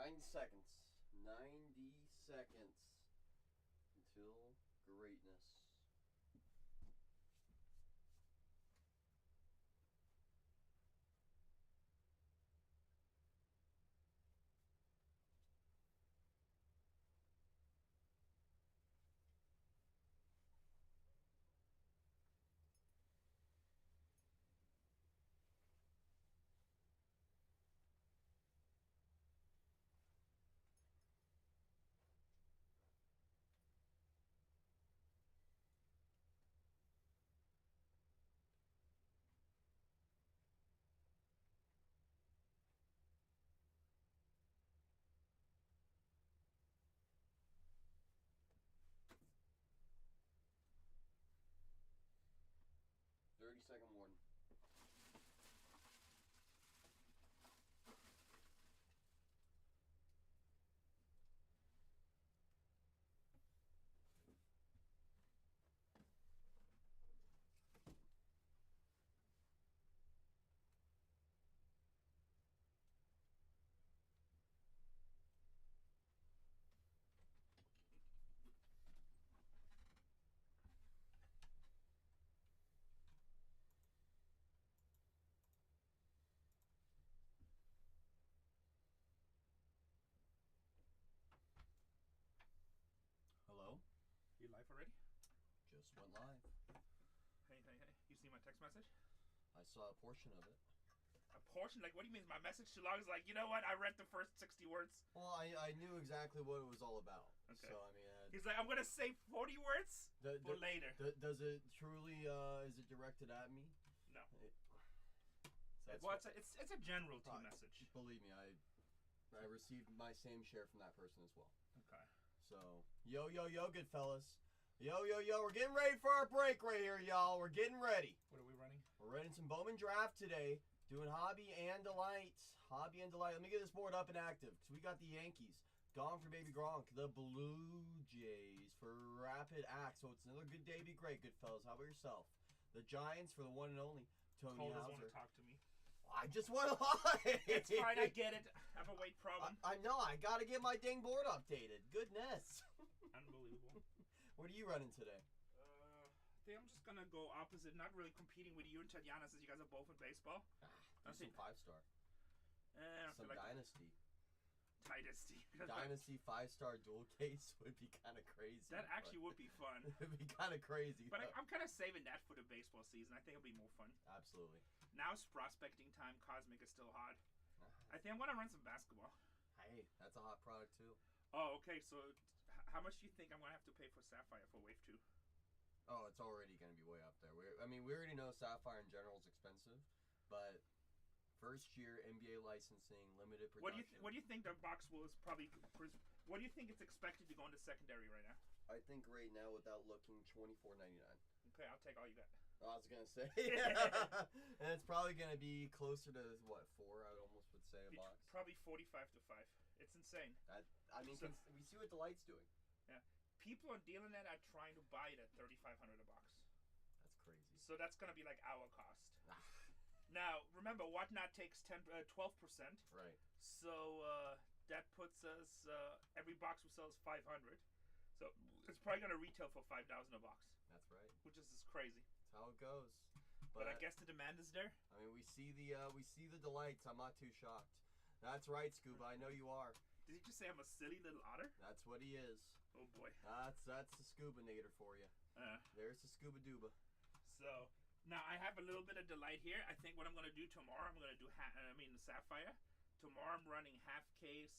90 seconds. 90 seconds until greatness. Second warning. Hello? You live already? Just went live. Hey. You see my text message? I saw a portion of it. A portion? Like, what do you mean? Is my message too long? It's like, you know what? I read the first 60 words. Well, I knew exactly what it was all about. Okay. So, I mean... He's like, I'm going to say 40 words for later. Does it truly, is it directed at me? No. Well, it's a general team message. Believe me, I received my same share from that person as well. Okay. So, yo, good fellas. Yo, we're getting ready for our break right here, y'all. We're getting ready. What are we running? We're running some Bowman draft today. Doing Hobby and Delight. Let me get this board up and active. Because we got the Yankees. Gone for Baby Gronk. The Blue Jays for Rapid Axe. So it's another good day. Be great, good fellas. How about yourself? The Giants for the one and only Tony Cole Hauser. doesn't want to talk to me. I just want to lie. It's fine, I get it. I have a weight problem. I know. I got to get my dang board updated. Goodness. Unbelievable. What are you running today? I think I'm just going to go opposite. Not really competing with you and Tatiana since you guys are both in baseball. Do some 5-star. Some like Dynasty. Dynasty. Dynasty 5-star dual case would be kind of crazy. That actually would be fun. It would be kind of crazy. But I'm kind of saving that for the baseball season. I think it'll be more fun. Absolutely. Now it's prospecting time. Cosmic is still hot. I think I'm going to run some basketball. Hey, that's a hot product too. Oh, okay. So how much do you think I'm going to have to pay for Sapphire for Wave 2? Oh, it's already going to be way up there. We already know Sapphire in general is expensive, but first year NBA licensing, limited production. What do you think the box will is probably? What do you think it's expected to go into secondary right now? I think right now, without looking, $24.99. Okay, I'll take all you got. I was gonna say, and it's probably gonna be closer to what, 4? I would say a box. Probably 45 to 5. It's insane. We see what Delight's doing. Yeah, people on Dealernet are trying to buy it at $3,500 a box. That's crazy. So that's gonna be like our cost. Now remember, Whatnot takes 12%. Right. So that puts us every box we sell is $500. So it's probably gonna retail for $5,000 a box. That's right. Which is just crazy. That's how it goes. But I guess the demand is there. I mean, we see the Delights. I'm not too shocked. That's right, Scuba. I know you are. Did he just say I'm a silly little otter? That's what he is. Oh boy. That's the Scuba Nader for you. There's the Scuba Duba. So now I have a little bit of Delight here. I think what I'm gonna do tomorrow, I'm gonna do Sapphire. Tomorrow I'm running half case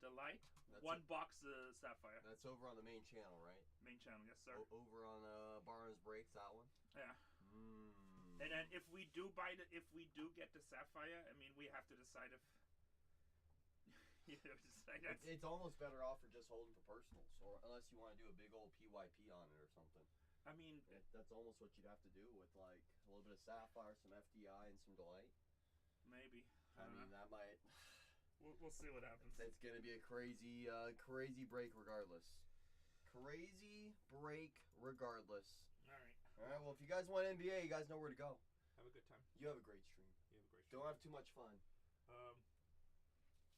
Delight, one box Sapphire. That's over on the main channel, right? Main channel, yes sir. Over on Barnes Breaks, that one. Yeah. And then if we do get the Sapphire, I mean we have to decide if. It's almost better off for just holding for personals, or unless you want to do a big old PYP on it or something. I mean, that's almost what you'd have to do with like a little bit of Sapphire, some FDI, and some Delight. Maybe. I mean, that might. We'll see what happens. It's gonna be a crazy break regardless. Crazy break regardless. All right. Well, if you guys want NBA, you guys know where to go. Have a good time. You have a great stream. You have a great stream. Don't have too much fun.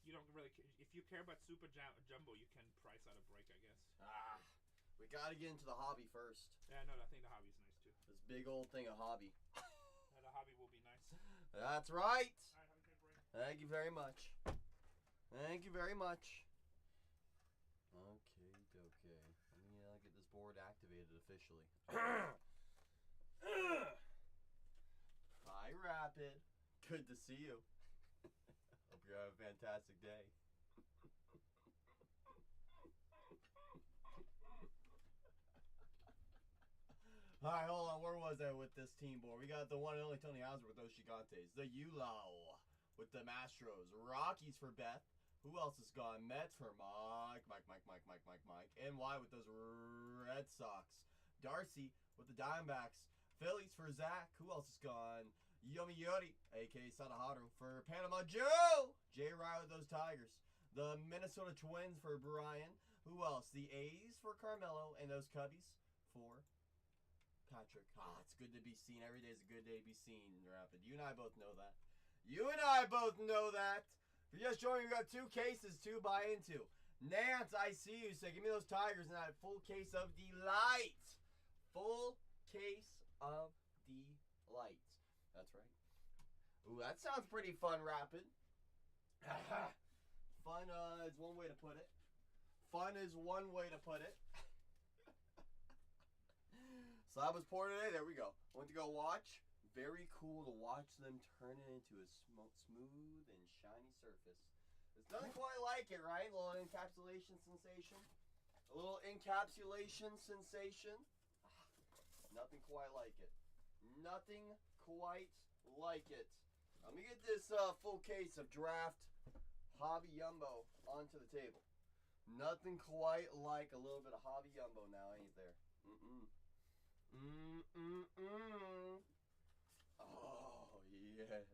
You don't really. If you care about Super Jumbo, you can price out a break, I guess. We gotta get into the hobby first. Yeah, no, I think the hobby's nice too. This big old thing of hobby. The hobby will be nice. That's right. All right, have a good break. Thank you very much. Thank you very much. Okay, okay. Let me get this board activated officially. Hi, Rapid. Good to see you. Hope you're having a fantastic day. Alright, hold on. Where was I with this team board? We got the one and only Tony Hauser with those Gigantes. The Ulao with the Mastros. Rockies for Beth. Who else is gone? Mets for Mike. NY with those Red Sox. Darcy with the Diamondbacks. Phillies for Zach. Who else is gone? Yomi Yori, a.k.a. Sadaharu, for Panama Joe. J. Rye with those Tigers. The Minnesota Twins for Brian. Who else? The A's for Carmelo. And those Cubbies for Patrick. It's good to be seen. Every day is a good day to be seen, Rapid. You and I both know that. You and I both know that. If you're just joining, we got 2 cases to buy into. Nance, I see you. Say, give me those Tigers and that full case of delight. Full case of delight. That's right. Ooh, that sounds pretty fun, Rapid. Fun is one way to put it. Fun is one way to put it. So I was poor today. There we go. Went to go watch. Very cool to watch them turn it into a smooth and shiny surface. It's nothing quite like it, right? A little encapsulation sensation. A little encapsulation sensation. Nothing quite like it. Nothing quite like it. Let me get this full case of draft Hobby Jumbo onto the table. Nothing quite like a little bit of Hobby Jumbo now, ain't there? Oh, yes.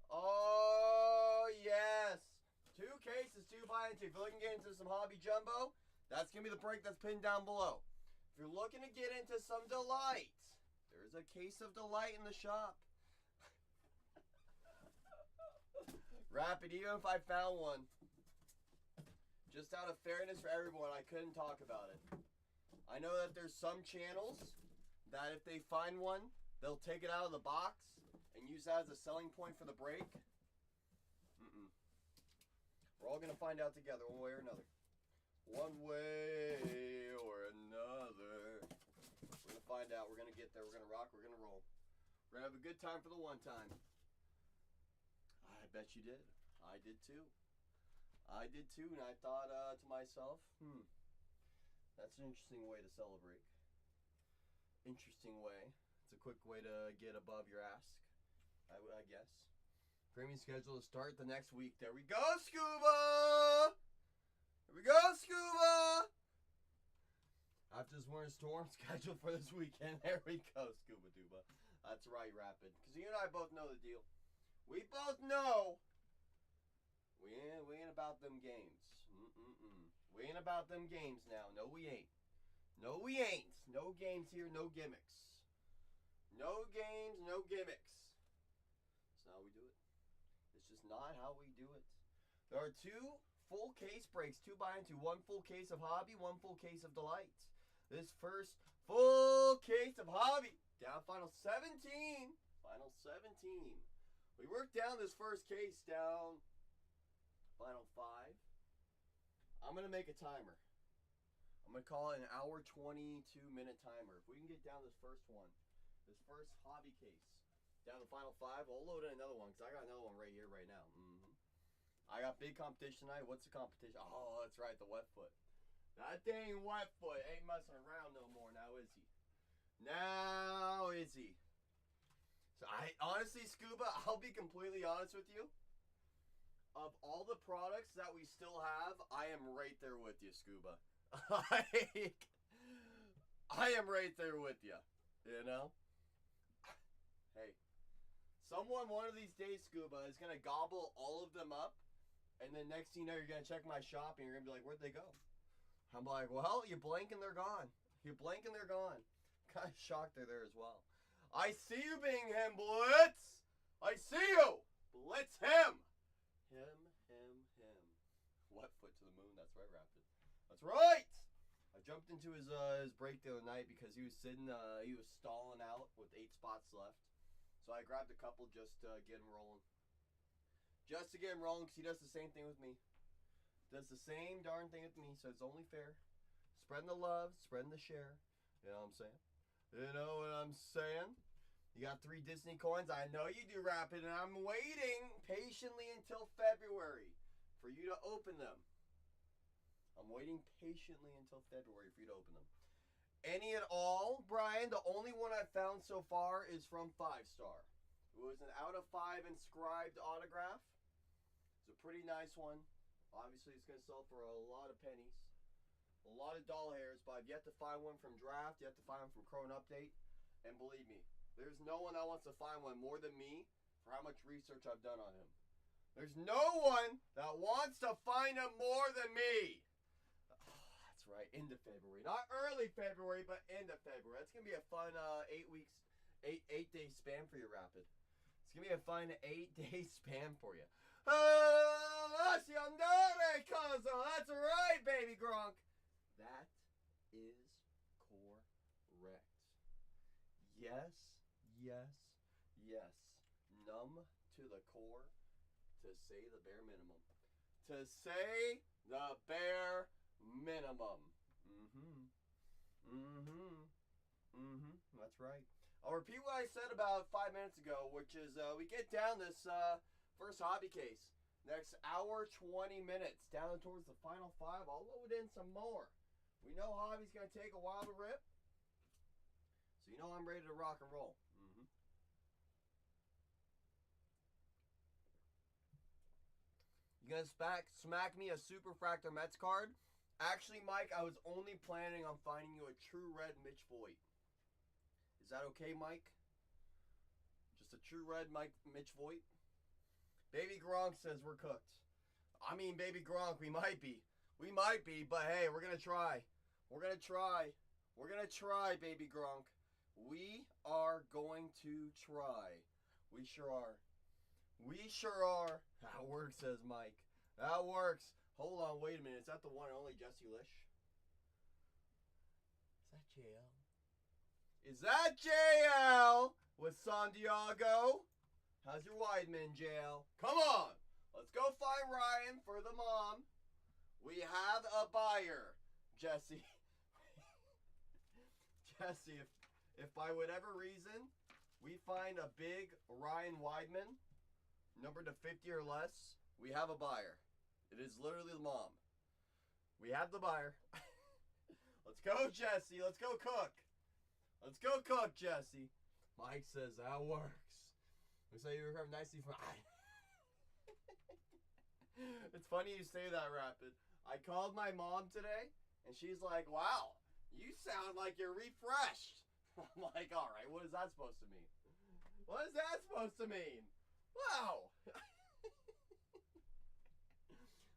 Oh, yes. 2 cases to buy into. If you're looking to get into some Hobby Jumbo, that's going to be the break that's pinned down below. If you're looking to get into some Delight, there's a case of Delight in the shop. Rapid, even if I found one, just out of fairness for everyone, I couldn't talk about it. I know that there's some channels that if they find one, they'll take it out of the box and use that as a selling point for the break. We're all going to find out together one way or another. One way or another. We're going to find out. We're going to get there. We're going to rock. We're going to roll. We're going to have a good time for the one time. I bet you did. I did too. I did too, and I thought to myself, that's an interesting way to celebrate. Interesting way. It's a quick way to get above your ask, I guess. Premium schedule to start the next week. There we go, Scuba! There we go, Scuba! After this winter storm scheduled for this weekend, there we go, Scuba Duba. That's right, Rapid. Because you and I both know the deal. We both know we ain't about them games. We ain't about them games now. No, we ain't. No, we ain't. No games here, no gimmicks. No games, no gimmicks. That's not how we do it. It's just not how we do it. There are 2 full case breaks, 2 buy into, 1 full case of Hobby, 1 full case of Delight. This first full case of Hobby, down final 17. Final 17. We worked down this first case down final 5. I'm going to make a timer. I'm going to call it an hour 22-minute timer. If we can get down this first one, this first Hobby case, down the final 5, I'll load in another one because I got another one right here, right now. I got big competition tonight. What's the competition? Oh, that's right, the wet foot. That dang wet foot ain't messing around no more now, is he? Now is he? So I honestly, Scuba, I'll be completely honest with you. Of all the products that we still have, I am right there with you, Scuba. I am right there with you. You know? Hey. Someone one of these days, Scuba, is going to gobble all of them up. And then next thing you know, you're going to check my shop and you're going to be like, where'd they go? I'm like, well, you blink and they're gone. You blink and they're gone. Kind of shocked they're there as well. I see you, Bingham Blitz. I see you. Blitz him. Him. what foot to the moon? That's right, Rapid. That's right! I jumped into his break the other night because he was sitting, he was stalling out with 8 spots left. So I grabbed a couple just to get him rolling. Just to get him rolling because he does the same thing with me. Does the same darn thing with me, so it's only fair. Spreading the love, spreading the share. You know what I'm saying? You know what I'm saying? You got 3 Disney coins. I know you do, Rapid, and I'm waiting patiently until February for you to open them. I'm waiting patiently until February for you to open them. Any at all, Brian? The only one I've found so far is from 5-Star. It was an out of 5 inscribed autograph. It's a pretty nice one. Obviously, it's going to sell for a lot of pennies. A lot of doll hairs, but I've yet to find one from Draft. Yet to find one from Crone Update. And believe me, there's no one that wants to find one more than me for how much research I've done on him. There's no one that wants to find him more than me. That's right, into February. Not early February, but into February. That's going to be a fun 8-day span for you, Rapid. It's going to be a fun 8-day span for you. That's right, baby Gronk. That is correct. Yes, yes, yes. Numb to the core, to say the bare minimum. To say the bare minimum. That's right. I'll repeat what I said about 5 minutes ago, which is we get down this first hobby case. Next hour, 20 minutes. Down towards the final 5. I'll load in some more. We know hobby's going to take a while to rip. So you know I'm ready to rock and roll. You going to smack me a Superfractor Mets card? Actually, Mike, I was only planning on finding you a true red Mitch Voigt. Is that okay, Mike? Just a true red Mitch Voigt? Baby Gronk says we're cooked. I mean, Baby Gronk, we might be. We might be, but hey, we're going to try. We're going to try. We're going to try, Baby Gronk. We are going to try. We sure are. We sure are. That works, says Mike. That works. Hold on, wait a minute. Is that the one and only Jesse Lish? Is that JL? Is that JL with San Diego? How's your Weidman, JL? Come on. Let's go find Ryan for the mom. We have a buyer, Jesse. Jesse, if by whatever reason we find a big Ryan Weidman, numbered to 50 or less, we have a buyer. It is literally the mom. We have the buyer. Let's go, Jesse. Let's go cook. Let's go cook, Jesse. Mike says that works. Looks like you recovered nicely from... It's funny you say that, Rapid. I called my mom today, and she's like, wow, you sound like you're refreshed. I'm like, all right, what is that supposed to mean? What is that supposed to mean? Wow.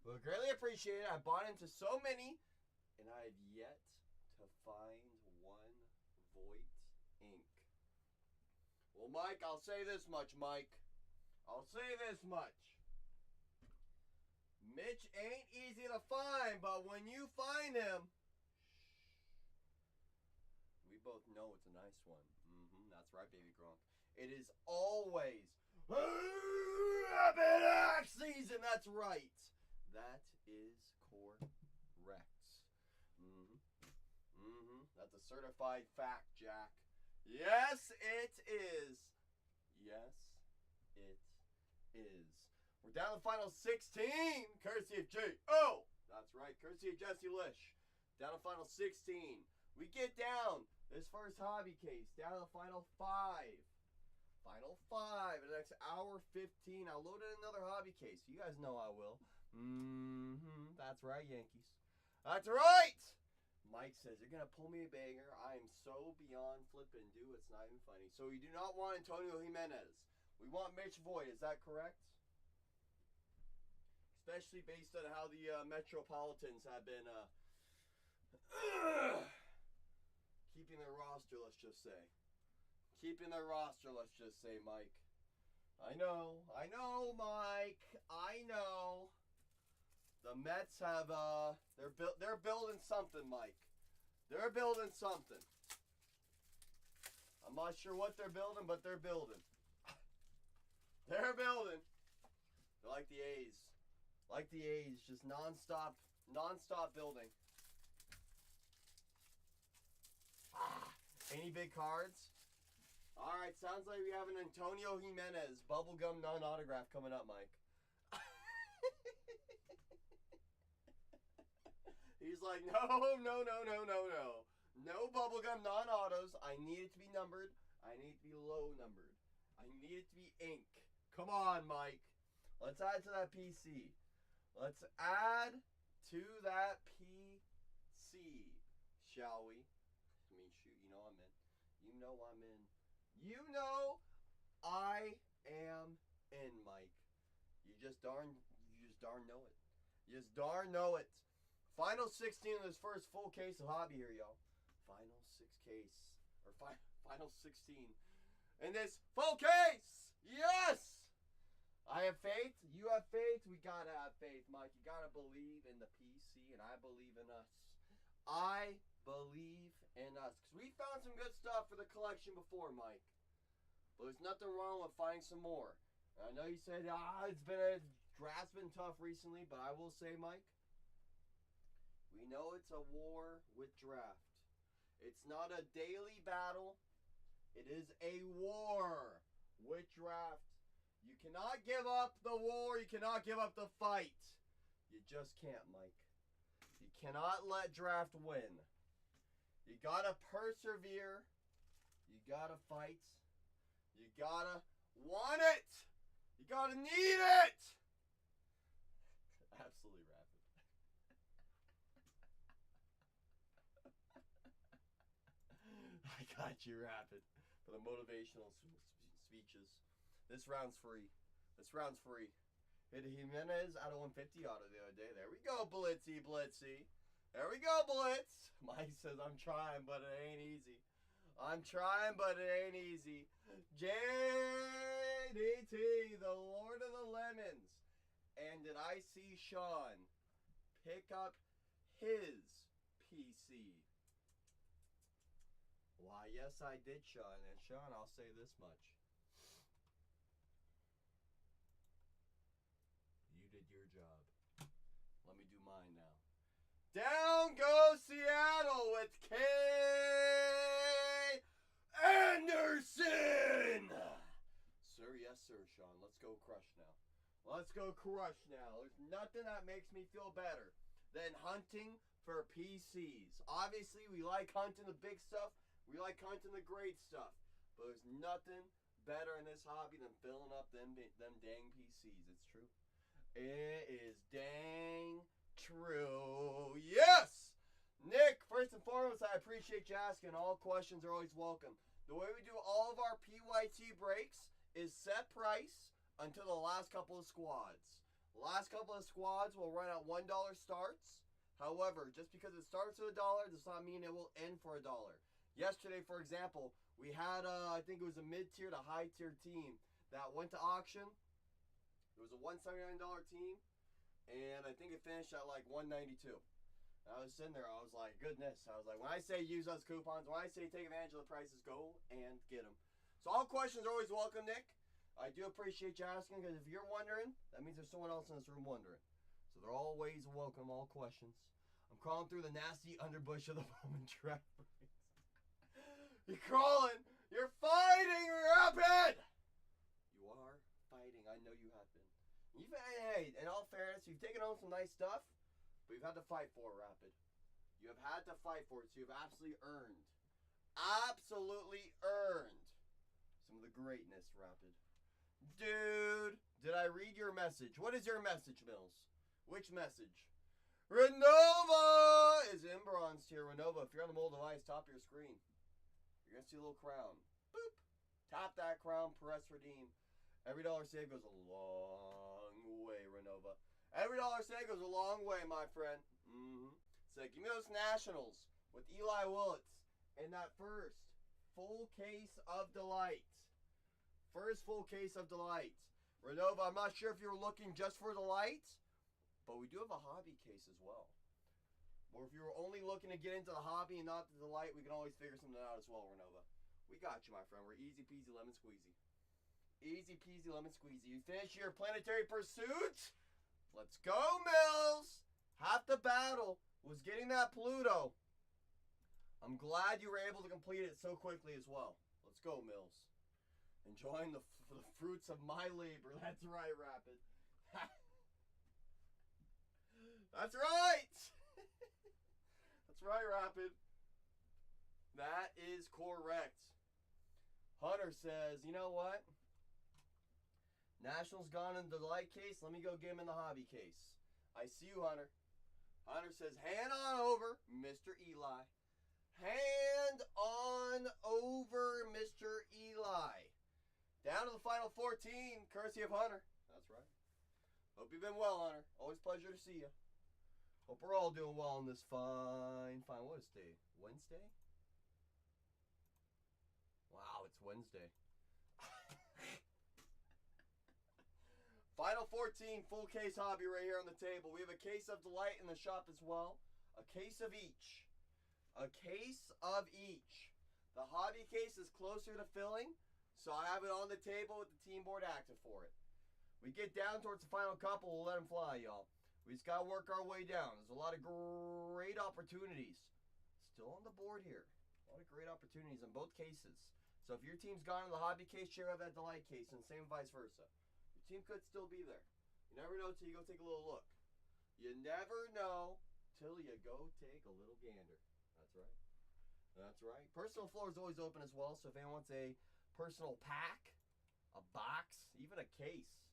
Well, greatly appreciate it. I bought into so many, and I have yet to find one Voigt ink. Well, Mike, I'll say this much, Mike. I'll say this much. Mitch ain't easy to find, but when you find him, we both know it's a nice one. That's right, Baby Gronk. It is always Rapid Axe season. That's right. That is correct. That's a certified fact, Jack. Yes, it is. Yes, it is. We're down to the final 16, courtesy of J.O. That's right, courtesy of Jesse Lish. Down to the final 16. We get down this first hobby case, down to the final 5. Final 5 in the next hour 15. I'll load in another hobby case. You guys know I will. That's right, Yankees. That's right! Mike says, you're going to pull me a banger. I am so beyond flippin' do. It's not even funny. So we do not want Antonio Jimenez. We want Mitch Voigt. Is that correct? Especially based on how the Metropolitans have been keeping their roster, let's just say. Keeping their roster, let's just say, Mike. I know, Mike. I know. The The Mets have they're building something, Mike. They're building something. I'm not sure what they're building, but they're building. They're building. They're like the A's. Like the A's, just non-stop building. Any big cards? All right, sounds like we have an Antonio Jimenez bubblegum non-autograph coming up, Mike. He's like, no. No bubblegum non-autos. I need it to be numbered. I need it to be low numbered. I need it to be ink. Come on, Mike. Let's add to that PC. Let's add to that PC, shall we? I mean, shoot, you know I'm in. You know I'm in. You know I am in, Mike. You just darn know it. You just darn know it. Final 16 of this first full case of hobby here, y'all. Final 16 in this full case. Yes! I have faith. You have faith. We gotta have faith, Mike. You gotta believe in the PC, and I believe in us. I believe in us. Because we found some good stuff for the collection before, Mike. But there's nothing wrong with finding some more. And I know you said, draft's been tough recently, but I will say, Mike, we know it's a war with draft. It's not a daily battle. It is a war with draft. You cannot give up the war. You cannot give up the fight. You just can't, Mike. You cannot let draft win. You gotta persevere. You gotta fight. You gotta want it. You gotta need it. Absolutely rapid. I got you, rapid, for the motivational speeches. This round's free. Hit Jimenez out of 150 auto the other day. There we go, Blitzy. There we go, Blitz. Mike says, I'm trying, but it ain't easy. JDT, the Lord of the Lemons. And did I see Sean pick up his PC? Why, yes, I did, Sean. And Sean, I'll say this much. You did your job. Let me do mine now. Down goes Seattle with K. Anderson! Sir, yes, sir, Sean. Let's go crush now. There's nothing that makes me feel better than hunting for PCs. Obviously, we like hunting the big stuff. We like hunting the great stuff. But there's nothing better in this hobby than filling up them dang PCs. It's true. It is dang true. Yes! Nick, first and foremost, I appreciate you asking. All questions are always welcome. The way we do all of our PYT breaks is set price until the last couple of squads. The last couple of squads will run at $1 starts. However, just because it starts at $1 does not mean it will end for $1. Yesterday, for example, we had, I think it was a mid-tier to high-tier team that went to auction. It was a $179 team, and I think it finished at like $192. I was sitting there, I was like, goodness. I was like, when I say use those coupons, when I say take advantage of the prices, go and get them. So all questions are always welcome, Nick. I do appreciate you asking, because if you're wondering, that means there's someone else in this room wondering. So they're always welcome, all questions. I'm crawling through the nasty underbush of the Bowman draft. You're crawling. You're fighting, Rapid. You are fighting. I know you have been. Hey, in all fairness, you've taken home some nice stuff, but you've had to fight for it, Rapid. You have had to fight for it, so you've absolutely earned some of the greatness, Rapid. Dude, did I read your message? What is your message, Mills? Which message? Renova is in bronze tier. Renova, if you're on the mobile device, top of your screen, you're going to see a little crown. Boop. Tap that crown, press redeem. Every dollar saved goes a long way, Renova. Every dollar saved goes a long way, my friend. So give me those Nationals with Eli Willits in that first full case of delight. Renova, I'm not sure if you were looking just for delight But we do have a hobby case as well. Or if you're only looking to get into the hobby and not the delight, we can always figure something out as well, Renova. We got you, my friend. We're easy peasy lemon squeezy. Easy peasy lemon squeezy. You finish your planetary pursuit? Let's go, Mills! Half the battle was getting that Pluto. I'm glad you were able to complete it so quickly as well. Let's go, Mills. Enjoying the fruits of my labor. That's right, Rapid. That's right! That's right, Rapid. That is correct. Hunter says, you know what? Nationals gone in the delight case. Let me go get him in the hobby case. I see you, Hunter. Hunter says, hand on over, Mr. Eli. Hand on over, Mr. Eli. Down to the final 14, courtesy of Hunter. That's right. Hope you've been well, Hunter. Always a pleasure to see you. Hope we're all doing well on this fine, what is day? Wednesday? Wow, it's Wednesday. Final 14, full case hobby right here on the table. We have a case of delight in the shop as well. A case of each. A case of each. The hobby case is closer to filling, so I have it on the table with the team board active for it. We get down towards the final couple, we'll let them fly, y'all. We just got to work our way down. There's a lot of great opportunities still on the board here. A lot of great opportunities in both cases. So if your team's gone in the hobby case, check out that delight case, and same vice versa. Your team could still be there. You never know till you go take a little look. You never know till you go take a little gander. That's right. That's right. Personal floor is always open as well, so if anyone wants a personal pack, a box, even a case.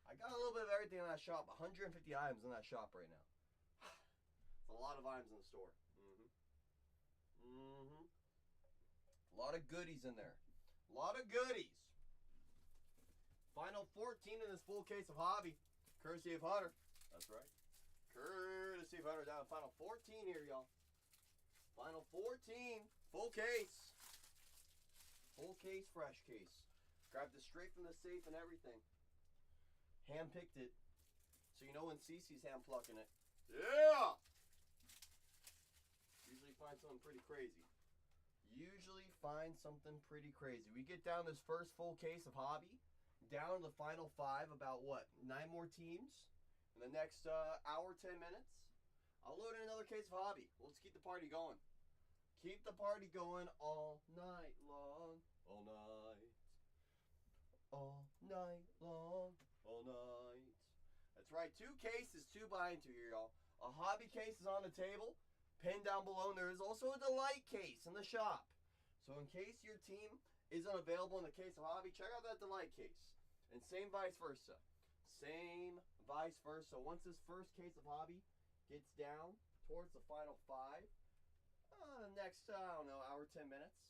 I got a little bit of everything in that shop. 150 items in that shop right now. It's a lot of items in the store. A lot of goodies in there. A lot of goodies. Final 14 in this full case of hobby. Courtesy of Hunter. That's right. Courtesy of Hunter. Down to final 14 here, y'all. Final 14. Full case. Full case, fresh case. Grabbed it straight from the safe and everything. Hand-picked it. So you know when Cece's hand plucking it. Yeah! Usually find something pretty crazy. Usually find something pretty crazy. We get down this first full case of hobby. Down to the final 5. About what? 9 more teams. In the next hour, 10 minutes. I'll load in another case of hobby. Let's keep the party going. Keep the party going all night long. All night. All night long. All night. That's right. 2 cases, 2 behind 2 here, y'all. A hobby case is on the table. Pinned down below, and there is also a delight case in the shop. So in case your team isn't available in the case of hobby, check out that delight case. And same vice versa. Same vice versa. Once this first case of hobby gets down towards the final 5, next, I don't know, hour, 10 minutes,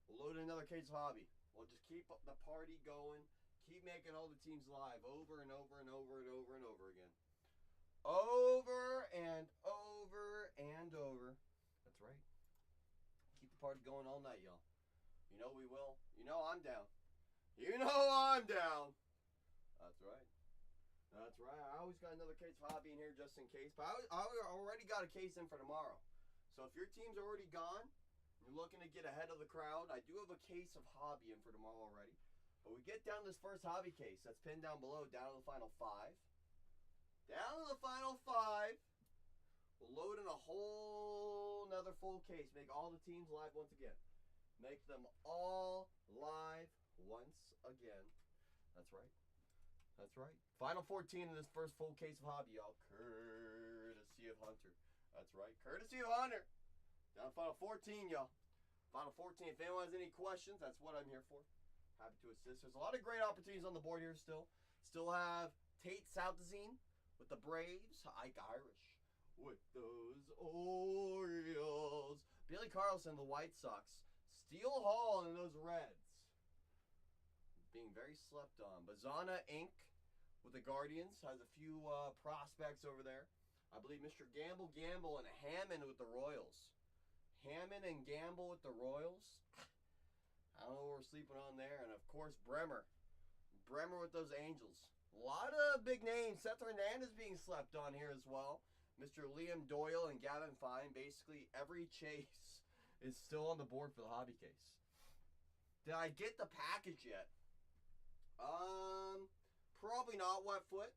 we'll load in another case of hobby. We'll just keep the party going. Keep making all the teams live over and over and over and over and over again. Over and over and over. That's right. Keep the party going all night, y'all. You know we will. You know I'm down. You know I'm down. That's right. That's right. I always got another case of hobby in here just in case. But I already got a case in for tomorrow. So if your team's already gone, you're looking to get ahead of the crowd, I do have a case of hobby in for tomorrow already. But we get down this first hobby case that's pinned down below, down to the final 5. Down to the final 5. We'll load in a whole nother full case. Make all the teams live once again. Make them all live once again. That's right. That's right. Final 14 in this first full case of hobby, y'all. Courtesy of Hunter. That's right. Courtesy of Hunter. Down to final 14, y'all. Final 14. If anyone has any questions, that's what I'm here for. Happy to assist. There's a lot of great opportunities on the board here still. Still have Tate Southazine with the Braves. Ike Irish with those Orioles. Billy Carlson, the White Sox. Steele Hall and those Reds. Being very slept on. Bazana Inc. with the Guardians. Has a few prospects over there. I believe Mr. Gamble and Hammond with the Royals. Hammond and Gamble with the Royals. I don't know what we're sleeping on there. And, of course, Bremer. Bremer with those Angels. A lot of big names. Seth Hernandez being slept on here as well. Mr. Liam Doyle and Gavin Fine. Basically, every chase is still on the board for the hobby case. Did I get the package yet? Probably not, Wetfoot.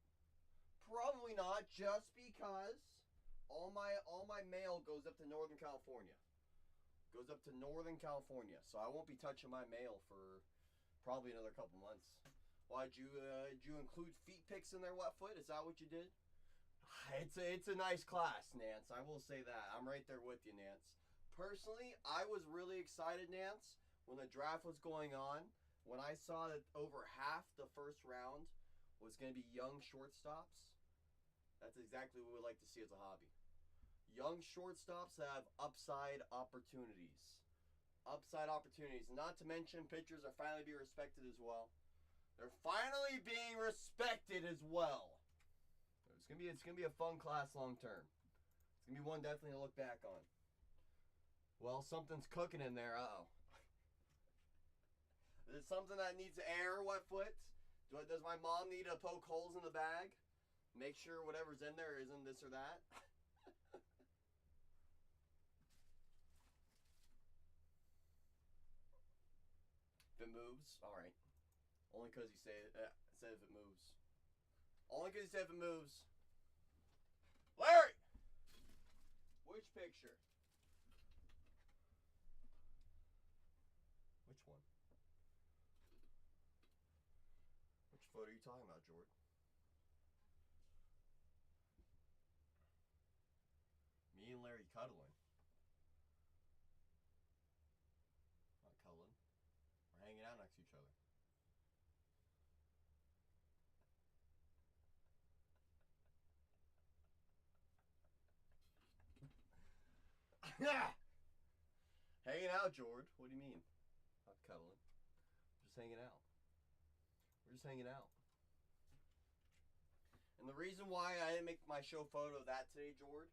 Probably not, just because all my mail goes up to Northern California. Goes up to Northern California, so I won't be touching my mail for probably another couple months. Why, did you include feet pics in there, Wetfoot? Is that what you did? It's a nice class, Nance. I will say that. I'm right there with you, Nance. Personally, I was really excited, Nance, when the draft was going on. When I saw that over half the first round was going to be young shortstops, that's exactly what we like to see as a hobby. Young shortstops have upside opportunities. Upside opportunities. Not to mention, pitchers are finally being respected as well. They're finally being respected as well. It's gonna be a fun class long term. It's gonna be one definitely to look back on. Well, something's cooking in there. Uh-oh. Is it something that needs air, Wetfoot? Does my mom need to poke holes in the bag? Make sure whatever's in there isn't this or that? If it moves, alright. Only because you said if it moves. Only because you said if it moves. Larry! Which picture? Which one? Which photo are you talking about, Jordan? Me and Larry cuddling. Not cuddling. We're hanging out next to each other. Hanging out, George. What do you mean? Not cuddling. Just hanging out. We're just hanging out. And the reason why I didn't make my show photo of that today, George,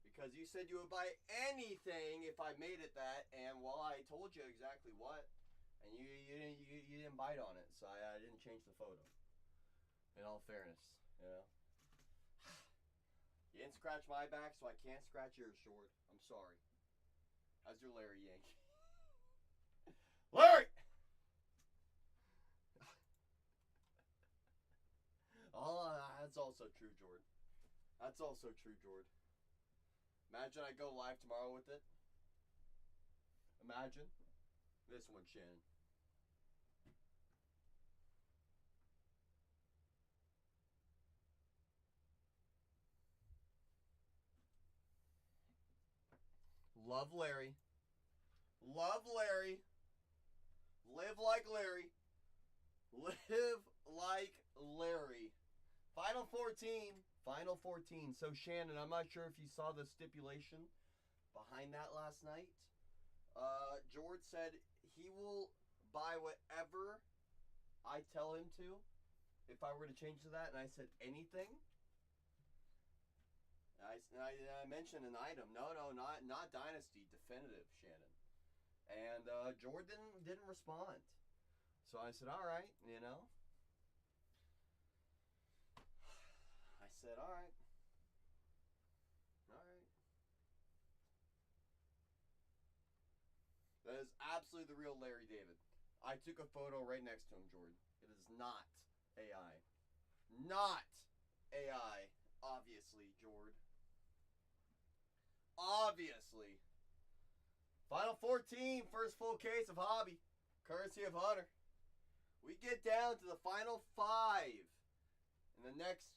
because you said you would buy anything if I made it that, and well, I told you exactly what, and you didn't bite on it, so I didn't change the photo. In all fairness, you know. You didn't scratch my back, so I can't scratch yours, Short. I'm sorry. How's your Larry Yankee? Larry! Oh, that's also true, Jordan. That's also true, Jordan. Imagine I go live tomorrow with it. Imagine. This one, Shannon. Love Larry. Love Larry. Live like Larry. Live like Larry. Final 14. Final 14. So, Shannon, I'm not sure if you saw the stipulation behind that last night. George said he will buy whatever I tell him to if I were to change to that. And I said, anything? I mentioned an item. No, not Dynasty. Definitive, Shannon. And Jordan didn't respond. So I said, all right, you know. I said, all right. All right. That is absolutely the real Larry David. I took a photo right next to him, Jordan. It is not AI. Not AI, obviously, Jordan. Obviously. Final 14, first full case of hobby, courtesy of Hunter. We get down to the final 5 in the next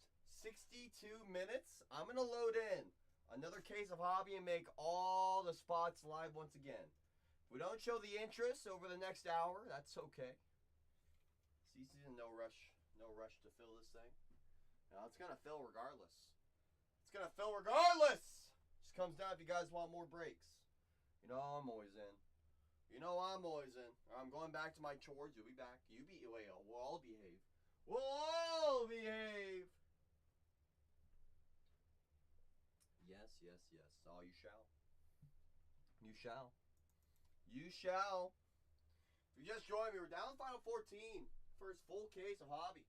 62 minutes. I'm going to load in another case of hobby and make all the spots live once again. If we don't show the interest over the next hour, that's okay. CC's in no rush to fill this thing. Now, it's going to fill regardless. It's going to fill regardless. Just comes down if you guys want more breaks. You know I'm always in. You know I'm always in. I'm going back to my chores. You'll be back. Wait, we'll all behave. We'll all behave. Yes. Oh, you shall. You shall. You shall. If you just joined me, we're down to final 14. First full case of hobby.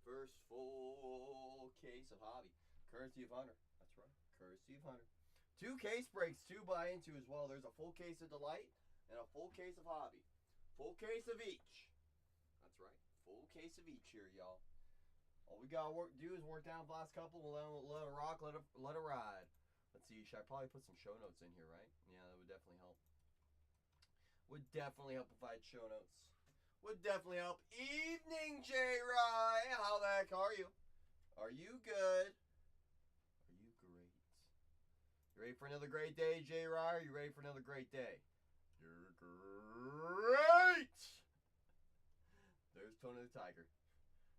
First full case of hobby. Courtesy of Hunter. That's right. Courtesy of Hunter. 2 case breaks, 2 buy into as well. There's a full case of Delight and a full case of hobby. Full case of each. That's right. Full case of each here, y'all. All we gotta do is work down the last couple. We'll let it rock, let it ride. Let's see. Should I probably put some show notes in here, right? Yeah, that would definitely help. Would definitely help if I had show notes. Would definitely help. Evening, J. Rye. How the heck are you? Are you good? Are you great? You ready for another great day, J. Rye? Are you ready for another great day? You're great! There's Tony the Tiger.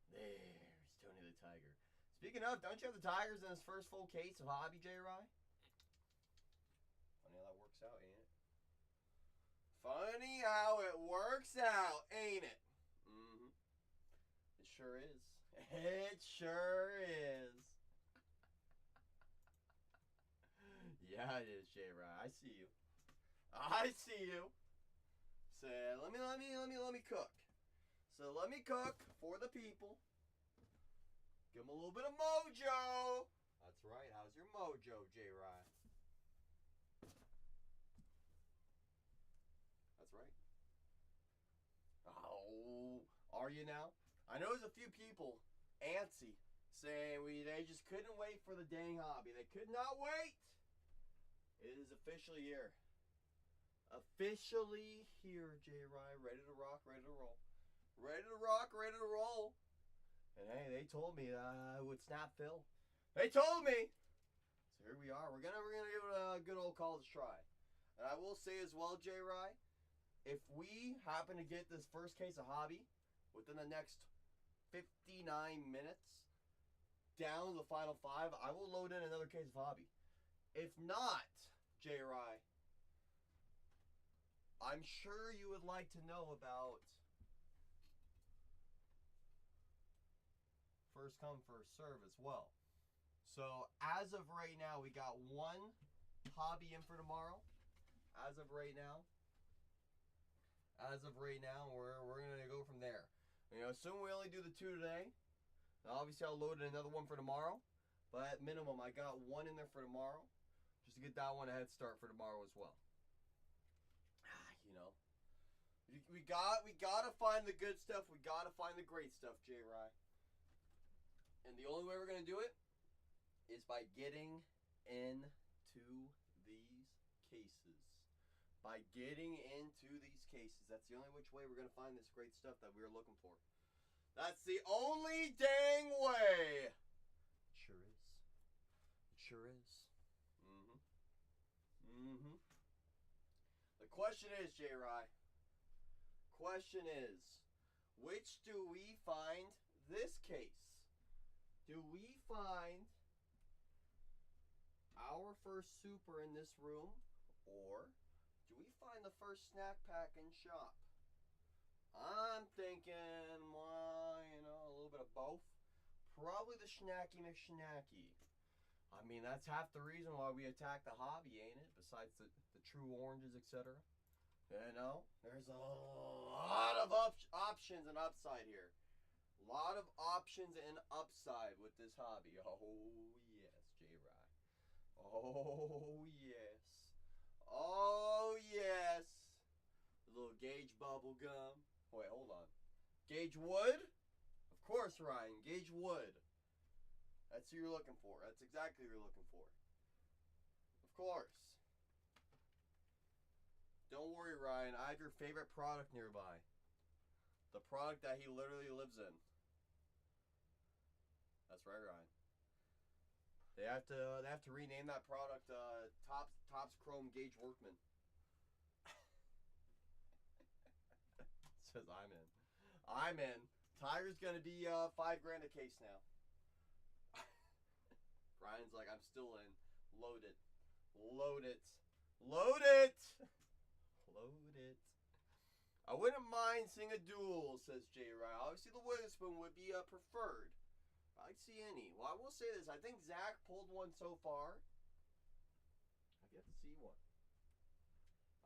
There's Tony the Tiger. Speaking of, don't you have the Tigers in his first full case of hobby, J. Rye? Funny how that works out, ain't it? Funny how it works out, ain't it? Mm-hmm. It sure is. It sure is. Yeah, it is, J. Rye. I see you. I see you. So let me cook. So let me cook for the people. Give them a little bit of mojo. That's right. How's your mojo, J. Rye? That's right. Oh, are you now? I know there's a few people antsy saying they just couldn't wait for the dang hobby. They could not wait. It is officially here. Officially here, J. Rye. Ready to rock, ready to roll. Ready to rock, ready to roll. And hey, they told me I would snap Phil. They told me. So here we are. We're gonna give it a good old college try. And I will say as well, J. Rye, if we happen to get this first case of hobby within the next 59 minutes, down to the final 5, I will load in another case of hobby. If not, J. Rye, I'm sure you would like to know about first come, first serve as well. So as of right now, we got 1 hobby in for tomorrow. As of right now, we're gonna go from there. You know, assume we only do the 2 today. Now, obviously, I'll load in another one for tomorrow. But at minimum, I got 1 in there for tomorrow, just to get that one a head start for tomorrow as well. You know, we gotta find the good stuff. We gotta find the great stuff, J. Rye. And the only way we're gonna do it is by getting into these cases. By getting into these cases. That's the only which way we're gonna find this great stuff that we were looking for. That's the only dang way. It sure is. It sure is. The question is, J. Rye. Question is, which do we find this case? Do we find our first super in this room, or do we find the first snack pack in shop? I'm thinking, well, you know, a little bit of both. Probably the Schnacky McSnacky. I mean, that's half the reason why we attack the hobby, ain't it? Besides the true oranges, etc. You know, there's a lot of options and upside here. A lot of options and upside with this hobby. Oh, yes, J. Rye. Oh, yes. Oh, yes. A little Gauge bubble gum. Wait, hold on. Gauge wood? Of course, Ryan. Gauge wood. That's who you're looking for. That's exactly who you're looking for. Of course. Don't worry, Ryan. I have your favorite product nearby. The product that he literally lives in. That's right, Ryan. They have to rename that product Topps Chrome Gauge Workman. Says I'm in. I'm in. Tiger's gonna be $5 grand a case now. Ryan's like, I'm still in. Load it. Load it. Load it. Load it. I wouldn't mind seeing a duel, says J. Rye. Obviously, the Witherspoon would be preferred. I'd see any. Well, I will say this. I think Zach pulled one so far. I've yet to see one.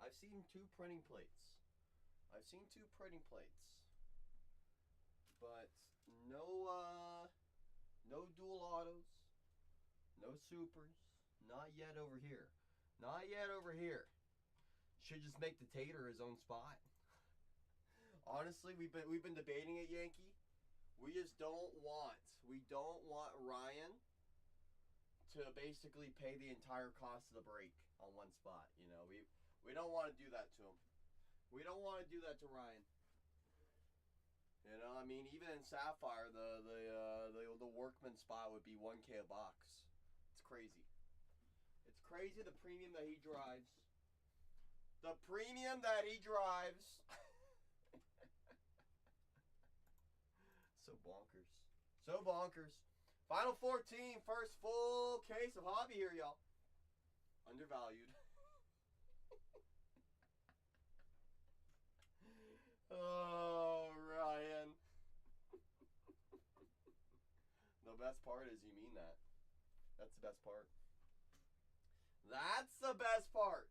I've seen 2 printing plates. But no No dual autos. No supers. Not yet over here. Not yet over here. Should just make the Tater his own spot. Honestly, we've been debating it, Yankee. We don't want Ryan to basically pay the entire cost of the break on one spot. You know, we don't want to do that to him. We don't want to do that to Ryan. You know, I mean, even in Sapphire, the workman spot would be 1K a box. It's crazy. It's crazy the premium that he drives. The premium that he drives. So bonkers. So bonkers. Final 14, first full case of hobby here, y'all. Undervalued. Oh, Ryan. The best part is you mean that. That's the best part. That's the best part.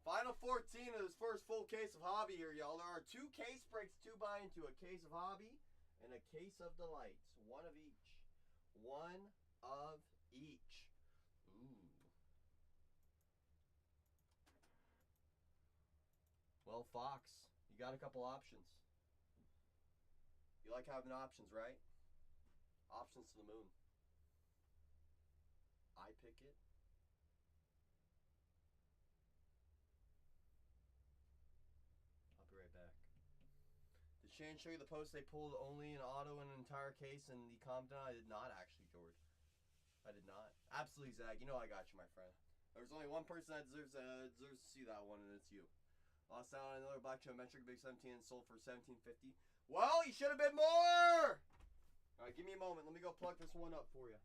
Final 14 of this first full case of hobby here, y'all. There are 2 case breaks to buy into. A case of hobby and a case of delights. One of each. One of each. Ooh. Well, Fox, you got a couple options. You like having options, right? Options to the moon. I pick it. I'll be right back. Did Shane show you the post they pulled only an auto in an entire case in the Compton? I did not actually, George. I did not. Absolutely, Zach. You know I got you, my friend. There's only one person that deserves to see that one, and it's you. Lost out on another Black Geometric Big 17 and sold for $17.50. Well, you should have been more! All right, give me a moment. Let me go plug this one up for you.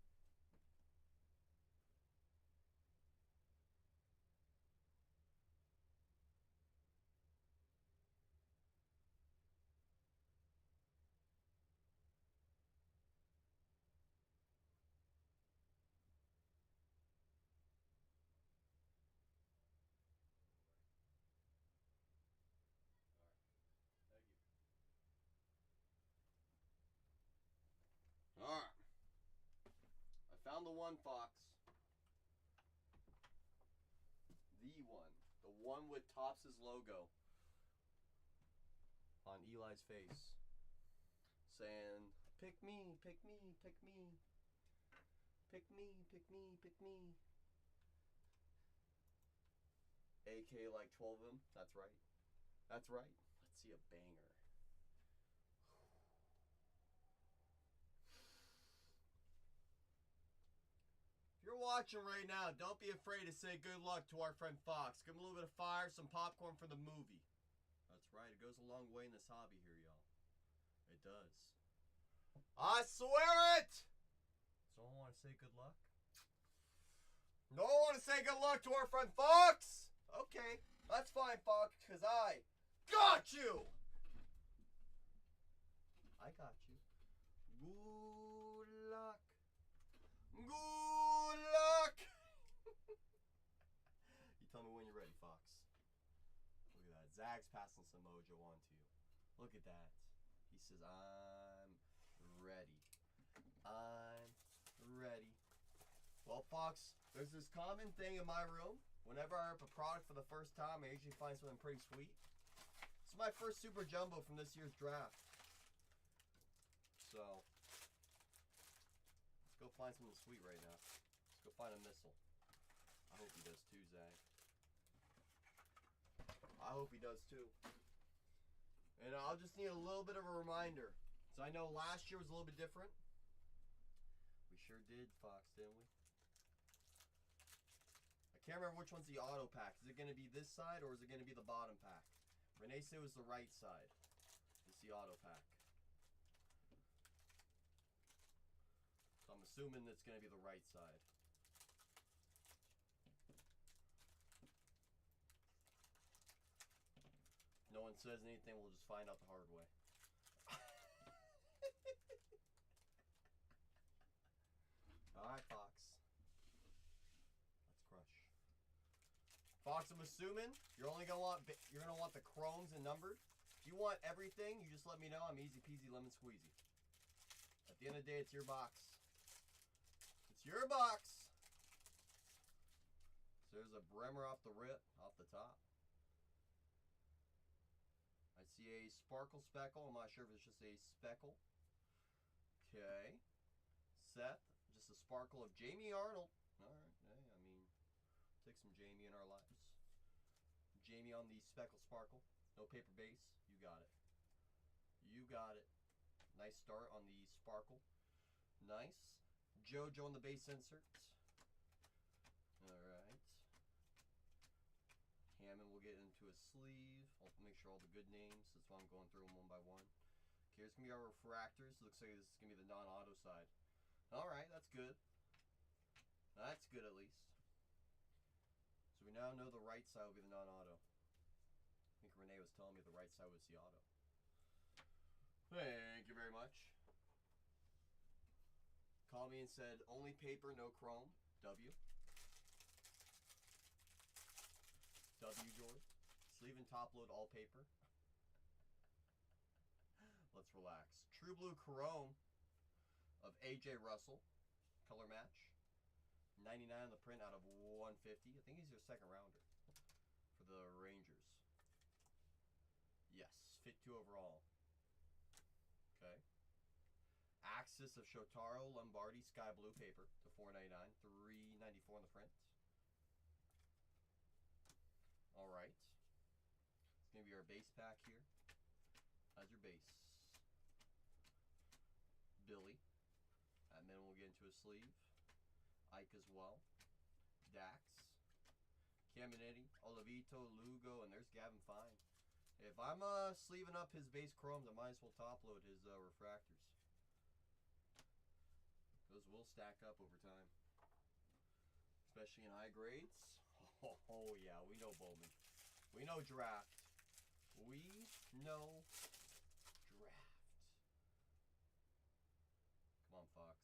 Alright. I found the one, Fox. The one. The one with Topps' logo on Eli's face. Saying, pick me, pick me, pick me. Pick me, pick me, pick me. AK like 12 of them. That's right. That's right. Let's see a banger. If you're watching right now, don't be afraid to say good luck to our friend Fox. Give him a little bit of fire, some popcorn for the movie. That's right. It goes a long way in this hobby here, y'all. It does. I swear it! So I want to say good luck? No one want to say good luck to our friend Fox? Okay, that's fine, Fox, because I got you! I got you. Good luck. Good luck! You tell me when you're ready, Fox. Look at that. Zag's passing some mojo on to you. Look at that. He says, I'm ready. I'm ready. Well, Fox, there's this common thing in my room. Whenever I rip a product for the first time, I usually find something pretty sweet. This is my first Super Jumbo from this year's draft. So, let's go find something sweet right now. Let's go find a missile. I hope he does too, Zag. I hope he does too. And I'll just need a little bit of a reminder. So I know last year was a little bit different. We sure did, Fox, didn't we? I can't remember which one's the auto pack. Is it going to be this side or is it going to be the bottom pack? Renee said it was the right side. It's the auto pack. So I'm assuming it's going to be the right side. If no one says anything, we'll just find out the hard way. Alright, Fox. Let's crush. Fox, I'm assuming you're only gonna want the chromes and numbered. If you want everything, you just let me know. I'm easy peasy lemon squeezy. At the end of the day, it's your box. It's your box. So there's a Bremer off the rip, off the top. I see a Sparkle Speckle. I'm not sure if it's just a speckle. Okay. Seth, just a sparkle of Jamie Arnold. All right. Hey, I mean, take some Jamie in our lives. Jamie on the Speckle Sparkle. No paper base. You got it. You got it. Nice start on the Sparkle. Nice. JoJo on the base inserts. Alright. Hammond will get into a sleeve. I'll make sure all the good names. That's why I'm going through them one by one. Okay, here's going to be our refractors. Looks like this is going to be the non-auto side. Alright, that's good. That's good at least. So we now know the right side will be the non-auto. I think Renee was telling me the right side was the auto. Thank you very much. Called me and said, only paper, no chrome. W. W, George. Sleeve and top load, all paper. Let's relax. True Blue Chrome of AJ Russell. Color match. 99 on the print out of 150. I think he's your second rounder for the Rangers. Yes. Fit 2 overall. Okay. Axis of Shotaro Lombardi Sky Blue paper to 499, 394 on the print. All right. It's gonna be our base pack here. As your base, Billy. And then we'll get into a sleeve. Ike as well. Dax. Caminetti, Olivito, Lugo, and there's Gavin Fine. If I'm sleeving up his base chromes, I might as well top load his refractors. Those will stack up over time. Especially in high grades. Oh yeah, we know Bowman. We know draft. We know draft. Come on, Fox.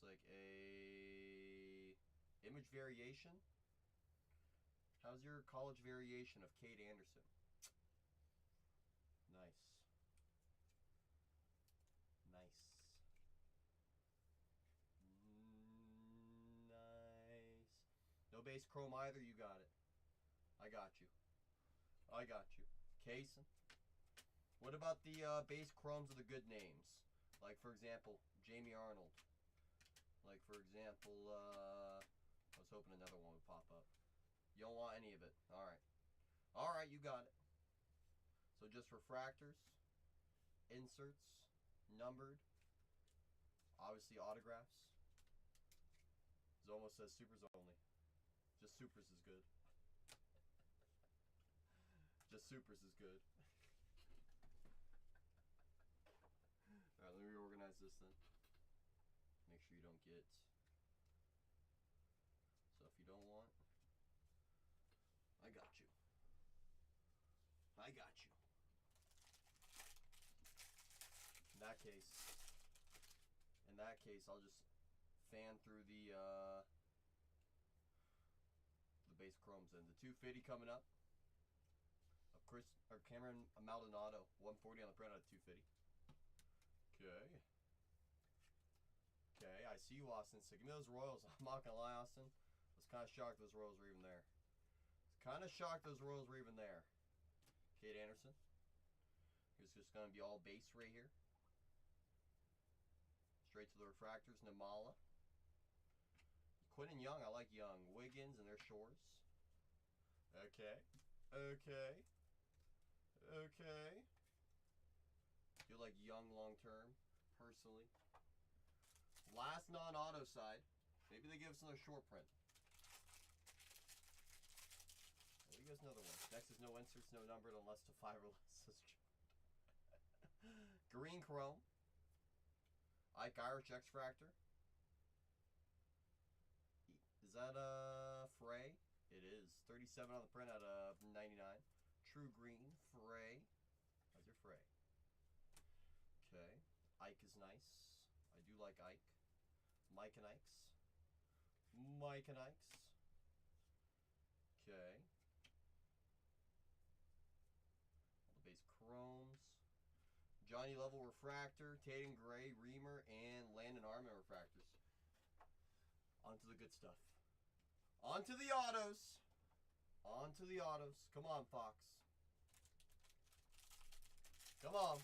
Looks like a image variation. How's your college variation of Cade Anderson? Nice. Nice. Nice. No base chrome either. You got it. I got you. I got you. Kaysen. What about the base chromes of the good names? Like, for example, Jamie Arnold. Like, for example, I was hoping another one would pop up. You don't want any of it. Alright. Alright, you got it. So just refractors, inserts, numbered, obviously autographs. It almost says supers only. Just supers is good. Just supers is good. Alright, let me reorganize this then. Make sure you don't get. So if you don't want, I got you. I got you. In that case, I'll just fan through the base chromes and the 250 coming up. Of Cameron Maldonado, 140 on the print out of 250. Okay. Okay, I see you, Austin. So give me those Royals. I'm not gonna lie, Austin. I was kind of shocked those Royals were even there. Cade Anderson. Here's just gonna be all base right here. Straight to the refractors, Namala. Quinn and Young, I like Young. Wiggins and their Shores. Okay. Okay. Okay. Do like Young long term, personally. Last non-auto side. Maybe they give us another short print. Well, you guys know the one. Next is no inserts, no numbered unless to 5 or less. Green Chrome. Ike Irish X-Fractor. Is that Frey? It is. 37 on the print out of 99. True Green. Frey. How's your Frey? Okay. Ike is nice. I do like Ike. Mike and Ike's. Mike and Ike's. Okay. All the base chromes. Johnny Level Refractor, Tatum Gray, Reamer, and Landon Arman Refractors. On to the good stuff. On to the autos. On to the autos. Come on, Fox. Come on.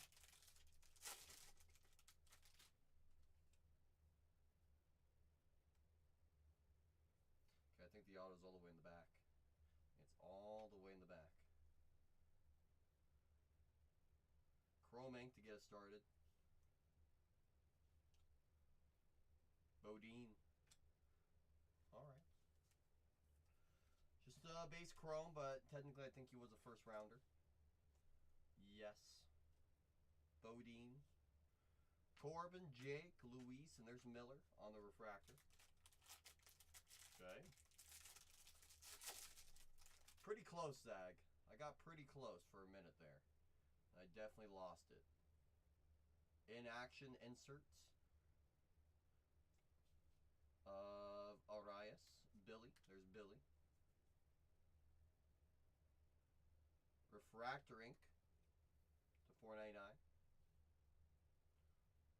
Okay, I think the auto's all the way in the back. It's all the way in the back. Chrome ink to get us started. Bodine. Alright. Just base chrome, but technically I think he was a first rounder. Yes. Bodine. Corbin, Jake, Luis, and there's Miller on the refractor. Okay. Pretty close, Zag. I got pretty close for a minute there. I definitely lost it. In action inserts. Arias. Billy. There's Billy. Refractor ink to $4.99.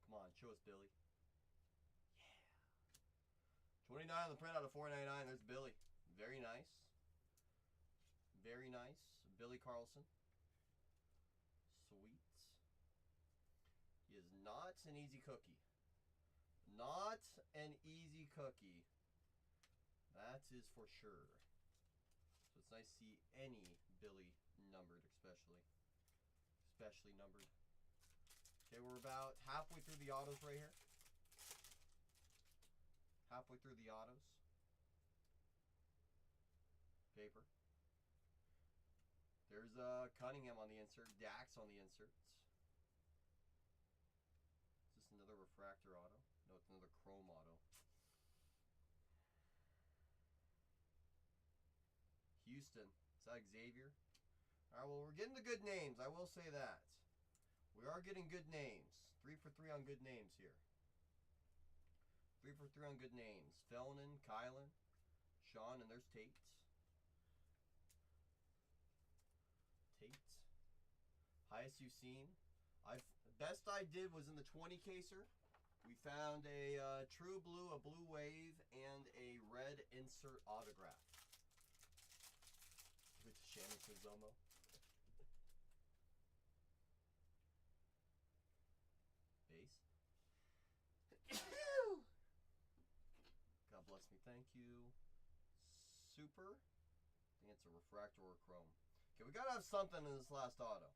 Come on, show us Billy. Yeah. 29 on the print out of $4.99. There's Billy. Very nice. Very nice. Billy Carlson. Sweet. He is not an easy cookie. Not an easy cookie. That is for sure. So it's nice to see any Billy numbered, especially numbered. Okay, we're about halfway through the autos right here. Halfway through the autos. Paper. There's Cunningham on the insert, Dax on the inserts. Is this another refractor auto? No, it's another chrome auto. Houston. Is that Xavier? Alright, well, we're getting the good names. I will say that. We are getting good names. 3 for 3 on good names here. 3 for 3 on good names. Felnin, Kylan, Sean, and there's Tate. Highest you've seen. Best I did was in the 20 caser. We found a true blue, a blue wave, and a red insert autograph. With Shannon Zomo. Base. God bless me, thank you. Super. I think it's a refractor or a chrome. Okay, we gotta have something in this last auto.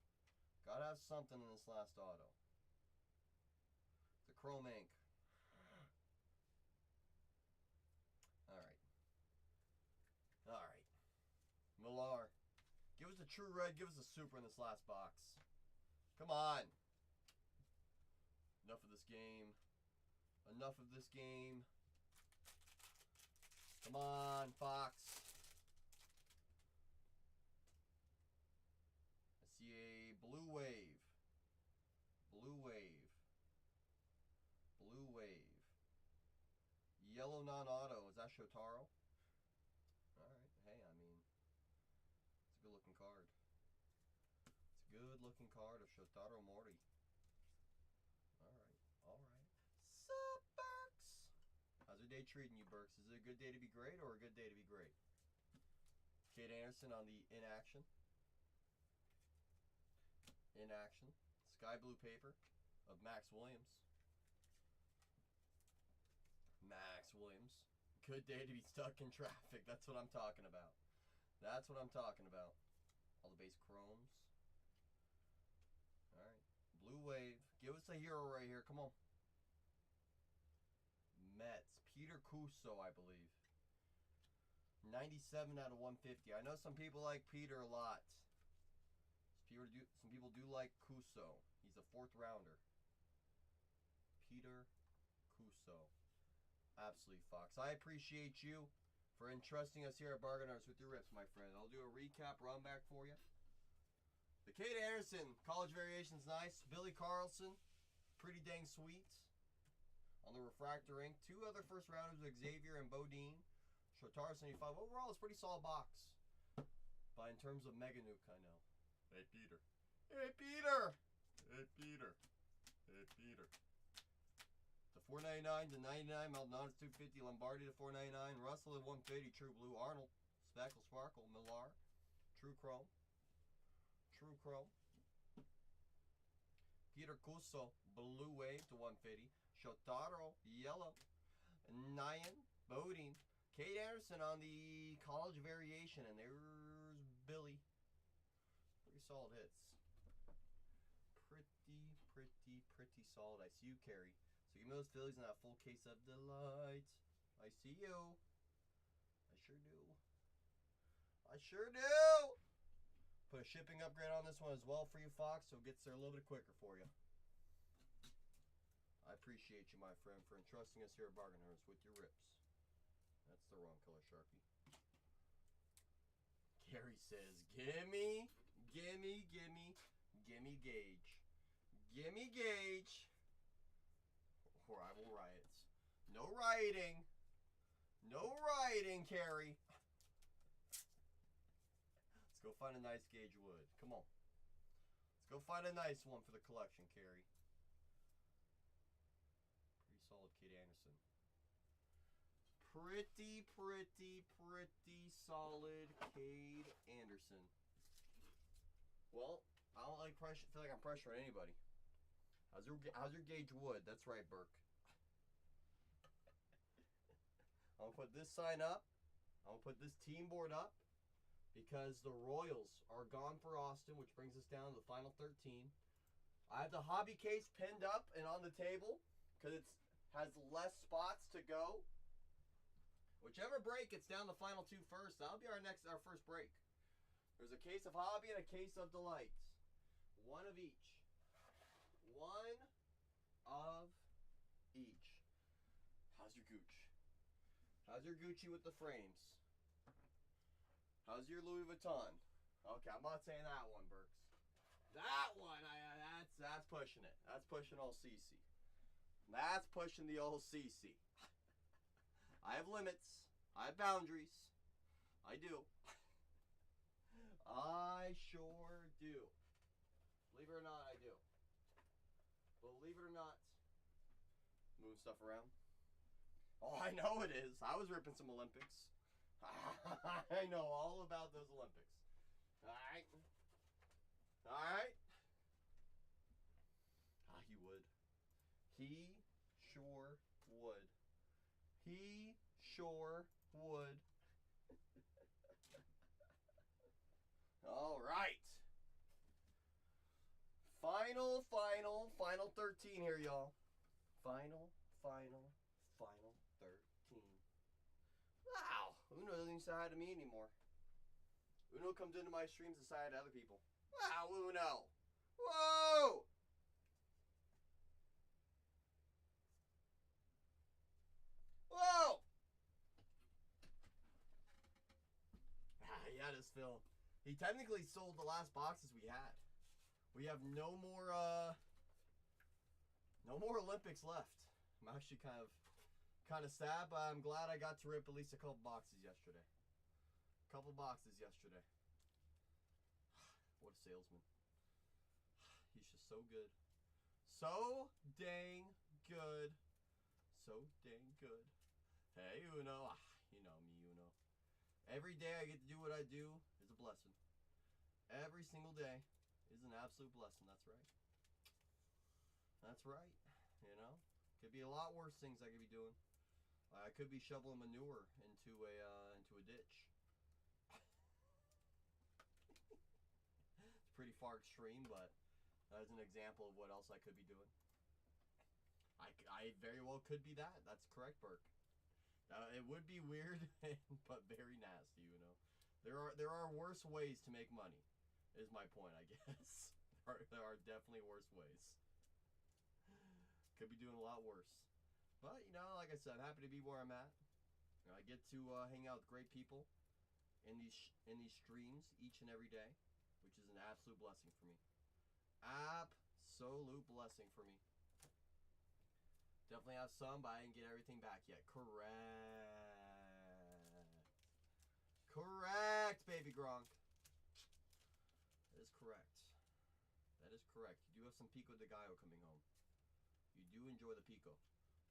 Gotta have something in this last auto. The chrome ink. Alright. Alright. Millar. Give us a true red, give us a super in this last box. Come on. Enough of this game. Enough of this game. Come on, Fox. I see a blue wave. Blue wave. Blue wave. Yellow non-auto. Is that Shotaro? Alright. Hey, I mean, it's a good looking card. It's a good looking card of Shotaro Mori. Alright. Alright. Sup, Burks? How's your day treating you, Burks? Is it a good day to be great or a good day to be great? Kate Anderson on the in action. In action. Sky blue paper of Max Williams. Max Williams. Good day to be stuck in traffic. That's what I'm talking about. That's what I'm talking about. All the base chromes. Alright. Blue wave. Give us a hero right here. Come on. Mets. Peter Cuso, I believe. 97 out of 150. I know some people like Peter a lot. Some people do like Cuso. He's a 4th rounder. Peter Cuso. Absolutely, Fox. I appreciate you for entrusting us here at Bargain Arts with your rips, my friend. I'll do a recap run back for you. The Kate Anderson college variation's nice. Billy Carlson, pretty dang sweet. On the refractor ink. 2 other first rounders, Xavier and Bodine. Shotaro 75. Overall, it's a pretty solid box. But in terms of Mega Nuke, I know. Hey, Peter. Hey, Peter! Hey, Peter. Hey, Peter. The $4.99 to $99. Maldonado's $2.50. Lombardi to $4.99. Russell at $1.50. True Blue. Arnold. Speckle Sparkle. Millar. True Chrome. True Chrome. Peter Cuso. Blue Wave to $1.50. Shotaro. Yellow. Nyan. Bodine. Kate Anderson on the college variation. And there's Billy. Pretty solid hits. Pretty solid. I see you, Carrie. So give me those Phillies and that full case of delight. I see you. I sure do. I sure do. Put a shipping upgrade on this one as well for you, Fox, so it gets there a little bit quicker for you. I appreciate you, my friend, for entrusting us here at Bargain Hunters with your rips. That's the wrong color, Sharpie. Gary says, gimme Gage. Gimme Gage. Rival riots. No rioting. No rioting, Carrie. Let's go find a nice Gage wood. Come on. Let's go find a nice one for the collection, Carrie. Pretty solid Kate Anderson. Pretty solid Cade Anderson. Well, I don't like pressure. Feel like I'm pressuring anybody. How's your Gage wood? That's right, Burke. I'm gonna put this sign up. I'm gonna put this team board up because the Royals are gone for Austin, which brings us down to the final 13. I have the hobby case pinned up and on the table because it has less spots to go. Whichever break gets down the final two first, that'll be our first break. There's a case of hobby and a case of delight. One of each. One of each. How's your Gooch? How's your Gucci with the frames? How's your Louis Vuitton? Okay, I'm not saying that one, Burks. That one, that's pushing it. That's pushing old CC. That's pushing the old CC. I have limits. I have boundaries. I do. I sure do. Believe it or not, I do. Believe it or not. Move stuff around. Oh, I know it is. I was ripping some Olympics. I know all about those Olympics. Alright. Alright. Ah, he would. He sure would. He sure would. All right. Final 13 here, y'all. Final 13. Wow. Uno doesn't even say hi to me anymore. Uno comes into my streams to say hi to other people. Wow, Uno. Whoa. Whoa. He had his fill. He technically sold the last boxes we had. We have no more Olympics left. I'm actually kind of sad, but I'm glad I got to rip at least a couple boxes yesterday. What a salesman. He's just so good. So dang good. So dang good. Hey, Uno. You know me, Uno. Every day I get to do what I do is a blessing. Every single day is an absolute blessing. That's right. That's right. You know? Could be a lot worse things I could be doing. I could be shoveling manure into a ditch. It's pretty far extreme, but that's an example of what else I could be doing. I very well could be that. That's correct, Burke. It would be weird, but very nasty, you know. There are worse ways to make money, is my point, I guess. There are definitely worse ways. Could be doing a lot worse. But, you know, like I said, I'm happy to be where I'm at. You know, I get to hang out with great people in these streams each and every day, which is an absolute blessing for me. Absolute blessing for me. Definitely have some, but I didn't get everything back yet. Correct. Correct, baby Gronk. That is correct. That is correct. You do have some Pico de Gallo coming home. You do enjoy the Pico.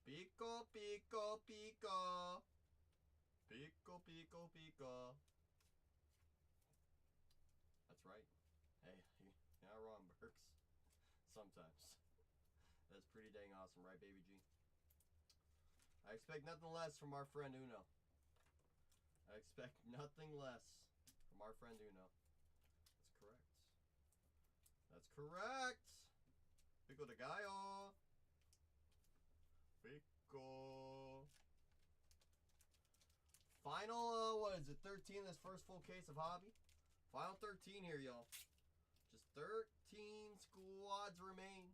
Pico, pico, pico. Pico, pico, pico. That's right. Hey, you're not wrong, Burks. Sometimes. That's pretty dang awesome, right, Baby G? I expect nothing less from our friend Uno. I expect nothing less from our friend Uno. That's correct. That's correct. Pico de gallo. Pico. Final, what is it, 13, this first full case of hobby? Final 13 here, y'all. Just 13 squads remain.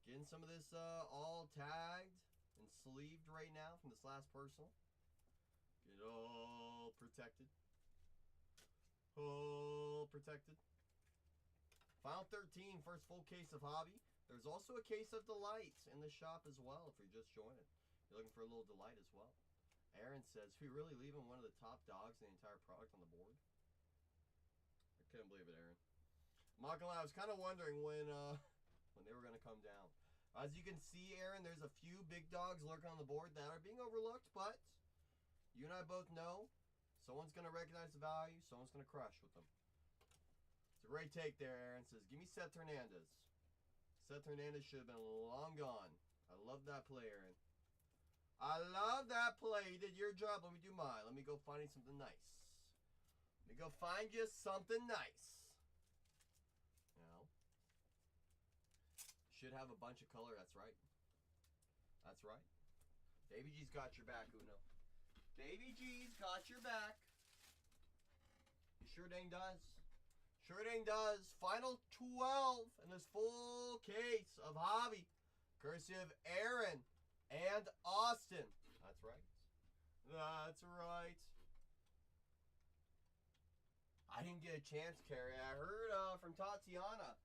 Getting some of this all tagged and sleeved right now from this last personal. Get all protected. All protected. Final 13, first full case of hobby. There's also a case of delight in the shop as well if you're just joining. You're looking for a little delight as well. Aaron says, we really leaving one of the top dogs in the entire product on the board? I couldn't believe it, Aaron. I'm not gonna lie, I was kind of wondering when they were gonna come down. As you can see, Aaron, there's a few big dogs lurking on the board that are being overlooked, but you and I both know someone's gonna recognize the value, someone's gonna crush with them. It's a great take there, Aaron. Says, give me Seth Hernandez. Seth Hernandez should have been long gone. I love that play, Aaron. I love that play. You did your job. Let me do mine. Let me go find you something nice. Let me go find you something nice. You know? Should have a bunch of color. That's right. That's right. Baby G's got your back, Uno. Baby G's got your back. He sure dang does. Sure dang does. Final 12 in this full case of hobby. Courtesy of Aaron and Austin. That's right. That's right. I didn't get a chance, Carrie. I heard from Tatiana.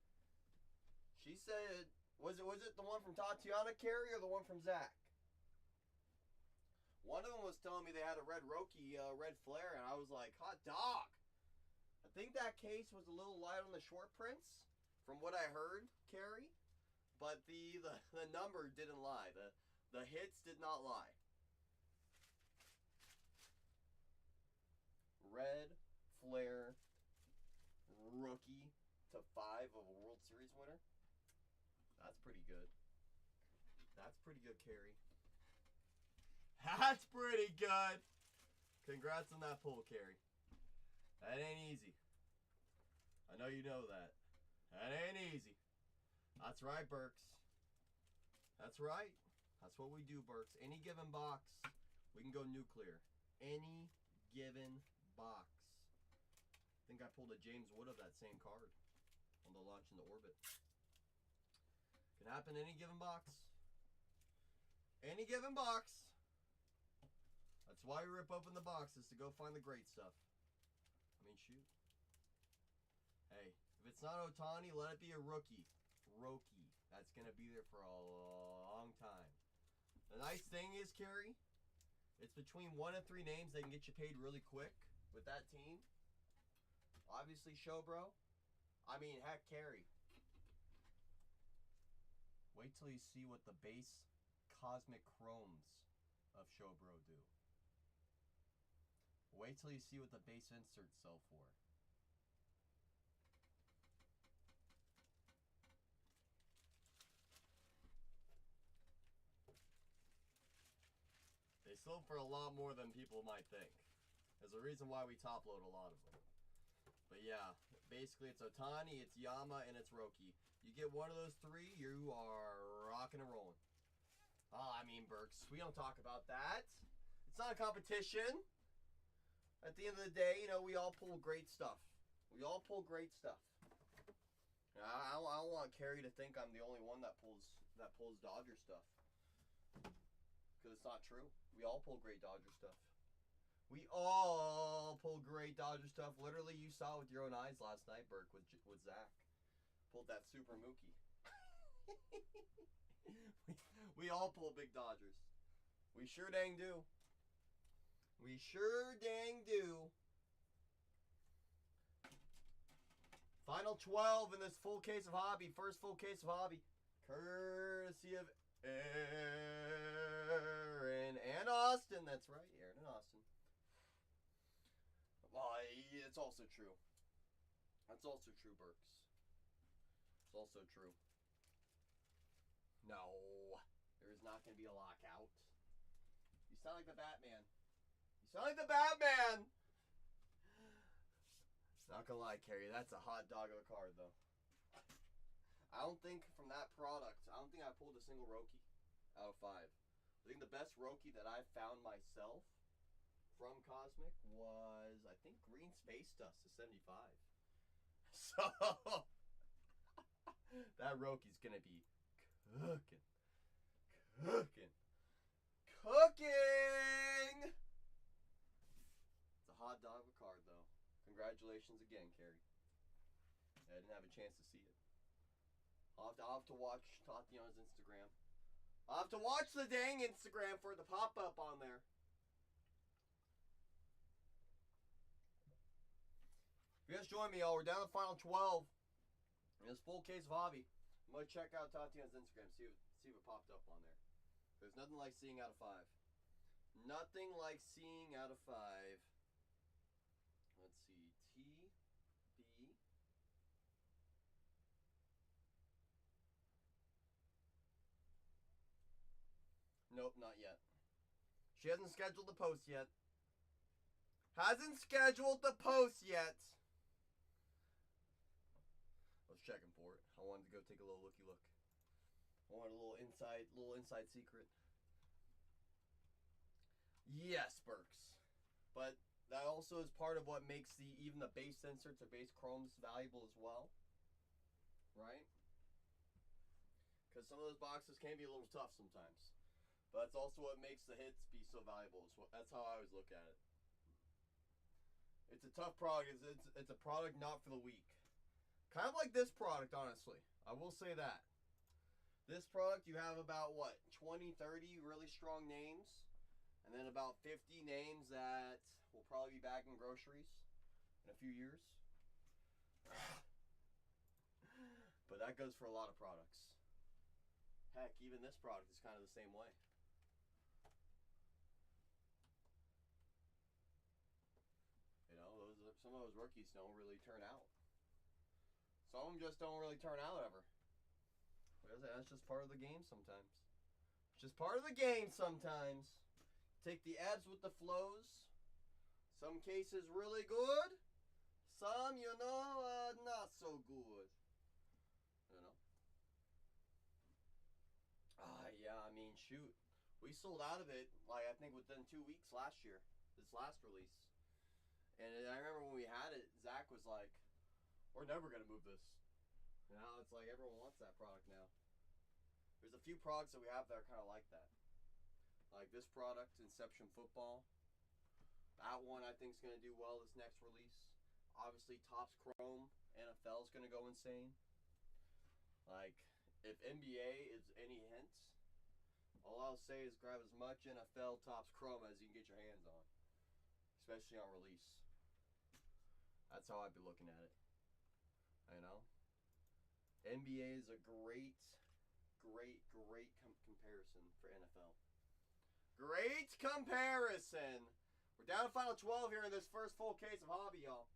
She said, was it the one from Tatiana, Carrie, or the one from Zach? One of them was telling me they had a red Roki, red flare, and I was like, hot dog. I think that case was a little light on the short prints, from what I heard, Carrie. But the number didn't lie. The hits did not lie. Red flare rookie to 5 of a World Series winner. That's pretty good. That's pretty good, Carrie. That's pretty good. Congrats on that pull, Carrie. That ain't easy. I know you know that. That ain't easy. That's right, Burks. That's right. That's what we do, Burks. Any given box, we can go nuclear. Any given box. I think I pulled a James Wood of that same card on the launch in the orbit. Can happen any given box. Any given box. That's why we rip open the boxes, to go find the great stuff. I mean, shoot. Hey, if it's not Otani, let it be a rookie. Roki. That's going to be there for a long time. The nice thing is, Carrie, it's between 1 and 3 names that can get you paid really quick with that team. Obviously, Showbro. I mean, heck, Carrie. Wait till you see what the base cosmic chromes of Showbro do. Wait till you see what the base inserts sell for. They sell for a lot more than people might think. There's a reason why we top load a lot of them. But yeah, basically it's Otani, it's Yama, and it's Roki. You get one of those 3, you are rocking and rolling. Oh, I mean, Burks, we don't talk about that. It's not a competition. At the end of the day, you know, we all pull great stuff. We all pull great stuff. I don't want Carrie to think I'm the only one that pulls Dodger stuff. Because it's not true. We all pull great Dodger stuff. We all pull great Dodger stuff. Literally, you saw with your own eyes last night, Burke, with Zach. Pulled that Super Mookie. we all pull big Dodgers. We sure dang do. We sure dang do. Final 12 in this full case of hobby. First full case of hobby. Courtesy of And Austin, that's right, Aaron and Austin. Well, it's also true. That's also true, Burks. It's also true. No, there is not going to be a lockout. You sound like the Batman. You sound like the Batman! Not gonna lie, Carrie, that's a hot dog of a card, though. I don't think from that product, I don't think I pulled a single Roki out of 5. I think the best Roki that I found myself from Cosmic was, I think, Green Space Dust to 75. So, that Roki's gonna be cooking. It's a hot dog of a card, though. Congratulations again, Carrie. I didn't have a chance to see it. I'll have to watch Tatiana's Instagram. I'll have to watch the dang Instagram for it to pop up on there. You guys join me, y'all. We're down to the final 12. In this full case of hobby. I'm going to check out Tatiana's Instagram, see if it popped up on there. There's nothing like seeing out of 5. Nothing like seeing out of 5. Let's see. TB. Nope, not yet. She hasn't scheduled the post yet. Hasn't scheduled the post yet. I was checking for it. I wanted to go take a little looky look. I wanted a little inside secret. Yes, Burks. But that also is part of what makes even the base sensor to base chromes valuable as well. Right? Because some of those boxes can be a little tough sometimes. But that's also what makes the hits be so valuable. That's how I always look at it. It's a tough product. It's a product not for the weak. Kind of like this product, honestly. I will say that. This product, you have about, what, 20, 30 really strong names. And then about 50 names that will probably be back in groceries in a few years. But that goes for a lot of products. Heck, even this product is kind of the same way. You know, some of those rookies don't really turn out. Some of them just don't really turn out ever. That's just part of the game sometimes. It's just part of the game sometimes. Take the ebbs with the flows. Some cases really good. Some, not so good. You know? Yeah, I mean, shoot. We sold out of it, like, I think within 2 weeks last year. This last release. And I remember when we had it, Zach was like, we're never going to move this. Now it's like everyone wants that product now. There's a few products that we have that are kind of like that. Like this product, Inception Football. That one I think is going to do well this next release. Obviously, Topps Chrome, NFL is going to go insane. Like, if NBA is any hint, all I'll say is grab as much NFL Topps Chrome as you can get your hands on. Especially on release. That's how I'd be looking at it. You know? NBA is a great comparison for NFL. Great comparison! We're down to final 12 here in this first full case of hobby, y'all.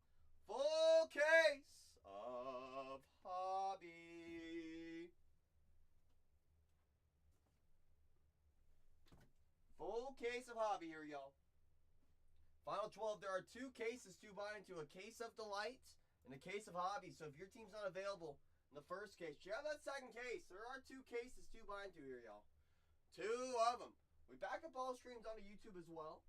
Full case of hobby. Full case of hobby here, y'all. Final 12, there are 2 cases to buy into. A case of delight and a case of hobby. So if your team's not available in the first case, you have that second case. There are 2 cases to buy into here, y'all. 2 of them. We back up all streams onto YouTube as well.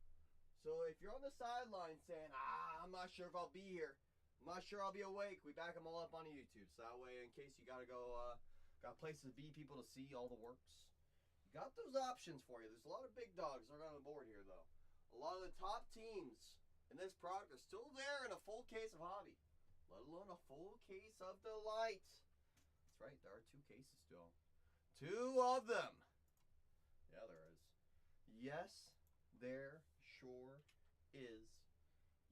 So if you're on the sideline saying, I'm not sure if I'll be here, I'm not sure I'll be awake, we back them all up onto YouTube. So that way, in case you gotta go, got places to be, people to see, all the works. You got those options for you. There's a lot of big dogs that are on the board here, though. A lot of the top teams in this product are still there in a full case of hobby. Let alone a full case of delight. That's right, there are 2 cases still. 2 of them. Yeah, there is. Yes, there sure is.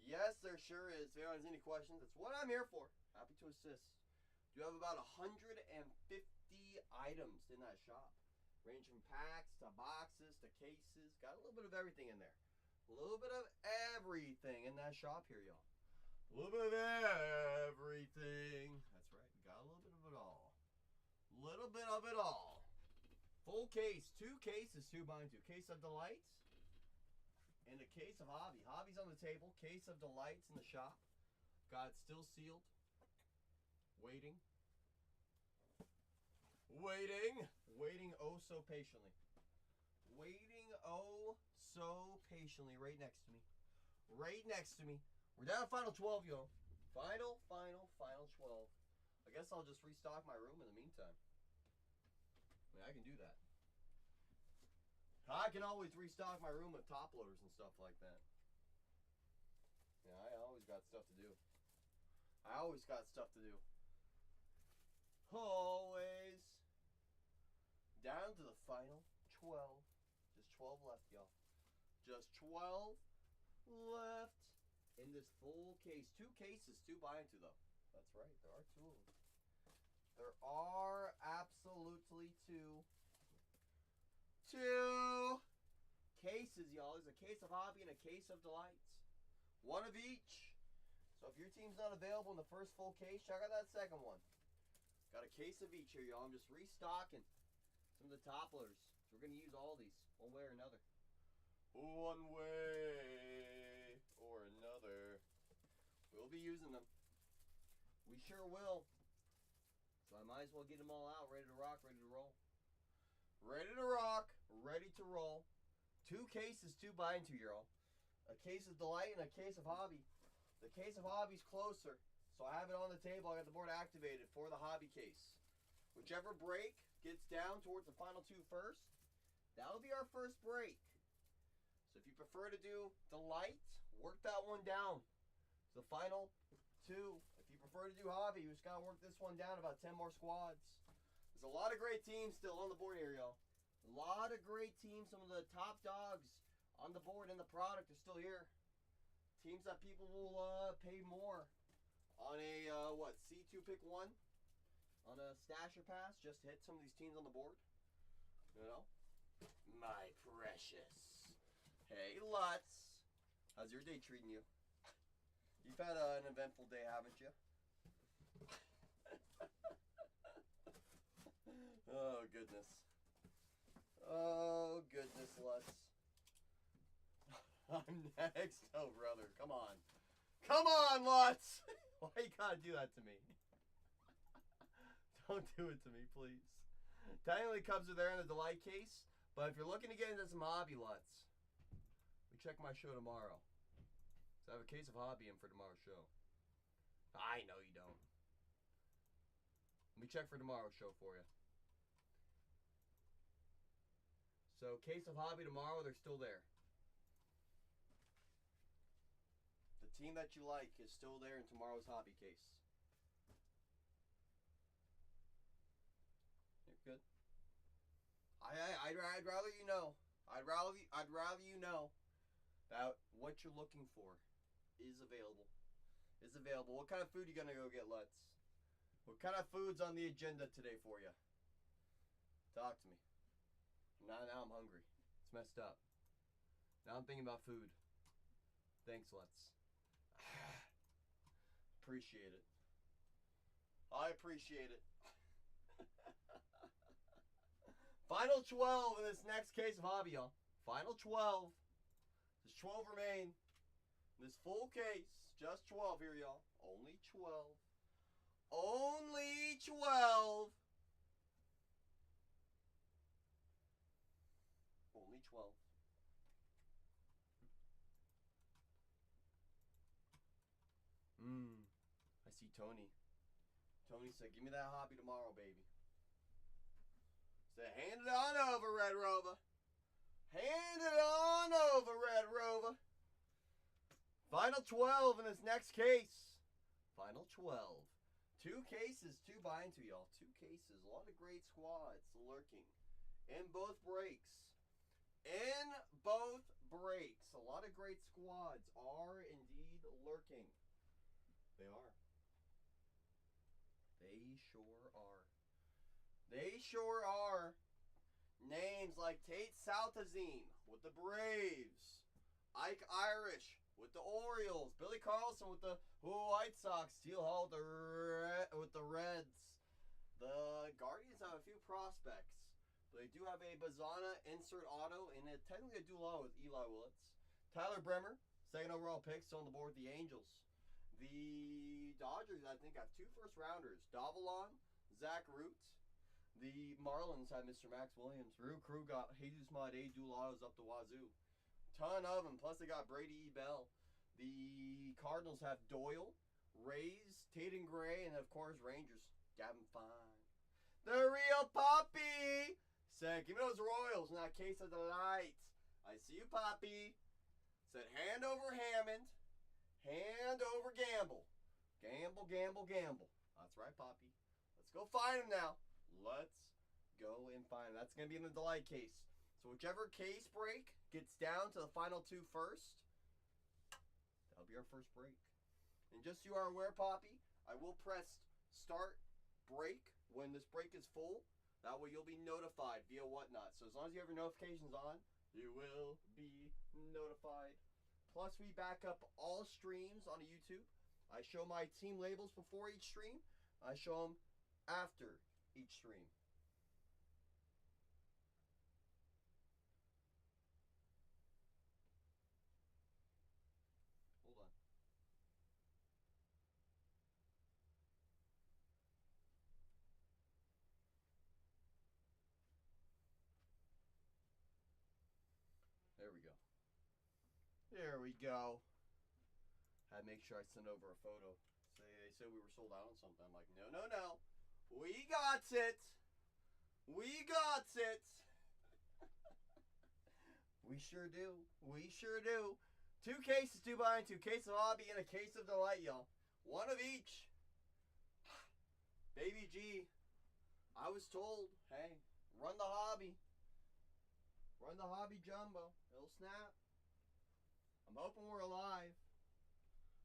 Yes, there sure is. If anyone has any questions, that's what I'm here for. Happy to assist. You have about 150 items in that shop. Range from packs to boxes to cases. Got a little bit of everything in there. A little bit of everything in that shop here, y'all. A little bit of everything. That's right. We got a little bit of it all. Little bit of it all. Full case. 2 cases, 2 buying 2. Case of delights and a case of hobby. Hobby's on the table. Case of delights in the shop. Got it still sealed. Waiting. Waiting oh so patiently. Waiting oh so patiently right next to me. Right next to me. We're down to final 12, yo. Final 12. I guess I'll just restock my room in the meantime. I mean, I can do that. I can always restock my room with top loaders and stuff like that. Yeah, I always got stuff to do. Always. Down to the final 12. Just 12 left, y'all. Just 12 left in this full case. 2 cases, 2 buying 2, though. That's right. There are 2 of them. There are absolutely 2. 2 cases, y'all. There's a case of hobby and a case of delights. 1 of each. So if your team's not available in the first full case, check out that second one. Got a case of each here, y'all. I'm just restocking some of the top loaders. So we're going to use all these one way or another. One way or another. We'll be using them. We sure will. So I might as well get them all out. Ready to rock, ready to roll. Ready to rock, ready to roll. 2 cases, 2 buying 2, y'all. A case of delight and a case of hobby. The case of hobby's closer. So I have it on the table. I got the board activated for the hobby case. Whichever break gets down towards the final 2 first, that'll be our first break. So if you prefer to do delight, work that one down. The final 2. If you prefer to do hobby, you just gotta work this one down about 10 more squads. There's a lot of great teams still on the board here, y'all. A lot of great teams. Some of the top dogs on the board and the product are still here. Teams that people will pay more on a, C2 pick 1? On a stasher pass, just to hit some of these teams on the board. You know? My precious. Hey, Lutz. How's your day treating you? You've had an eventful day, haven't you? Oh, goodness. Oh, goodness, Lutz. I'm next. Oh, brother. Come on. Come on, Lutz. Why you gotta do that to me? Don't do it to me, please. Technically Cubs are there in the delight case, but if you're looking to get into some hobby, Lutz, we check my show tomorrow. So I have a case of hobby in for tomorrow's show. I know you don't. Let me check for tomorrow's show for you. So case of hobby tomorrow, they're still there. The team that you like is still there in tomorrow's hobby case. You're good. I'd rather you know. I'd rather you know that what you're looking for is available. Is available. What kind of food you gonna go get, Lutz? What kind of food's on the agenda today for you? Talk to me. Now I'm hungry. It's messed up. Now I'm thinking about food. Thanks, Lutz. Appreciate it. I appreciate it. Final 12 in this next case of hobby, y'all. Final 12. There's 12 remain. This full case. Just 12 here, y'all. Only 12. Only 12. Only 12. I see Tony. Tony said, give me that hobby tomorrow, baby. Said, hand it on over, Red Rover. Hand it on over, Red Rover. Final 12 in this next case. Final 12. 2 cases, 2 buying 2, y'all. 2 cases. A lot of great squads lurking in both breaks. In both breaks. A lot of great squads are indeed lurking. They are. They sure are. They sure are. Names like Tate Saltazine with the Braves, Ike Irish with the Orioles, Billy Carlson with the White Sox, Steele Hall with the Reds. The Guardians have a few prospects, but they do have a Bazana insert auto and technically a dual auto with Eli Willits. Tyler Bremer, second overall pick, still on the board with the Angels. The Dodgers, I think, have 2 first-rounders. Davalon, Zach Root. The Marlins have Mr. Max Williams. Rue Crew got Jesus Made dual autos up the wazoo. Ton of them. Plus they got Brady E. Bell. The Cardinals have Doyle, Rays, Tate and Gray, and of course Rangers. Gavin Fine. The real Poppy said, give me those Royals in that case of the light. I see you, Poppy. Said hand over Hammond. Hand over Gamble. Gamble, gamble, gamble. That's right, Poppy. Let's go find him now. Let's go and find him. That's going to be in the delight case. So whichever case break gets down to the final 2 first, that'll be our first break. And just so you are aware, Poppy, I will press start break when this break is full. That way you'll be notified via whatnot. So as long as you have your notifications on, you will be notified. Plus we back up all streams on YouTube. I show my team labels before each stream. I show them after each stream. Hold on. There we go. There we go. Had to make sure I send over a photo. They said we were sold out on something. I'm like, no, no, no. We got it. We got it. We sure do. We sure do. 2 cases, 2 buying, 2 cases of hobby, and a case of delight, y'all. 1 of each. Baby G. I was told, hey, run the hobby. Run the hobby jumbo. It'll snap. I'm hoping we're alive.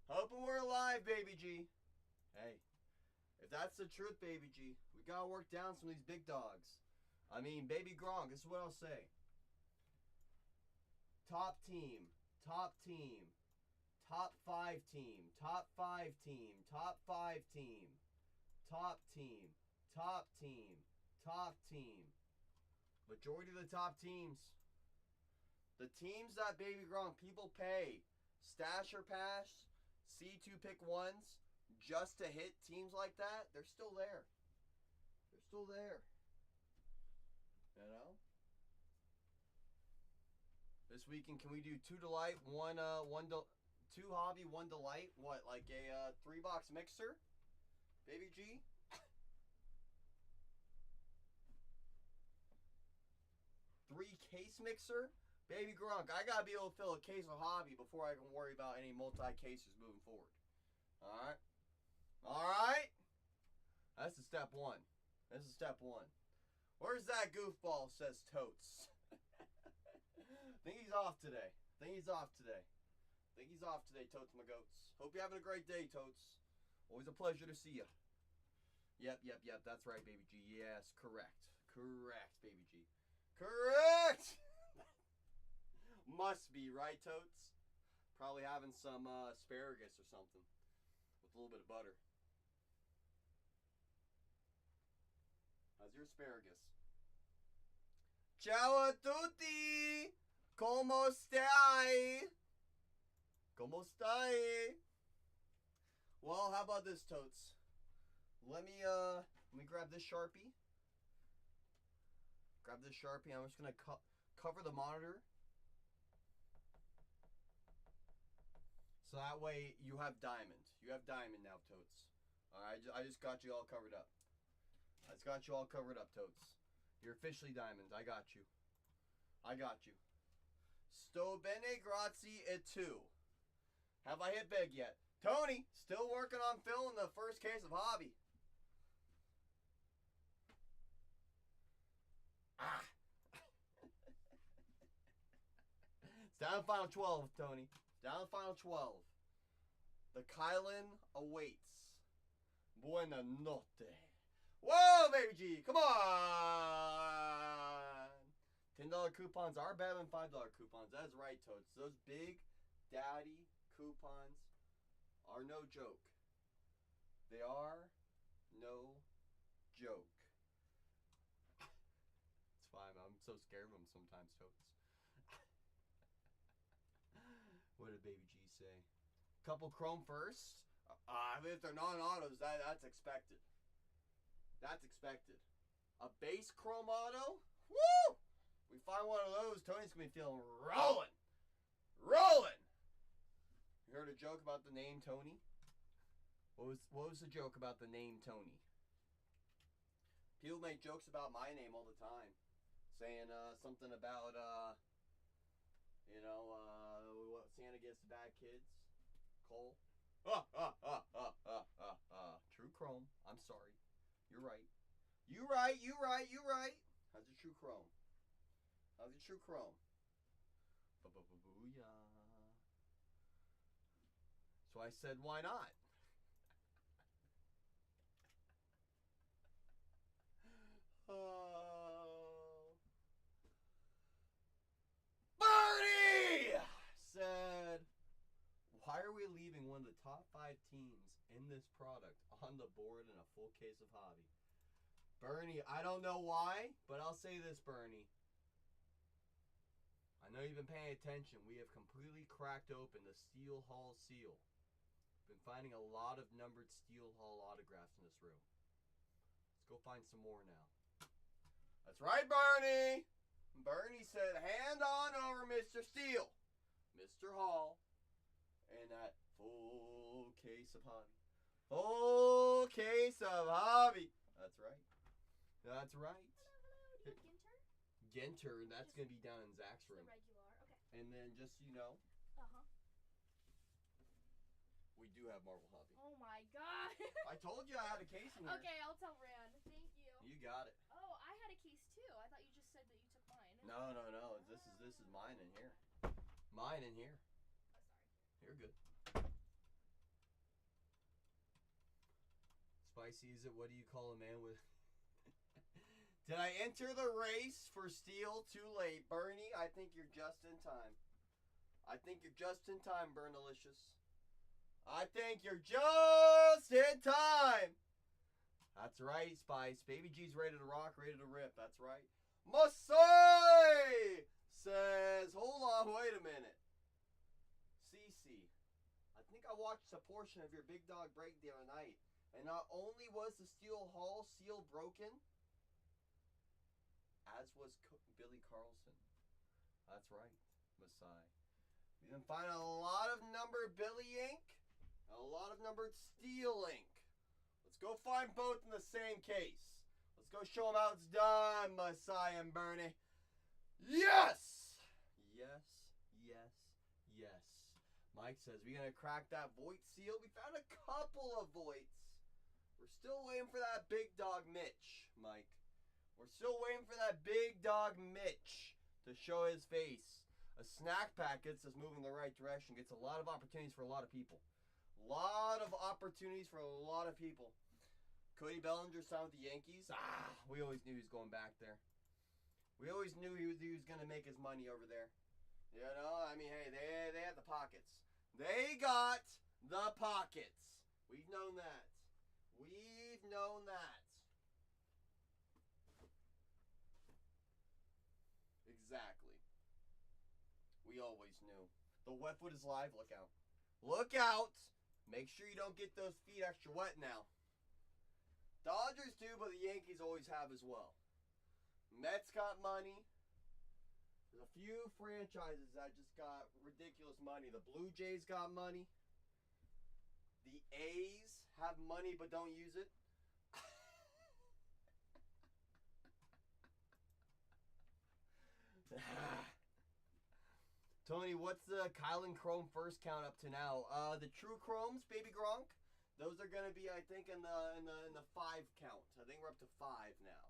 Hoping we're alive, Baby G. Hey, if that's the truth, Baby G, we gotta work down some of these big dogs. I mean, Baby Gronk, this is what I'll say. Top team, top team, top 5 team, top 5 team, top 5 team, top team, top team, top team. Majority of the top teams. The teams that Baby Gronk people pay, stash or pass, C2 pick ones, just to hit teams like that, they're still there. They're still there. You know? This weekend, can we do 2 delight, 2 hobby, 1 delight? What, like a 3-box mixer? Baby G? 3 case mixer? Baby Gronk, I gotta be able to fill a case of hobby before I can worry about any multi-cases moving forward. Alright? Alright? That's the step 1. This is step 1. Where's that goofball, says Totes. Think he's off today. Think he's off today, Totes my goats. Hope you're having a great day, Totes. Always a pleasure to see you. Yep. That's right, Baby G. Yes, correct. Correct, Baby G. Correct! Must be, right, Totes? Probably having some asparagus or something with a little bit of butter. How's your asparagus? Ciao a tutti! Como stai? Como stai? Well, how about this, Totes? Let me grab this Sharpie. Grab this Sharpie. I'm just gonna cover the monitor. So that way you have diamond. You have diamond now, Totes. Alright, I just got you all covered up. I just got you all covered up, Totes. You're officially diamond. I got you. I got you. Sto bene, grazie e tu. Have I hit big yet? Tony, still working on filling the first case of hobby. Ah. It's down to final 12, Tony. Down to final 12. The Kylan awaits. Buena notte. Whoa, Baby G, come on. $10 coupons are better than $5 coupons. That's right, Toads. Those Big Daddy coupons are no joke. They are no joke. It's fine. I'm so scared of them sometimes, Toads. What did Baby G say? Couple chrome first. If they're non-autos, that's expected. That's expected. A base chrome auto? Woo! We find one of those, Tony's gonna be feeling rolling. Rolling! You heard a joke about the name Tony? What was the joke about the name Tony? People make jokes about my name all the time. Saying something about what Santa gets to bad kids. Cole. True Chrome. I'm sorry. You're right. You right. How's the True Chrome? How's the True Chrome? Booyah. So I said, why not? Bernie said, why are we leaving one of the top 5 teams in this product on the board in a full case of hobby? Bernie, I don't know why, but I'll say this, Bernie. I know you've been paying attention. We have completely cracked open the Steel Hall seal. Been finding a lot of numbered Steel Hall autographs in this room. Let's go find some more now. That's right, Bernie. Bernie said, hand on over, Mr. Steele, Mr. Hall, and that full case of hobby. Full case of hobby. That's right. That's right. Hello. Do you have Ginter? Ginter, that's going to be down in Zach's room. The regular. Okay. And then just so you know, we do have Marvel Hobby. Oh my god. I told you I had a case in here. Okay, I'll tell Rand. Thank you. You got it. Oh, I had a case too. I thought you just said that you took mine. No. This is mine in here. Mine in here. Oh, sorry. You're good. Spicy, is it? What do you call a man with? Did I enter the race for Steel too late? Bernie, I think you're just in time. I think you're just in time, Bernalicious. I think you're just in time. That's right, Spice. Baby G's ready to rock, ready to rip. That's right. Masai says, hold on, wait a minute. Cece, I think I watched a portion of your Big Dog break the other night. And not only was the Steel Hall seal broken, as was Billy Carlson. That's right, Masai. We've been finding a lot of numbered Billy ink, and a lot of numbered Steel ink. Let's go find both in the same case. Let's go show them how it's done, Masai and Bernie. Yes! Yes. Mike says, we gonna crack that Voight seal? We found a couple of Voights. We're still waiting for that Big Dog Mitch, Mike. We're still waiting for that Big Dog Mitch to show his face. A snack pack gets us moving in the right direction. Gets a lot of opportunities for a lot of people. Cody Bellinger signed with the Yankees. We always knew he was going back there. We always knew he was going to make his money over there. You know, I mean, hey, they had the pockets. They got the pockets. We've known that. Exactly. We always knew. The wet foot is live. Look out. Look out! Make sure you don't get those feet extra wet now. Dodgers do, but the Yankees always have as well. Mets got money. There's a few franchises that just got ridiculous money. The Blue Jays got money. The A's have money but don't use it. Tony, what's the Kylan Chrome first count up to now? The True Chromes, Baby Gronk, those are gonna be, I think, in the 5 count. I think we're up to 5 now.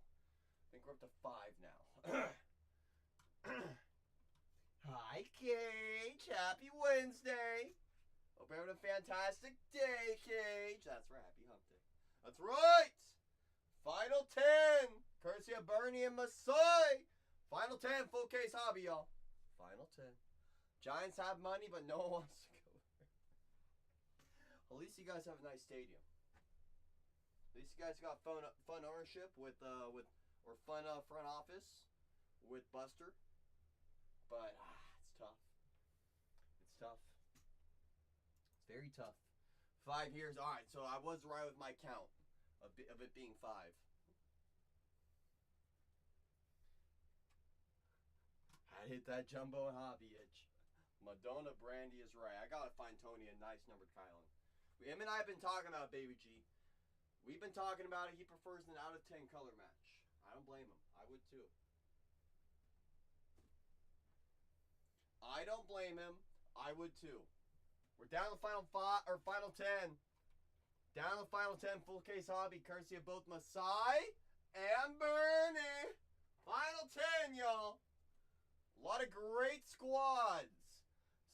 Hi, Cage. Happy Wednesday. Hope you're having a fantastic day, Cage. That's right. Happy Hump Day. That's right. Final 10. Courtesy of Bernie and Masai. Final 10, full case hobby, y'all. Final 10. Giants have money, but no one wants to go there. At least you guys have a nice stadium. At least you guys got fun ownership with or fun front office with Buster. But it's tough. It's tough. It's very tough. 5 years. All right, so I was right with my count of it being 5. I hit that jumbo and hobby itch. Madonna Brandy is right. I gotta find Tony a nice numbered Kylan. Him and I have been talking about Baby G. We've been talking about it. He prefers an out of 10 color match. I don't blame him. I would too. I don't blame him. I would too. We're down to the final 5 or final 10. Down to the final 10 full case hobby, courtesy of both Masai and Bernie. Final 10, y'all. A lot of great squads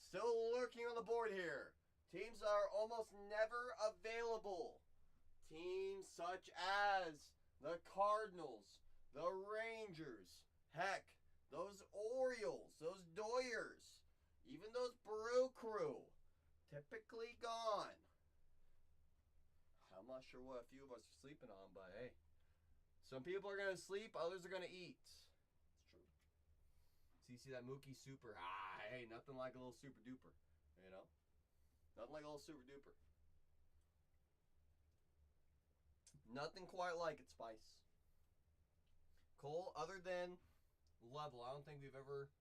still lurking on the board here. Teams are almost never available. Teams such as the Cardinals, the Rangers, heck, those Orioles, those Doyers, even those Brew Crew, typically gone. I'm not sure what a few of us are sleeping on, but hey, some people are going to sleep, others are going to eat. It's true. See that Mookie Super? Hey, nothing like a little super duper, you know? Nothing like a little super duper. Nothing quite like it, Spice. Cole, other than level, I don't think we've ever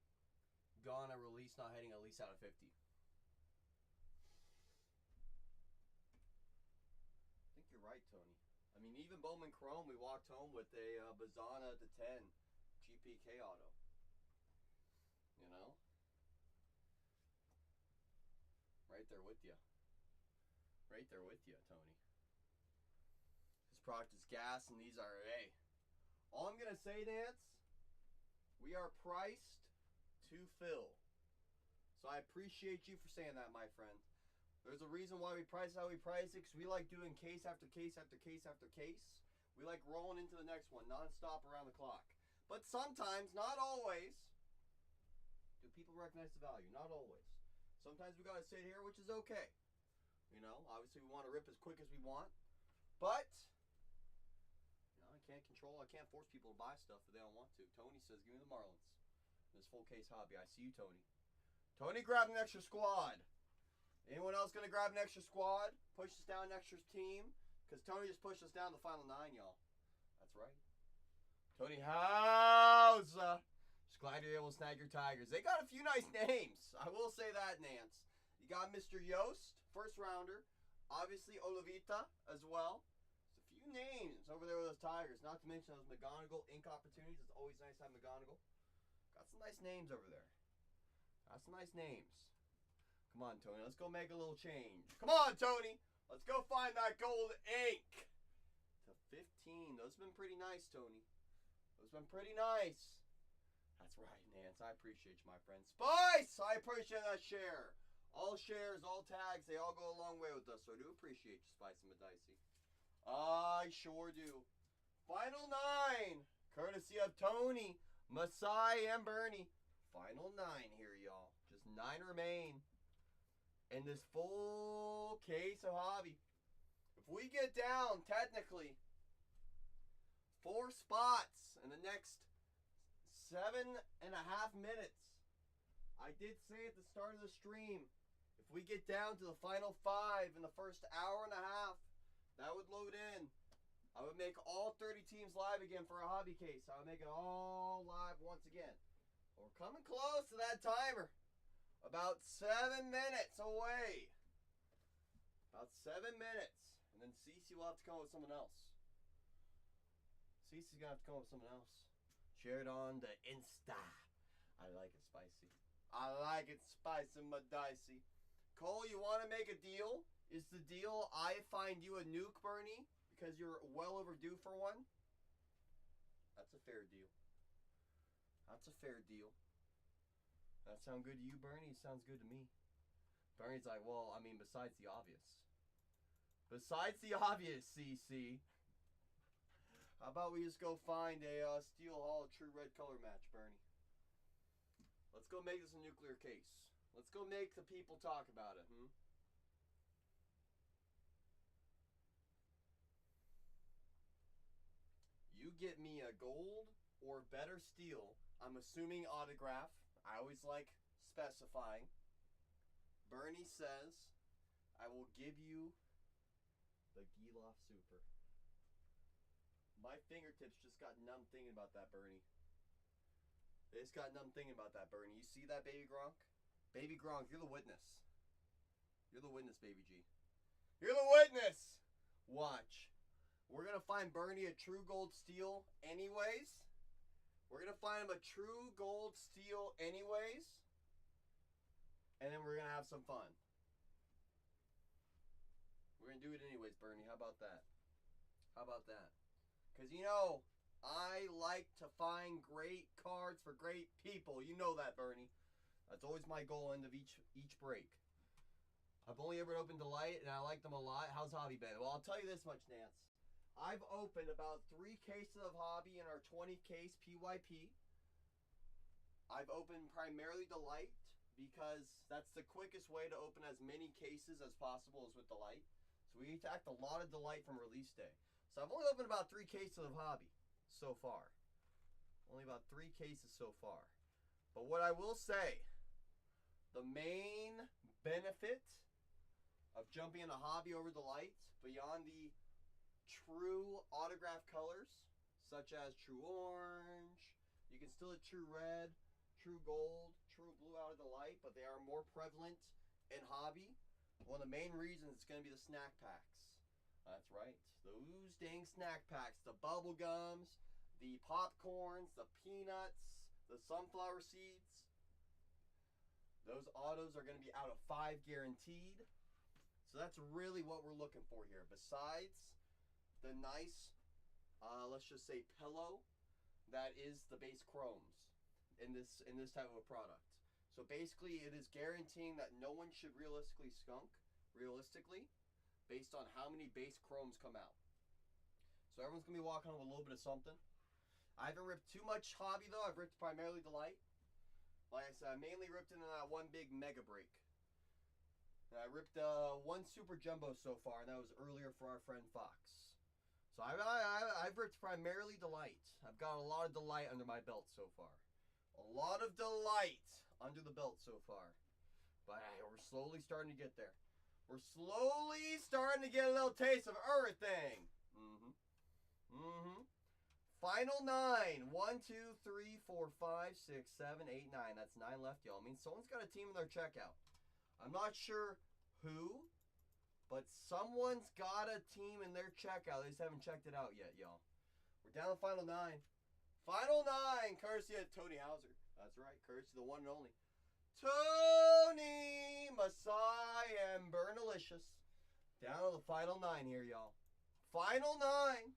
gone a release not hitting at least out of 50. I think you're right, Tony. I mean, even Bowman Chrome, we walked home with a Bazana to 10 GPK auto. You know? Right there with you. Right there with you, Tony. This product is gas, and these are A. All I'm going to say, Nance, we are priced to fill. So I appreciate you for saying that, my friend. There's a reason why we price how we price it, because we like doing case after case after case after case. We like rolling into the next one, non-stop around the clock. But sometimes, not always, do people recognize the value. Not always. Sometimes we got to sit here, which is okay. You know, obviously we want to rip as quick as we want. But, you know, I can't force people to buy stuff if they don't want to. Tony says, give me the Marlins. This full case hobby. I see you, Tony. Tony grabbed an extra squad. Anyone else going to grab an extra squad? Push us down an extra team? Because Tony just pushed us down to the final 9, y'all. That's right. Tony House. Just glad you're able to snag your Tigers. They got a few nice names. I will say that, Nance. You got Mr. Yost, first rounder. Obviously, Olivita as well. There's a few names over there with those Tigers. Not to mention those McGonigal ink opportunities. It's always nice to have McGonigal. Got some nice names over there. Got some nice names. Come on, Tony. Let's go make a little change. Come on, Tony. Let's go find that gold ink. To 15. Those have been pretty nice, Tony. Those have been pretty nice. That's right, Nance. I appreciate you, my friend. Spice! I appreciate that share. All shares, all tags, they all go a long way with us. So I do appreciate you, Spice and Medicey. I sure do. Final 9. Courtesy of Tony, Masai, and Bernie. Final 9 here, y'all. Just 9 remain. In this full case of hobby. If we get down, technically, 4 spots in the next 7.5 minutes. I did say at the start of the stream, if we get down to the final 5 in the first hour and a half, that would load in. I would make all 30 teams live again for a hobby case. I would make it all live once again. We're coming close to that timer. About 7 minutes away. About 7 minutes. And then Cece will have to come up with someone else. Cece's going to have to come up with someone else. Share it on the Insta. I like it spicy. I like it spicy, my dicey. Cole, you want to make a deal? Is the deal I find you a nuke, Bernie, because you're well overdue for one? That's a fair deal. That's a fair deal. That sound good to you, Bernie? It sounds good to me. Bernie's like, well, I mean, besides the obvious. Besides the obvious, CC. How about we just go find a Steel Hall True Red color match, Bernie? Let's go make this a nuclear case. Let's go make the people talk about it. You get me a gold or better steel. I'm assuming autograph. I always like specifying. Bernie says, I will give you the Giloff Super. My fingertips just got numb thinking about that, Bernie. They just got numb thinking about that, Bernie. You see that, Baby Gronk? Baby Gronk, you're the witness. You're the witness, Baby G. You're the witness! Watch. We're going to find Bernie a true gold steel anyways. We're going to find him a true gold steel anyways. And then we're going to have some fun. We're going to do it anyways, Bernie. How about that? How about that? Because, you know, I like to find great cards for great people. You know that, Bernie. That's always my goal end of each break. I've only ever opened Delight, and I like them a lot. How's Hobby been? Well, I'll tell you this much, Nance. I've opened about 3 cases of Hobby in our 20-case PYP. I've opened primarily Delight because that's the quickest way to open as many cases as possible is with Delight. So we attacked a lot of Delight from release day. So I've only opened about 3 cases of Hobby so far. Only about 3 cases so far. But what I will say, the main benefit of jumping into Hobby over Delight, beyond the true autograph colors, such as true orange, you can still hit true red, true gold, true blue out of Delight, but they are more prevalent in Hobby. One of the main reasons it's going to be the snack packs. That's right. Those dang snack packs. The bubble gums, the popcorns, the peanuts, the sunflower seeds. Those autos are going to be out of 5 guaranteed. So that's really what we're looking for here. Besides the nice, let's just say pillow, that is the base chromes in this type of a product. So basically it is guaranteeing that no one should realistically skunk, based on how many base chromes come out. So everyone's going to be walking on with a little bit of something. I haven't ripped too much Hobby though. I've ripped primarily Delight. Like I said, I mainly ripped into that one big mega break. And I ripped 1 Super Jumbo so far, and that was earlier for our friend Fox. So I've ripped primarily Delight. I've got a lot of Delight under my belt so far. A lot of Delight under the belt so far. But hey, we're slowly starting to get there. We're slowly starting to get a little taste of everything. Final 9. 1, 2, 3, 4, 5, 6, 7, 8, 9. That's 9 left, y'all. I mean, someone's got a team in their checkout. I'm not sure who, but someone's got a team in their checkout. They just haven't checked it out yet, y'all. We're down to final 9. Final 9, courtesy of Tony Hauser. That's right, courtesy of the one and only Tony Messiah and Bernalicious. Down to the final 9 here, y'all. Final 9.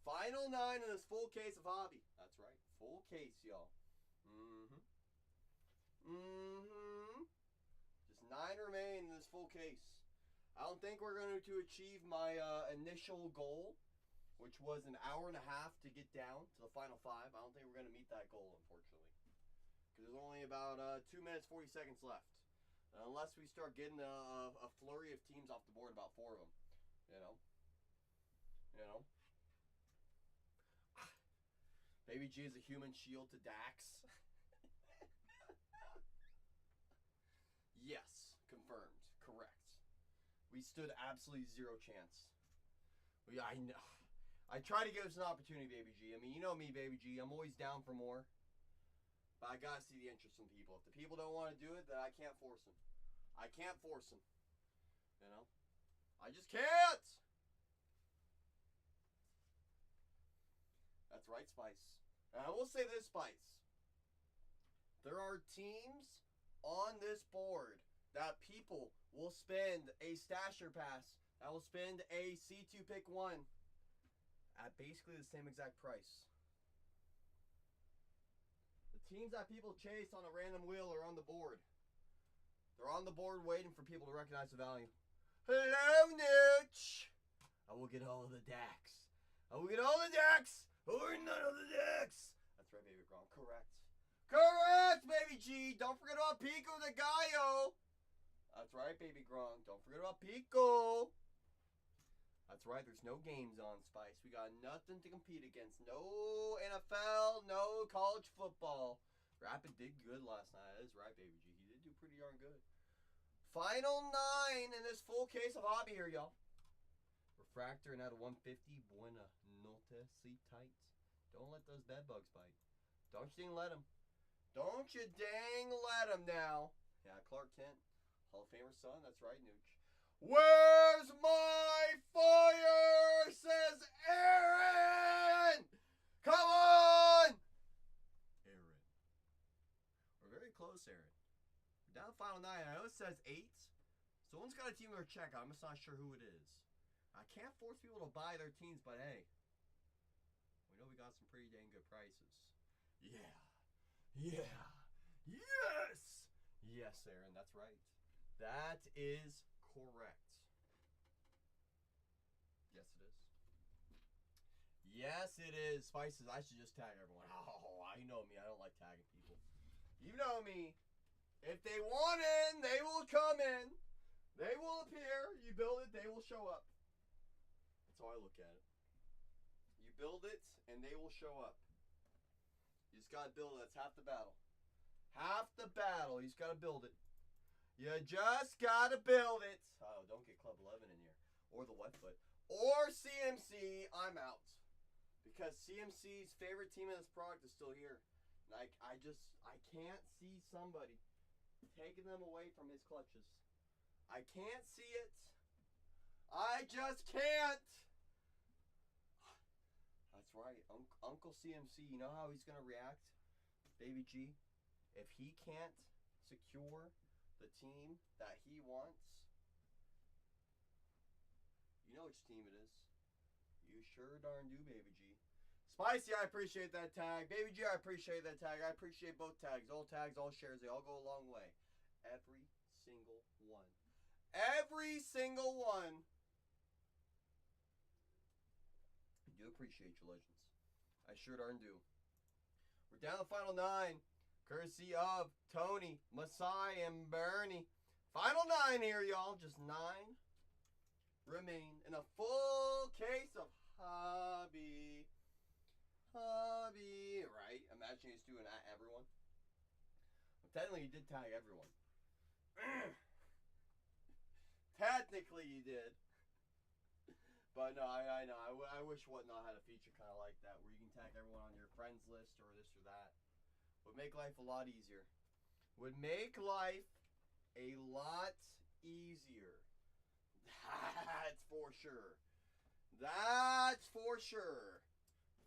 Final 9 in this full case of Hobby. That's right, full case, y'all. Just 9 remain in this full case. I don't think we're going to achieve my initial goal, which was an hour and a half to get down to the final 5. I don't think we're going to meet that goal, unfortunately. Because there's only about 2 minutes, 40 seconds left. Unless we start getting a flurry of teams off the board, about 4 of them. You know? Baby G is a human shield to Dax. Yes, confirmed. Correct. We stood absolutely 0 chance. I know. I try to give us an opportunity, Baby G. I mean, you know me, Baby G. I'm always down for more. But I gotta see the interest in people. If the people don't want to do it, then I can't force them. I can't force them. You know? I just can't! That's right, Spice. And I will say this, Spice. There are teams on this board that people will spend a stasher pass, that will spend a C2 pick 1 at basically the same exact price. The teams that people chase on a random wheel are on the board. They're on the board waiting for people to recognize the value. Hello, Nooch! I will get all of the Dax. I will get all the Dax! Or none of the Dax! That's That's right, baby Gronk. Correct. Correct, baby G. Don't forget about Pico the Gallo. That's right, baby Gronk. Don't forget about Pico. That's right, there's no games on, Spice. We got nothing to compete against. No NFL, no college football. Rapid did good last night. That is right, baby G. He did do pretty darn good. Final 9 in this full case of hobby here, y'all. Refractor and out of 150. Buena notte. Sleep tight. Don't let those bed bugs bite. Don't you dang let them. Don't you dang let them now. Yeah, Clark Kent. Hall of Famer son. That's right, Nooch. Where's my fire? Says Aaron. Come on. Aaron. We're very close, Aaron. We're down to final 9. I know it says 8. Someone's got a team to check. I'm just not sure who it is. I can't force people to buy their teams, but hey. We know we got some pretty dang good prices. Yeah. Yeah. Yes. Yes, Aaron. That's right. That is correct. Yes, it is. Yes, it is. Spices, I should just tag everyone. Oh, you know me. I don't like tagging people. You know me. If they want in, they will come in. They will appear. You build it, they will show up. That's how I look at it. You build it, and they will show up. You just got to build it. That's half the battle. Half the battle. You just got to build it. You just got to build it. Oh, don't get Club 11 in here. Or the wet foot. Or CMC. I'm out. Because CMC's favorite team in this product is still here. And I can't see somebody taking them away from his clutches. I can't see it. I just can't. That's right. Uncle CMC, you know how he's going to react? Baby G, if he can't secure the team that he wants, you know which team it is. You sure darn do, Baby G. Spicy, I appreciate that tag. Baby G, I appreciate that tag. I appreciate both tags. All tags, all shares, they all go a long way. Every single one. Every single one. I do appreciate you, legends. I sure darn do. We're down to the final 9. Courtesy of Tony, Masai, and Bernie. Final 9 here, y'all. Just 9 remain in a full case of hobby. Hobby. Right? Imagine he's doing that, everyone. Well, technically, you did tag everyone. Technically, you did. But no, I know. I wish Whatnot had a feature kind of like that, where you can tag everyone on your friends list or this or that. Would make life a lot easier. Would make life a lot easier. That's for sure. That's for sure.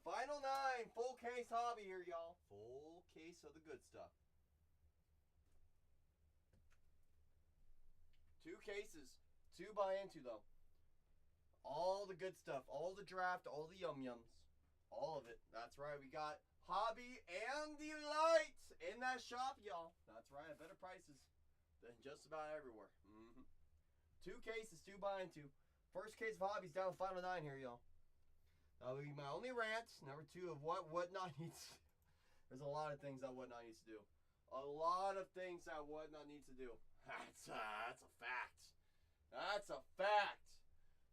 Final 9, full case hobby here, y'all. Full case of the good stuff. 2 cases. 2 buy into, though. All the good stuff. All the draft. All the yum-yums. All of it. That's right. We got hobby and delight in that shop, y'all. That's right. At better prices than just about everywhere. 2 cases. 2 buy into. First case of hobby's down to final 9 here, y'all. That'll be my only rant. Number 2 of what Whatnot needs. There's a lot of things that Whatnot needs to do. A lot of things that Whatnot needs to do. That's a fact. That's a fact.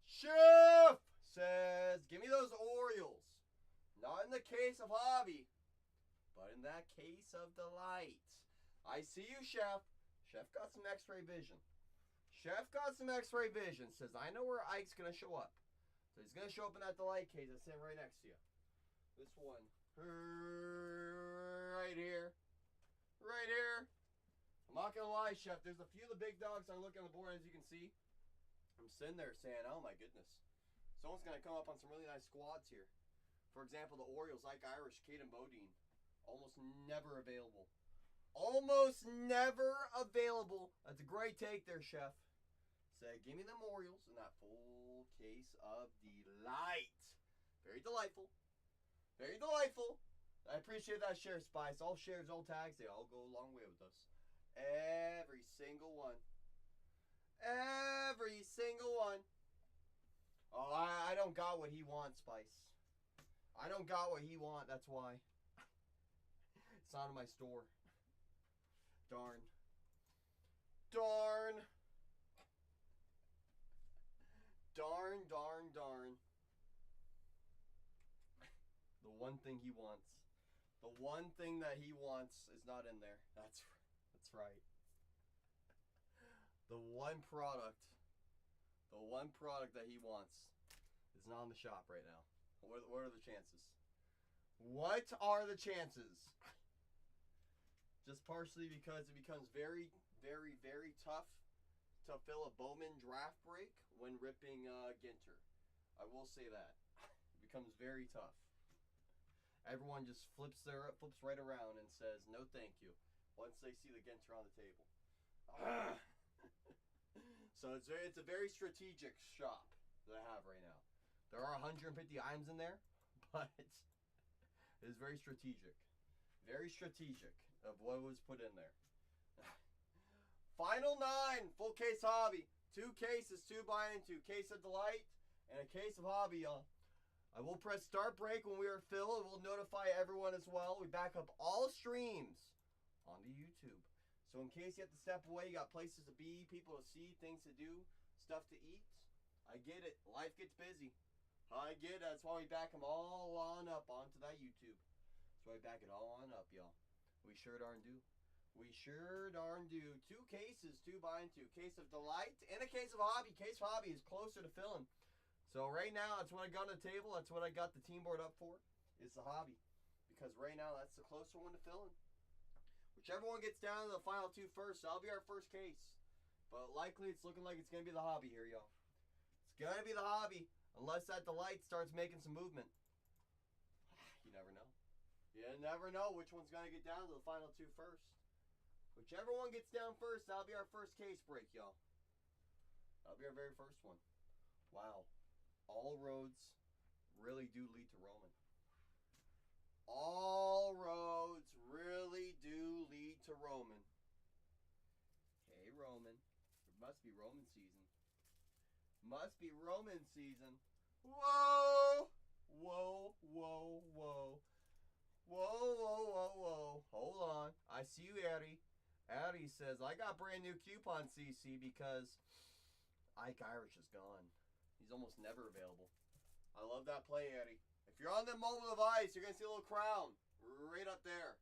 Chef says, give me those Orioles. Not in the case of hobby, but in that case of delight. I see you, Chef. Chef got some x-ray vision. Chef got some x-ray vision. Says, I know where Ike's going to show up. So he's going to show up in that delight case that's sitting right next to you. This one. Right here. Right here. I'm not going to lie, Chef. There's a few of the big dogs I look on the board, as you can see. I'm sitting there saying, oh my goodness. Someone's going to come up on some really nice squads here. For example, the Orioles, like Irish, Caden Bodine. Almost never available. Almost never available. That's a great take there, Chef. Say, give me them Orioles in that full case of delight. Very delightful. Very delightful. I appreciate that share, Spice. All shares, all tags, they all go a long way with us. Every single one. Every single one. Oh, I don't got what he wants, Spice. I don't got what he wants, that's why. It's not in my store. Darn. Darn. Darn, darn, darn. The one thing he wants. The one thing that he wants is not in there. That's right. The one product that he wants is not in the shop right now. What are the chances? What are the chances? Just partially because it becomes very, very, very tough to fill a Bowman draft break when ripping Ginter. I will say that. It becomes very tough. Everyone just flips right around and says no thank you once they see the Ginter on the table. So it's a very strategic shop that I have right now. There are 150 items in there, but it is very strategic. Very strategic of what was put in there. Final 9, full case hobby. 2 cases, 2 buy into. Case of delight and a case of hobby, y'all. I will press start break when we are filled. We'll notify everyone as well. We back up all streams onto YouTube. So in case you have to step away, you got places to be, people to see, things to do, stuff to eat. I get it. Life gets busy. I get it. That's why we back them all on up onto that YouTube. That's why we back it all on up, y'all. We sure darn do. We sure darn do. 2 cases, 2 buy into. Case of delight and a case of hobby. Case of hobby is closer to filling. So right now, that's what I got on the table. That's what I got the team board up for. Is the hobby. Because right now, that's the closer one to filling. Whichever one gets down to the final 2 first, that'll be our first case. But likely, it's looking like it's going to be the hobby here, y'all. It's going to be the hobby. Unless that delight starts making some movement. You never know. You never know which one's going to get down to the final 2 first. Whichever one gets down first, that'll be our first case break, y'all. That'll be our very first one. Wow. All roads really do lead to Roman. All roads really do lead to Roman. Hey, Roman. It must be Roman season. Must be Roman season. Whoa! Whoa, whoa, whoa. Whoa, whoa, whoa, whoa. Hold on. I see you, Eddie. Eddie says, I got brand new coupon, CC, because Ike Irish is gone. He's almost never available. I love that play, Eddie. If you're on the mobile device, you're going to see a little crown right up there.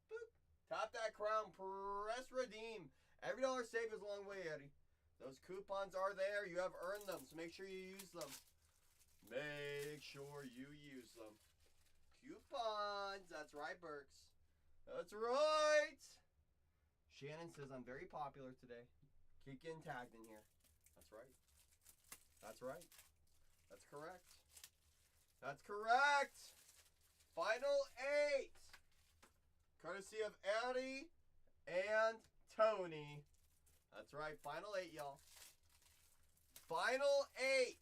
Boop. Tap that crown. Press redeem. Every dollar saved is a long way, Eddie. Those coupons are there. You have earned them, so make sure you use them. Make sure you use them. Coupons. That's right, Burks. That's right. Shannon says, I'm very popular today. Keep getting tagged in here. That's right. That's right. That's correct. That's correct. Final 8. Courtesy of Eddie and Tony. That's right. Final 8, y'all. Final 8.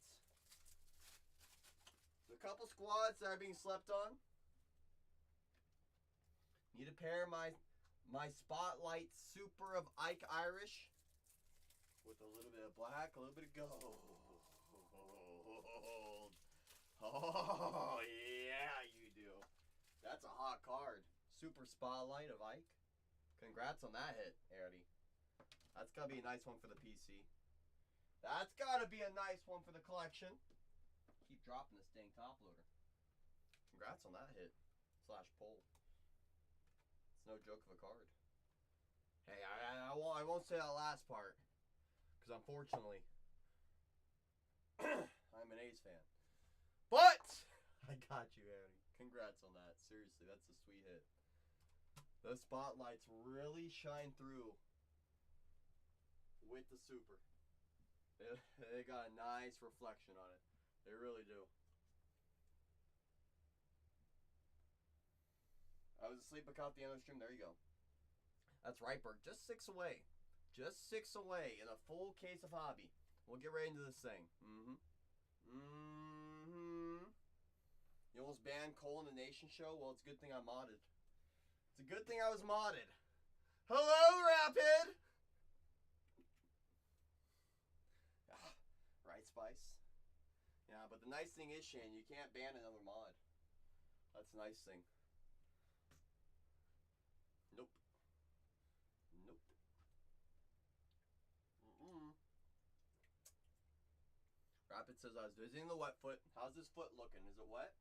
There's a couple squads that are being slept on. Need to pair my Spotlight Super of Ike Irish with a little bit of black, a little bit of gold. Oh, yeah, you do. That's a hot card. Super Spotlight of Ike. Congrats on that hit, Eddie. That's got to be a nice one for the PC. That's got to be a nice one for the collection. Keep dropping this dang top loader. Congrats on that hit. / pull. It's no joke of a card. Hey, I won't say that last part. Because unfortunately, I'm an A's fan. But I got you, Eddie. Congrats on that. Seriously, that's a sweet hit. Those spotlights really shine through with the super. They got a nice reflection on it. They really do. I was asleep. I caught the end of the stream. There you go. That's right, Berg. Just 6 away. Just 6 away in a full case of hobby. We'll get right into this thing. You almost banned Cole in the Nation show? Well, it's a good thing I modded. It's a good thing I was modded. Hello, Rapid! Right, Spice? Yeah, but the nice thing is, Shane, you can't ban another mod. That's the nice thing. Rapid says I was visiting the wet foot. How's this foot looking? Is it wet?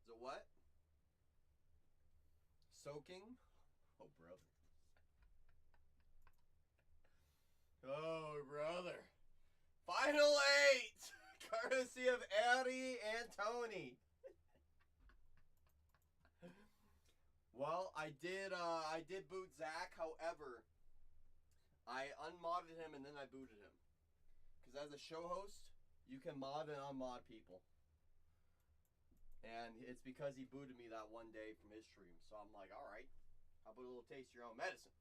Is it wet? Soaking? Oh, brother. Oh, brother. Final 8! Courtesy of Eddie and Tony. Well, I did boot Zach. However, I unmodded him and then I booted him. Because as a show host, you can mod and unmod people. And it's because he booted me that one day from his stream. So I'm like, all right, how about a little taste of your own medicine?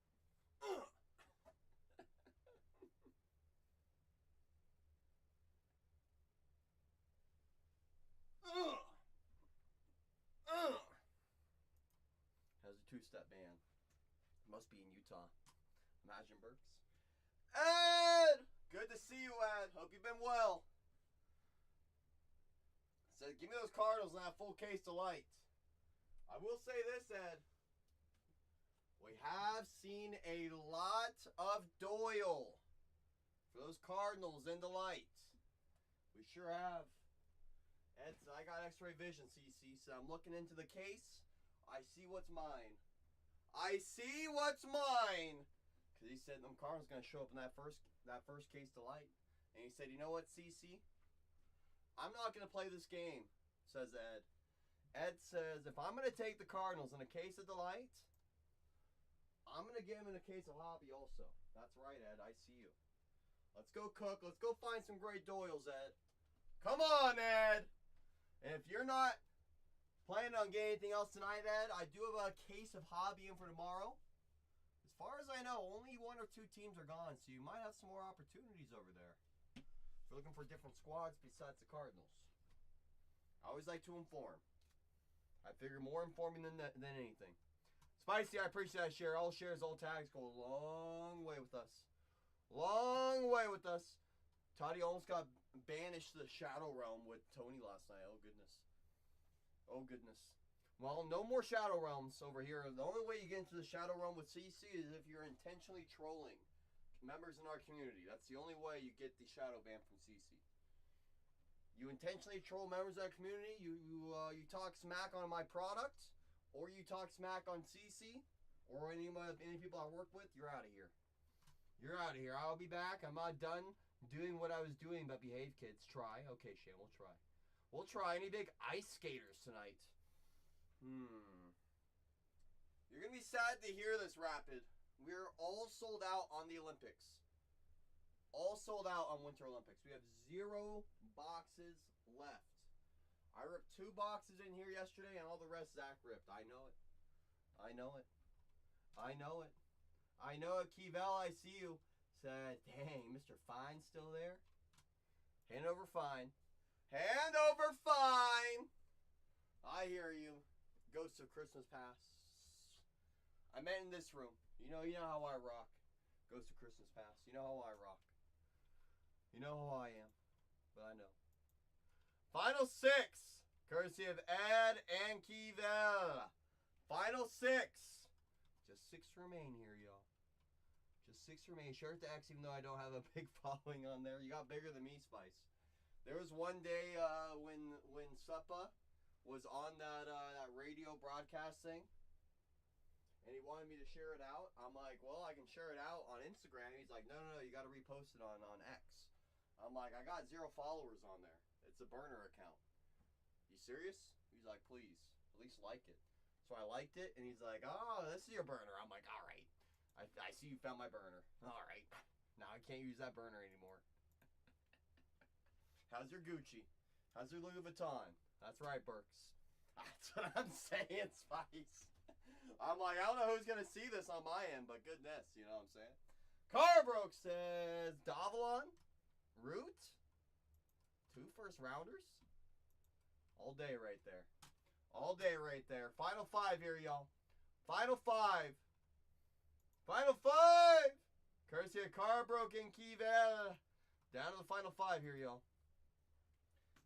Has a two-step ban. Must be in Utah. Imagine Burks. Ed! Good to see you, Ed. Hope you've been well. Said, give me those Cardinals and that full case of light. I will say this, Ed. We have seen a lot of Doyle for those Cardinals in the light. We sure have. Ed, I got X-ray vision, CC, so I'm looking into the case. I see what's mine. I see what's mine. Because he said them Cardinals going to show up in that first case to light. And he said, you know what, CC? I'm not going to play this game, says Ed. Ed says, if I'm going to take the Cardinals in a case of delight, I'm going to get him in a case of hobby also. That's right, Ed. I see you. Let's go cook. Let's go find some great Doyles, Ed. Come on, Ed. And if you're not planning on getting anything else tonight, Ed, I do have a case of hobby in for tomorrow. As far as I know, only 1 or 2 teams are gone, so you might have some more opportunities over there. If you're looking for different squads besides the Cardinals. I always like to inform. I figure more informing than anything. Spicy, I appreciate that share. All shares, all tags go a long way with us. Long way with us. Toddy almost got banished to the Shadow Realm with Tony last night. Oh, goodness. Oh, goodness. Well, no more Shadow Realms over here. The only way you get into the Shadow Realm with CC is if you're intentionally trolling members in our community. That's the only way you get the Shadow ban from CC. You intentionally troll members of that community, you talk smack on my product, or you talk smack on CC, or any people I work with, you're out of here. You're out of here. I'll be back. I'm not done doing what I was doing, but behave, kids. Try. Okay, Shane, we'll try. We'll try. Any big ice skaters tonight? You're going to be sad to hear this, Rapid. We're all sold out on the Olympics. All sold out on Winter Olympics. We have 0 boxes left. I ripped 2 boxes in here yesterday, and all the rest Zach ripped. I know it. I know it. I know it. I know it. Kevel, I see you. Said, dang, Mr. Fine's still there? Hand over Fine. Hand over Fine! I hear you. Ghosts of Christmas Past. I meant in this room. You know how I rock. Ghosts of Christmas Past. You know how I rock. You know who I am. But I know. Final 6. Courtesy of Ed and Kevel. Final 6. Just 6 remain here, y'all. Just 6 remain. Share it to X even though I don't have a big following on there. You got bigger than me, Spice. There was one day when Suppa was on that radio broadcast thing. And he wanted me to share it out. I'm like, well, I can share it out on Instagram. He's like, no, you got to repost it on X. I'm like, I got 0 followers on there. It's a burner account. You serious? He's like, please, at least like it. So I liked it, and he's like, oh, this is your burner. I'm like, all right. I see you found my burner. All right. Now I can't use that burner anymore. How's your Gucci? How's your Louis Vuitton? That's right, Burks. That's what I'm saying, Spice. I'm like, I don't know who's going to see this on my end, but goodness, you know what I'm saying? Carbroke says, Davalon? Root? 2 first rounders? All day right there. All day right there. Final 5 here, y'all. Final 5. Final 5! Courtesy of Carbroke and Kevel. Down to the final 5 here, y'all.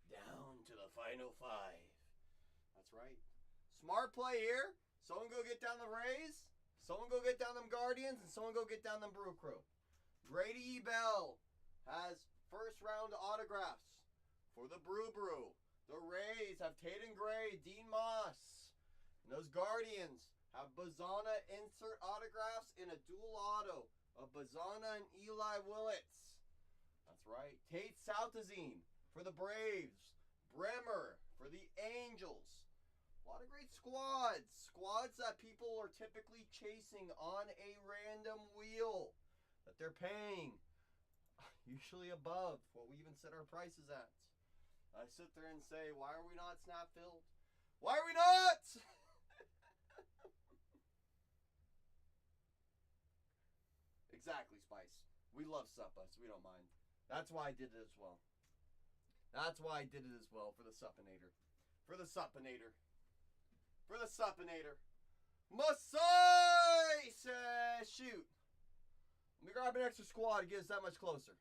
Down to the final 5. That's right. Smart play here. Someone go get down the Rays. Someone go get down them Guardians. And someone go get down them Brew Crew. Brady Bell has first round autographs for the Brew Brew. The Rays have Tatum Gray, Dean Moss. And those Guardians have Bazana insert autographs in a dual auto of Bazana and Eli Willits. That's right. Tate Southazine for the Braves. Bremer for the Angels. A lot of great squads. Squads that people are typically chasing on a random wheel that they're paying. Usually above what we even set our prices at. I sit there and say, why are we not snap filled? Why are we not? Exactly, Spice. We love Suppa, so we don't mind. That's why I did it as well. That's why I did it as well for the Suppinator. For the Suppinator. For the Suppinator. Masai says, shoot. Let me grab an extra squad to get us that much closer.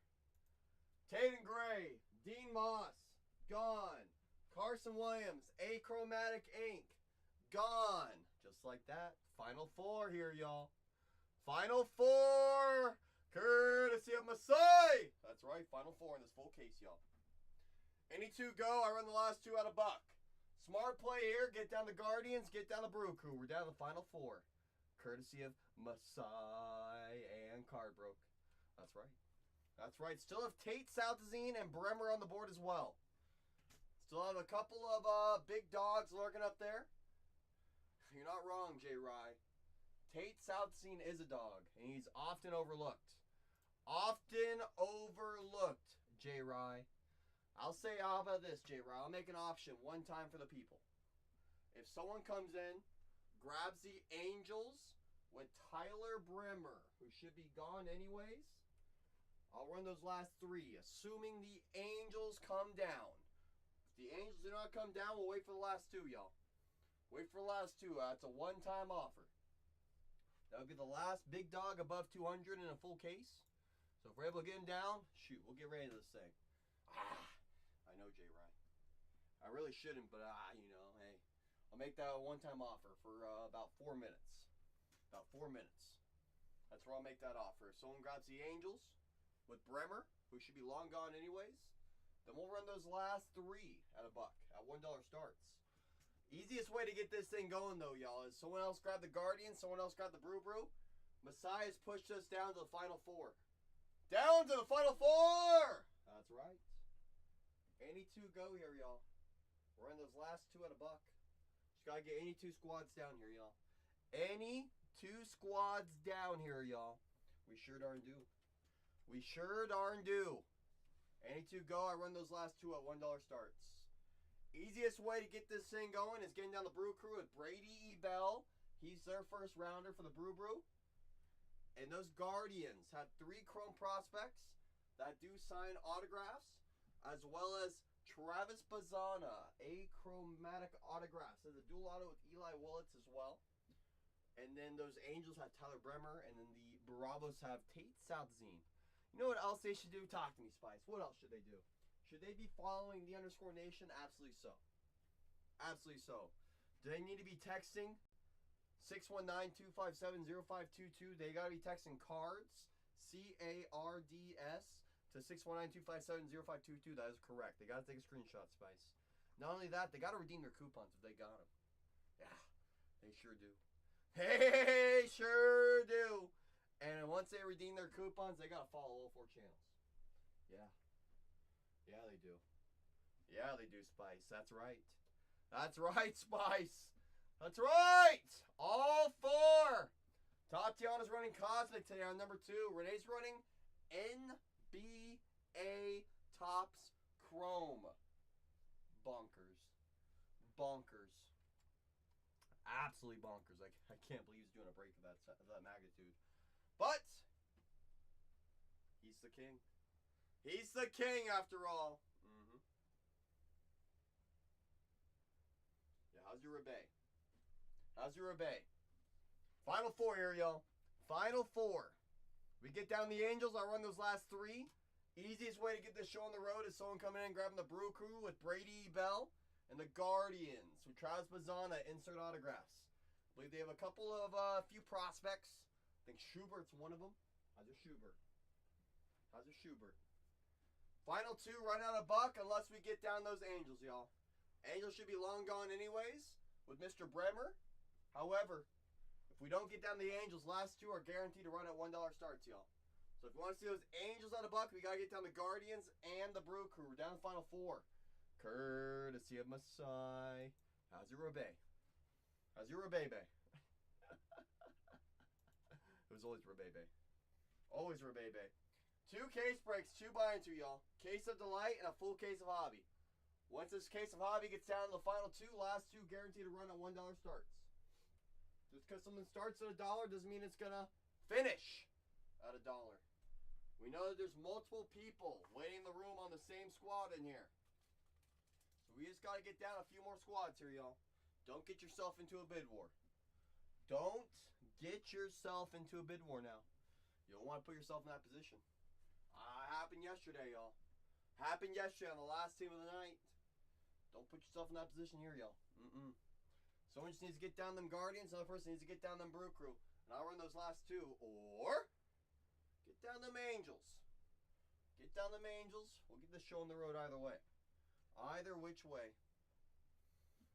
Tatum Gray, Dean Moss, gone. Carson Williams, Achromatic Ink, gone. Just like that. Final four here, y'all. Final four, courtesy of Masai. That's right, final four in this full case, y'all. Any two go, I run the last two out of buck. Smart play here, get down the Guardians, get down the Brew Crew. We're down to the final four. Courtesy of Masai and Cardbroke. That's right. That's right. Still have Tate Southazine and Bremer on the board as well. Still have a couple of big dogs lurking up there. You're not wrong, J. Rye. Tate Southazine is a dog, and he's often overlooked. Often overlooked, J. Rye. I'll say, how about this, J. Rye? I'll make an option one time for the people. If someone comes in, grabs the Angels with Tyler Bremer, who should be gone anyways, I'll run those last three, assuming the Angels come down. If the Angels do not come down, we'll wait for the last two, y'all. Wait for the last two. That's a one-time offer. That would be the last big dog above 200 in a full case. So if we're able to get him down, shoot, we'll get ready to this thing. I know, J. Rye. I really shouldn't, but you know, hey. I'll make that a one-time offer for about 4 minutes. About 4 minutes. That's where I'll make that offer. If someone grabs the Angels with Bremer, who should be long gone anyways, then we'll run those last three at a buck, at $1 starts. Easiest way to get this thing going, though, y'all, is someone else grab the Guardian, someone else grab the Brew Brew. Messiah's pushed us down to the final four. Down to the final four! That's right. Any two go here, y'all. We're in those last two at a buck. Just gotta get any two squads down here, y'all. Any two squads down here, y'all. We sure darn do. We sure darn do. Any two go, I run those last two at $1 starts. Easiest way to get this thing going is getting down the Brew Crew with Brady E. Bell. He's their first rounder for the Brew Brew. And those Guardians have 3 Chrome prospects that do sign autographs, as well as Travis Bazana, Achromatic autographs. There's a dual auto with Eli Willits as well. And then those Angels have Tyler Bremer, and then the Bravos have Tate Southazine. You know what else they should do? Talk to me, Spice. What else should they do? Should they be following the Underscore Nation? Absolutely so. Absolutely so. Do they need to be texting 619-257-0522? They got to be texting cards, C-A-R-D-S, to 619-257-0522. That is correct. They got to take a screenshot, Spice. Not only that, they got to redeem their coupons if they got them. Yeah, they sure do. They sure do. And once they redeem their coupons, they got to follow all 4 channels. Yeah. Yeah, they do. Yeah, they do, Spice. That's right. That's right, Spice. That's right. All 4. Tatiana's running Cosmic today on number 2. Renee's running NBA Topps Chrome. Bonkers. Bonkers. Absolutely bonkers. I can't believe he's doing a break of that magnitude. But he's the king. He's the king after all. Yeah, how's your Rebay? How's your Rebay? Final 4 here, y'all. Final 4. We get down the Angels. I run those last 3. Easiest way to get this show on the road is someone coming in grabbing the Brew Crew with Brady Bell and the Guardians with Travis Bazana insert autographs. I believe they have a couple of few prospects. I think Schubert's one of them. How's your Schubert? How's your Schubert? Final two, run out a buck unless we get down those Angels, y'all. Angels should be long gone anyways with Mr. Bremer. However, if we don't get down the Angels, last two are guaranteed to run at $1 starts, y'all. So if you want to see those Angels out of buck, we got to get down the Guardians and the Brew Crew. We're down to the final four. Courtesy of Masai. How's your Rebay? How's your Rebebe? It was always Rebebe. Always Rebebe. 2 case breaks, 2 buy into, y'all. Case of Delight and a full case of Hobby. Once this case of Hobby gets down to the final two, last two guaranteed to run at $1 starts. Just because something starts at $1 doesn't mean it's gonna finish at $1. We know that there's multiple people waiting in the room on the same squad in here. So we just gotta get down a few more squads here, y'all. Don't get yourself into a bid war. Don't get yourself into a bid war now. You don't want to put yourself in that position. Happened yesterday, y'all. Happened yesterday on the last team of the night. Don't put yourself in that position here, y'all. Someone just needs to get down them Guardians. Another person needs to get down them Brew Crew. And I'll run those last two. Or get down them Angels. Get down them Angels. We'll get this show on the road either way. Either which way.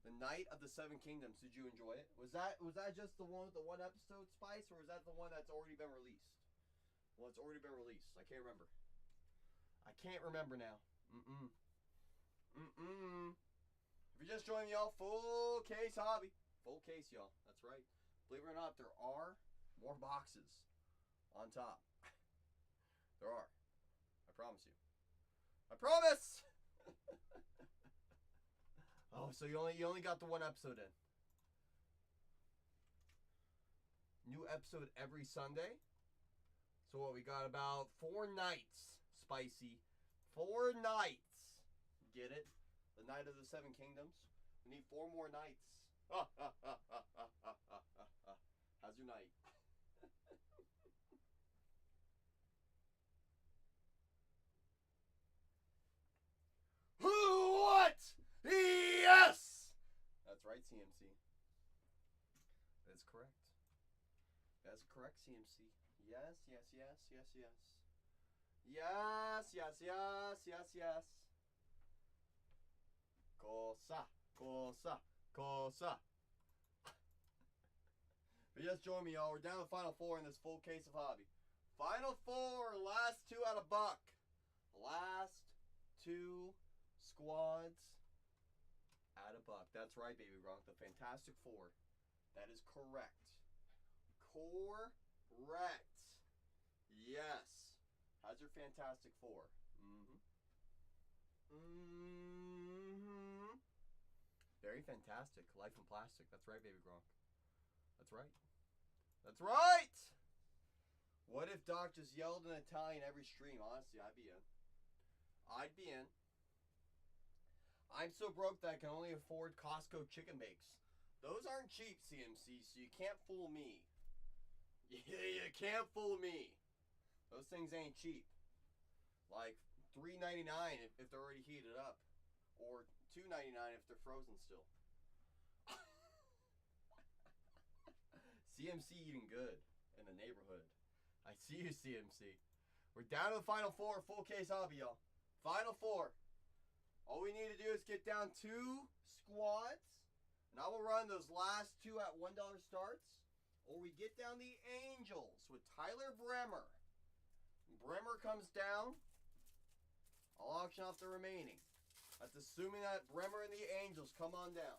The Night of the Seven Kingdoms. Did you enjoy it? Was that just the one with the 1 episode, Spice? Or was that the one that's already been released? Well, it's already been released. I can't remember. I can't remember now. If you're just joining, y'all, full case Hobby. Full case, y'all. That's right. Believe it or not, there are more boxes on top. There are. I promise you. I promise! Oh, so you only got the 1 episode in. New episode every Sunday. So what, we got about 4 nights, Spicy. 4 nights. Get it? The Night of the Seven Kingdoms. We need 4 more nights. How's your night? What? Yes! That's right, CMC. That's correct. That's correct, CMC. Yes, yes, yes, yes, yes. Yes, yes, yes, yes, yes. Cosa, cosa, cosa. But just join me, y'all. We're down to the final 4 in this full case of Hobby. Final 4, last 2 out of buck. Last 2 squads out of buck. That's right, baby Gronk. The Fantastic Four. That is correct. Correct. Yes. How's your Fantastic Four? Very fantastic. Life in plastic. That's right, baby Gronk. That's right. That's right! What if Doc just yelled in Italian every stream? Honestly, I'd be in. I'd be in. I'm so broke that I can only afford Costco chicken bakes. Those aren't cheap, CMC, so you can't fool me. You can't fool me. Those things ain't cheap. Like $3.99 if they're already heated up, or $2.99 if they're frozen still. CMC eating good in the neighborhood. I see you, CMC. We're down to the final 4, full case Hobby, y'all. Final 4. All we need to do is get down 2 squads, and I will run those last 2 at $1 starts, or we get down the Angels with Tyler Bremer. Bremer comes down, I'll auction off the remaining. That's assuming that Bremer and the Angels come on down.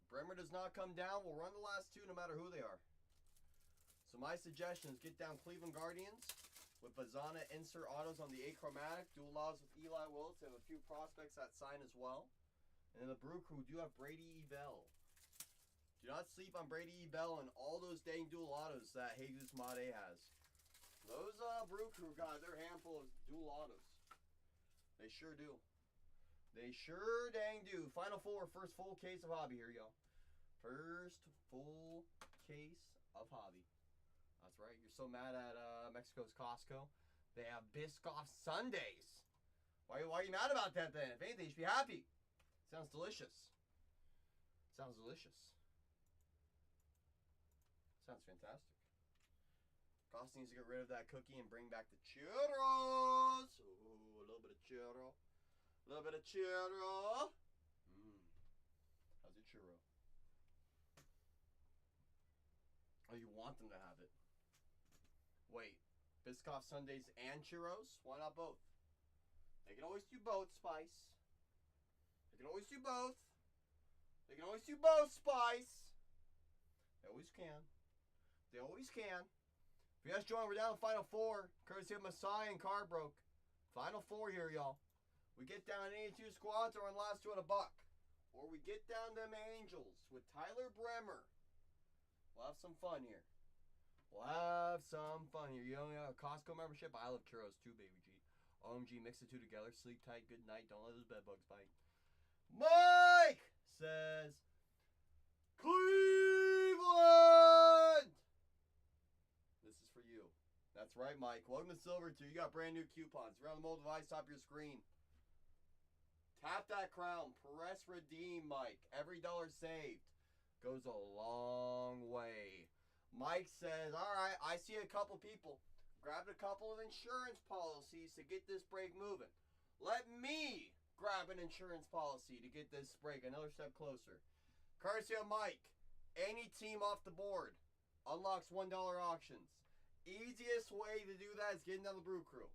Bremer does not come down, we'll run the last 2 no matter who they are. So my suggestion is get down Cleveland Guardians with Bazana insert autos on the achromatic, dual autos with Eli Willis, and a few prospects that sign as well. And then the Brew Crew do have Brady E. Bell. Do not sleep on Brady E. Bell and all those dang dual autos that Jesus Made has. Those Brew Crew guys, they're a handful of dual autos. They sure do. They sure dang do. Final 4, first full case of Hobby here, y'all. First full case of Hobby. That's right. You're so mad at Mexico's Costco. They have Biscoff Sundays. Why are you mad about that then? If anything, you should be happy. Sounds delicious. Sounds delicious. Sounds fantastic. Frost needs to get rid of that cookie and bring back the churros. Ooh, a little bit of churro. A little bit of churro. How's your churro? Oh, you want them to have it. Wait, Biscoff sundaes and churros? Why not both? They can always do both, Spice. They can always do both. They can always do both, Spice. They always can. They always can. If you guys join, we're down to Final Four. Courtesy of Messiah and Carbroke. Final Four here, y'all. We get down 82 squads or on last two at $1. Or we get down them Angels with Tyler Bremer. We'll have some fun here. We'll have some fun here. You only have a Costco membership? I love churros too, baby G. OMG, mix the two together. Sleep tight, good night. Don't let those bed bugs bite. Mike says, Cleveland! This is for you. That's right, Mike. Welcome to Silver 2. You got brand new coupons. If you're on the mobile device, top of your screen. Tap that crown. Press redeem, Mike. Every dollar saved goes a long way. Mike says, all right, I see a couple people. Grabbed a couple of insurance policies to get this break moving. Let me grab an insurance policy to get this break another step closer. Courtesy of Mike, any team off the board unlocks $1 auctions. Easiest way to do that is getting down the Brew Crew.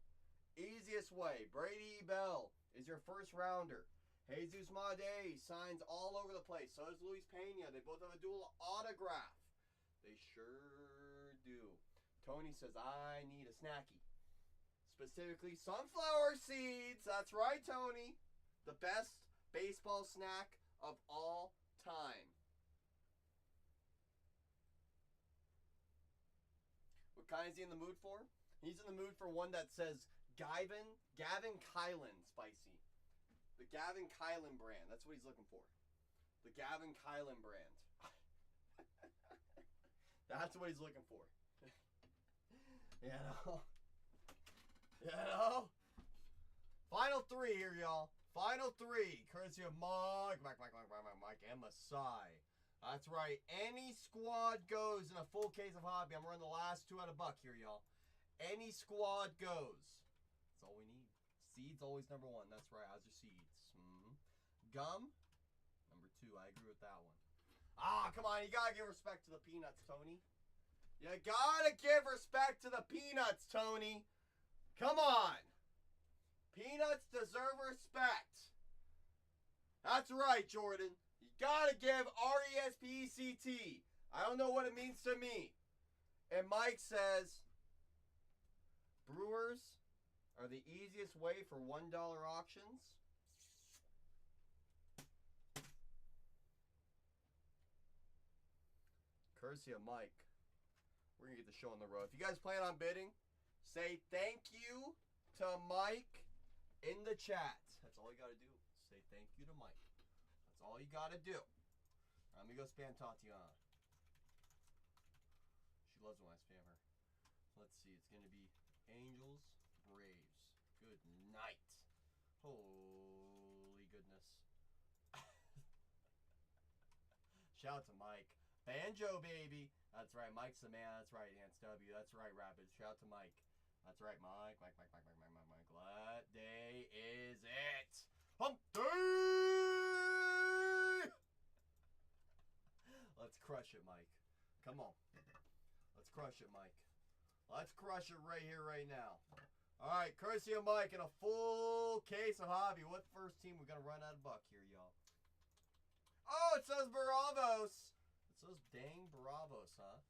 Easiest way. Brady Bell is your first rounder. Jesus Made signs all over the place. So does Luis Pena. They both have a dual autograph. They sure do. Tony says, I need a snacky. Specifically, sunflower seeds. That's right, Tony. The best baseball snack of all time. What kind is he in the mood for? He's in the mood for one that says Gavin Kylan spicy. The Gavin Kylan brand. That's what he's looking for. The Gavin Kylan brand. That's what he's looking for. You know? Final three here, y'all. Final three. Courtesy of Mike, and Masai. That's right. Any squad goes in a full case of hobby. I'm running the last two at $1 here, y'all. Any squad goes. That's all we need. Seeds always number one. That's right. How's your seeds? Gum, number 2. I agree with that one. Ah, come on. You gotta give respect to the peanuts, Tony. You gotta give respect to the peanuts, Tony. Come on. Peanuts deserve respect. That's right, Jordan. You gotta give RESPECT. I don't know what it means to me. And Mike says, Brewers are the easiest way for $1 auctions. Courtesy of Mike. We're going to get the show on the road. If you guys plan on bidding, say thank you to Mike in the chat. That's all you got to do. Say thank you to Mike. That's all you got to do. Let me go spam Tatiana. She loves when I spam her. Let's see. It's going to be Angels, Braves. Good night. Holy goodness. Shout out to Mike. Banjo, baby. That's right. Mike's the man. That's right. Ants W. That's right, Rapids. Shout out to Mike. That's right, Mike. Mike. What day is it? Hump day! Let's crush it, Mike. Come on. Let's crush it, Mike. Let's crush it right here, right now. All right, courtesy of Mike and a full case of hobby. What first team we're going to run out of $1 here, y'all? Oh, it says Bravos. It says dang Bravos, huh?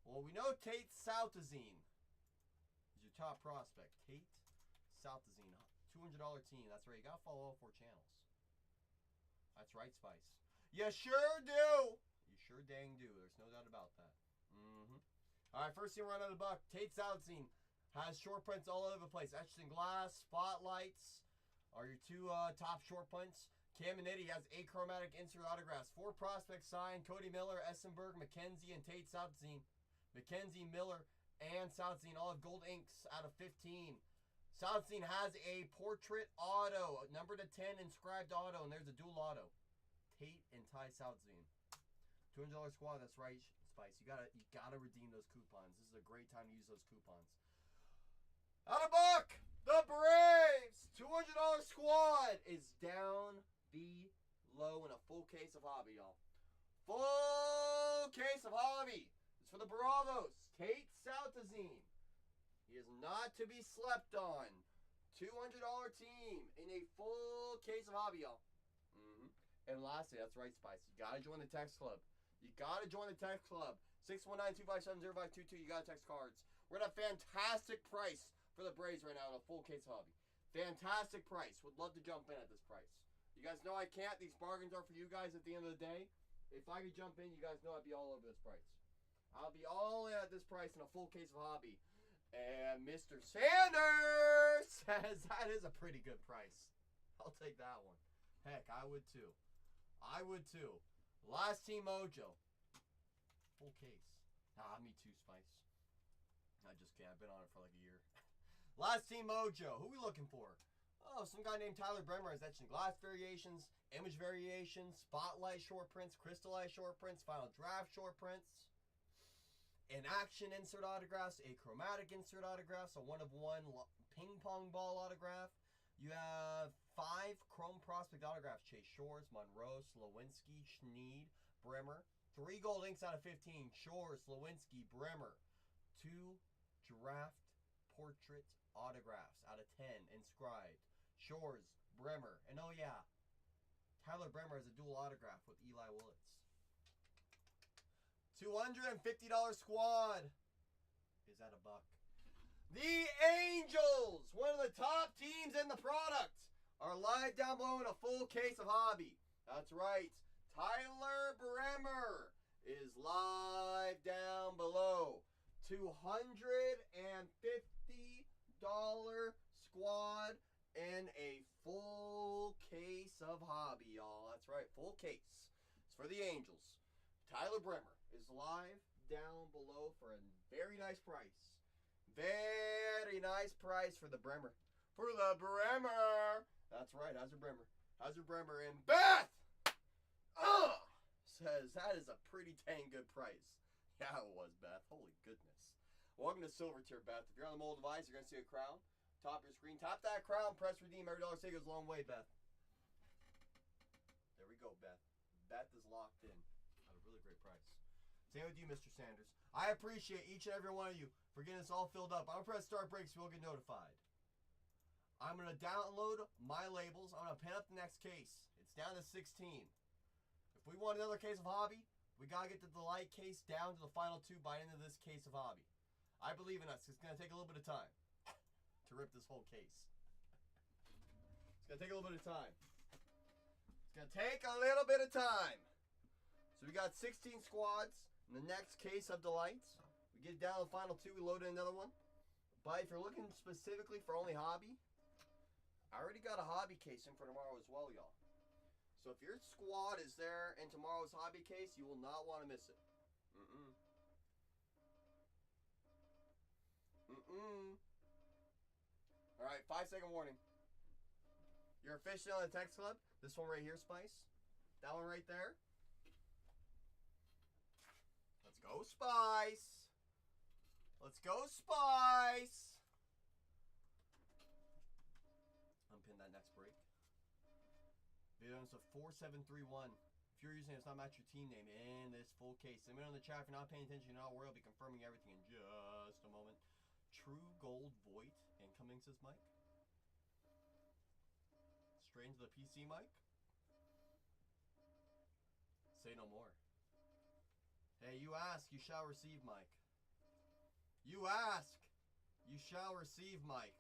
Well, we know Tate Soutazine is your top prospect. Tate Soutazine, $200 team. That's right. You got to follow all 4 channels. That's right, Spice. You sure do. You sure dang do. There's no doubt about that. All right, first team run out of $1. Tate Soutazine has short prints all over the place. Etched in glass, spotlights are your 2 top short prints. Caminiti has achromatic insert autographs. 4 prospects signed: Cody Miller, Essenberg, McKenzie, and Tate Soutazine. McKenzie, Miller, and Soutazine all have gold inks out of 15. Soutazine has a portrait auto, number to 10 inscribed auto, and there's a dual auto. Tate and Ty Soutazine. $200 squad. That's right, Spice. You gotta redeem those coupons. This is a great time to use those coupons. Out of buck, the Braves $200 squad is down below in a full case of hobby, y'all. Full case of hobby. It's for the Bravos. Tate Saltazine. He is not to be slept on. $200 team in a full case of hobby, y'all. And lastly, that's right, Spice. You gotta join the text club. You gotta join the text club. 619-257-0522. You gotta text cards. We're at a fantastic price for the Braves right now in a full case of hobby. Fantastic price. Would love to jump in at this price. You guys know I can't. These bargains are for you guys at the end of the day. If I could jump in, you guys know I'd be all over this price. I'll be all in at this price in a full case of hobby. And Mr. Sanders says that is a pretty good price. I'll take that one. Heck, I would too. I would too. Last Team Mojo. Full case. Me too, Spice. I just can't. I've been on it for like a year. Last Team Mojo. Who we looking for? Oh, some guy named Tyler Bremer has etched in glass variations, image variations, spotlight short prints, crystallized short prints, final draft short prints, an action insert autographs, a chromatic insert autographs, a one-of-one ping pong ball autograph. You have 5 chrome prospect autographs: Chase Shores, Monroe, Slowinski, Schneed, Bremer. 3 gold inks out of 15: Shores, Slowinski, Bremer. 2 draft portrait autographs out of 10: inscribed Shores, Bremer. And oh yeah, Tyler Bremer has a dual autograph with Eli Willits. $250 squad is at a buck. The Angels, one of the top teams in the product, are live down below in a full case of hobby. That's right. Tyler Bremer is live down below. $250 squad in a full case of hobby, y'all. That's right, full case. It's for the Angels. Tyler Bremer is live down below for a very nice price. Very nice price for the Bremer. For the Bremer. That's right, how's your Bremer? How's your Bremer? And Beth says that is a pretty dang good price. Yeah, it was, Beth. Holy goodness. Welcome to Silver Tier, Beth. If you're on the mobile device, you're going to see a crown. Top of your screen. Tap that crown. Press redeem. Every dollar saved goes a long way, Beth. There we go, Beth. Beth is locked in at a really great price. Same with you, Mr. Sanders. I appreciate each and every one of you for getting this all filled up. I'm going to press start break so you'll get notified. I'm going to download my labels. I'm going to pin up the next case. It's down to 16. If we want another case of hobby, we got to get the Delight case down to the final 2 by the end of this case of hobby. I believe in us. It's going to take a little bit of time to rip this whole case. It's going to take a little bit of time. It's going to take a little bit of time. So we got 16 squads in the next case of Delights. We get down to the final 2. We load in another one. But if you're looking specifically for only hobby, I already got a hobby case in for tomorrow as well, y'all. So if your squad is there in tomorrow's hobby case, you will not want to miss it. Alright, 5-second warning. You're officially on the text club. This one right here, Spice. That one right there. Let's go, Spice. Let's go, Spice. Unpin that next break. Videos of 4731. If you're using it, it's not match your team name in this full case. Let me know in the chat if you're not paying attention. You're not worried. I'll be confirming everything in just a moment. True Gold Voight incoming, says Mike. Straight into the PC, Mike. Say no more. Hey, you ask, you shall receive, Mike. You ask, you shall receive, Mike.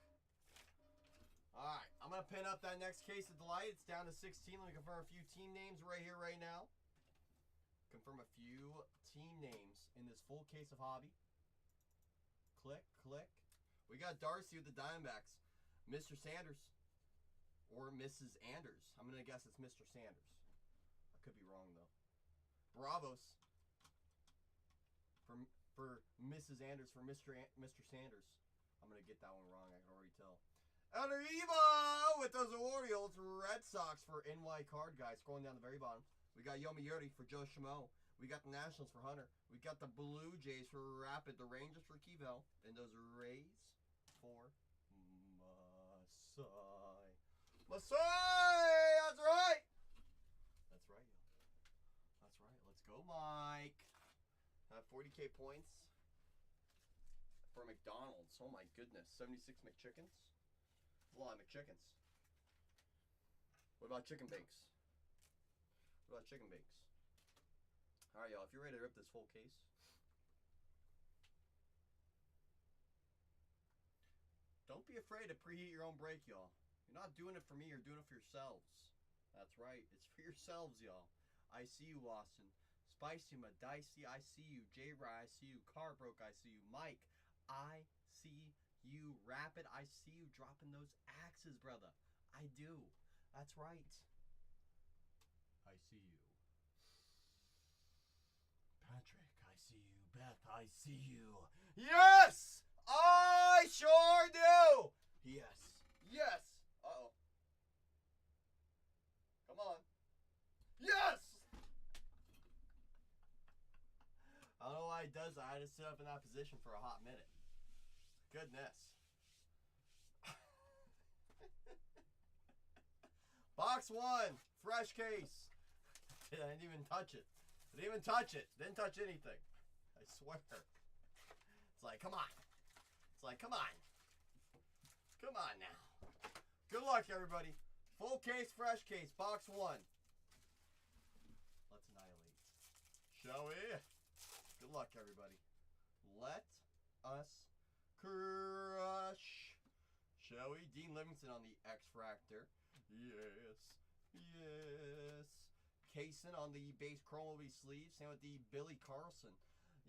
Alright, I'm going to pin up that next case of Delight. It's down to 16. Let me confirm a few team names right here, right now. Confirm a few team names in this full case of hobby. Click, click. We got Darcy with the Diamondbacks. Mr. Sanders. Or Mrs. Anders. I'm going to guess it's Mr. Sanders. I could be wrong, though. Bravos. For Mrs. Anders. For Mr. Sanders. I'm going to get that one wrong. I can already tell. Elder Evo with those Orioles. Red Sox for NY Card Guy. Scrolling down the very bottom. We got Yomi Yurdi for Joe Schmo. We got the Nationals for Hunter. We got the Blue Jays for Rapid. The Rangers for Kevel. And those Rays for Masai. Masai! That's right! That's right, y'all. That's right. Let's go, Mike. 40K points for McDonald's. Oh, my goodness. 76 McChickens. That's a lot of McChickens. What about chicken bakes? What about chicken bakes? All right, y'all. If you're ready to rip this full case. Don't be afraid to preheat your own break, y'all. You're not doing it for me. You're doing it for yourselves. That's right. It's for yourselves, y'all. I see you, Lawson. Spicy Dicey, I see you. J-Rye, I see you. Car Broke, I see you. Mike, I see you. Rapid, I see you dropping those axes, brother. I do. That's right. I see you. Patrick, I see you. Beth, I see you. Yes! I sure do! Yes. Yes! Uh-oh. Come on. Yes! I don't know why he does that. I had to sit up in that position for a hot minute. Goodness. Box 1. Fresh case. I didn't even touch it. I didn't even touch it. Didn't touch anything. I swear. It's like, come on. It's like, come on. Come on now. Good luck, everybody. Full case, fresh case. Box 1. Let's annihilate. Shall we? Good luck, everybody. Let us crush. Shall we? Dean Livingston on the X-Fractor. Yes. Yes. Kaysen on the base chrome will be sleeve. Same with the Billy Carlson.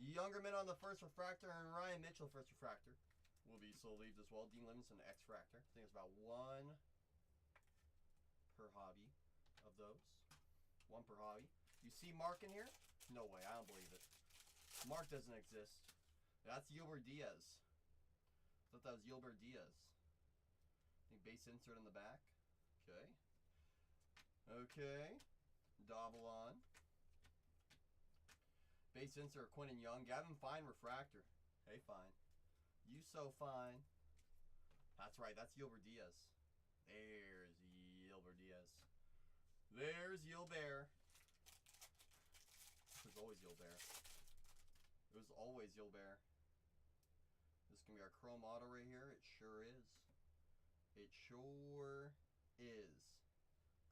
Youngerman on the first refractor. And Ryan Mitchell first refractor will be sleeved as well. Dean Livingston X-Fractor. I think it's about 1 per hobby of those. 1 per hobby. You see Mark in here? No way. I don't believe it. Mark doesn't exist. That's Yilbert Diaz. I thought that was Yilbert Diaz. I think base insert in the back. Okay. Okay. Dobble on. Base insert Quinn and Young. Gavin Fine refractor. Hey, Fine. You so fine. That's right. That's Yilbert Diaz. There's Yilbert Diaz. There's Yilbert. There's always Yilbert. It was always Yilbert. This is going to be our chrome auto right here. It sure is. It sure is.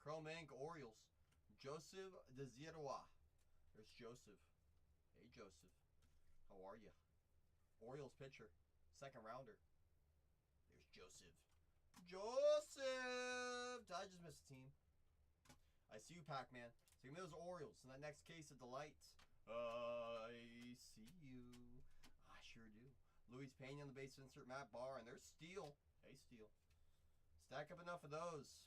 Chrome ink Orioles. Joseph Desirwa. There's Joseph. Hey, Joseph. How are you? Orioles pitcher. 2nd rounder. There's Joseph. Joseph! Did I just miss a team? I see you, Pac-Man. So give me those Orioles in that next case of delights. I see you. I sure do. Luis Pena on the base insert. Matt Barr. And there's Steele. Hey, Steele. Stack up enough of those.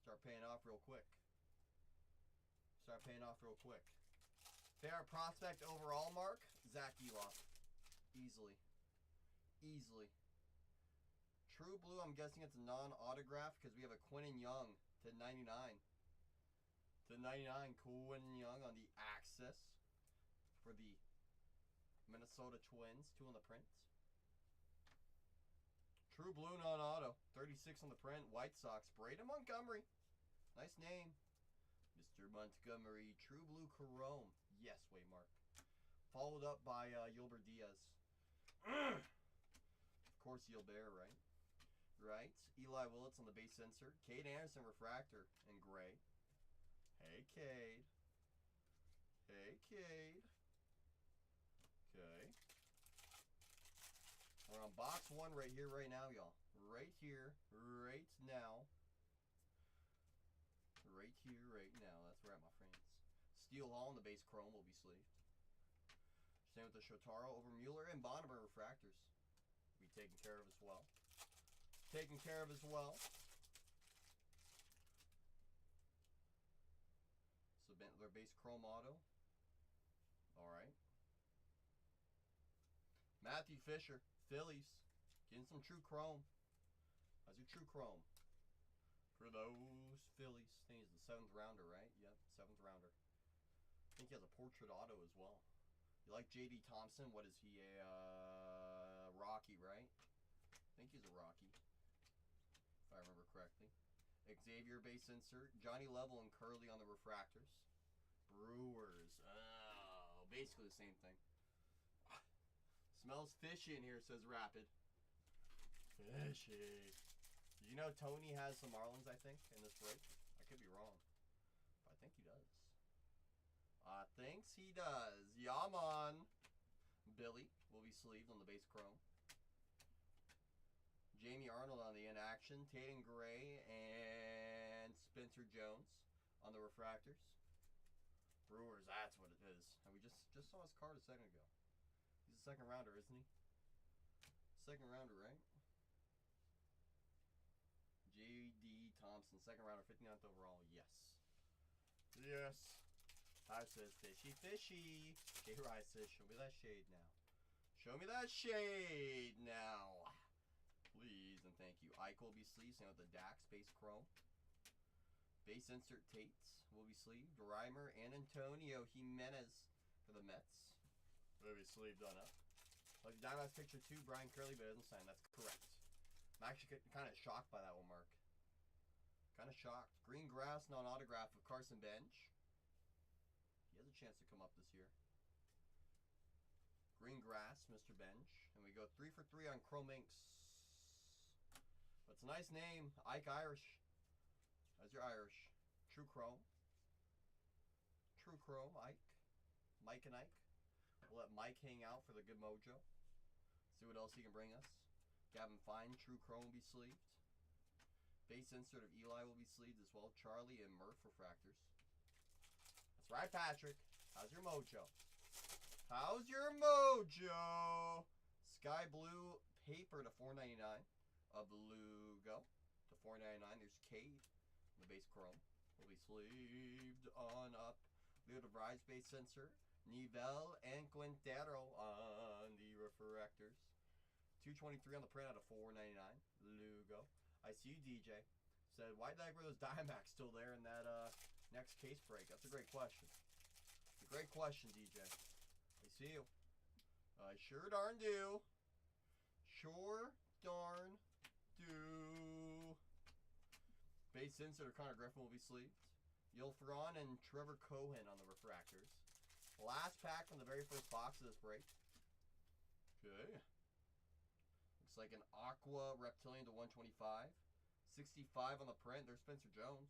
Start paying off real quick. Start paying off real quick. Favorite prospect overall, Mark? Zach Eloff. Easily. Easily. True Blue, I'm guessing it's a non-autograph because we have a Quinn and Young to 99. To 99, Quinn and Young on the Axis for the Minnesota Twins. 2 on the print. True Blue non-auto. 36 on the print. White Sox. Braden Montgomery. Nice name. Mr. Montgomery. True Blue Chrome. Yes, Waymark. Followed up by Yilbert Diaz. Of course, Yilbert, right? Right. Eli Willits on the base insert. Cade Anderson refractor in gray. Hey, Cade. Hey, Cade. Okay. We're on box 1 right here, right now, y'all. Right here, right now. Right here, right now. That's where I'm at, my friends. Steel Hall on the base chrome will be sleeved. Same with the Shotaro over Mueller and Bonnemer refractors. Be taken care of as well. Taken care of as well. So their base chrome auto. Alright. Matthew Fisher, Phillies. Getting some true chrome. How's your true chrome? For those Phillies. I think he's the 7th rounder, right? Yep, 7th rounder. think he has a portrait auto as well. You like J.D. Thompson? What is he? A Rocky, right? I think he's a Rocky, if I remember correctly. Xavier base insert. Johnny Level and Curly on the refractors. Brewers. Oh, basically the same thing. Smells fishy in here, says Rapid. Fishy. Did you know Tony has some Marlins, I think, in this break? I could be wrong. But I think he does. Thinks he does. Yaman. Billy will be sleeved on the base chrome. Jamie Arnold on the in action. Tatum Gray and Spencer Jones on the refractors. Brewers, that's what it is. And we just saw his card a second ago. He's a second rounder, isn't he? Second rounder, right? J.D. Thompson, second rounder, 59th overall. Yes. Yes. I says fishy, fishy. J-Rye says, show me that shade now. Show me that shade now. Please and thank you. Ike will be sleeved, same with the Dax base chrome. Base insert Tates will be sleeved. Reimer and Antonio Jimenez for the Mets will be sleeved on up. Like the Diamondbacks picture too, Brian Curly, but it doesn't sign. That's correct. I'm actually kind of shocked by that one, Mark. Kind of shocked. Green grass, non-autograph of Carson Bench. He has a chance to come up this year. Green grass, Mr. Bench. And we go 3 for 3 on Chrome Inks. That's a nice name. Ike Irish. That's your Irish. True Chrome. True Chrome, Ike. Mike and Ike. We'll let Mike hang out for the good mojo. See what else he can bring us. Gavin Fine, True Chrome will be sleeved. Base insert of Eli will be sleeved as well. Charlie and Murph refractors. That's right, Patrick. How's your mojo? How's your mojo? Sky blue paper to $4.99. A blue go to $4.99. There's Cade. The base chrome will be sleeved on up. Leo DeVries base sensor. Nivelle and Quintero on the refractors. 223 on the print out of $4.99. Lugo. I see you, DJ. Said, why the heck were those Diamondbacks still there in that next case break? That's a great question. It's a great question, DJ. I see you. I sure darn do. Sure darn do. Base insert of Connor Griffin will be sleeved. Yul Ferron and Trevor Cohen on the refractors. Last pack from the very first box of this break. Okay. Looks like an Aqua Reptilian to 125. 65 on the print. There's Spencer Jones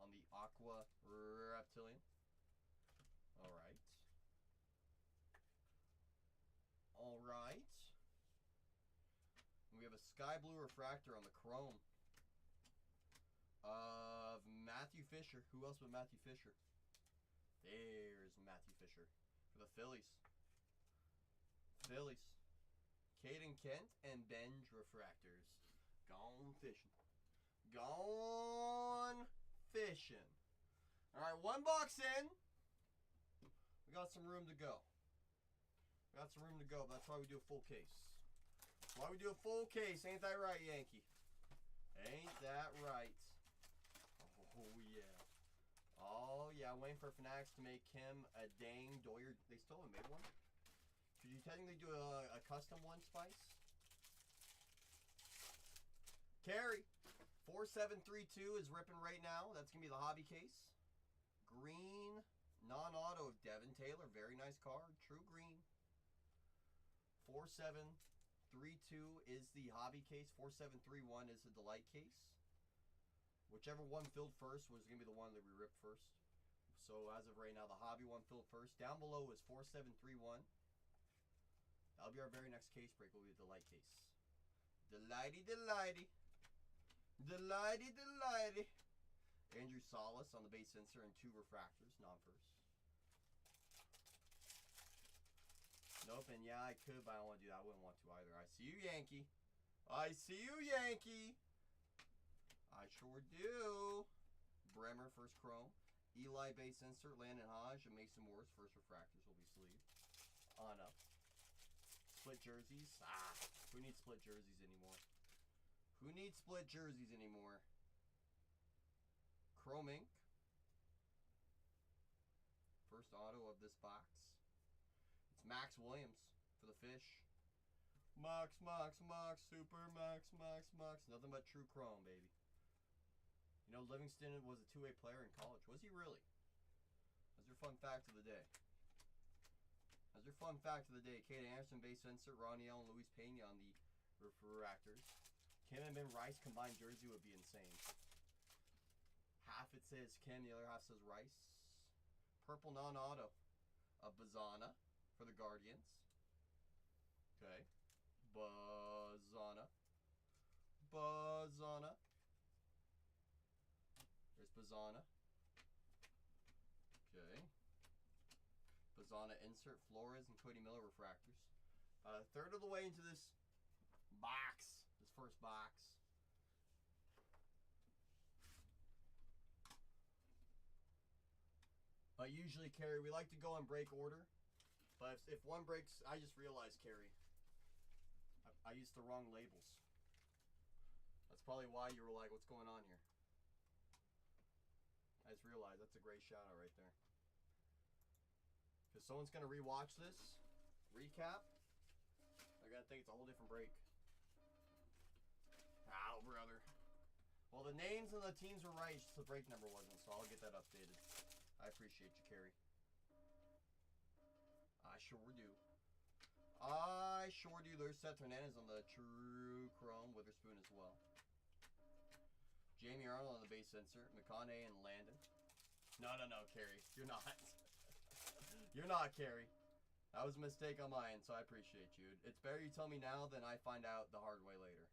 on the Aqua Reptilian. Alright. Alright. We have a sky blue refractor on the chrome of Matthew Fisher. Who else but Matthew Fisher? There's Matthew Fisher for the Phillies. Phillies. Caden Kent and Benj refractors. Gone fishing. Gone fishing. Alright, one box in. We got some room to go. We got some room to go. That's why we do a full case. That's why we do a full case. Ain't that right, Yankee? Ain't that right? Oh, yeah. Oh, yeah. I'm waiting for Fanatics to make him a dang Doyer. They still haven't made one? Could you technically do a custom one, Spice? Carrie. 4732 is ripping right now. That's going to be the hobby case. Green non-auto of Devin Taylor. Very nice card. True green. 4732 is the hobby case. 4731 is the delight case. Whichever one filled first was going to be the one that we ripped first. So as of right now, the hobby one filled first. Down below is 4731. That'll be our very next case break. Will be the delight case. Delighty, delighty. Delighty, delighty. Andrew Salas on the base sensor and 2 refractors, non-first. Nope, and yeah, I could, but I don't want to do that. I wouldn't want to either. I see you, Yankee. I see you, Yankee. I sure do. Bremer, first chrome. Eli, base insert. Landon Hodge and Mason Morris, first refractors will be sleeved. On up. Split jerseys. Ah, who needs split jerseys anymore? Who needs split jerseys anymore? Chrome ink. first auto of this box. It's Max Williams for the Fish. Max, Super Max. Nothing but true chrome, baby. You know, Livingston was a two-way player in college. Was he really? That's your fun fact of the day. That's your fun fact of the day. Kate Anderson, base insert. Ronnie L. and Luis Pena on the refractors. Kim and Ben Rice combined jersey would be insane. Half it says Kim, the other half says Rice. Purple non-auto of Bazana for the Guardians. Okay. Bazana. There's Bazana. Okay. Bazana insert. Flores and Cody Miller refractors. Third of the way into this box. This first box. But usually, Carrie, we like to go in break order. But if one breaks, I just realized, Carrie, I used the wrong labels. That's probably why you were like, what's going on here? I just realized that's a great shout out right there. Because someone's going to rewatch this recap. They're going to think it's a whole different break. Ow, brother. Well, the names and the teams were right, just the break number wasn't, so I'll get that updated. I appreciate you, Carrie. I sure do. There's Seth Hernandez on the True Chrome Witherspoon as well. Jamie Arnold on the base insert. McConaughey and Landon. No, Carrie. You're not. You're not, Carrie. That was a mistake on my end, so I appreciate you. It's better you tell me now than I find out the hard way later.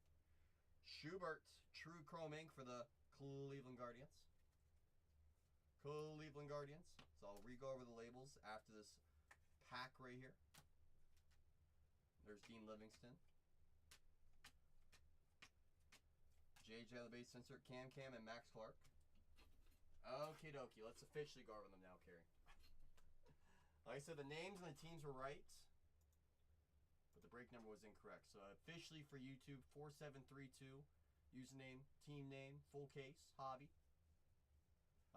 Schubert, True Chrome ink for the Cleveland Guardians. So I'll re-go over the labels after this pack right here. There's Dean Livingston. JJ on the base insert, Cam and Max Clark. Okie dokie, let's officially go over them now, Carrie. Like I said, the names and the teams were right, but the break number was incorrect. So officially for YouTube, 4732, username, team name, full case, hobby.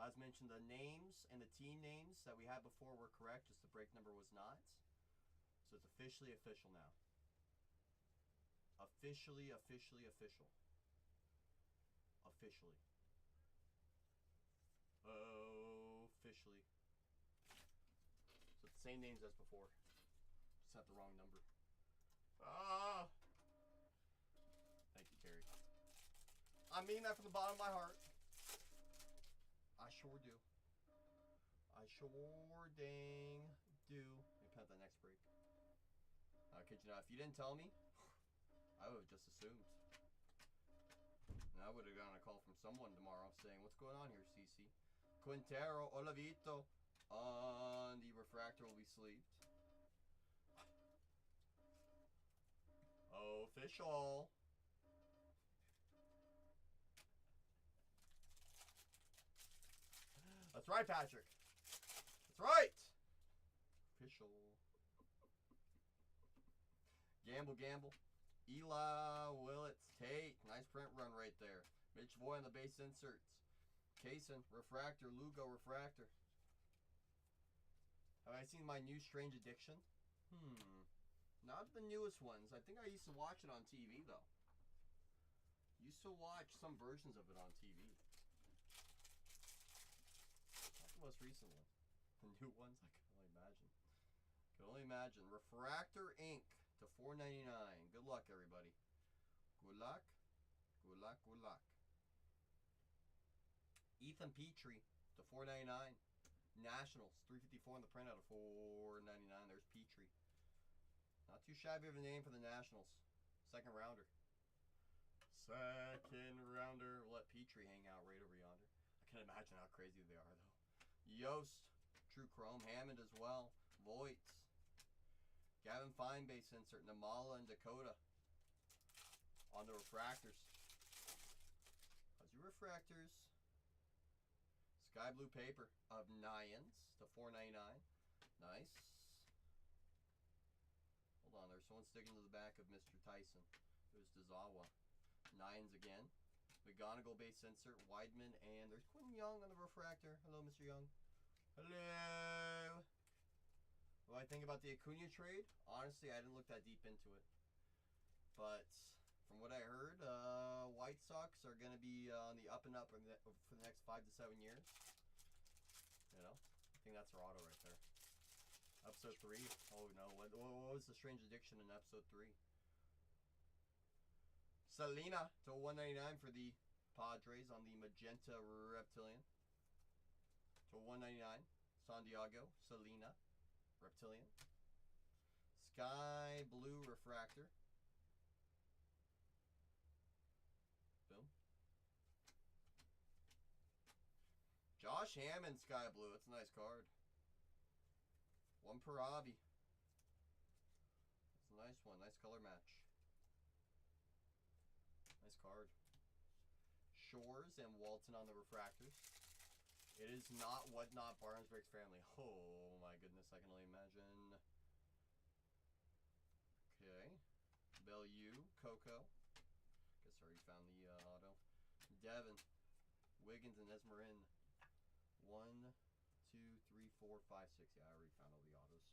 As mentioned, the names and the team names that we had before were correct, just the break number was not. So it's officially official now. Officially. Officially. So it's the same names as before. Just have the wrong number. Ah! Thank you, Carrie. I mean that from the bottom of my heart. I sure do. I sure dang do. Let me pet that next break. I kid you not. If you didn't tell me, I would have just assumed. And I would have gotten a call from someone tomorrow saying, what's going on here, CC? Quintero, Olavito on the refractor will be sleeved. Official. That's right, Patrick. That's right. Official. Gamble. Eli Willits. Tate. Nice print run right there. Mitch Boy on the base inserts. Kaysen. Refractor. Lugo. Refractor. Have I seen my new Strange Addiction? Not the newest ones. I think I used to watch it on TV, though. Used to watch some versions of it on TV. Most recent one. The new ones, I can only imagine. Refractor ink to $4.99. Good luck, everybody. Good luck. Ethan Petrie to $4.99. Nationals, $3.54 on the printout of $4.99. There's Petrie. Not too shabby of a name for the Nationals. Second rounder. We'll let Petrie hang out right over yonder. I can imagine how crazy they are, though. Yost, True Chrome, Hammond as well, Voights, Gavin Fine base insert, Namala and Dakota on the refractors. How's your refractors? Sky blue paper of Nyans to $4.99. Nice. Hold on, there's someone sticking to the back of Mr. Tyson. There's Dezawa. Nyans again. McGonigal base insert, Weidman, and there's Quinn Young on the refractor. Hello, Mr. Young. Hello. I think about the Acuna trade, honestly, I didn't look that deep into it. But from what I heard, White Sox are going to be on the up and up for the next 5 to 7 years. You know, I think that's our auto right there. Episode 3. Oh no, what was the strange addiction in episode 3? Selena to 199 for the Padres on the Magenta Reptilian. To 199. San Diego, Selena, Reptilian. Sky Blue Refractor. Boom. Josh Hammond, Sky Blue. That's a nice card. 1 per hobby. That's a nice one. Nice color match. Nice card. Shores and Walton on the refractors. It is not Whatnot Barnesburg's family. Oh my goodness, I can only imagine. Okay. Bellew, Coco. Guess I already found the auto. Devin, Wiggins, and Esmerin. 1, 2, 3, 4, 5, 6. Yeah, I already found all the autos.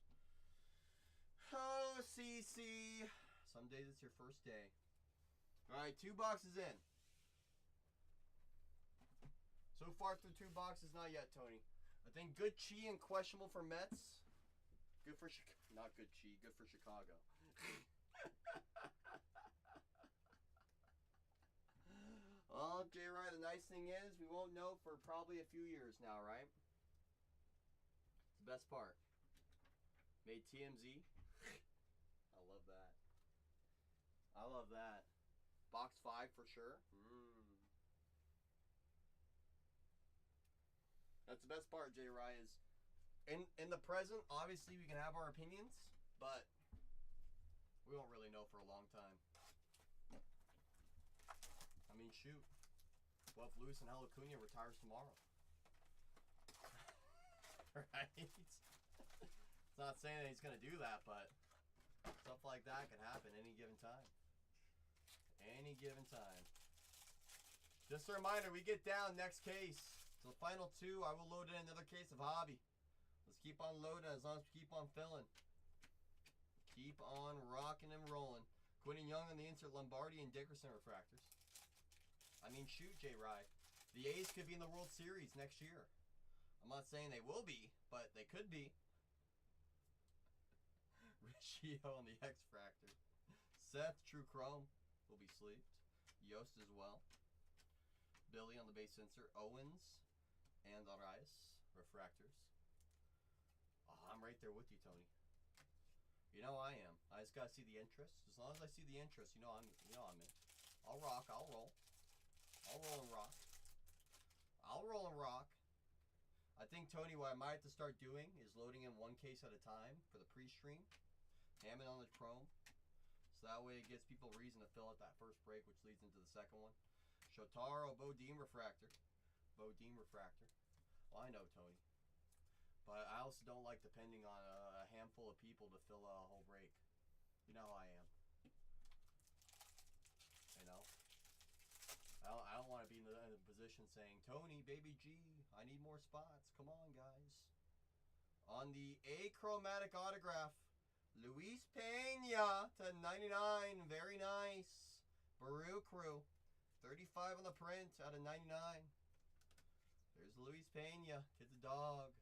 Oh, CC. Some days it's your first day. Alright, 2 boxes in. So far through 2 boxes, not yet, Tony. I think good Chi and questionable for Mets. Good for not good Chi, good for Chicago. Oh, J. Ryan, the nice thing is we won't know for probably a few years now, right? It's the best part. Made TMZ. I love that. I love that. Box 5 for sure. That's the best part, J. Ryan, is in the present, obviously we can have our opinions, but we won't really know for a long time. I mean, shoot. What if Luis and Acuna retires tomorrow? Right? It's not saying that he's going to do that, but stuff like that can happen any given time. Any given time. Just a reminder, we get down next case. So the final 2, I will load in another case of hobby. Let's keep on loading as long as we keep on filling. Keep on rocking and rolling. Quinn and Young on the insert, Lombardi and Dickerson refractors. I mean, shoot, J. Rye. The A's could be in the World Series next year. I'm not saying they will be, but they could be. Riccio on the X-Fractor. Seth, True Chrome, will be sleeved. Yost as well. Billy on the base insert. Owens and Arias, refractors. Oh, I'm right there with you, Tony. You know I am. I just gotta see the interest. As long as I see the interest, you know I'm in. I'll rock, I'll roll. I'll roll and rock. I'll roll and rock. I think, Tony, what I might have to start doing is loading in 1 case at a time for the pre-stream. Hammond on the Chrome. So that way it gives people reason to fill out that first break, which leads into the second one. Shotaro, Bodine refractor. Bodine refractor. Well, I know, Tony. But I also don't like depending on a handful of people to fill a whole break. You know how I am. You know? I don't want to be in the position saying, Tony, baby G, I need more spots. Come on, guys. On the achromatic autograph, Luis Pena to 99. Very nice. Baru Crew. 35 on the print out of 99. There's Luis Pena. Kid's a dog.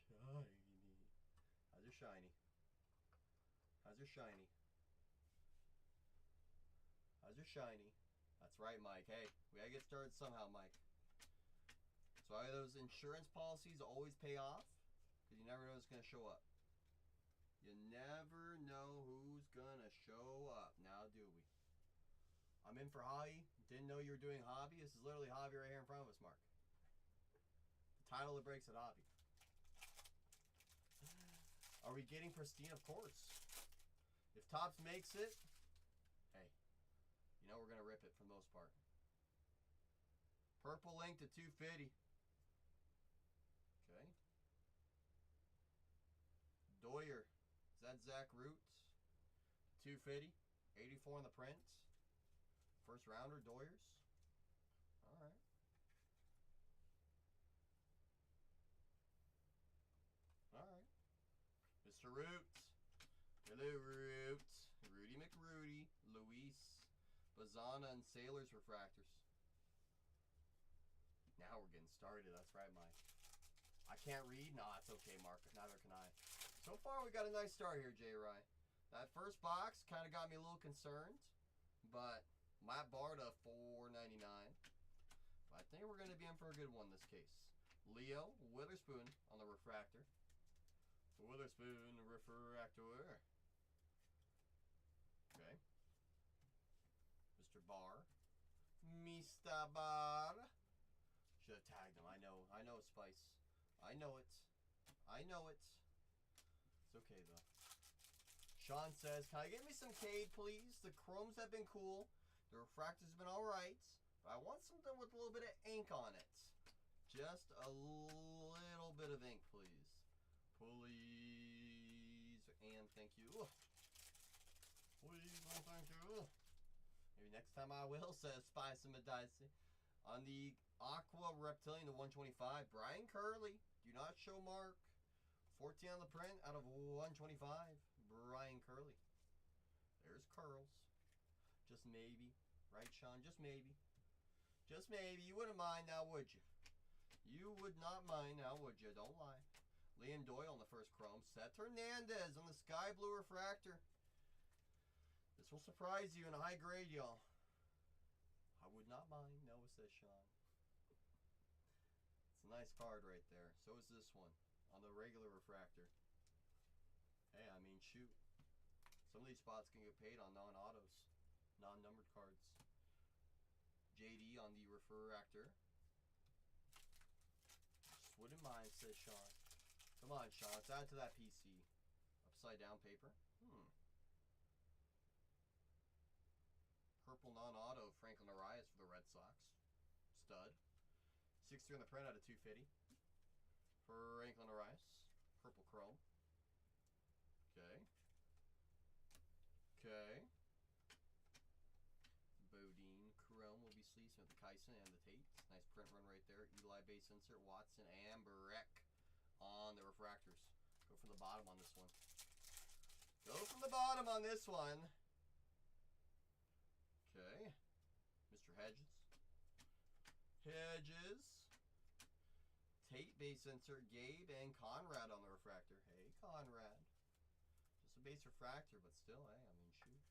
Shiny. Shiny. How's your shiny? How's your shiny? How's your shiny? That's right, Mike. Hey, we gotta get started somehow, Mike. So are those insurance policies always pay off? Because you never know who's gonna show up. You never know who's gonna show up. Now do we? I'm in for hobby. Didn't know you were doing hobby. This is literally hobby right here in front of us, Mark. The title of the break's at hobby. Are we getting pristine? Of course. If Topps makes it, hey, you know we're gonna rip it for the most part. Purple link to 250. Okay. Doyer. Is that Zach Roots? 250. 84 on the print. First rounder, Doyers. Alright. Mr. Root. Hello, Root. Rudy McRudy. Luis. Bazana and Sailors refractors. Now we're getting started. That's right, Mike. I can't read? Nah, it's okay, Mark. Neither can I. So far, we got a nice start here, J. Rye. That first box kind of got me a little concerned, but Matt Barta, $4.99. I think we're going to be in for a good one in this case. Leo Witherspoon on the refractor. Witherspoon refractor. Okay. Mr. Barr. Mr. Barr. Should have tagged him. I know, Spice. I know it. I know it. It's okay, though. Sean says, can I get me some Cade, please? The chromes have been cool. The refractors have been alright. But I want something with a little bit of ink on it. Just a little bit of ink, please. Please and thank you. Please and thank you. Maybe next time I will, says Spice and Medici. On the Aqua Reptilian, the 125, Brian Curley. Do not show Mark. 14 on the print out of 125. Brian Curley. There's curls. Just maybe. Right, Sean? Just maybe. Just maybe. You wouldn't mind now, would you? You would not mind now, would you? Don't lie. Liam Doyle on the first chrome. Seth Hernandez on the Sky Blue Refractor. This will surprise you in a high grade, y'all. I would not mind. No, says Sean. It's a nice card right there. So is this one on the regular refractor. Hey, I mean, shoot. Some of these spots can get paid on non-autos, non-numbered cards. JD on the refractor. Just wouldn't mind, says Sean. Come on, Sean. Let's add to that PC. Upside down paper. Purple non-auto Franklin Arias for the Red Sox. Stud. 6-3 on the print out of 250. Franklin Arias. Purple chrome. Okay. Okay. Bodine chrome will be sleeves with the Kyson and the Tates. Nice print run right there. Eli base insert. Watson and Breck on the refractors. Go from the bottom on this one. Go from the bottom on this one. Okay. Mr. Hedges. Hedges. Tate base insert. Gabe and Conrad on the refractor. Hey, Conrad. Just a base refractor, but still, hey, I mean, shoot.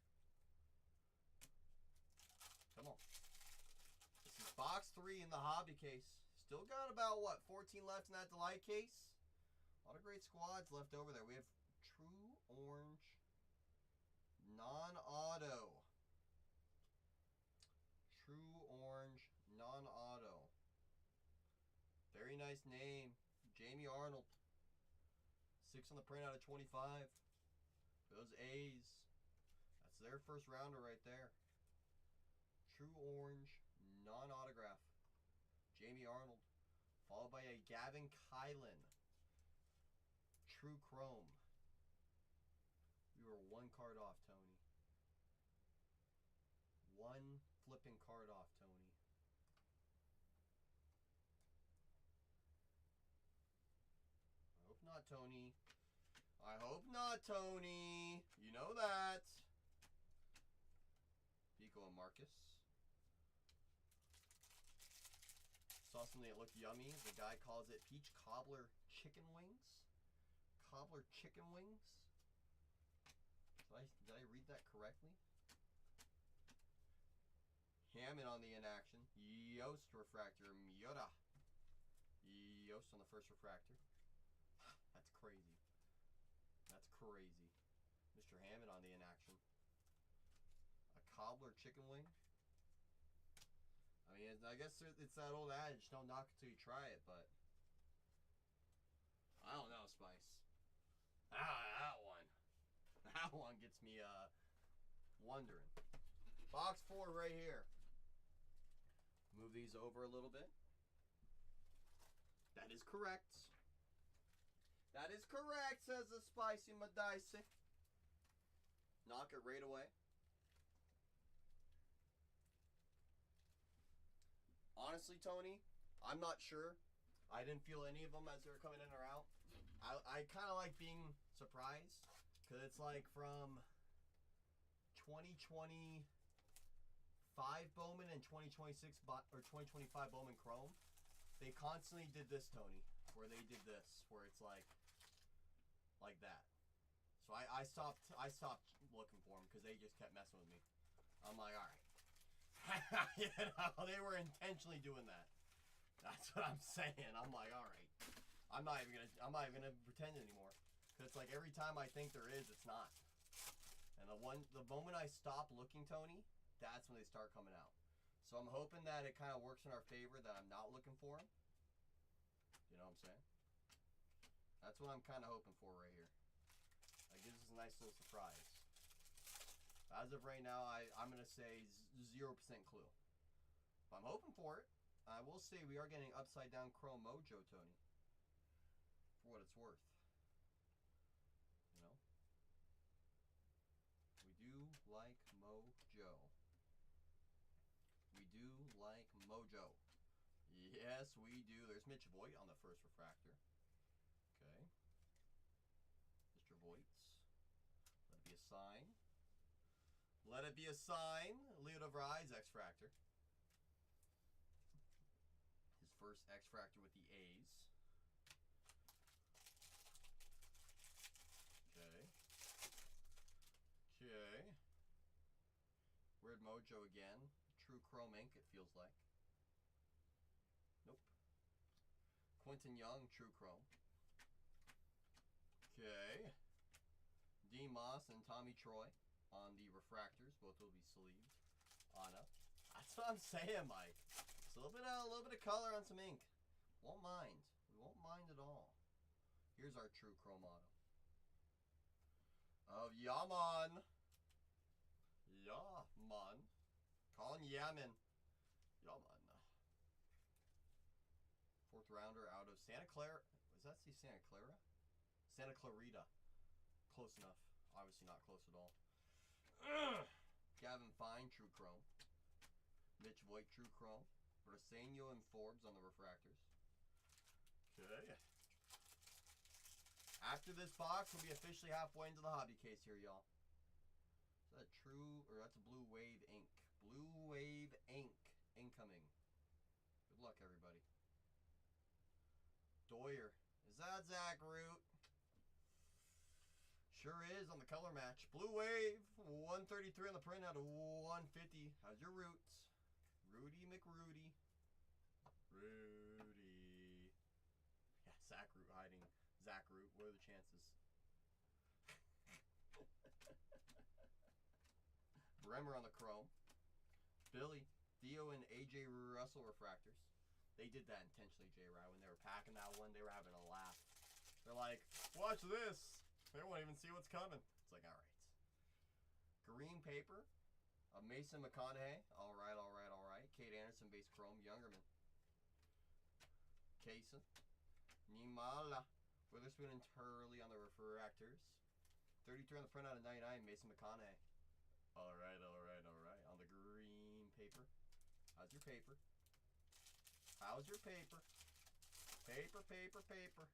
Come on. This is box 3 in the hobby case. Still got about, what, 14 left in that Delight case? A lot of great squads left over there. We have True Orange non-auto. True Orange non-auto. Very nice name. Jamie Arnold. 6 on the print out of 25. Those A's. That's their first rounder right there. True Orange non-autograph. Jamie Arnold. Followed by a Gavin Kylan. True Chrome. We were one card off, Tony. One flipping card off, Tony. I hope not, Tony. I hope not, Tony. You know that. Pico and Marcus. Saw something that looked yummy. The guy calls it peach cobbler chicken wings. Cobbler chicken wings. Did I read that correctly? Hammond on the inaction. Yost refractor. Miota. Yost on the first refractor. That's crazy. That's crazy. Mr. Hammond on the inaction. A cobbler chicken wing. I mean, I guess it's that old adage, don't knock it till you try it, but I don't know, Spice. That one gets me wondering. Box 4 right here. Move these over a little bit. That is correct. That is correct, says the Spicy Medici. Knock it right away. Honestly, Tony, I'm not sure. I didn't feel any of them as they were coming in or out. I kind of like being surprise. Because it's like from 2025 Bowman and 2026 or 2025 Bowman Chrome. They constantly did this, Tony. Where they did this. Where it's like that. So I stopped looking for them because they just kept messing with me. I'm like, all right. You know, they were intentionally doing that. That's what I'm saying. I'm like, all right. I'm not even gonna pretend anymore. Cause it's like every time I think there is, it's not. And the moment I stop looking, Tony, that's when they start coming out. So I'm hoping that it kind of works in our favor that I'm not looking for them. You know what I'm saying? That's what I'm kind of hoping for right here. That gives us a nice little surprise. As of right now, I'm going to say 0% clue. But I'm hoping for it. I will say we are getting upside down Chrome Mojo, Tony. For what it's worth. You know? We do like Mojo. We do like Mojo. Yes, we do. There's Mitch Voigt on the first refractor. Okay. Mr. Voigts. Let it be a sign. Let it be a sign. Leo DeVries, X-Fractor. His first X-Fractor with the A's. Okay. Okay. Weird Mojo again. True Chrome ink, it feels like. Nope. Quentin Young, True Chrome. Okay. D. Moss and Tommy Troy on the refractors. Both will be sleeved. Anna. That's what I'm saying, Mike. It's a little bit of color on some ink. Won't mind. We won't mind at all. Here's our True Chrome auto. Of Yaman. Yaman. Colin Yaman. Yaman. Fourth rounder out of Santa Clara. Does that say Santa Clara? Santa Clarita. Close enough. Obviously not close at all. Gavin Fine, True Chrome. Mitch Voigt, True Chrome. Brasenio and Forbes on the refractors. Okay. After this box, we'll be officially halfway into the hobby case here, y'all. Is that true? Or that's a Blue Wave ink. Blue Wave ink. Incoming. Good luck, everybody. Doyer. Is that Zach Root? Sure is on the color match. Blue Wave. 133 on the print out of 150. How's your Roots? Rudy McRudy. Rudy. Yeah, Zach Root hiding. Zach Root. What are the chances? Bremer on the chrome. Billy. Theo and AJ Russell refractors. They did that intentionally, J-Rye. When they were packing that one, they were having a laugh. They're like, watch this. They won't even see what's coming. It's like, all right. Green paper of Mason McConaughey. All right, all right, all right. Kate Anderson, base chrome. Youngerman. Kaysen. Nimala. Witherspoon and Turley on the refractors. 33 on the print out of 99. Mason McConaughey. All right, all right, all right. On the green paper. How's your paper? How's your paper? Paper, paper, paper.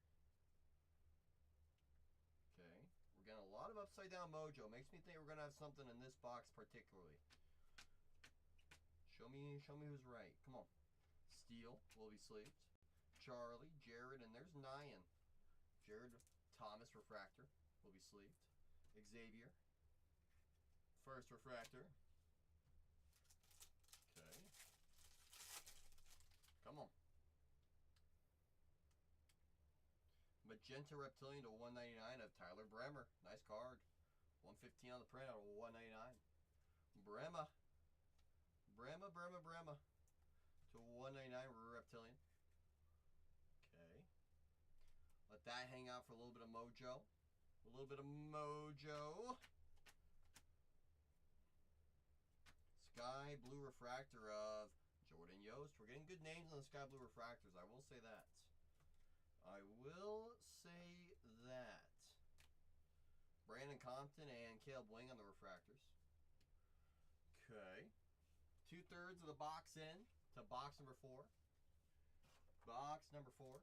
Okay. We're getting a lot of upside down mojo. Makes me think we're gonna have something in this box particularly. Show me who's right. Come on. Steele will be sleeved. Charlie, Jared, and there's Nyan. Jared Thomas refractor will be sleeved. Xavier. First refractor. Okay. Come on. Magenta Reptilian to 199 of Tyler Bremer. Nice card. 115 on the print out of 199. Bremer. Bremer. To 199 Reptilian. Okay. Let that hang out for a little bit of mojo. A little bit of mojo. Sky Blue Refractor of Jordan Yost. We're getting good names on the Sky Blue Refractors. I will say that. I will say that. Brandon Compton and Caleb Wing on the refractors. Okay. 2/3 of the box in to box number 4. Box number 4.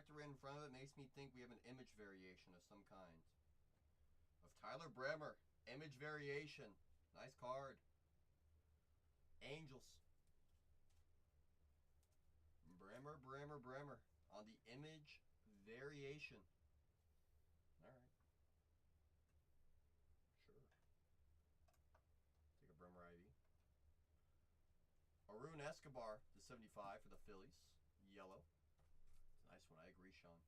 refractor right in front of it makes me think we have an image variation of some kind. Of Tyler Bremer. Image variation. Nice card. Angels. Bremer. On the image variation. Alright. Sure. Take a Bremer IV. Arun Escobar to 75 for the Phillies. Yellow. It's a nice one. I agree, Sean.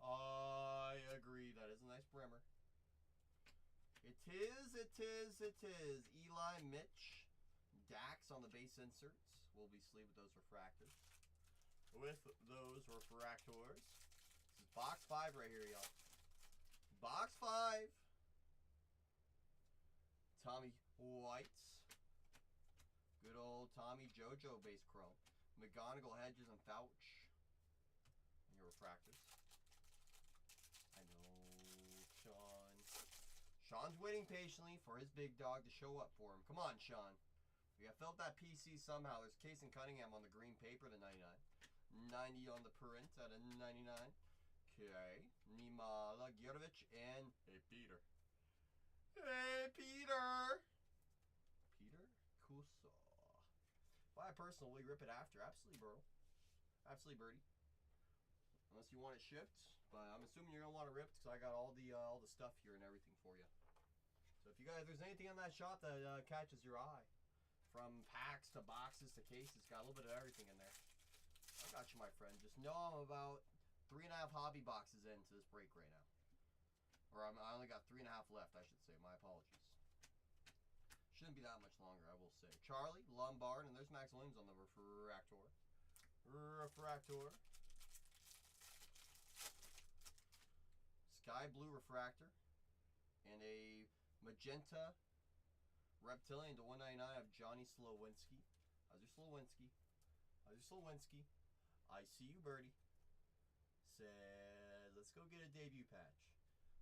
I agree. That is a nice Bremer. It is. Eli Mitch. Dax on the base inserts. We'll be sleeved with those refractors. This is box 5 right here, y'all. Box 5. Tommy Whites. Good old Tommy JoJo base chrome. McGonigal, Hedges, and Fouch. And your refractors. I know, Sean. Sean's waiting patiently for his big dog to show up for him. Come on, Sean. We have filled that PC somehow. There's Case and Cunningham on the green paper to 99. 90 on the print at a 99. Okay. Nimala, Gierovich, and hey, Peter. Hey, Peter. Peter Kusa. Buy a personal, will you rip it after? Absolutely, bro. Absolutely, birdie. Unless you want it shipped, but I'm assuming you're gonna want it ripped because I got all the stuff here and everything for you. So if there's anything on that shop that catches your eye, from packs to boxes to cases, got a little bit of everything in there. I got you, my friend. Just know I'm about 3.5 hobby boxes into this break right now. Or I only got 3.5 left, I should say. My apologies. Shouldn't be that much longer, I will say. Charlie, Lombard, and there's Max Williams on the refractor. Sky blue refractor. And a magenta reptilian to 199 of Johnny Slowinski. How's your Slowinski? I see you, birdie. Says, let's go get a debut patch.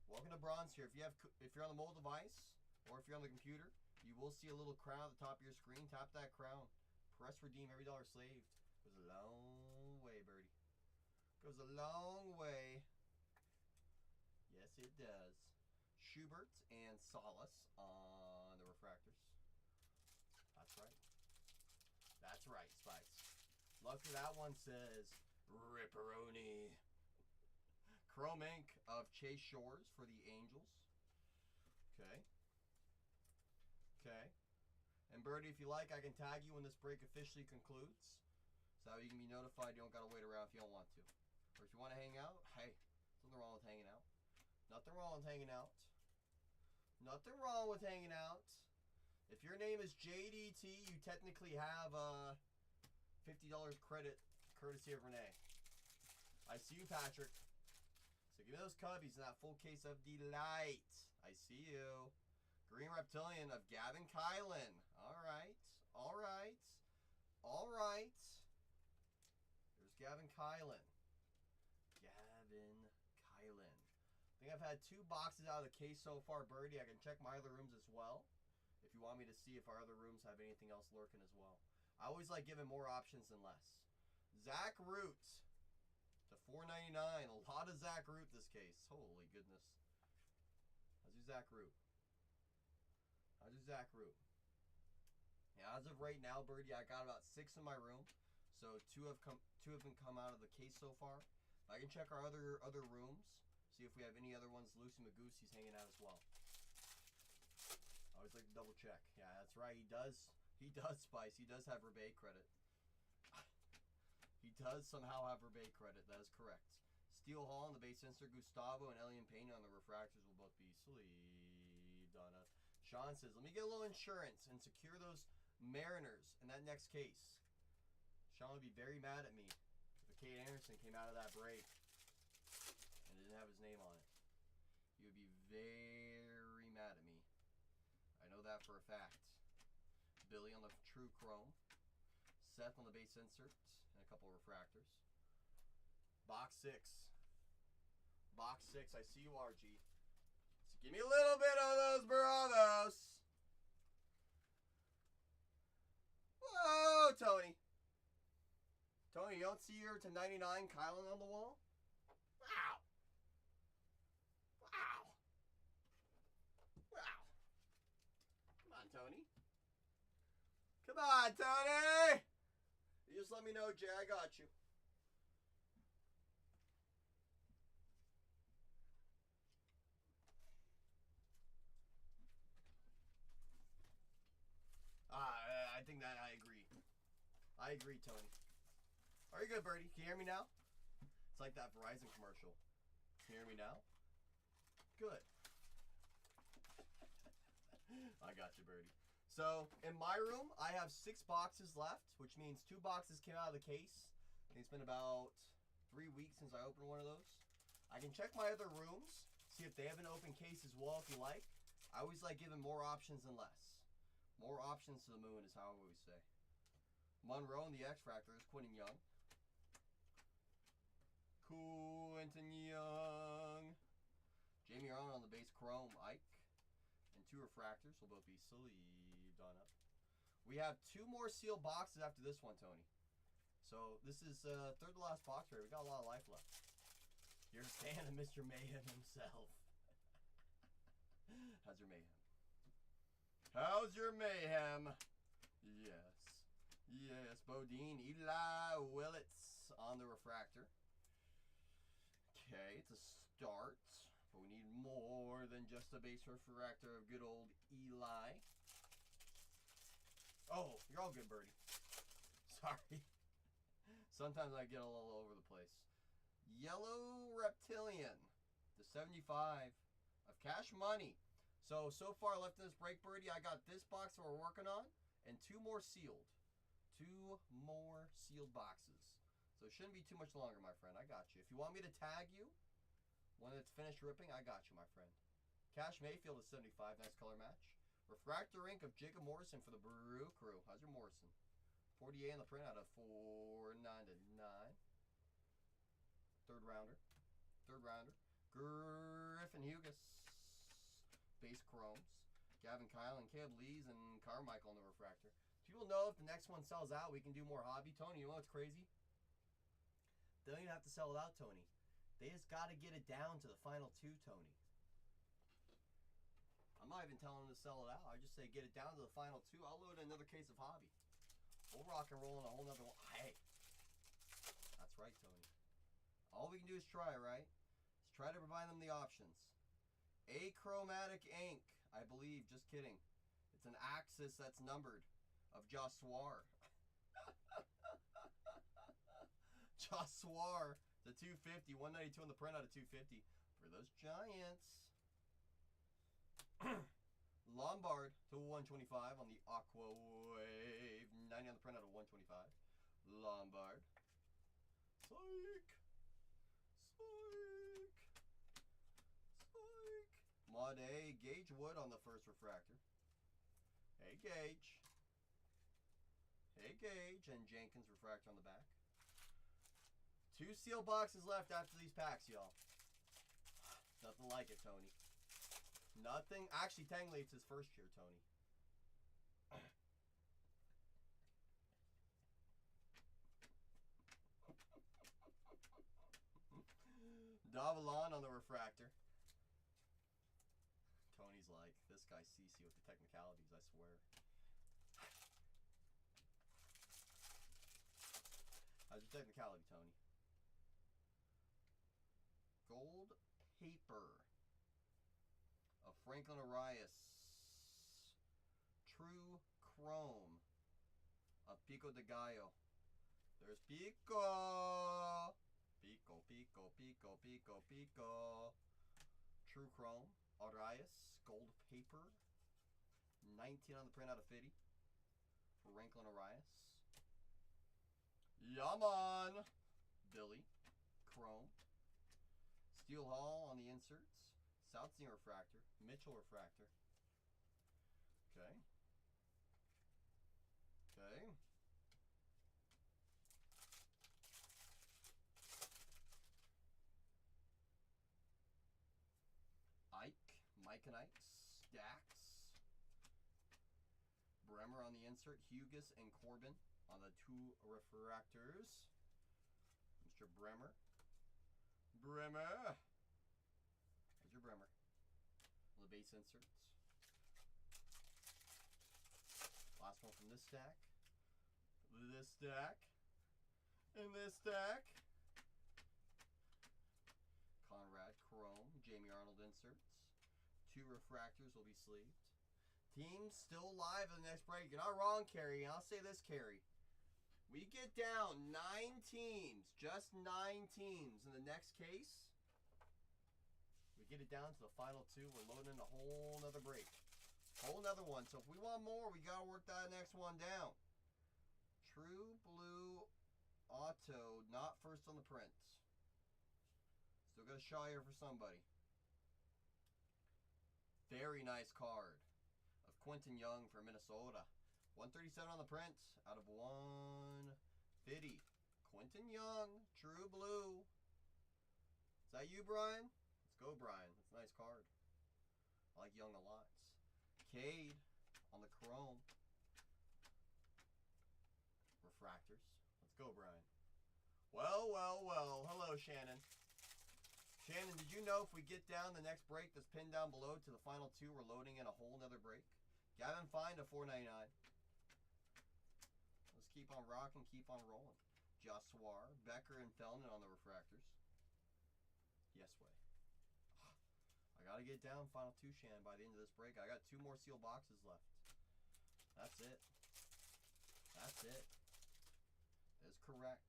Welcome to Bronze here. If you're on the mobile device or if you're on the computer, you will see a little crown at the top of your screen. Tap that crown. Press redeem. Every dollar slaved goes a long way, birdie. Goes a long way. Yes, it does. Schubert and Solace on the refractors. That's right. That's right, Spice. Look for that one says Ripperoni. Chrome ink of Chase Shores for the Angels. Okay. And Birdie, if you like, I can tag you when this break officially concludes. So that you can be notified. You don't gotta wait around if you don't want to. Or if you want to hang out, hey, nothing wrong with hanging out. Nothing wrong with hanging out. Nothing wrong with hanging out. If your name is JDT, you technically have $50 credit courtesy of Renee. I see you, Patrick. So give me those Cubbies and that full case of delight. I see you. Green Reptilian of Gavin Kylan. All right. There's Gavin Kylan. I think I've had 2 boxes out of the case so far, Birdie. I can check my other rooms as well if you want me to see if our other rooms have anything else lurking as well. I always like giving more options than less. Zach Root to $4.99. A lot of Zach Root this case. Holy goodness. How's your Zach Root? Yeah, as of right now, Birdie, I got about 6 in my room. So 2 have been come out of the case so far. I can check our other rooms. See if we have any other ones. Lucy Magoosy's hanging out as well. I always like to double check. Yeah, that's right. He does, Spice. He does have rebate credit. He does somehow have rebate credit. That is correct. Steel Hall on the base insert. Gustavo and Elian Pena on the refractors will both be sleeved on us. Sean says, let me get a little insurance and secure those Mariners in that next case. Sean would be very mad at me if Kate Anderson came out of that break and didn't have his name on it. He would be very mad at me. I know that for a fact. Billy on the True Chrome. Seth on the base insert. And a couple of refractors. Box 6. I see you, RG. So give me a little bit of those Bravos. Whoa, Tony. Tony, you don't see your to 99 Kylan on the wall? Wow. Wow. Wow. Come on, Tony. Come on, Tony. You just let me know, Jay. I got you. I think that I agree. I agree, Tony. Are you good, Birdie? Can you hear me now? It's like that Verizon commercial. Can you hear me now? Good. I got you, Birdie. So, in my room, I have 6 boxes left, which means 2 boxes came out of the case. I think it's been about 3 weeks since I opened one of those. I can check my other rooms, see if they have an open case as well if you like. I always like giving more options than less. More options to the moon is how I always say. Monroe and the X-Factor is Quentin Young. Quentin Young. Jamie Arnold on the base chrome, Ike. And 2 refractors will both be sleeved on up. We have 2 more sealed boxes after this one, Tony. So this is third to last box right. We got a lot of life left. Here's Stan and Mr. Mayhem himself. How's your mayhem? How's your mayhem? Yes. Yes, Bodine, Eli Willits on the refractor. Okay, it's a start. But we need more than just a base refractor of good old Eli. Oh, you're all good, Birdie. Sorry. Sometimes I get a little over the place. Yellow Reptilian to 75 of Cash Money. So far left in this break, Birdie, I got this box that we're working on and 2 more sealed. 2 more sealed boxes. So it shouldn't be too much longer, my friend. I got you. If you want me to tag you when it's finished ripping, I got you, my friend. Cash Mayfield is 75. Nice color match. Refractor ink of Jacob Morrison for the Brew Crew. How's your Morrison? 48 on the print out of 4.99. Third rounder. Griffin Hughes. Base chromes. Gavin Kyle and Caleb Lees and Carmichael on the refractor. People know if the next one sells out, we can do more hobby. Tony, you know what's crazy? They don't even have to sell it out, Tony. They just got to get it down to the final 2, Tony. I'm not even telling them to sell it out. I just say get it down to the final 2. I'll load another case of hobby. We'll rock and roll in a whole nother one. Hey. That's right, Tony. All we can do is try, right? Let's try to provide them the options. Achromatic ink, I believe. Just kidding. It's an Axis that's numbered of Jossoir. Jossoir, the 250, 192 on the print out of 250 for those Giants. Lombard to 125 on the Aqua Wave, 90 on the print out of 125. Lombard. Psych. Maude Gage Wood on the first refractor. Hey Gage. And Jenkins refractor on the back. 2 sealed boxes left after these packs, y'all. Nothing like it, Tony. Nothing. Actually, technically, it's his first year, Tony. Davalon on the refractor. Tony's like, this guy's CC with the technicalities, I swear. How's your technicality, Tony? Gold paper of Franklin Arias. True chrome of Pico de Gallo. There's Pico. Pico. True chrome. Arias. Gold paper. 19 on the print out of 50. Franklin Arias. Yaman. Billy. Chrome. Steel Hall on the inserts. Southsea refractor. Mitchell refractor. Okay. Mike and Ike. Stacks. Bremer on the insert. Hughes and Corbin on the 2 refractors. Mr. Bremer. Bremer. There's your Bremer. The base inserts. Last one from this stack. This stack. And this stack. Conrad Chrome, Jamie Arnold inserts. 2 refractors will be sleeved. Teams still live in the next break. You're not wrong, Carrie. I'll say this, Carrie. We get down 9 teams, just 9 teams in the next case. We get it down to the final 2. We're loading in a whole nother break. Whole nother one. So if we want more, we got to work that next one down. True Blue Auto, not first on the print. Still got a shot here for somebody. Very nice card of Quentin Young for Minnesota. 137 on the print out of 150. Quentin Young, True Blue. Is that you, Brian? Let's go, Brian. That's a nice card. I like Young a lot. Cade on the Chrome. Refractors. Let's go, Brian. Well, well, well. Hello, Shannon. Shannon, did you know if we get down the next break that's pinned down below to the final 2, we're loading in a whole nother break? Gavin Fine to $4.99. Let's keep on rocking, keep on rolling. Joshua, Becker, and Feldman on the refractors. Yes way. I gotta get down final 2, Shannon, by the end of this break. I got 2 more sealed boxes left. That's it. That's it. That is correct.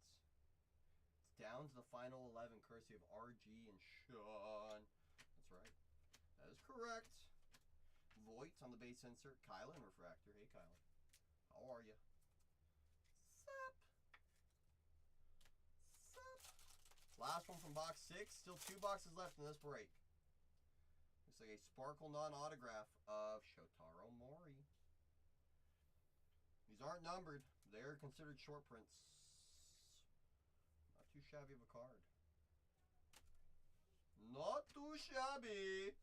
Down to the final 11, courtesy of RG and Sean. That's right. That is correct. Voigt on the base insert. Kylan refractor. Hey, Kylan. How are you? Sup? Sup? Last one from box 6. Still 2 boxes left in this break. Looks like a sparkle non-autograph of Shotaro Mori. These aren't numbered. They're considered short prints. Too shabby of a card. Not too shabby.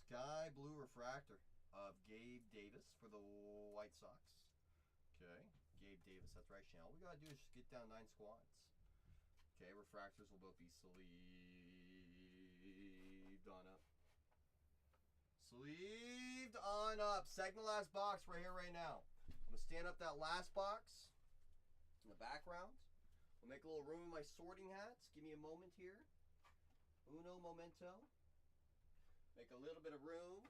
Sky Blue Refractor of Gabe Davis for the White Sox. Okay, Gabe Davis, that's right, Chanel. All we gotta do is just get down 9 squads. Okay, refractors will both be sleeved on up. Sleeved on up. Second to last box right here, right now. I'm gonna stand up that last box in the background. We'll make a little room in my sorting hats. Give me a moment here. Uno momento. Make a little bit of room. A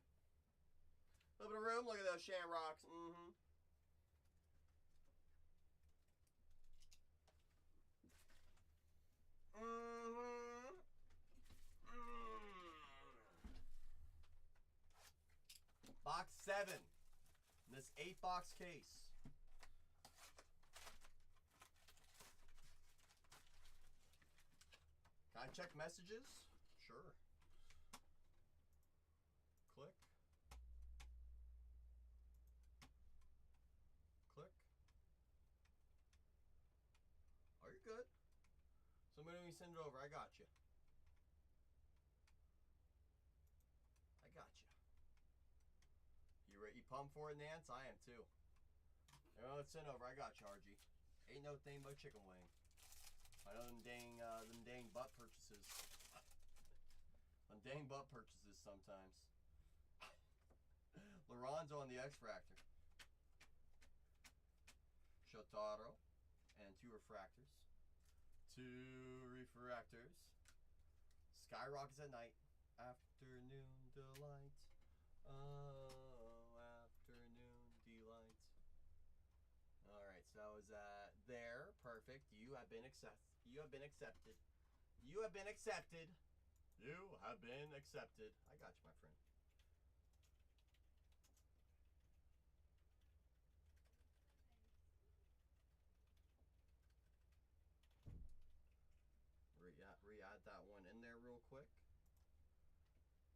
little bit of room. Look at those shamrocks. Box 7 in this 8-box case. Can I check messages? Sure. Click. Click. Oh, you're good. Somebody let me send it over. I got you. I got you. You pumped for it, Nance? I am too. Well, let's send over. I got you, RG. Ain't no thing but chicken wing. I know them dang butt purchases. Them dang butt purchases sometimes. Lorenzo on the X-Fractor. Shotaro. And 2 refractors. 2 refractors. Skyrockets at night. Afternoon delight. Oh, afternoon delight. Alright, so is that there? Perfect. You have been accepted. You have been accepted. You have been accepted. You have been accepted. I got you, my friend. Re-add that one in there real quick.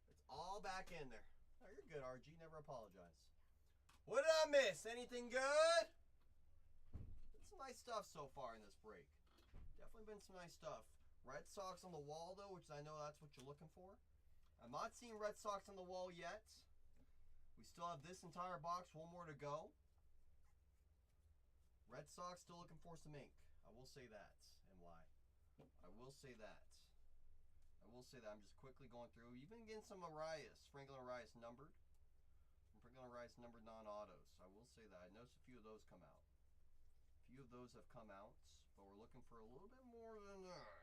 It's all back in there. Oh, you're good, RG. Never apologize. What did I miss? Anything good? Been some nice stuff so far in this break. Definitely been some nice stuff. Red Sox on the wall, though, which I know that's what you're looking for. I'm not seeing Red Sox on the wall yet. We still have this entire box. One more to go. Red Sox still looking for some ink. I will say that. And I will say that. I will say that. I'm just quickly going through. You've been getting some Arias, Franklin Arias numbered. Franklin Arias numbered non-autos. I will say that. I noticed a few of those come out. A few of those have come out, but we're looking for a little bit more than that.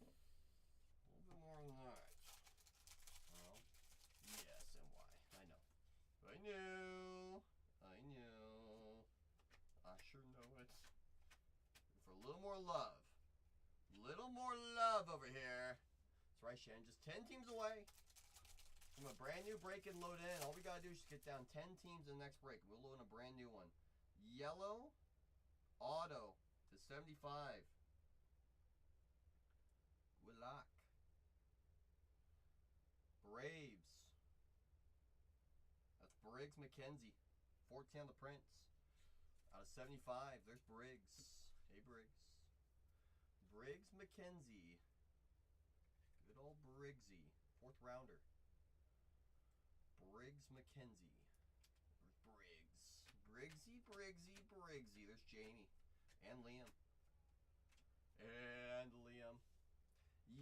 A little bit more than that. Well, yes, and why? I know. I knew. I knew. I sure know it. For a little more love. Little more love over here. That's right, Shannon. Just 10 teams away from a brand new break and load in. All we got to do is just get down 10 teams in the next break. We'll load in a brand new one. Yellow auto to 75. Willock. Braves. That's Briggs McKenzie. 14 on the prints. Out of 75, there's Briggs. Hey, Briggs. Briggs McKenzie. Good old Briggsy. 4th rounder. Briggs McKenzie. There's Briggs. Briggsy, Briggsy, Briggsy. There's Jamie. And Liam. And Liam.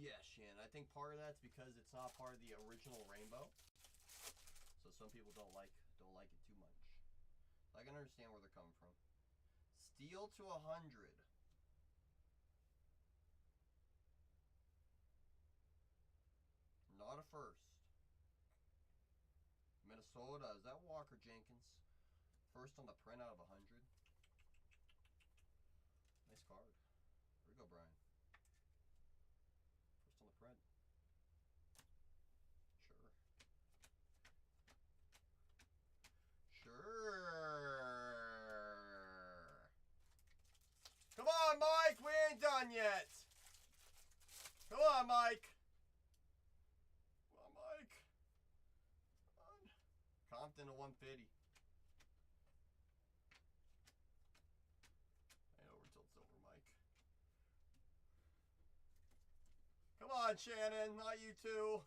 Yes, Shannon. I think part of that's because it's not part of the original rainbow. So some people don't like it too much. I can understand where they're coming from. Steel to 100. Not a first. Minnesota. Is that Walker Jenkins? First on the print out of 100. Nice card. There we go, Brian. First on the print. Sure. Sure. Come on, Mike. We ain't done yet. Come on, Mike. Come on, Mike. Come on. Compton to 150. And over till it's over, Mike. Come on, Shannon. Not you two.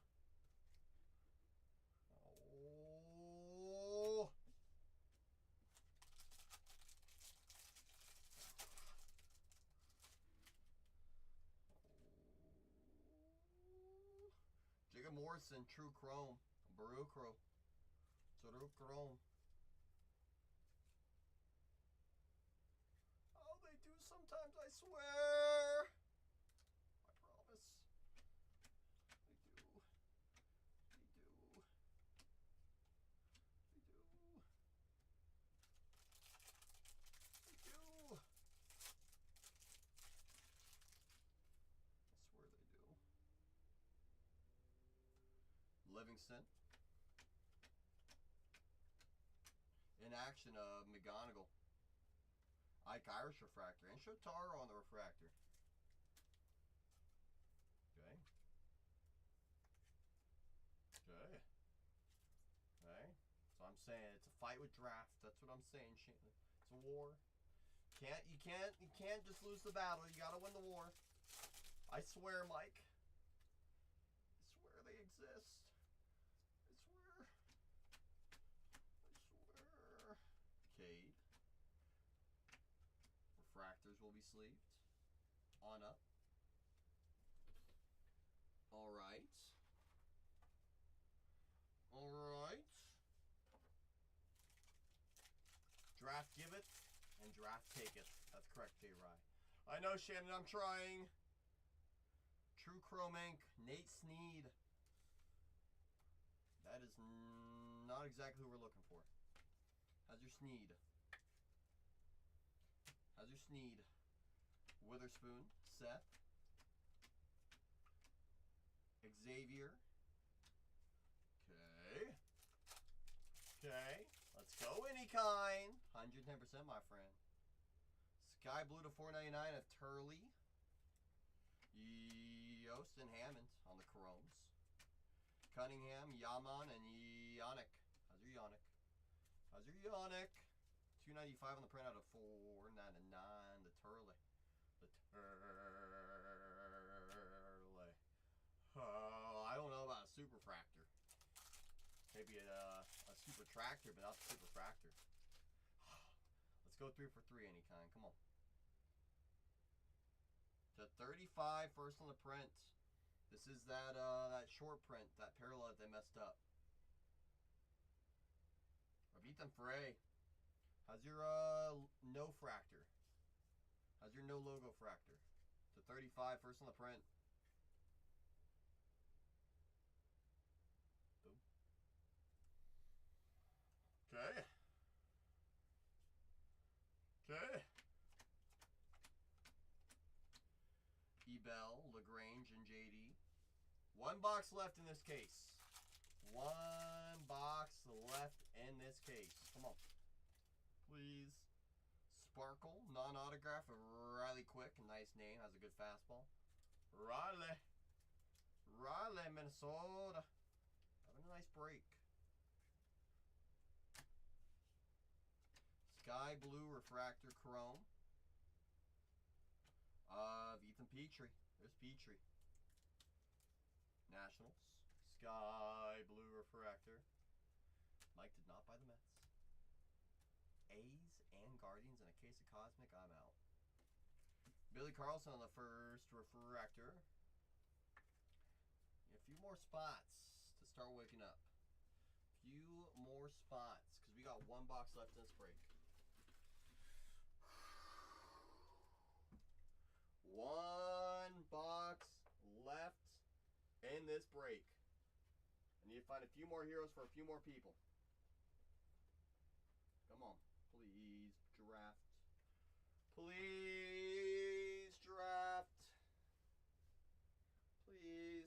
Oh. Jacob Morrison, True Chrome. Baruchro. True Chrome. Oh, they do sometimes, I swear. I promise. They do. They do. They do. They do. I swear they do. Livingston. In action of McGonigal. Ike Irish refractor. And Shotaro on the refractor. Okay. Okay. Okay. So I'm saying it's a fight with draft. That's what I'm saying, Shannon. It's a war. You can't just lose the battle. You gotta win the war. I swear, Mike. I swear they exist. I swear. I swear. Cade. Refractors will be sleeved. On up. Alright. Alright. Draft giveth and draft taketh. That's correct, J-Rye. I know, Shannon, I'm trying. True Chrome Ink, Nate Snead. That is not exactly who we're looking for. How's your Snead? How's your Snead? Witherspoon, Seth. Xavier. Okay. Okay. Let's go, any kind. 110%, my friend. Sky Blue to 499 of Turley. Yost and Hammond on the Chromes. Cunningham, Yaman, and Yannick. How's your Yannick? How's your Yannick? 295 on the printout of 499. The Turley. The Turley. Oh, I don't know about a superfractor. Maybe a super tractor, but not a superfractor. Let's go 3 for 3 any kind. Come on. To 35, first on the print. This is that short print, that parallel that they messed up. I beat them for A. How's your no fractor? How's your no logo fractor? To 35, first on the print. Boom. Okay. Okay. Ebel, LaGrange, and JD. One box left in this case. One box left in this case. Come on. Please. Sparkle, non-autograph of Riley Quick. Nice name. Has a good fastball. Riley. Riley, Minnesota. Having a nice break. Sky Blue Refractor Chrome of Ethan Petrie. There's Petrie. Nationals. Sky Blue Refractor. Mike did not buy the Mets. A's and Guardians and a case of Cosmic. I'm out. Billy Carlson on the first refractor. A few more spots to start waking up. Few more spots because we got one box left in this break. One box left in this break. I need to find a few more heroes for a few more people. Come on, please, draft. Please, draft. Please.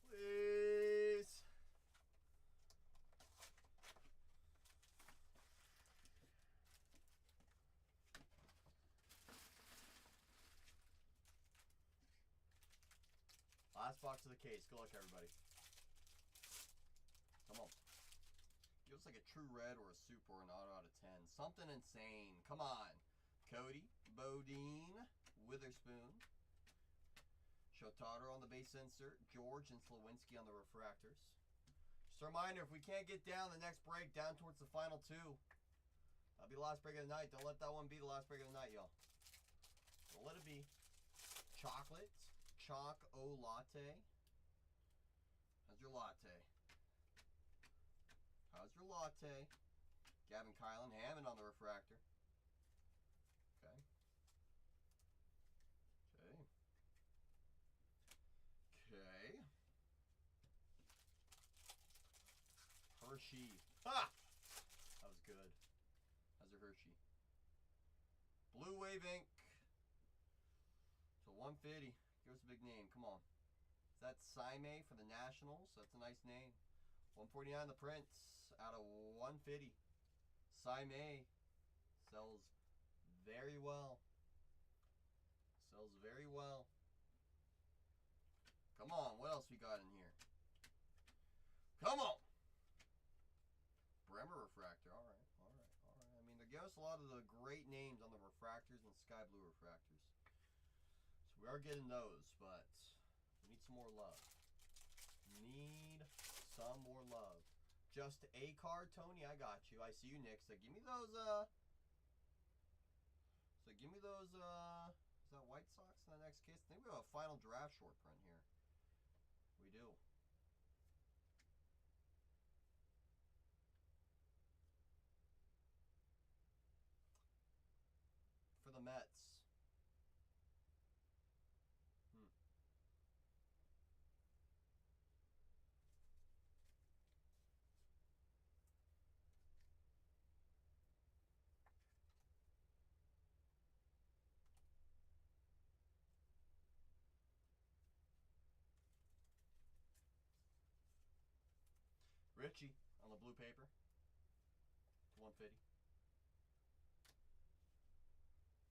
Please. Last box of the case. Good luck, everybody. Come on. Give us like a true red or a super or an auto out of 10. Something insane. Come on. Cody, Bodine, Witherspoon, Shotaro on the base insert, George and Slawinski on the refractors. Just a reminder, if we can't get down the next break, down towards the final two, that'll be the last break of the night. Don't let that one be the last break of the night, y'all. Don't let it be. Chocolate, Choc-O Latte. How's your latte? How's your latte? Gavin Kylan, Hammond on the refractor. Okay. Okay. Okay. Hershey. Ha! That was good. How's your Hershey? Blue Wave Ink. So 150. Give us a big name. Come on. Is that Saime for the Nationals? That's a nice name. 149 the Prince out of 150. Saime sells very well. Sells very well. Come on, what else we got in here? Come on! Bremer refractor. All right, all right, all right. I mean, they give us a lot of the great names on the refractors and sky blue refractors. So we are getting those, but we need some more love. Need some more love. Just a card, Tony. I got you. I see you, Nick. So give me those. So give me those. Is that White Sox in the next case? I think we have a final draft short print here. We do. For the Mets. Richie on the blue paper. 150.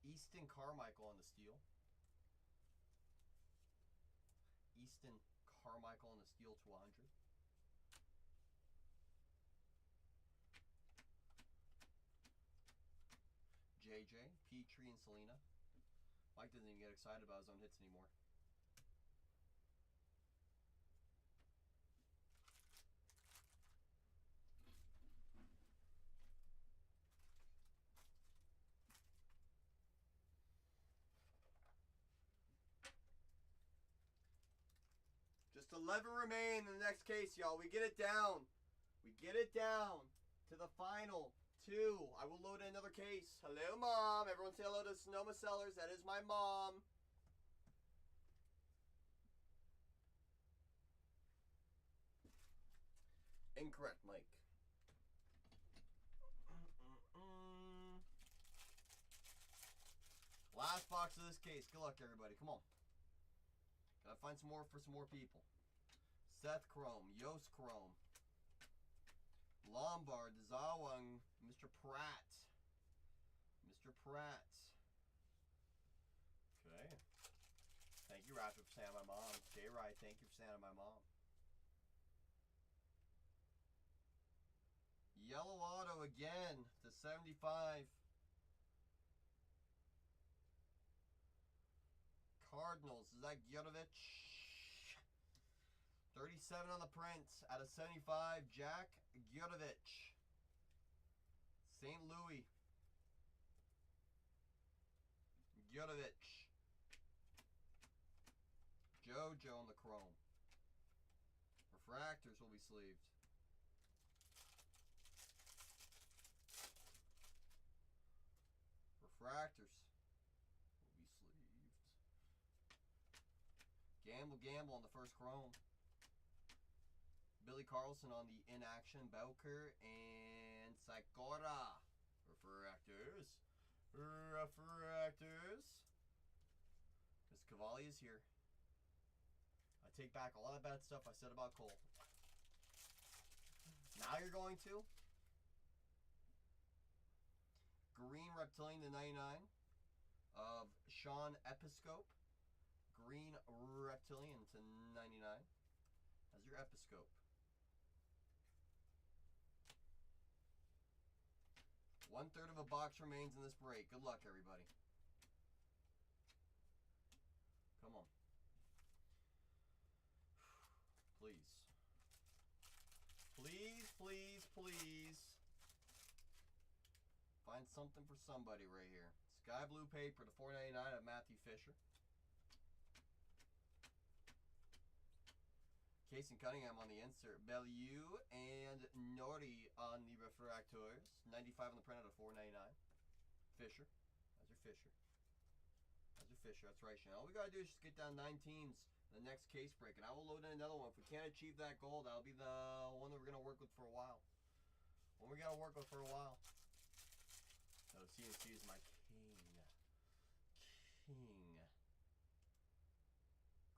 Easton Carmichael on the steel. Easton Carmichael on the steel to 100. JJ, Petrie, and Selena Mike doesn't even get excited about his own hits anymore. Just 11 remain in the next case, y'all. We get it down. We get it down to the final 2. I will load another case. Hello, Mom. Everyone say hello to Sonoma Sellers. That is my mom. Incorrect, Mike. Last box of this case. Good luck, everybody. Come on. Gotta find some more for some more people. Seth Chrome, Yost Chrome, Lombard, Zawang, Mr. Pratt. Mr. Pratt. Okay. Thank you, Rapid, for saying my mom. J-Ride, thank you for saying my mom. Yellow auto again to 75. Cardinals, is that Gyotovich? 37 on the print out of 75, Jack Gyotovich. St. Louis. Gyotovich. JoJo on the chrome. Refractors will be sleeved. Refractors will be sleeved. Gamble on the first chrome. Billy Carlson on the inaction. Bowker and Sakura. Refractors. Refractors. Miss Cavalli is here. I take back all that bad stuff I said about Cole. Now you're going to Green Reptilian to 99 of Sean Episcope. Green Reptilian to 99 as your Episcope. 1/3 of a box remains in this break. Good luck, everybody. Come on. Please. Please, please, please. Find something for somebody right here. Sky blue paper to 4.99 of Matthew Fisher. Casey Cunningham on the insert. Bellew and Norty on the refractors. 95 on the print out of 4.99. Fisher. That's your Fisher. That's your Fisher. That's right, Chanel. All we gotta do is just get down 9 teams in the next case break, and I will load in another one. If we can't achieve that goal, that'll be the one that we're gonna work with for a while. One we gotta work with for a while. So CNC is my king. King.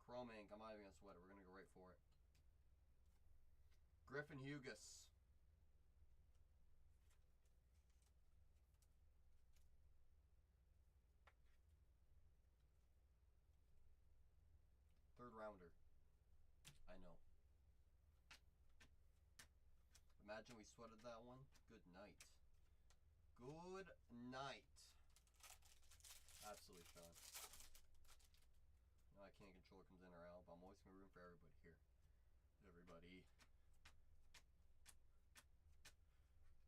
Chrome ink. I'm not even gonna sweat it. We're gonna go right for it. Griffin Hugas. Third rounder. I know. Imagine we sweated that one. Good night. Good night. Absolutely, Sean. No, I can't control it comes in or out, but I'm always going to room for everybody here. Everybody.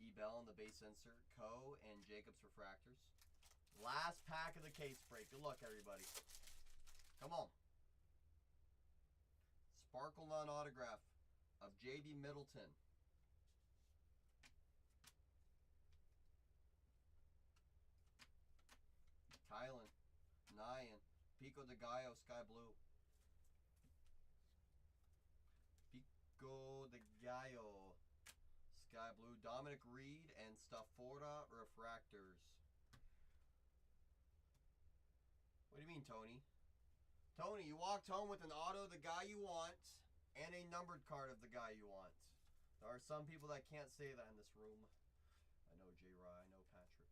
E-Bell on the base insert. Co and Jacobs refractors. Last pack of the case break. Good luck, everybody. Come on. Sparkle non-autograph of J.B. Middleton. Kylan. Nyan. Pico de Gallo, Sky Blue. Pico de Gallo. Sky Blue. Dominic Reed and Staffora refractors. What do you mean, Tony? Tony, you walked home with an auto of the guy you want and a numbered card of the guy you want. There are some people that can't say that in this room. I know J-Rye, I know Patrick.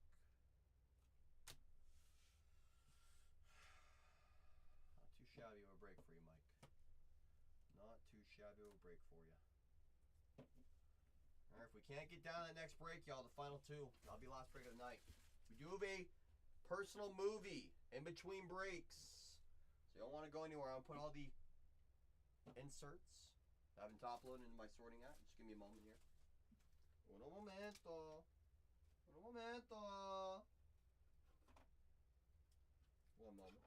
Not too shabby of a break for you, Mike. Not too shabby of a break for you. Alright, if we can't get down to the next break, y'all, the final 2. That'll be last break of the night. We do have a personal movie in between breaks. So you don't want to go anywhere. I'll put all the inserts. I haven't top loaded into my sorting app. Just give me a moment here. Uno momento. Uno momento. One moment.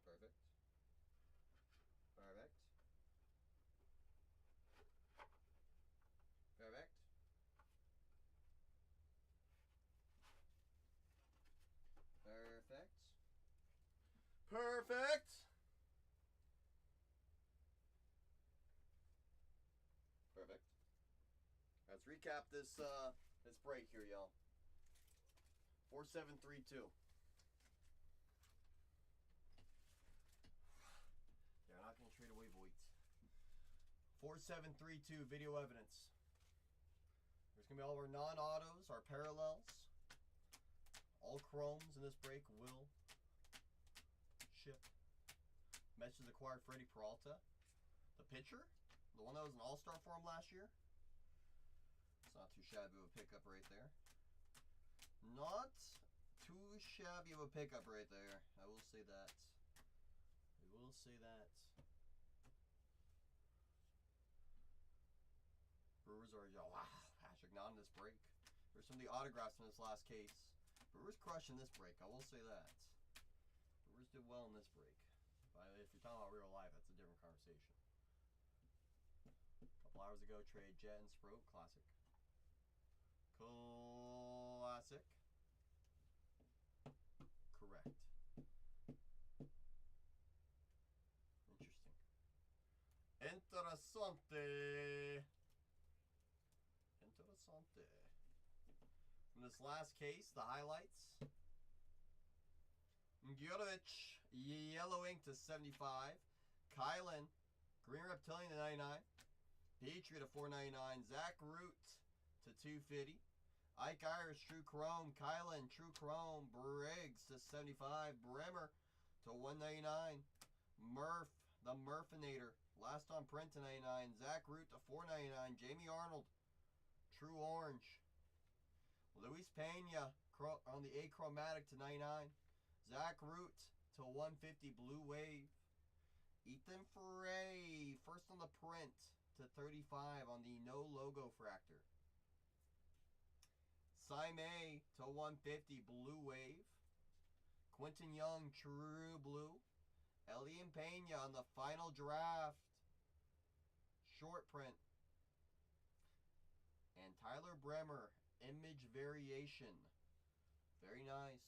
Perfect. Perfect. Perfect. Perfect. Perfect. Perfect. Let's recap this this break here, y'all. 4732. They're not gonna trade away Voight. 4732 video evidence. There's gonna be all our non-autos, our parallels. All chromes in this break will ship. Message acquired Freddie Peralta. The pitcher? The one that was an all-star for him last year? It's not too shabby of a pickup right there. Not too shabby of a pickup right there. I will say that. I will say that. Brewers are, wow, Patrick, not in this break. There's some of the autographs in this last case. Brewers crushing this break, I will say that. Brewers did well in this break. If you're talking about real life, that's a different conversation. A couple hours ago, trade Jet and Sproat, classic. Classic. Correct. Interesting. Interessante. Interessante. From this last case, the highlights. Gyorovich, yellow ink to 75. Kylan, green reptilian to 99. Petrie to 499. Zach Root to 250. Ike Irish, true chrome. Kylan, true chrome. Briggs to 75. Bremer to 199. Murph, the Murphinator, last on print to 99. Zach Root to 499. Jamie Arnold, true orange. Luis Pena on the achromatic to 99. Zach Root to 150 blue wave. Ethan Frey, first on the print to 35 on the no logo fractor. Saime to 150 blue wave. Quentin Young, true blue. Elian Pena on the final draft. Short print. And Tyler Bremer, image variation. Very nice.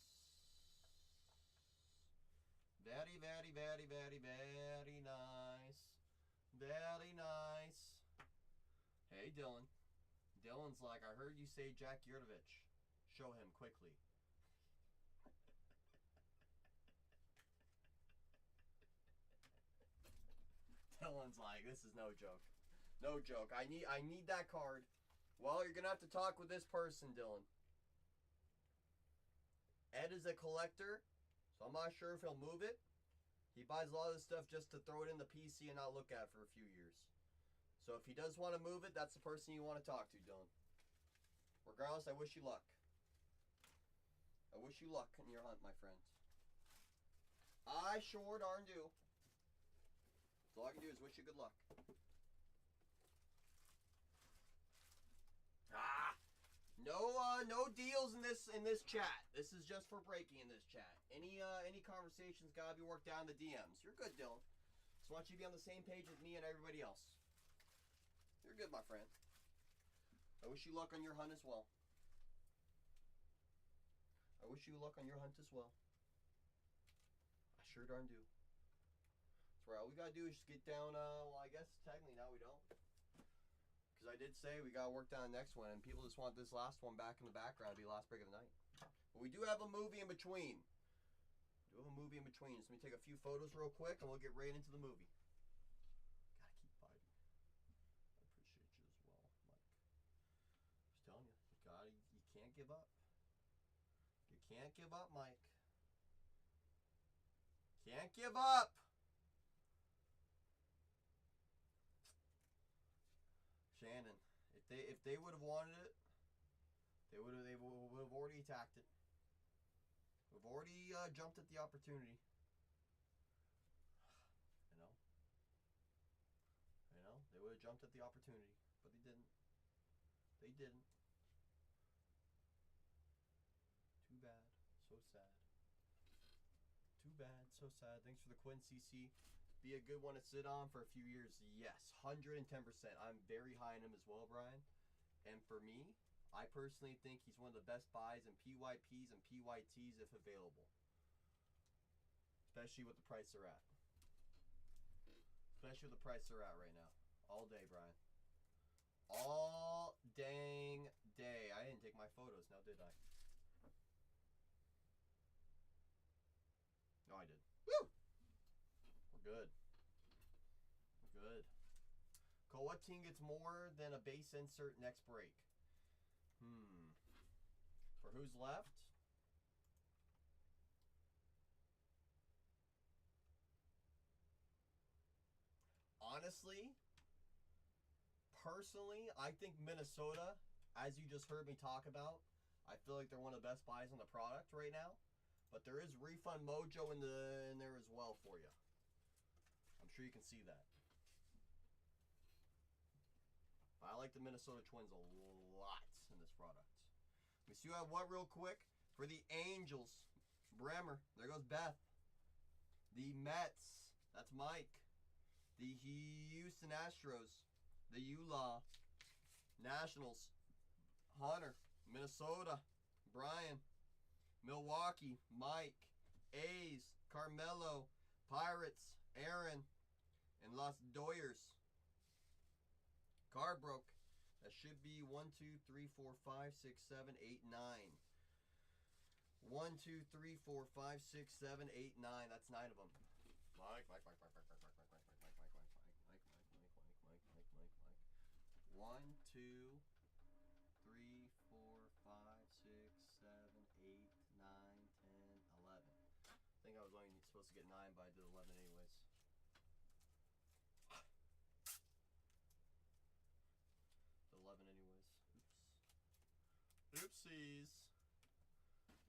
Very, very, very, very, very nice. Very nice. Hey, Dylan. Dylan's like, I heard you say Jack Yurtovich. Show him quickly. Dylan's like, this is no joke. No joke. I need that card. Well, you're gonna have to talk with this person, Dylan. Ed is a collector, so I'm not sure if he'll move it. He buys a lot of this stuff just to throw it in the PC and not look at it for a few years. So if he does want to move it, that's the person you want to talk to, Dylan. Regardless, I wish you luck. I wish you luck in your hunt, my friend. I sure darn do. So all I can do is wish you good luck. No deals in this chat. This is just for breaking in this chat. Any conversations gotta be worked down in the DMs. You're good, Dylan. Just want you to be on the same page with me and everybody else. You're good, my friend. I wish you luck on your hunt as well. I wish you luck on your hunt as well. I sure darn do. That's right. All we gotta do is just get down. Well, I guess technically now we don't. Because I did say we got to work down the next one, and people just want this last one back in the background to be the last break of the night. But we do have a movie in between. We do have a movie in between. So let me take a few photos real quick, and we'll get right into the movie. Gotta keep fighting. I appreciate you as well, Mike. Just telling you, you can't give up. You can't give up, Mike. Can't give up. Shannon, if they would have wanted it, They would have already attacked it. We've already jumped at the opportunity. You know? They would have jumped at the opportunity, but they didn't. They didn't. Too bad. So sad. Too bad. So sad. Thanks for the Quinn CC. Be a good one to sit on for a few years. Yes, 110%. I'm very high on him as well, Brian. And for me, I personally think he's one of the best buys in PYPs and PYTs if available. Especially with the price they're at. Especially with the price they're at right now. All day, Brian. All dang day. I didn't take my photos now, did I? No, I did. Woo! We're good. We're good. Cole, what team gets more than a base insert next break? For who's left? Honestly, personally, I think Minnesota, as you just heard me talk about, I feel like they're one of the best buys on the product right now. But there is refund mojo in there as well for you. I'm sure you can see that. I like the Minnesota Twins a lot in this product. We see what real quick for the Angels. Bremer, there goes Beth. The Mets, that's Mike. The Houston Astros, the ULA Nationals, Hunter. Minnesota, Brian. Milwaukee, Mike. A's, Carmelo. Pirates, Aaron. And Los Doyers. Card broke. That should be 1, 2, 3, 4, 5, 6, 7, 8, 9. 1, 2, 3, 4, 5, 6, 7, 8, 9. That's 9 of them. Mike. 1, 2, 3, 4, 5, 6, 7, 8, 9, 10, 11. I think I was only supposed to get 9, but I did 11 anyways. Oopsies.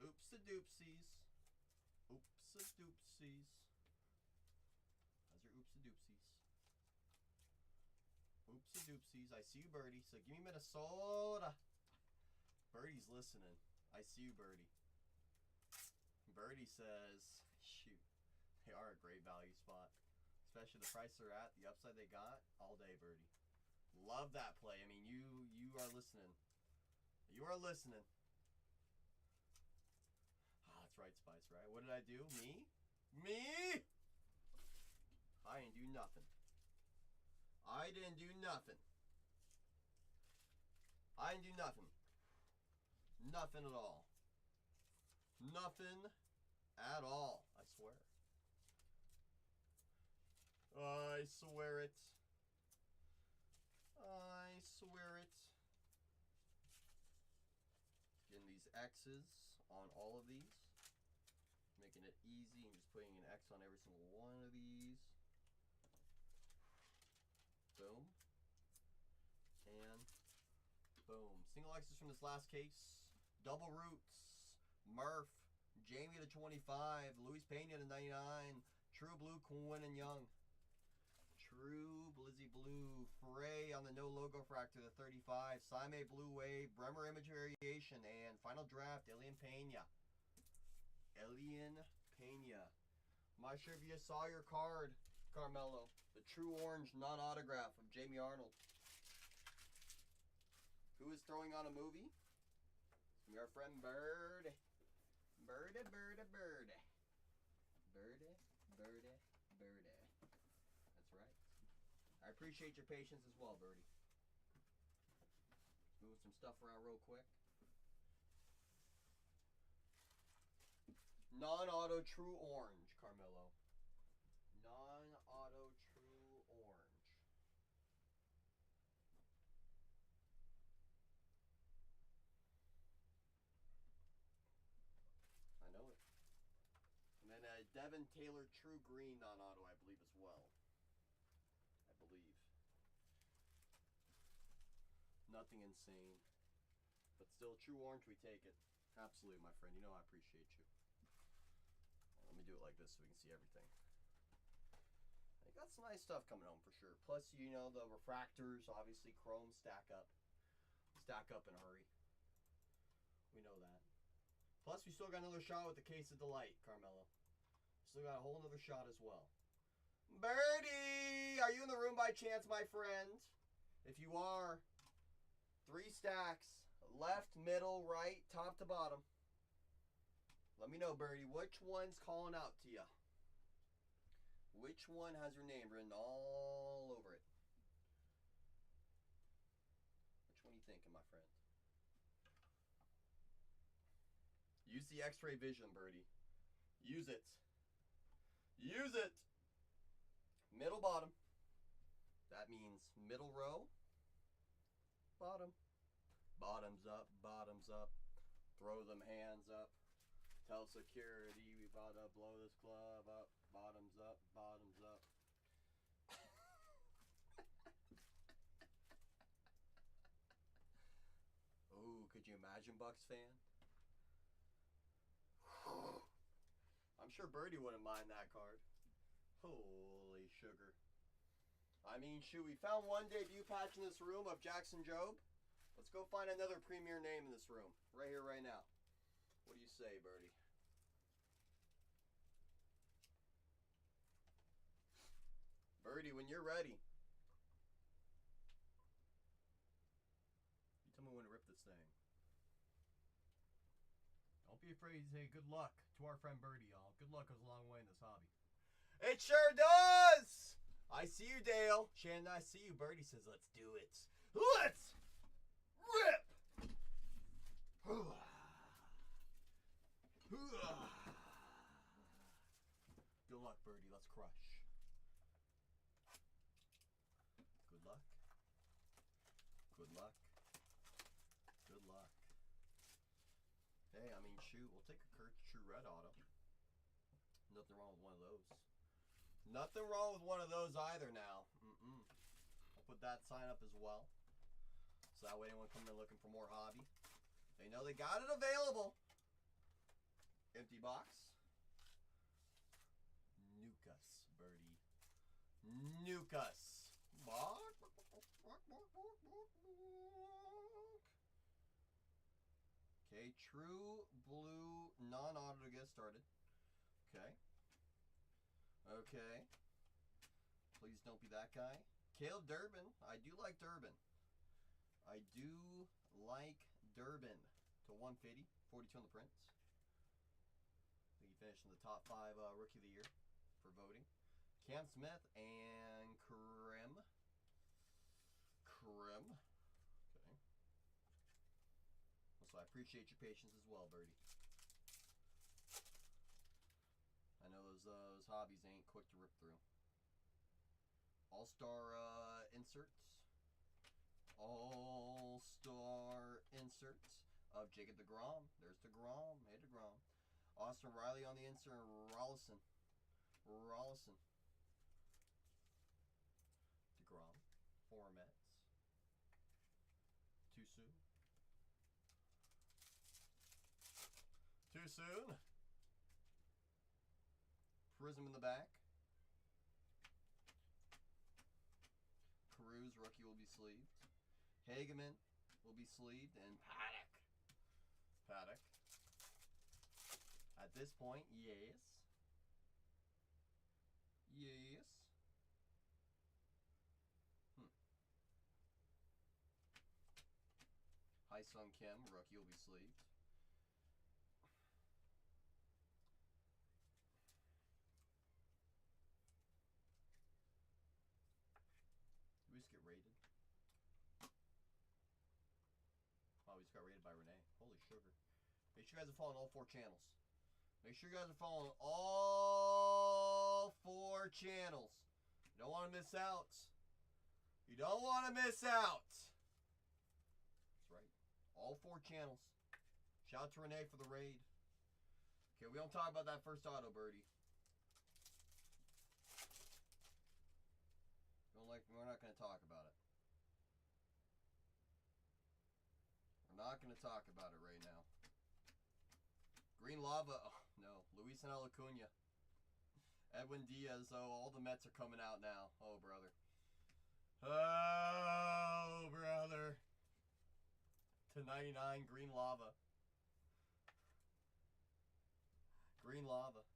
Oops-a-doopsies. Oops-a-doopsies. How's your oops-a-doopsies? Oops-a-doopsies. I see you, Birdie. So give me Minnesota. Birdie's listening. I see you, Birdie. Birdie says, shoot, they are a great value spot. Especially the price they're at, the upside they got, all day, Birdie. Love that play. I mean, you are listening. You are listening. Ah, that's right, Spice, right? What did I do? Me? I didn't do nothing. I didn't do nothing. Nothing at all. Nothing at all. I swear. I swear it. I swear it. Getting these X's on all of these. Making it easy and just putting an X on every single one of these. Boom. And boom. Single X's from this last case. Double Roots. Murph. Jamie to 25. Luis Pena to 99. True Blue Quinn and Young. True Blizzy Blue. Frey on the no logo fractor to 35. Saime Blue Wave. Bremer Image Variation. And final draft, Elian Pena. I'm not sure if you saw your card, Carmelo. The True Orange non-autograph of Jamie Arnold. Who is throwing on a movie? Our friend Bird. Bird. That's right. I appreciate your patience as well, Birdie. Moving some stuff around real quick. Non-auto True Orange, Carmelo. Non-auto True Orange. I know it. And then Devin Taylor True Green non-auto, I believe, as well. I believe. Nothing insane. But still, true orange, we take it. Absolutely, my friend. You know I appreciate you. Let me do it like this so we can see everything. You got some nice stuff coming home for sure. Plus, you know, the refractors, obviously, chrome stack up. Stack up in a hurry. We know that. Plus, we still got another shot with the case of delight, Carmelo. Still got a whole nother shot as well. Birdie! Are you in the room by chance, my friend? If you are, 3 stacks. Left, middle, right, top to bottom. Let me know, Birdie, which one's calling out to you? Which one has your name written all over it? Which one are you thinking, my friend? Use the X-ray vision, Birdie. Use it. Use it. Middle, bottom. That means middle row, bottom. Bottoms up, bottoms up. Throw them hands up. Tell security we about to blow this club up. Bottoms up, bottoms up. Ooh, could you imagine, Bucks fan? I'm sure Birdie wouldn't mind that card. Holy sugar. I mean, shoot, we found one debut patch in this room of Jackson Jobe. Let's go find another premier name in this room. Right here, right now. What do you say, Birdie? Birdie, when you're ready. You tell me when to rip this thing. Don't be afraid to say good luck to our friend Birdie, y'all. Good luck goes a long way in this hobby. It sure does! I see you, Dale. Shannon, I see you. Birdie says, let's do it. Let's rip! Good luck, Birdie. Let's crush. Good luck. Good luck. Good luck. Hey, I mean, shoot, we'll take a Kurtz True Red auto. Nothing wrong with one of those. Nothing wrong with one of those either now. I'll put that sign up as well. So that way anyone coming in looking for more hobby, they know they got it available. Empty box. Nukas, Birdie. Nukas. Okay, true blue non-auto to get started. Okay. Okay. Please don't be that guy. Caleb Durbin. I do like Durbin. I do like Durbin to 150. 42 on the prints. I think he finished in the top 5 Rookie of the Year for voting. Cam Smith and Krim. Okay. So I appreciate your patience as well, Birdie. I know those hobbies ain't quick to rip through. All-Star inserts. All-Star inserts of Jacob DeGrom. There's DeGrom. Hey, DeGrom. Austin Riley on the insert. Rollison. DeGrom. 4 Mets. Too soon. Too soon. Prism in the back. Cruz, rookie, will be sleeved. Hageman will be sleeved. And Paddock. At this point, yes. Sung Kim, rookie, will be sleeved. Did we just get rated? Oh, we just got rated by Renee. Holy sugar. Make sure you guys are following all 4 channels. Make sure you guys are following all 4 channels. You don't want to miss out. You don't want to miss out. That's right. All 4 channels. Shout out to Renee for the raid. Okay, we don't talk about that first auto, Birdie. We're not going to talk about it. We're not not going to talk about it right now. Green Lava. Oh, no. Luis and Acuna. Edwin Diaz. Oh, all the Mets are coming out now. Oh, brother. Oh, brother. To 99, Green Lava. Green Lava.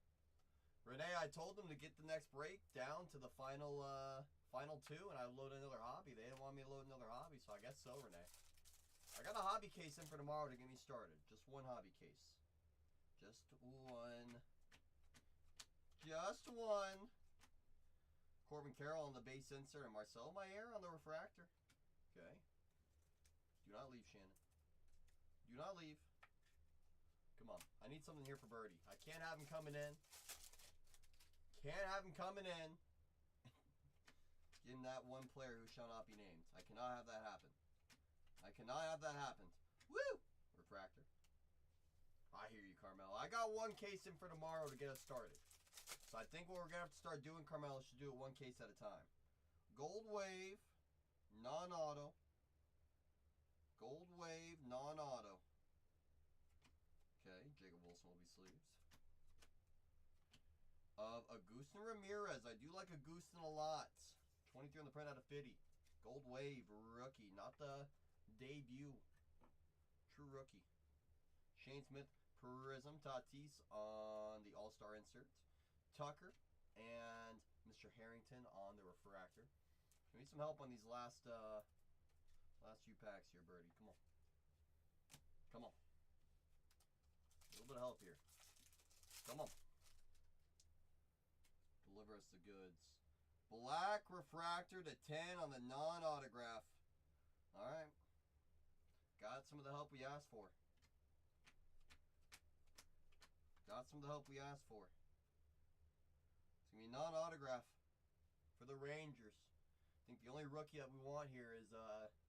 Renee, I told them to get the next break down to the final two, and I load another hobby. They didn't want me to load another hobby, so I guess so, Renee. I got a hobby case in for tomorrow to get me started. Just one hobby case. Just one. Just one. Corbin Carroll on the base insert and Marcelo Mayer on the refractor. Okay. Do not leave, Shannon. Do not leave. Come on. I need something here for Birdie. I can't have him coming in. Can't have him coming in. Getting that one player who shall not be named. I cannot have that happen. I cannot have that happen. Woo! Refractor. I hear you, Carmelo. I got one case in for tomorrow to get us started. So I think what we're going to have to start doing, Carmelo, is to do it one case at a time. Gold Wave, non-auto. Gold Wave, non-auto. Okay, Jacob Wilson will be sleeves. Of Agustin Ramirez. I do like Agustin a lot. 23 on the print out of 50. Gold Wave, rookie. Not the debut. True rookie. Shane Smith, Prism, Tatis on the All-Star insert. Tucker and Mr. Harrington on the refractor. We need some help on these last few packs here, Birdie. Come on. Come on. A little bit of help here. Come on. Deliver us the goods. Black refractor to 10 on the non-autograph. Alright. Got some of the help we asked for. Got some of the help we asked for. It's going to be non-autograph for the Rangers. I think the only rookie that we want here is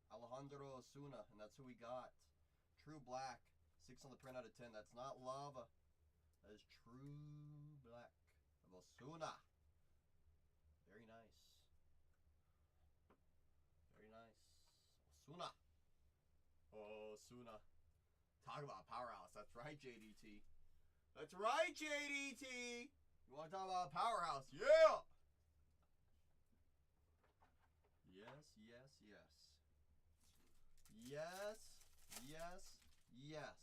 Alejandro Osuna, and that's who we got. True black. 6 on the print out of 10. That's not lava. That is true black of Osuna. Very nice. Very nice. Osuna. Osuna. Talk about powerhouse. That's right, JDT. That's right, JDT. You want to talk about powerhouse? Yeah. Yes, yes, yes. Yes, yes, yes.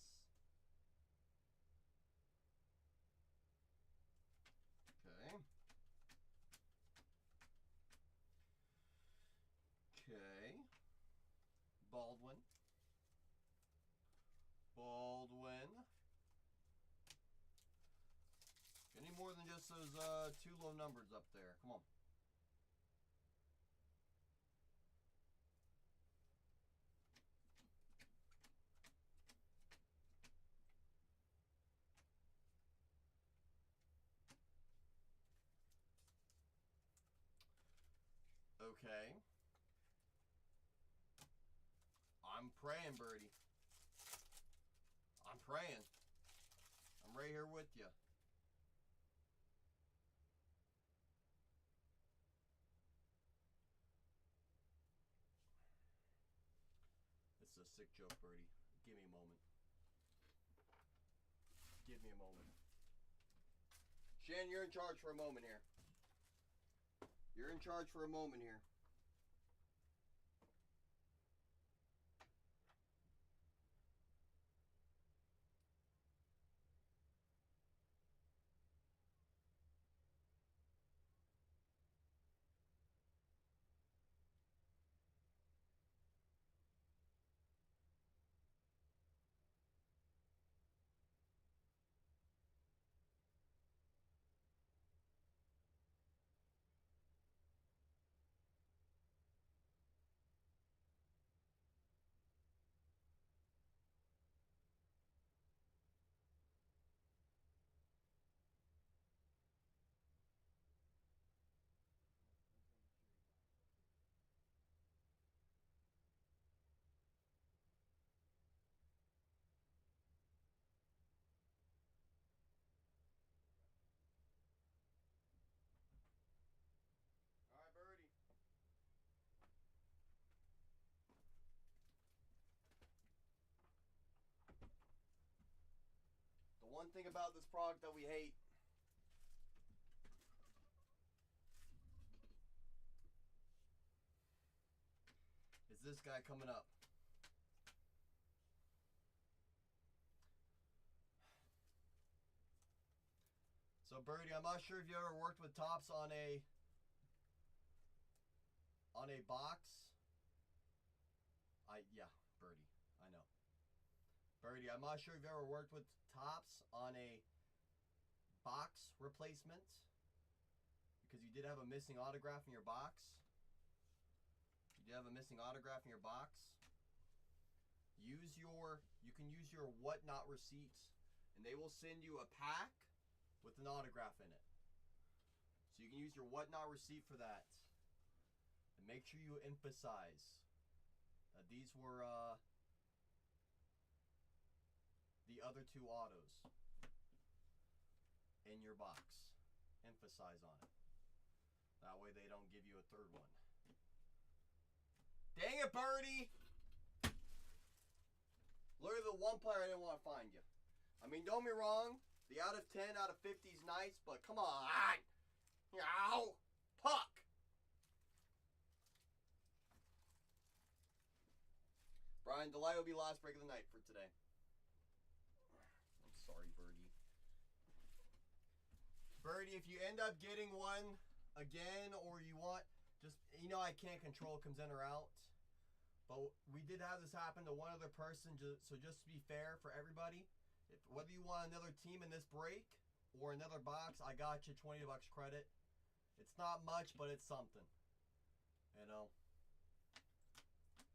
Okay. Okay. Baldwin. Baldwin. Any more than just those two low numbers up there? Come on. Okay. I'm praying, Birdie. I'm praying. I'm right here with you. This is a sick joke, Birdie. Give me a moment. Give me a moment. Shan, you're in charge for a moment here. You're in charge for a moment here. One thing about this product that we hate. Is this guy coming up. So Birdie, I'm not sure if you ever worked with tops on a box. Yeah, Birdie, I know. Birdie, I'm not sure if you ever worked with tops on a box replacement because you did have a missing autograph in your box. You did have a missing autograph in your box. You can use your whatnot receipts, and they will send you a pack with an autograph in it. So you can use your whatnot receipt for that. And make sure you emphasize that these were the other two autos in your box. Emphasize on it. That way they don't give you a third one. Dang it, Birdie! Look at the one player I didn't want to find you. I mean, don't be wrong. The out of 10, out of 50 is nice, but come on. Ow! Puck! Brian, Delight will be last break of the night for today. I'm sorry, Birdie. Birdie, if you end up getting one again, or you want, just, you know I can't control comes in or out. But we did have this happen to one other person, so just to be fair for everybody, whether you want another team in this break or another box, I got you $20 credit. It's not much, but it's something. You know?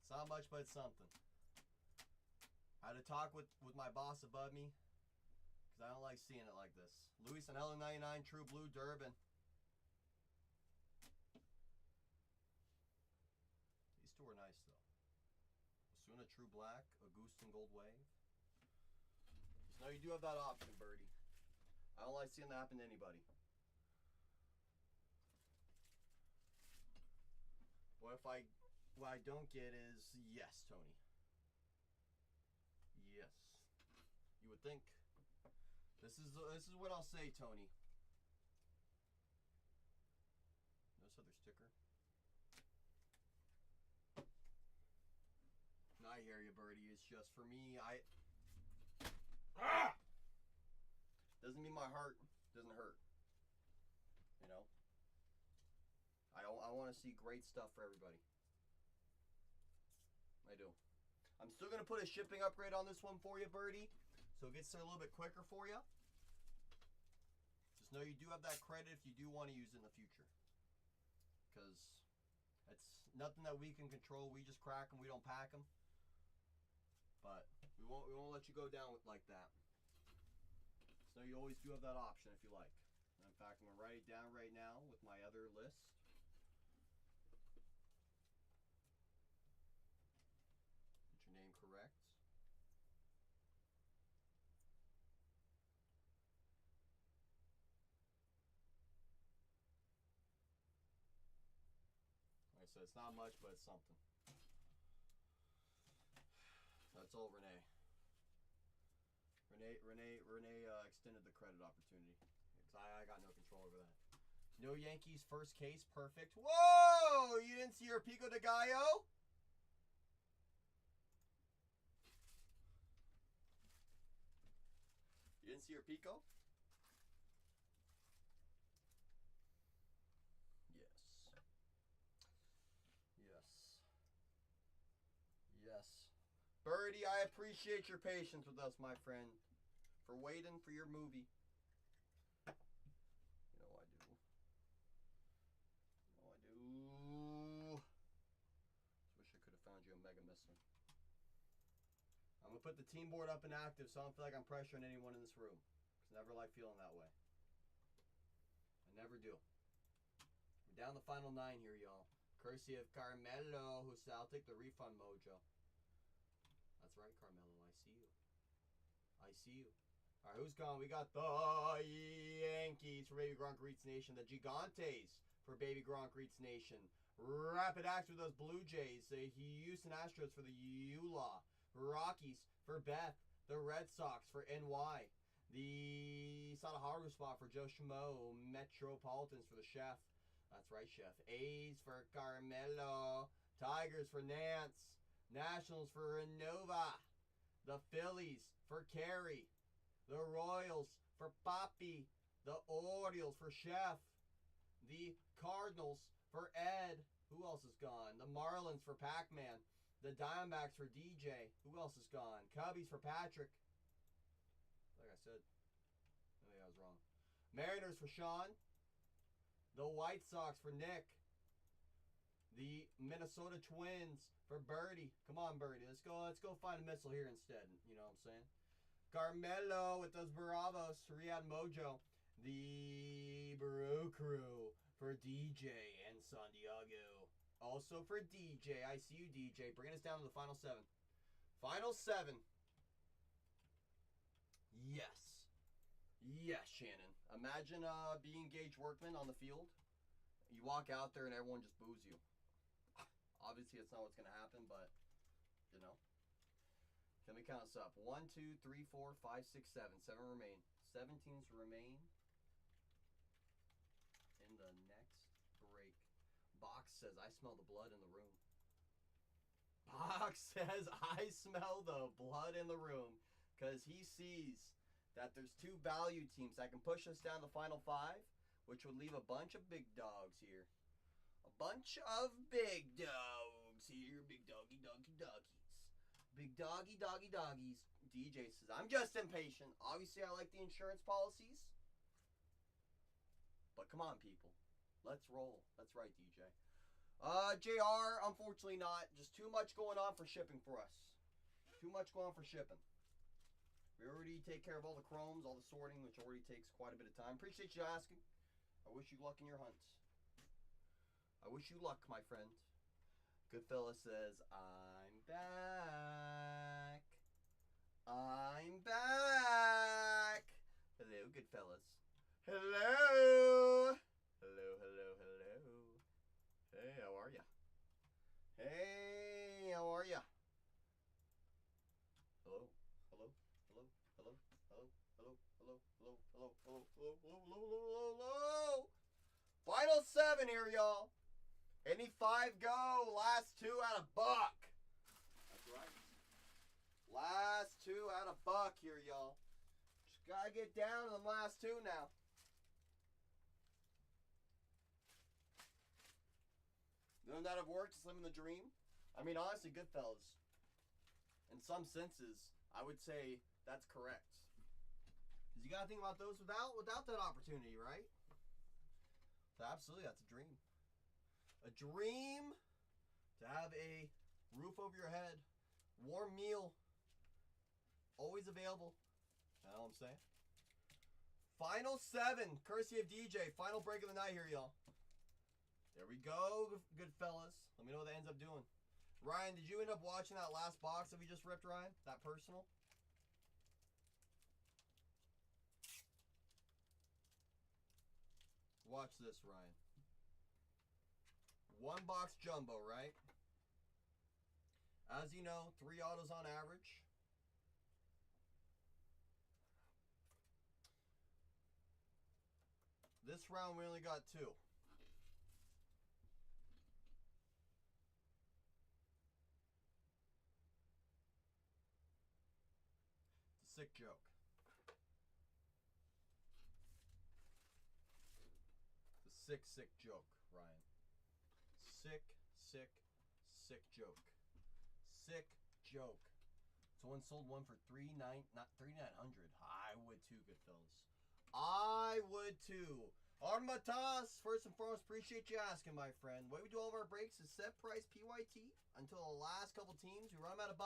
It's not much, but it's something. I had to talk with my boss above me because I don't like seeing it like this. Luis and Helen 99 True Blue Durbin. These two are nice, though. Osuna True Black, Augustin Gold Wave. Just know you do have that option, Birdie. I don't like seeing that happen to anybody. What I don't get is yes, Tony. Yes. You would think. This is what I'll say, Tony. Notice other sticker. I hear you, Birdie. It's just for me, doesn't mean my heart doesn't hurt. You know? I want to see great stuff for everybody. I do. I'm still going to put a shipping upgrade on this one for you, Birdie, so it gets there a little bit quicker for you. Just know you do have that credit if you do want to use it in the future. Because it's nothing that we can control. We just crack them. We don't pack them. But we won't let you go down with like that. So you always do have that option if you like. And in fact, I'm going to write it down right now with my other list. Get your name correct. Like I said, it's not much, but it's something. That's all Renee. Renee extended the credit opportunity. Because I got no control over that. No Yankees first case, perfect. Whoa! You didn't see your Pico de Gallo? You didn't see your Pico? Yes. Yes. Yes. Birdie, I appreciate your patience with us, my friend. For waiting for your movie. You know I do. You know I do. Just wish I could have found you a mega missile. I'm going to put the team board up and active so I don't feel like I'm pressuring anyone in this room. Because I never like feeling that way. I never do. We're down the final 9 here, y'all. Courtesy of Carmelo, who's Celtic, the refund mojo. That's right, Carmelo. I see you. I see you. All right, who's gone? We got the Yankees for Baby Gronk Reeds Nation. The Gigantes for Baby Gronk Reeds Nation. Rapid Acts with those Blue Jays. The Houston Astros for the ULA. Rockies for Beth. The Red Sox for NY. The Sadaharu spot for Joe Schmo. Metropolitans for the Chef. That's right, Chef. A's for Carmelo. Tigers for Nance. Nationals for Renova. The Phillies for Carey. The Royals for Poppy. The Orioles for Chef. The Cardinals for Ed. Who else is gone? The Marlins for Pac-Man. The Diamondbacks for DJ. Who else is gone? Cubbies for Patrick. Like I said. Maybe I was wrong. Mariners for Sean. The White Sox for Nick. The Minnesota Twins for Birdie. Come on, Birdie. Let's go find a missile here instead. You know what I'm saying? Carmelo with those Bravos. Riyad Mojo. The Brew Crew for DJ and San Diego. Also for DJ. I see you, DJ. Bringing us down to the final 7. Final 7. Yes. Yes, Shannon. Imagine being Gage Workman on the field. You walk out there and everyone just boos you. Obviously, it's not what's going to happen, but, you know. Can we count us up? 1, 2, 3, 4, 5, 6, 7. 7 remain. 7 teams remain in the next break. Box says, I smell the blood in the room. Box says, I smell the blood in the room. Because he sees that there's 2 value teams that can push us down the final 5, which would leave a bunch of big dogs here. A bunch of big dogs here. Big doggy doggies. Big doggy doggies. DJ says, I'm just impatient. Obviously, I like the insurance policies. But come on, people. Let's roll. That's right, DJ. JR, unfortunately not. Just too much going on for shipping for us. Too much going on for shipping. We already take care of all the chromes, all the sorting, which already takes quite a bit of time. Appreciate you asking. I wish you luck in your hunts. I wish you luck, my friend. Goodfella says, I'm back. I'm back. Hello, Goodfellas. Hello. Hello, hello, hello. Hey, how are ya? Hey, how are ya? Hello, hello, hello, hello, hello, hello, hello, hello, hello, hello, hello, hello, hello, hello. Final 7 here, y'all. Any 5 go. Last 2 out of buck. That's right. Last 2 out of buck here, y'all. Just gotta get down to the last 2 now. None of that have worked. It's living the dream. I mean, honestly, Goodfellas. In some senses, I would say that's correct. Because you gotta think about those without that opportunity, right? So absolutely, that's a dream. A dream to have a roof over your head, warm meal, always available. You know what I'm saying? Final 7, courtesy of DJ. Final break of the night here, y'all. There we go, good fellas. Let me know what that ends up doing. Ryan, did you end up watching that last box that we just ripped, Ryan? That personal? Watch this, Ryan. 1 box jumbo, right? As you know, 3 autos on average. This round we only got 2. It's a sick joke. It's a sick joke, Ryan. Sick joke. Sick joke. Someone sold one for $3,900. I would too, good fellas. I would too. Armatas, first and foremost, appreciate you asking, my friend. The way we do all of our breaks is set price PYT until the last couple teams. We run them at $1.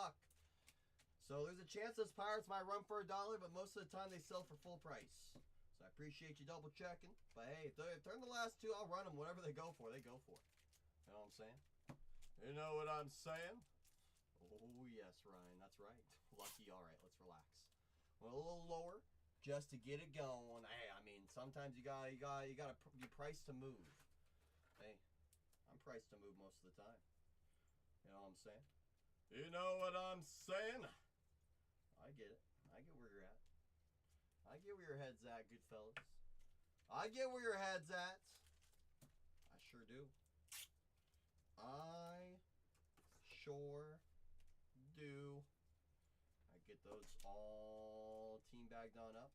So there's a chance those Pirates might run for $1, but most of the time they sell for full price. So I appreciate you double checking. But hey, if they're in the last 2, I'll run them. Whatever they go for, they go for. You know what I'm saying? You know what I'm saying? Oh, yes, Ryan. That's right. Lucky. All right, let's relax. Went a little lower just to get it going. Hey, I mean, sometimes you gotta be priced to move. Hey, I'm priced to move most of the time. You know what I'm saying? You know what I'm saying? I get it. I get where you're at. I get where your head's at, good fellas. I get where your head's at. I sure do. I sure do. I get those all team bagged on up.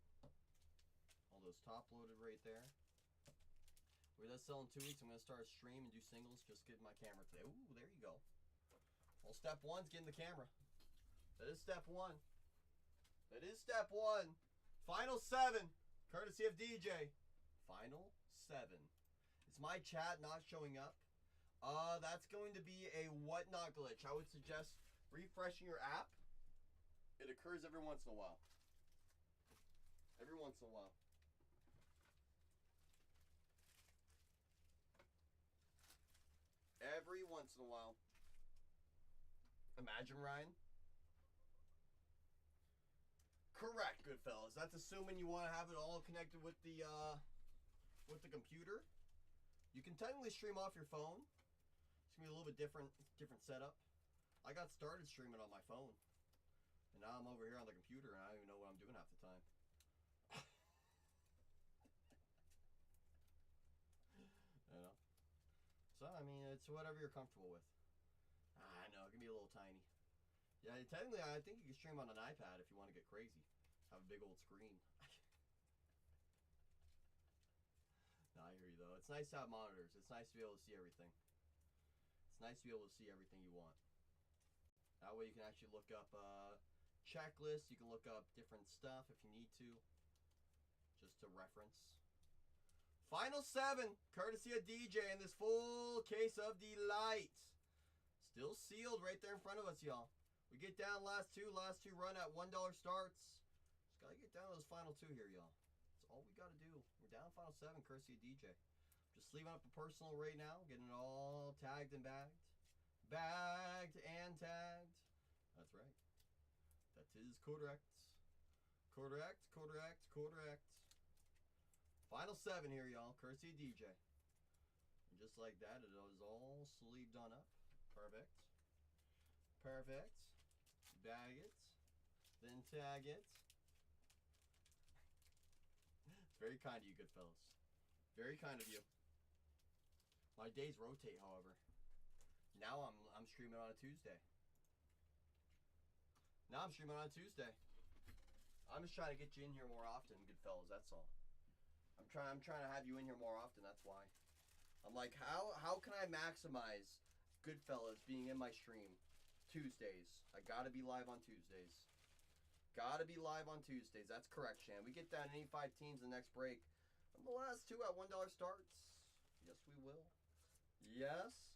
All those top loaded right there. We're just selling 2 weeks. I'm going to start a stream and do singles. Just get my camera today. Ooh, there you go. Well, step one's getting the camera. That is step one. That is step one. Final 7. Courtesy of DJ. Final 7. Is my chat not showing up? That's going to be a whatnot glitch. I would suggest refreshing your app. It occurs every once in a while. Every once in a while. Every once in a while. Imagine, Ryan. Correct, good fellas. That's assuming you want to have it all connected with the computer. You can technically stream off your phone. It's gonna be a little bit different setup. I got started streaming on my phone, and now I'm over here on the computer, and I don't even know what I'm doing half the time. You know. So I mean, it's whatever you're comfortable with. I know it can be a little tiny. Yeah, technically, I think you can stream on an iPad if you want to get crazy. Have a big old screen. No, I hear you though. It's nice to have monitors. It's nice to be able to see everything. It's nice to be able to see everything you want. That way you can actually look up checklists. You can look up different stuff if you need to. Just to reference. Final 7, courtesy of DJ, in this full case of delight. Still sealed right there in front of us, y'all. We get down last two run at $1 starts. Just gotta get down to those final 2 here, y'all. That's all we gotta do. We're down final 7, courtesy of DJ. Just leaving up a personal right now, getting it all tagged and bagged. Bagged and tagged. That's right. That is correct. Correct, correct, correct. Final 7 here, y'all, courtesy of DJ. And just like that, it is all sleeved on up. Perfect. Perfect. Bag it. Then tag it. It's very kind of you, good fellas. Very kind of you. My days rotate, however. Now I'm streaming on a Tuesday. Now I'm streaming on a Tuesday. I'm just trying to get you in here more often, good fellas, that's all. I'm trying to have you in here more often, that's why. I'm like, how can I maximize Goodfellas being in my stream Tuesdays? I gotta be live on Tuesdays. Gotta be live on Tuesdays. That's correct, Shan. We get down any 5 teams the next break. And the last 2 at $1 starts. Yes, we will. Yes,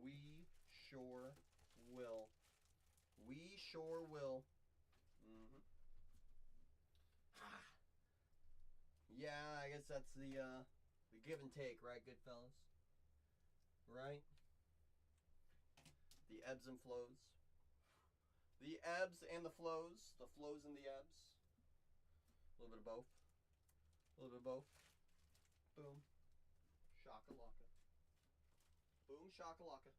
we sure will. We sure will. Mm-hmm. Yeah, I guess that's the give and take, right, good fellas? Right? The ebbs and flows. The ebbs and the flows. The flows and the ebbs. A little bit of both. A little bit of both. Boom. Shakalaka. Boom, shakalaka.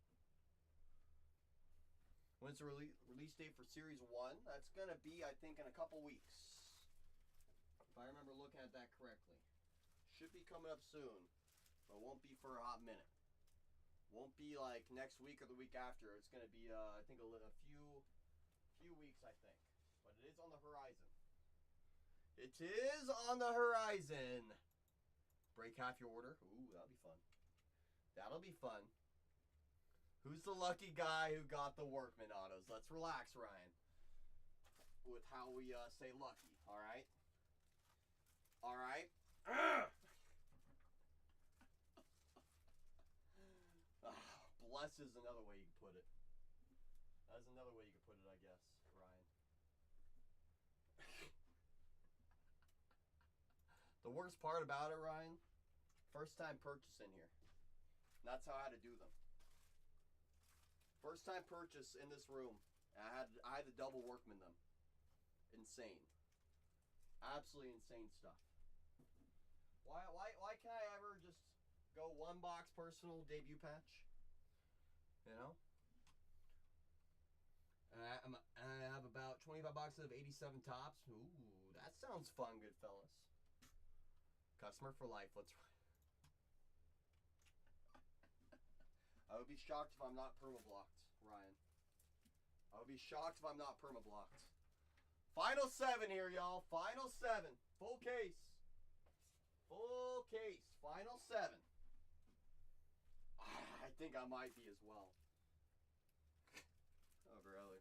When's the release date for Series 1? That's going to be, I think, in a couple weeks. If I remember looking at that correctly. Should be coming up soon, but won't be for a hot minute. Won't be like next week or the week after. It's going to be, I think, a few weeks, I think. But it is on the horizon. It is on the horizon. Break half your order. Ooh, that'll be fun. That'll be fun. Who's the lucky guy who got the Workman autos? Let's relax, Ryan. With how we say lucky, all right? All right. Bless is another way you can put it. That's another way you can put it, I guess, Ryan. The worst part about it, Ryan, first time purchase in here. That's how I had to do them. First time purchase in this room. I had to double Workman them. Insane. Absolutely insane stuff. Why can't I ever just go 1 box personal debut patch? You know? And I have about 25 boxes of 87 tops. Ooh, that That sounds fun, good fellas. Customer for life. Let's ride. I would be shocked if I'm not perma-blocked, Ryan. I would be shocked if I'm not perma-blocked. Final 7 here, y'all. Final 7. Full case. Full case. Final 7. I think I might be as well. Oh, brother.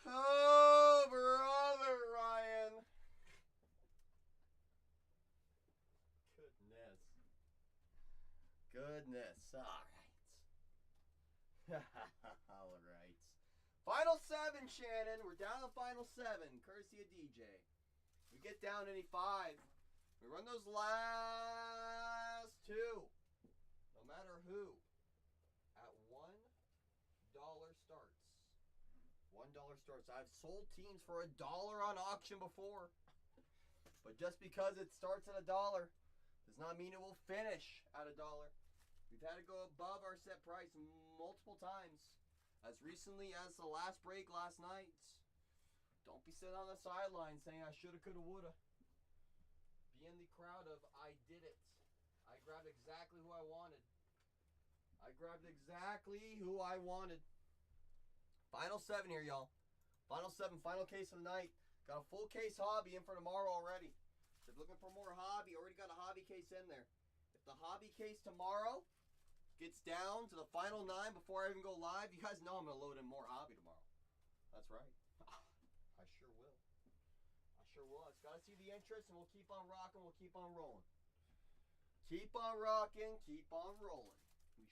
Oh, brother, Ryan. Goodness. All right. All right. Final 7, Shannon. We're down to final 7, courtesy of DJ. We get down any 5. We run those last 2. No matter who. At $1 starts. $1 starts. I've sold teams for $1 on auction before. But just because it starts at $1 does not mean it will finish at $1. We've had to go above our set price multiple times. As recently as the last break last night. Don't be sitting on the sideline saying I shoulda, coulda, woulda. Be in the crowd of I did it. I grabbed exactly who I wanted. Final 7 here, y'all. Final 7, final case of the night. Got a full case hobby in for tomorrow already. So if you're looking for more hobby, already got a hobby case in there. If the hobby case tomorrow gets down to the final 9 before I even go live, you guys know I'm going to load in more hobby tomorrow. That's right. I sure will. It's got to see the interest, and we'll keep on rocking. We'll keep on rolling. Keep on rocking. Keep on rolling. We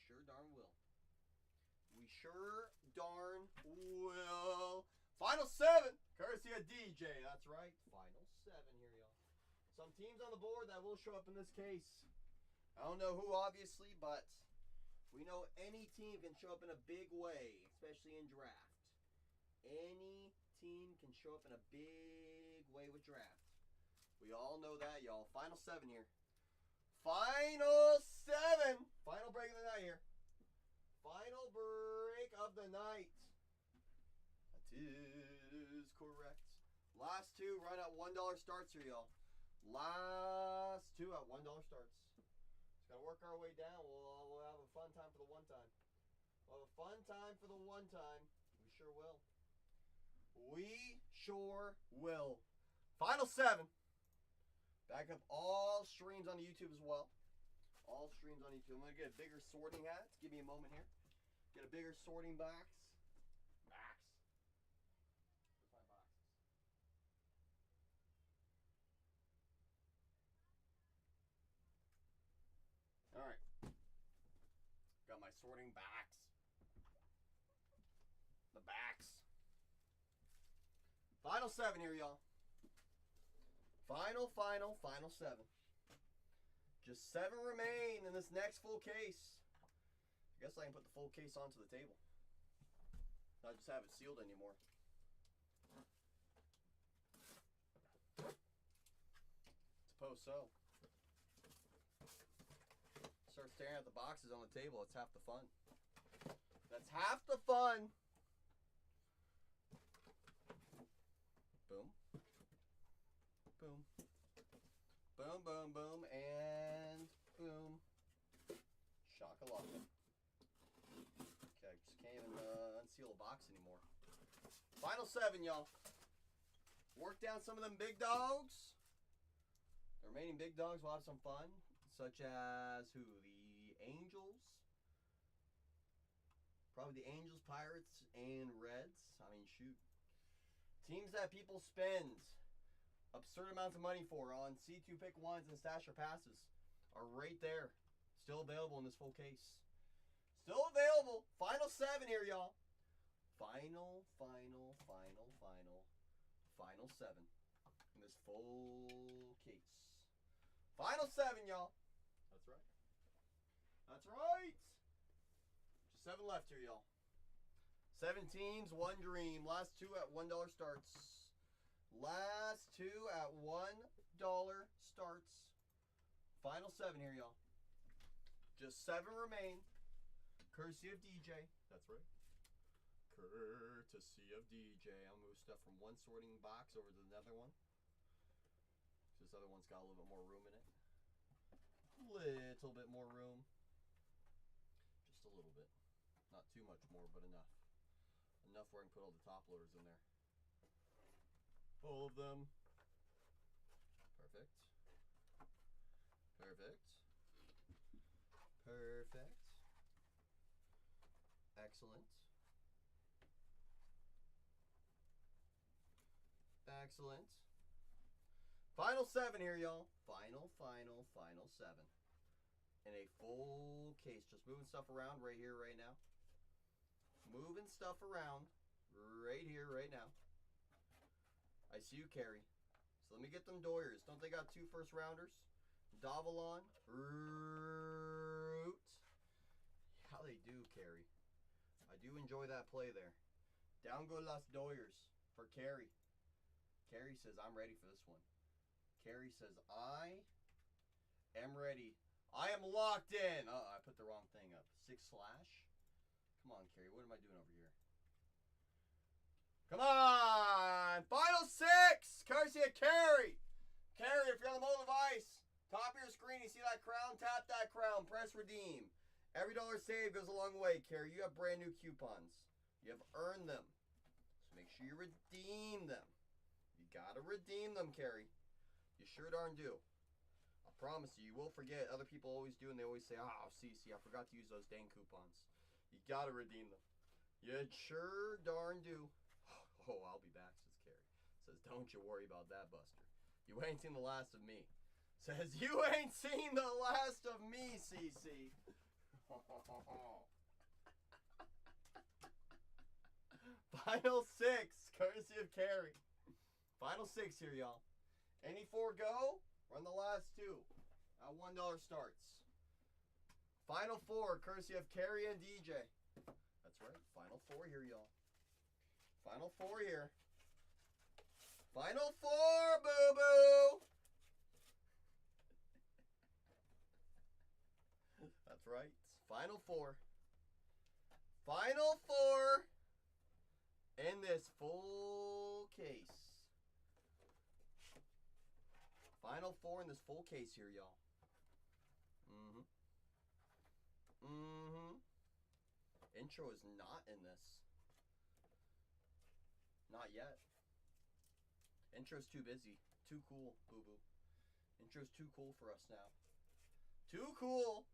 sure darn will. Final 7, courtesy of DJ. That's right. Final 7 here, y'all. Some teams on the board that will show up in this case. I don't know who, obviously, but we know any team can show up in a big way, especially in draft. Any team can show up in a big way with draft. We all know that, y'all. Final 7 here. Final 7. Final break of the night here. Final break of the night. That is correct. Last 2 right at $1 starts here, y'all. Last 2 at $1 starts. Just gotta work our way down. We'll have a fun time for the one time. We'll have a fun time for the one time. We sure will. We sure will. Final 7. Back up all streams on YouTube as well. All streams on YouTube. I'm gonna get a bigger sorting hat. Give me a moment here. Get a bigger sorting box. Where's my boxes? Alright. Got my sorting box. The backs. Final 7 here, y'all. Final 7. Just 7 remain in this next full case. I guess I can put the full case onto the table. Not just have it sealed anymore. Suppose so. Start staring at the boxes on the table. It's half the fun. That's half the fun. Boom. Boom. Boom, boom, boom, and boom. Shakalaka. Okay, just can't even unseal a box anymore. Final 7, y'all. Work down some of them big dogs. The remaining big dogs will have some fun, such as who? The Angels. Probably the Angels, Pirates, and Reds. I mean, shoot. Teams that people spend absurd amounts of money for on C2 pick ones and stasher passes are right there. Still available in this full case. Still available. Final 7 here, y'all. Final 7 in this full case. Final 7, y'all. That's right. That's right. Just 7 left here, y'all. 7 teams, 1 dream. Last 2 at $1 starts. Last 2 at $1 starts. Final 7 here, y'all. Just 7 remain. Courtesy of DJ. That's right. Courtesy of DJ. I'll move stuff from one sorting box over to another one. This other one's got a little bit more room in it. Little bit more room. Just a little bit. Not too much more, but enough. Enough where I can put all the top loaders in there. All of them. Perfect. Perfect. Perfect. Excellent. Excellent. Final 7 here, y'all. Final 7. In a full case. Just moving stuff around right here, right now. Moving stuff around right here, right now. I see you, Carrie. So let me get them Doyers. Don't they got 2 first rounders? Davalon. Root. How they do, Carrie. I do enjoy that play there. Down go Las Doyers for Carrie. Carrie says, I'm ready for this one. Carrie says, I am ready. I am locked in. Oh, I put the wrong thing up. 6 slash. Come on, Carrie. What am I doing over here? Come on. Final 6. Courtesy of Carrie. Carrie, if you're on the mobile device, top of your screen, you see that crown? Tap that crown. Press redeem. Every dollar saved goes a long way, Carrie. You have brand new coupons. You have earned them. So make sure you redeem them. You gotta redeem them, Carrie. You sure darn do. I promise you, you will forget. Other people always do, and they always say, oh, CC, I forgot to use those dang coupons. You gotta redeem them. You sure darn do. Oh, I'll be back, says Carrie. Says, don't you worry about that, Buster. You ain't seen the last of me. Says, you ain't seen the last of me, CC. Final 6, courtesy of Carrie. Final 6 here, y'all. Any 4 go? Run the last 2. At $1 starts. Final 4, courtesy of Carrie and DJ. That's right. Final 4 here, y'all. Final 4 here. Final 4, boo-boo. That's right. Final 4. Final 4 in this full case. Final 4 in this full case here, y'all. Intro is not in this. Not yet. Intro's too busy. Too cool, boo-boo. Intro's too cool for us now. Too cool.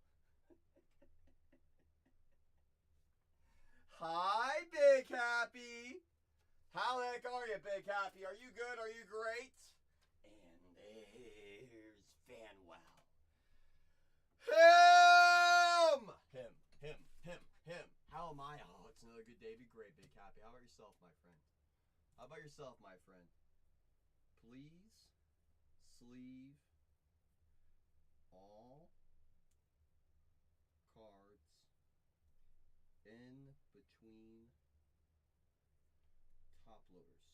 Hi, Big Happy. How the heck are you, Big Happy? Are you good? Are you great? And there's Fanwell. Him. How am I? Oh, it's another good day. Be great, Big Happy. How about yourself, my friend? How about yourself, my friend? Please sleeve all cards in between top loaders.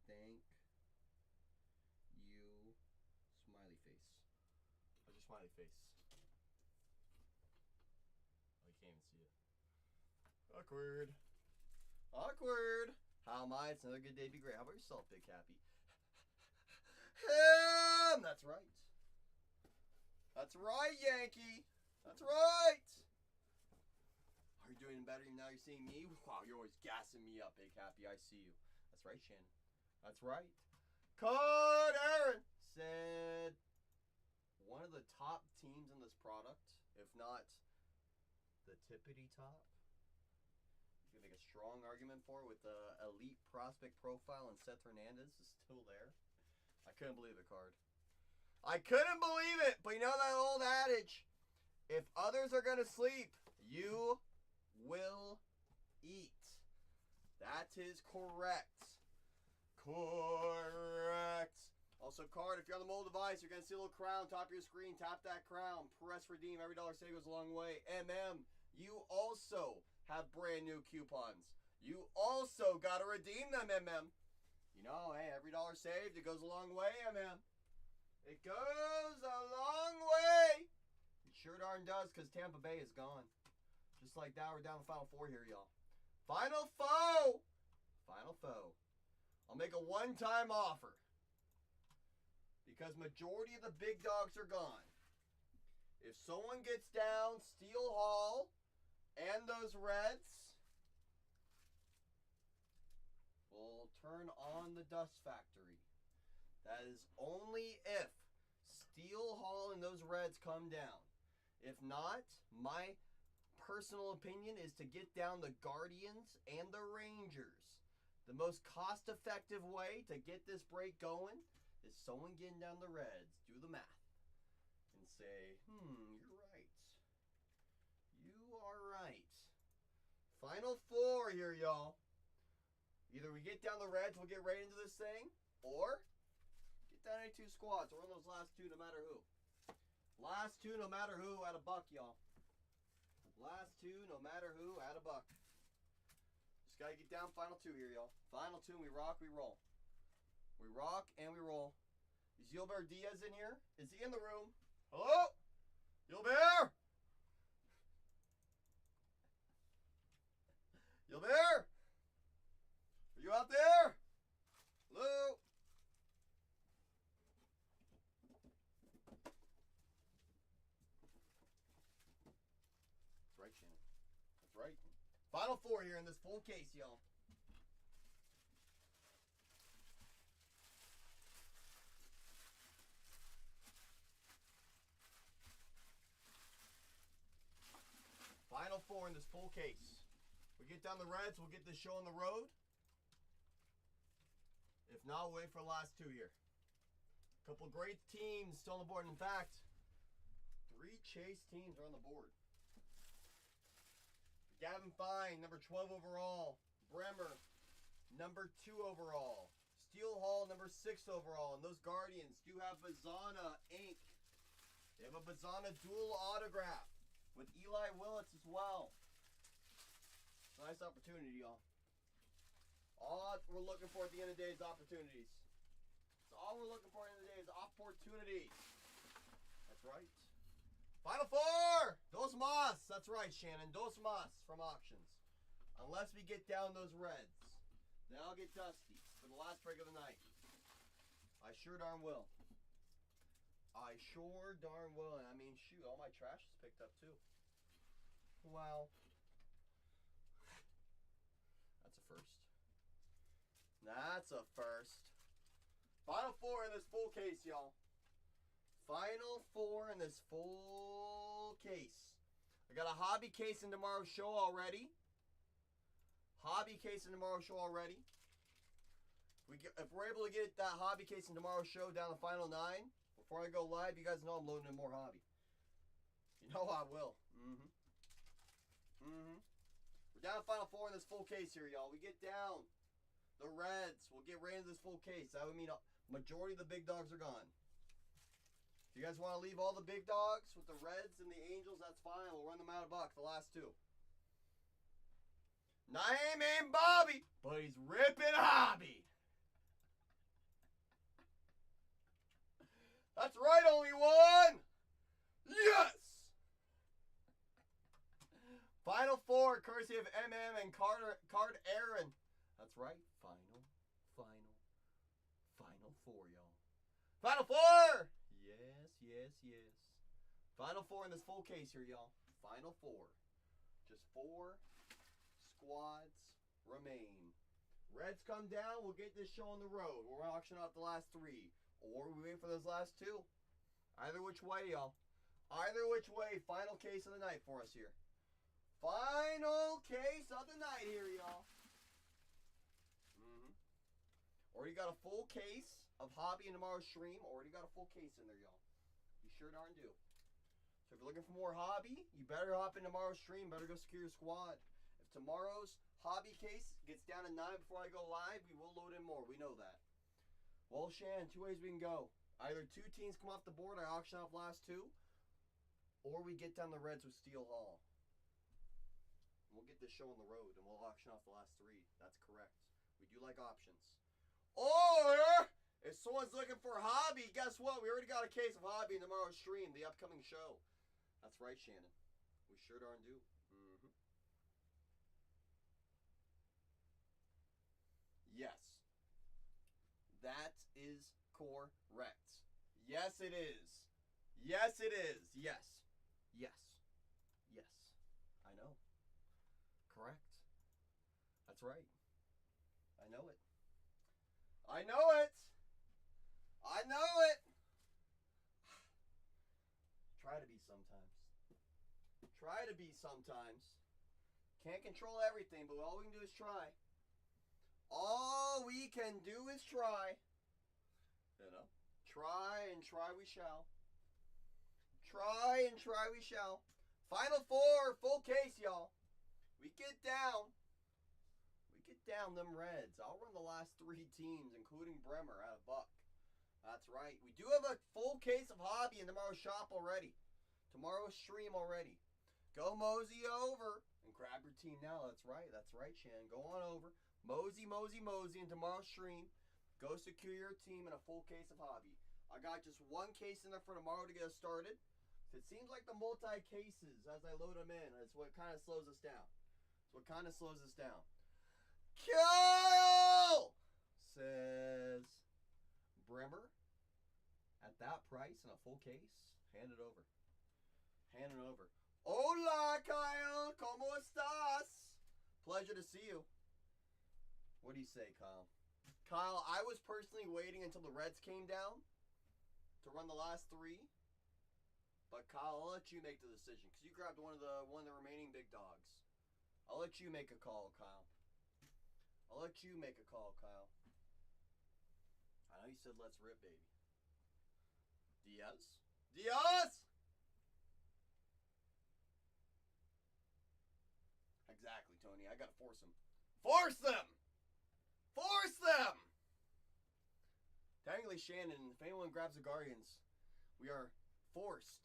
Thank you, smiley face. How's your smiley face? Oh, you can't even see it. Awkward. Awkward. How am I? It's another good day. Be great. How about yourself, Big Happy? Him! That's right. That's right, Yankee. That's right. Are you doing better now you're seeing me? Wow, you're always gassing me up, Big Happy. I see you. That's right, Shannon. That's right. Code Aaron said one of the top teams in this product, if not the tippity top. You can make a strong argument for it with the elite prospect profile, and Seth Hernandez is still there. I couldn't believe it, Card. I couldn't believe it. But you know that old adage, if others are going to sleep, you will eat. That is correct. Correct. Also, Card, if you're on the mobile device, you're going to see a little crown top of your screen. Tap that crown. Press redeem. Every dollar saved goes a long way. You also have brand new coupons. You also got to redeem them, You know, hey, every dollar saved, it goes a long way, It goes a long way. It sure darn does, because Tampa Bay is gone. Just like that, we're down the Final 4 here, y'all. Final foe. Final foe. I'll make a one-time offer. Because majority of the big dogs are gone. If someone gets down Steel Hall and those Reds, we'll turn on the Dust Factory. That is only if Steel Hall and those Reds come down. If not, my personal opinion is to get down the Guardians and the Rangers. The most cost-effective way to get this break going is someone getting down the Reds. Do the math. And say, you're right. You are right. Final four here, y'all. Either we get down the Reds, we'll get right into this thing, or get down any two squads. We're on those last two no matter who. Last two no matter who at a buck, y'all. Last two no matter who at a buck. Just gotta get down final two here, y'all. Final two, we rock, we roll. We rock and we roll. Is Gilbert Diaz in here? Is he in the room? Hello? Gilbert? Gilbert? Are you out there? Hello? That's right, Shannon. That's right. Final four here in this full case, y'all. Final four in this full case. We get down the Reds, we'll get this show on the road. If not, we'll wait for the last two here. Couple great teams still on the board. In fact, 3 chase teams are on the board. Gavin Fine, number 12 overall. Bremer, number 2 overall. Steel Hall, number 6 overall. And those Guardians do have Bazana ink. They have a Bazana dual autograph with Eli Willits as well. It's a nice opportunity, y'all. All we're looking for at the end of the day is opportunities. That's all we're looking for at the end of the day is opportunities. That's right. Final four! Dos Mas! That's right, Shannon. Dos Mas from auctions. Unless we get down those Reds. Then I'll get Dusty for the last break of the night. I sure darn will. I sure darn will. And I mean, shoot, all my trash is picked up too. Wow. That's a first. That's a first. Final four in this full case, y'all. Final four in this full case. I got a hobby case in tomorrow's show already. Hobby case in tomorrow's show already. If we're able to get that hobby case in tomorrow's show down to final 9, before I go live, you guys know I'm loading in more hobby. You know I will. We're down to final four in this full case here, y'all. We get down the Reds. We'll get right into this full case. That would mean a majority of the big dogs are gone. If you guys want to leave all the big dogs with the Reds and the Angels, that's fine. We'll run them out of buck, the last two. Name ain't Bobby, but he's ripping hobby. That's right, only one. Yes! Final four, courtesy of MM and Card Aaron. That's right, final four, y'all. Final four! Yes. Final four in this full case here, y'all. Final four. Just 4 squads remain. Reds come down, we'll get this show on the road. We'll auction out the last 3. Or we wait for those last 2. Either which way, y'all. Either which way, final case of the night for us here. Final case of the night here, y'all. Already got a full case of hobby in tomorrow's stream. Already got a full case in there, y'all. You sure darn do. So if you're looking for more hobby, you better hop in tomorrow's stream. Better go secure your squad. If tomorrow's hobby case gets down to 9 before I go live, we will load in more. We know that. Well, Shannon, 2 ways we can go. Either 2 teams come off the board, I auction off last 2, or we get down the Reds with Steel Hall. We'll get this show on the road, and we'll auction off the last 3. That's correct. We do like options. Or, if someone's looking for hobby, guess what? We already got a case of hobby in tomorrow's stream, the upcoming show. That's right, Shannon. We sure darn do. Yes. That is correct. Yes, it is. Yes, it is. Yes. Yes. Yes. I know. Correct. That's right. I know it. I know it. I know it. Try to be sometimes. Try to be sometimes. Can't control everything, but all we can do is try. All we can do is try. You know? Try and try we shall. Try and try we shall. Final four, full case, y'all. We get down. We get down them Reds. I'll run the last 3 teams, including Bremer, at $1. That's right. We do have a full case of hobby in tomorrow's shop already. Tomorrow's stream already. Go mosey over and grab your team now. That's right. That's right, Shan. Go on over. Mosey in tomorrow's stream. Go secure your team in a full case of hobby. I got just 1 case in there for tomorrow to get us started. It seems like the multi-cases as I load them in. That's what kind of slows us down. Kyle says Bremer at that price in a full case. Hand it over. Hola, Kyle. ¿Cómo estás? Pleasure to see you. What do you say, Kyle? Kyle, I was personally waiting until the Reds came down to run the last 3. But Kyle, I'll let you make the decision because you grabbed one of the remaining big dogs. I'll let you make a call, Kyle. I know you said let's rip, baby. Diaz? Exactly, Tony. I gotta force him. Force them! Technically, Shannon, if anyone grabs the Guardians, we are forced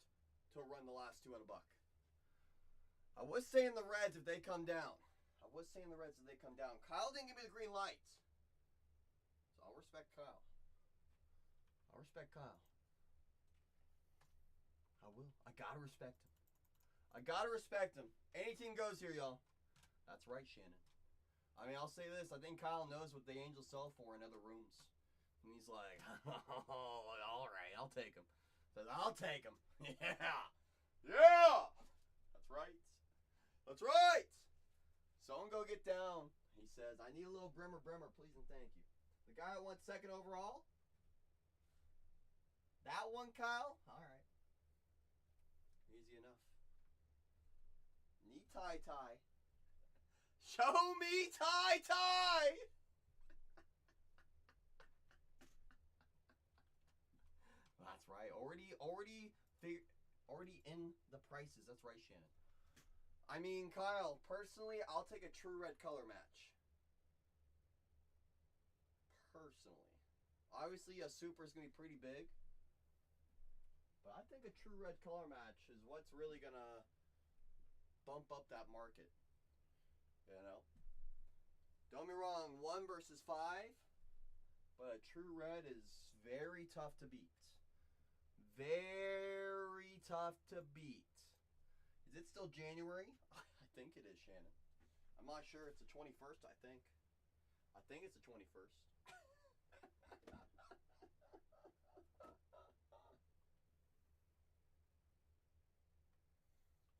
to run the last 2 at $1. I was saying the Reds if they come down. Kyle didn't give me the green light. So I'll respect Kyle. I will. I gotta respect him. Anything goes here, y'all. That's right, Shannon. I mean, I'll say this. I think Kyle knows what the Angels sell for in other rooms. And he's like, oh, all right, I'll take him. Says, I'll take him. Yeah. That's right. Someone go get down. He says, I need a little Bremer, please and thank you. The guy that went 2nd overall? That one, Kyle? All right. Easy enough. Knee tie. Show me tie. That's right. Already in the prices. That's right, Shannon. I mean, Kyle, personally, I'll take a true red color match. Personally. Obviously, a super is going to be pretty big. But I think a true red color match is what's really going to bump up that market. You know? Don't be wrong, 1 versus 5. But a true red is very tough to beat. Is it still January? I think it is, Shannon. I'm not sure. It's the 21st, I think. It's the 21st.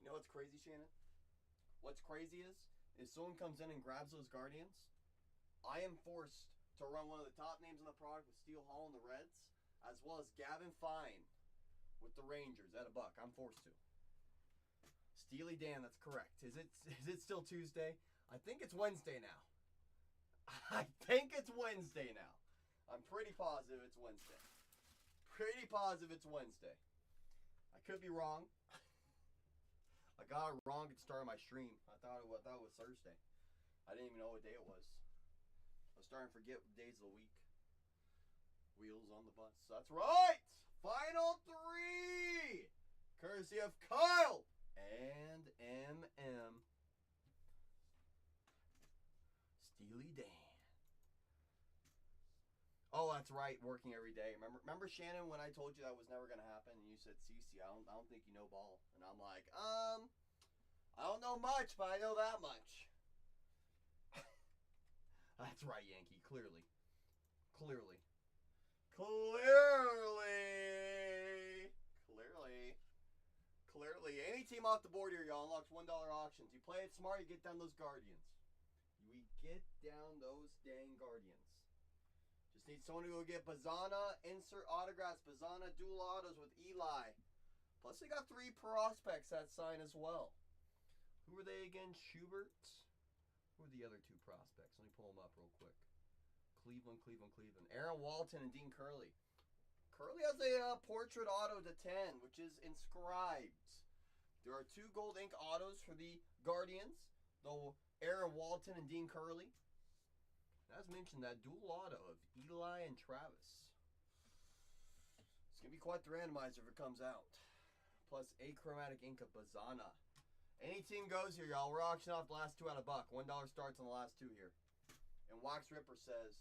You know what's crazy, Shannon? What's crazy is someone comes in and grabs those Guardians, I am forced to run one of the top names in the product with Steel Hall and the Reds, as well as Gavin Fine with the Rangers at $1. I'm forced to. Steely Dan, that's correct. Is it still Tuesday? I think it's Wednesday now. I'm pretty positive it's Wednesday. I could be wrong. I got it wrong at the start of my stream. I thought it was Thursday. I didn't even know what day it was. I was starting to forget days of the week. Wheels on the bus. That's right! Final 3! Courtesy of Kyle and MM. Steely Dan. Oh, that's right. Working every day. Remember Shannon when I told you that was never gonna happen, and you said, "Cece, I don't think you know ball," and I'm like, I don't know much, but I know that much. That's right, Yankee. Clearly. Clearly. Any team off the board here, y'all, unlocks $1 auctions. You play it smart, you get down those Guardians. We get down those dang Guardians. Just need someone to go get Bazana, insert autographs, Bazana dual autos with Eli. Plus they got 3 prospects that sign as well. Who are they again? Schubert? Who are the other 2 prospects? Let me pull them up real quick. Cleveland. Aaron Walton and Dean Curley. Curley has a portrait auto to 10, which is inscribed. There are 2 gold ink autos for the Guardians. Though Aaron Walton and Dean Curley. As mentioned, that dual auto of Eli and Travis. It's going to be quite the randomizer if it comes out. Plus achromatic ink of Bazana. Any team goes here, y'all. We're auctioning off the last 2 at $1. $1 starts on the last 2 here. And Wax Ripper says,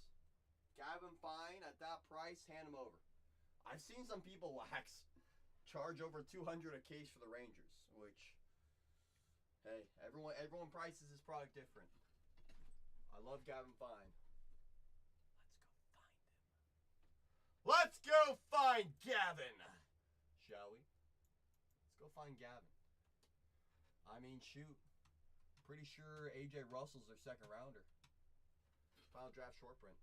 Gavin Fine at that price, hand him over. I've seen some people, Wax, charge over $200 a case for the Rangers, which, hey, everyone prices his product different. I love Gavin Fine. Let's go find Gavin, shall we? Let's go find Gavin. I mean, shoot. Pretty sure AJ Russell's their 2nd rounder. Final draft short print.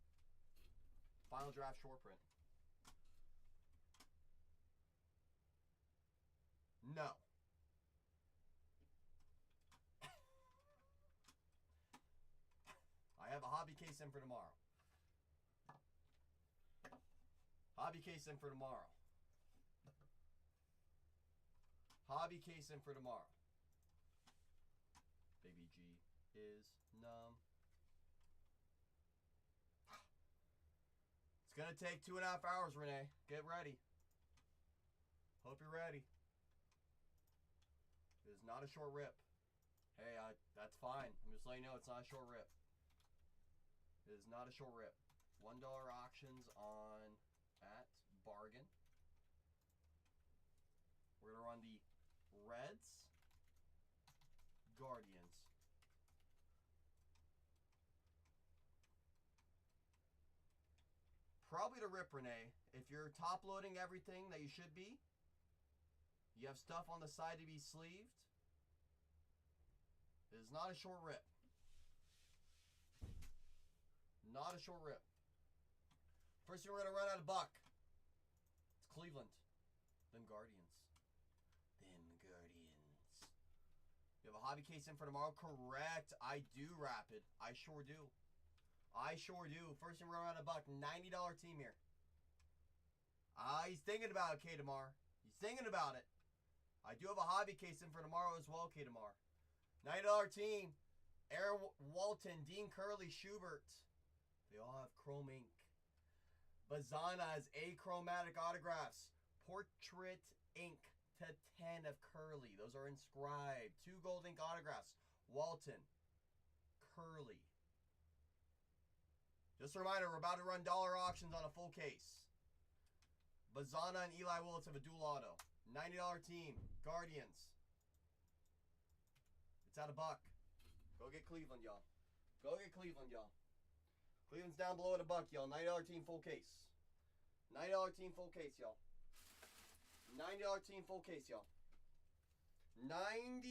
No. I have a hobby case in for tomorrow. Hobby case in for tomorrow. Baby G is numb. It's going to take 2.5 hours, Renee. Get ready. Hope you're ready. It is not a short rip. Hey, that's fine. I'm just letting you know it's not a short rip. It is not a short rip. $1 auctions on at bargain. We're going to run the Reds, Guardians. Probably to rip, Renee. If you're top loading everything that you should be, you have stuff on the side to be sleeved, it is not a short rip. Not a short rip. First thing we're going to run out of $1. It's Cleveland. Then Guardians. You have a hobby case in for tomorrow? Correct. I do, Rapid. I sure do. First thing we're going to run out of $1. $90 team here. He's thinking about it, K-Damar. He's thinking about it. I do have a hobby case in for tomorrow as well, K-Damar. $90 team. Aaron Walton, Dean Curley, Schubert. They all have chrome ink. Bazana has achromatic autographs. Portrait ink to 10 of Curley. Those are inscribed. 2 gold ink autographs. Walton. Curley. Just a reminder, we're about to run dollar auctions on a full case. Bazana and Eli Willis have a dual auto. $90 team. Guardians. It's at $1. Go get Cleveland, y'all. Cleveland's down below at $1, y'all. $90 team full case. $90 team full case, y'all. $90 team full case, y'all. $90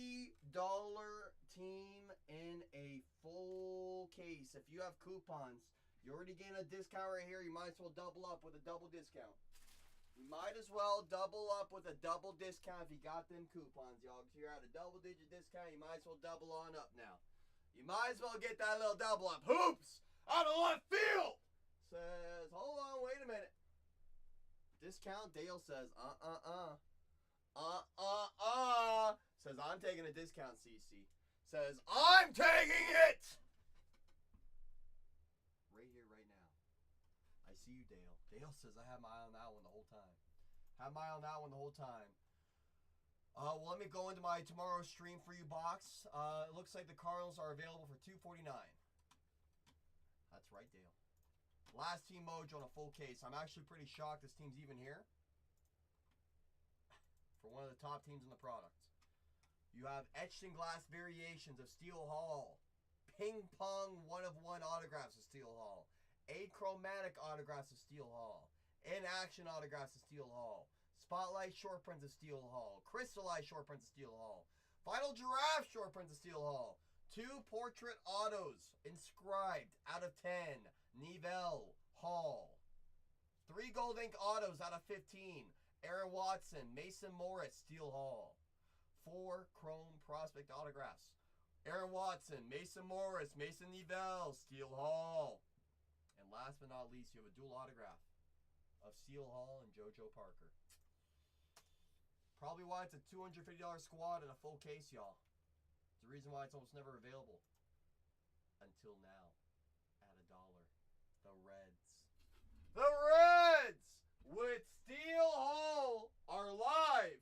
team in a full case. If you have coupons, you're already getting a discount right here. You might as well double up with a double discount. You might as well double up with a double discount if you got them coupons, y'all. If you're at a double-digit discount, you might as well double on up now. You might as well get that little double up. Hoops! Out of left field! Says, hold on, wait a minute. Discount, Dale says, Says, I'm taking a discount, CC. Says, I'm taking it! Right here, right now. I see you, Dale. Dale says, I have my eye on that one the whole time. Well, let me go into my tomorrow stream for you box. It looks like the Cardinals are available for $249. That's right, Dale. Last team mojo on a full case. I'm actually pretty shocked this team's even here. For one of the top teams in the product. You have etched in glass variations of Steel Hall. Ping pong 1-of-1 autographs of Steel Hall. Achromatic autographs of Steel Hall. In Action autographs of Steel Hall. Spotlight short prints of Steel Hall. Crystallized short prints of Steel Hall. Final Giraffe short prints of Steel Hall. 2 portrait autos inscribed out of 10. Neville Hall. 3 gold ink autos out of 15. Aaron Watson, Mason Morris, Steel Hall. 4 chrome prospect autographs. Aaron Watson, Mason Morris, Mason Neville, Steel Hall. And last but not least, you have a dual autograph of Steel Hall and JoJo Parker. Probably why it's a $250 squad and a full case, y'all. It's the reason why it's almost never available. Until now. At $1. The Reds. The Reds! With Steel Hall are live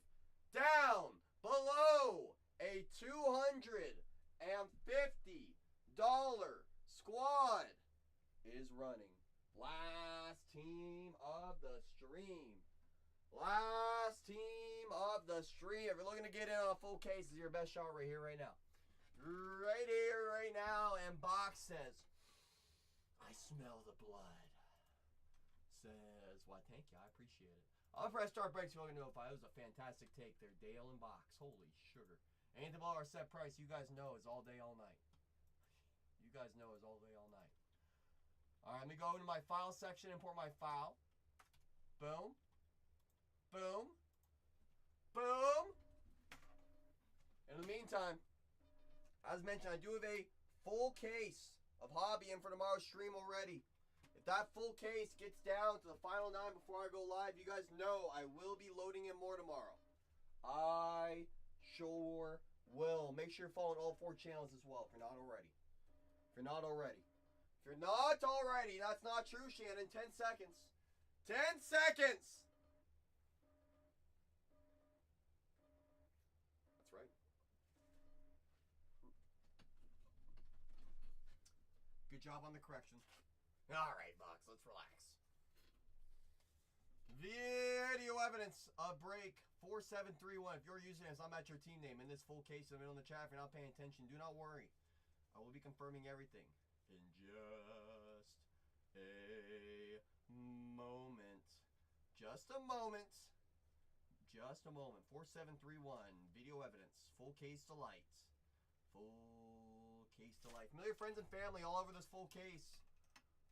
down below a $250 squad is running. Last team of the stream. Last team of the stream. If you're looking to get in on a full case, this is your best shot right here, right now. Right here, right now. And Box says, I smell the blood. Says, why, thank you. I appreciate it. I'll press start breaks if you're looking to notify. It was a fantastic take there. Dale and Box. Holy sugar. Anything below our set price, you guys know, is all day, all night. You guys know is all day, all night. All right, let me go into my file section, import my file. Boom. Boom. Boom. In the meantime, as mentioned, I do have a full case of hobby in for tomorrow's stream already. If that full case gets down to the final 9 before I go live, you guys know I will be loading in more tomorrow. I sure will. Make sure you're following all 4 channels as well if you're not already. If you're not already. If you're not already, that's not true, Shannon. 10 seconds. 10 seconds! That's right. Good job on the correction. Alright, Box, let's relax. Video evidence of break 4731. If you're using it, I'm at your team name in this full case in the middle of the chat. If you're not paying attention, do not worry. I will be confirming everything in just a moment. Just a moment. Just a moment. 4731. Video evidence. Full case to light. Full case to light. Familiar friends and family all over this full case.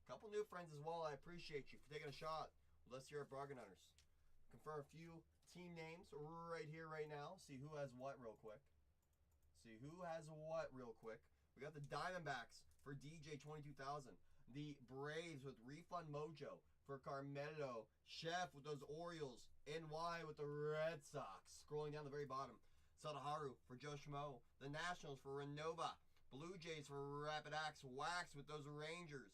A couple new friends as well. I appreciate you for taking a shot. Let's hear it, Bargain Hunters. Confirm a few team names right here, right now. See who has what real quick. See who has what real quick. We got the Diamondbacks for DJ 22,000. The Braves with Refund Mojo for Carmelo. Chef with those Orioles. NY with the Red Sox. Scrolling down the very bottom. Sadaharu for Joe Schmo. The Nationals for Renova. Blue Jays for Rapid Axe. Wax with those Rangers.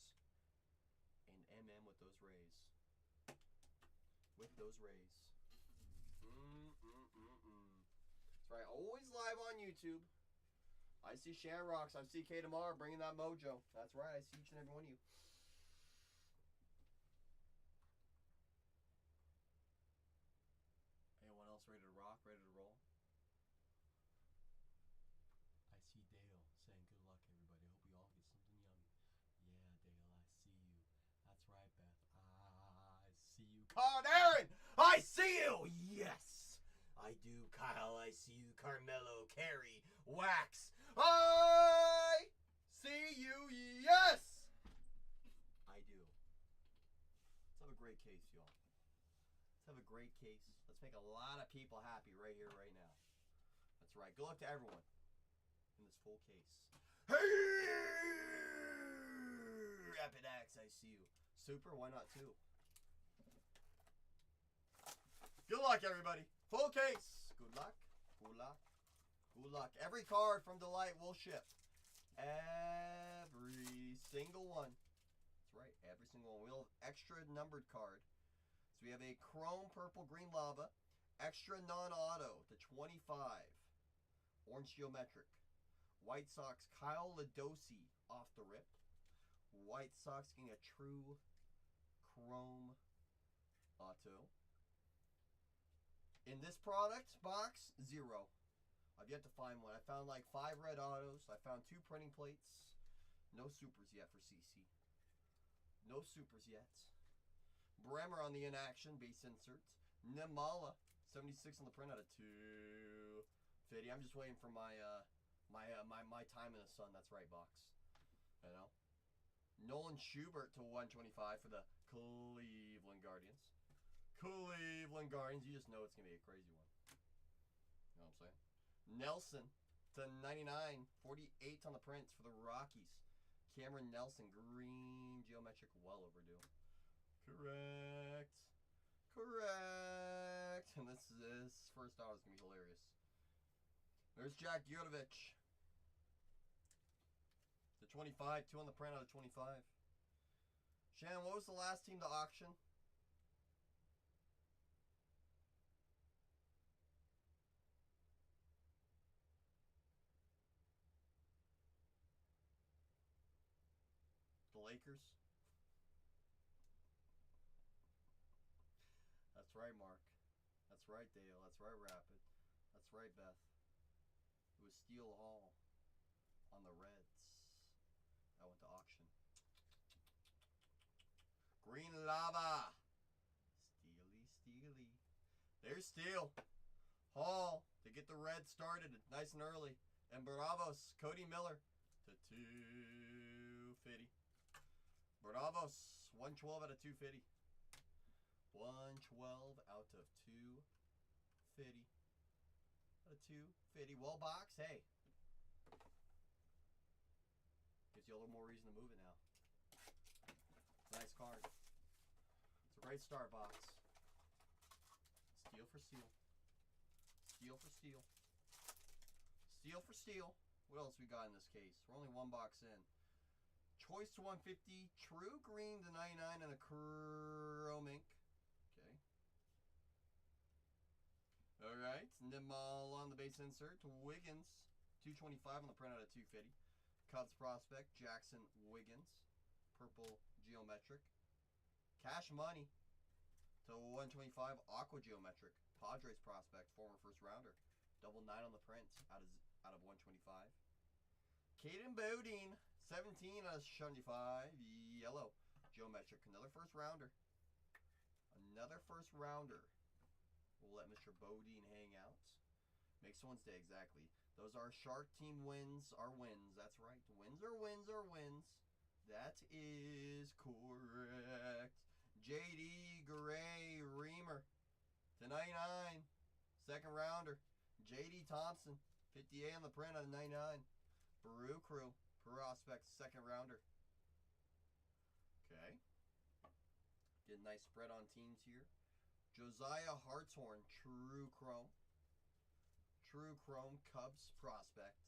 And MM with those Rays. With those Rays. That's right. Always live on YouTube. I see Shamrocks. I see K tomorrow bringing that mojo. That's right. I see each and every one of you. Anyone else ready to rock? Ready to roll? I see Dale saying good luck, everybody. I hope you all get something yummy. Yeah, Dale, I see you. That's right, Beth. I see you. Con Aaron! I see you! Yes! I do, Kyle. I see you. Carmelo, Carey, Wax. I see you. Yes! I do. Let's have a great case, y'all. Let's have a great case. Let's make a lot of people happy right here, right now. That's right. Good luck to everyone in this full case. Hey! Rapid Axe, I see you. Super, why not two? Good luck, everybody. Full case. Good luck. Good luck. Good luck. Every card from Delight will ship. Every single one. That's right. Every single one. We'll have extra numbered card. So we have a Chrome Purple Green Lava. Extra non-auto to 25. Orange Geometric. White Sox Kyle Ladosi off the rip. White Sox getting a true Chrome auto. In this product box, 0. I've yet to find one. I found like 5 red autos. I found 2 printing plates. No supers yet for CC. No supers yet. Bremer on the in action, base inserts. Nimala, 76 on the print out of 250. I'm just waiting for my time in the sun. That's right, box. You know. Nolan Schubert to 125 for the Cleveland Guardians. Cleveland Guardians. You just know it's gonna be a crazy one. You know what I'm saying? Nelson to 99, 48 on the prints for the Rockies. Cameron Nelson, green geometric, well overdue. Correct. Correct. And this first auto is going to be hilarious. There's Jack Yudovich. The 25, 2 on the print out of 25. Shannon, what was the last team to auction? The Lakers. That's right, Mark. That's right, Dale. That's right, Rapid. That's right, Beth. It was Steel Hall on the Reds. That went to auction. Green Lava. Steely, Steely. There's Steel Hall to get the Reds started nice and early. And Bravos, Cody Miller to 250. Bravos, 112 out of 250. 112 out of 250. Out of 250. Well, box, hey. Gives you a little more reason to move it now. Nice card. It's a great start, box. Steel for steel. Steel for steel. Steel for steel. What else we got in this case? We're only one box in. Choice to 150. True green to 99 and a chrome ink. Okay. Alright. Nimal on the base insert. Wiggins. 225 on the printout at 250. Cubs prospect. Jackson Wiggins. Purple geometric. Cash money to 125. Aqua geometric. Padres prospect. Former first rounder. Double 9 on the print out of 125. Caden Bodine. 17 out of 75. Yellow geometric. Another first rounder. Another first rounder. We'll let Mr. Bodine hang out. Make someone's day, exactly. Those are Shark Team wins are wins. That's right. Wins are wins are wins. That is correct. JD Gray Reamer to 99. Second rounder. JD Thompson. 58 on the print out of 99. Baru Crew. Prospect, second rounder. Okay. Get a nice spread on teams here. Josiah Hartshorn, True Chrome. True Chrome, Cubs prospect.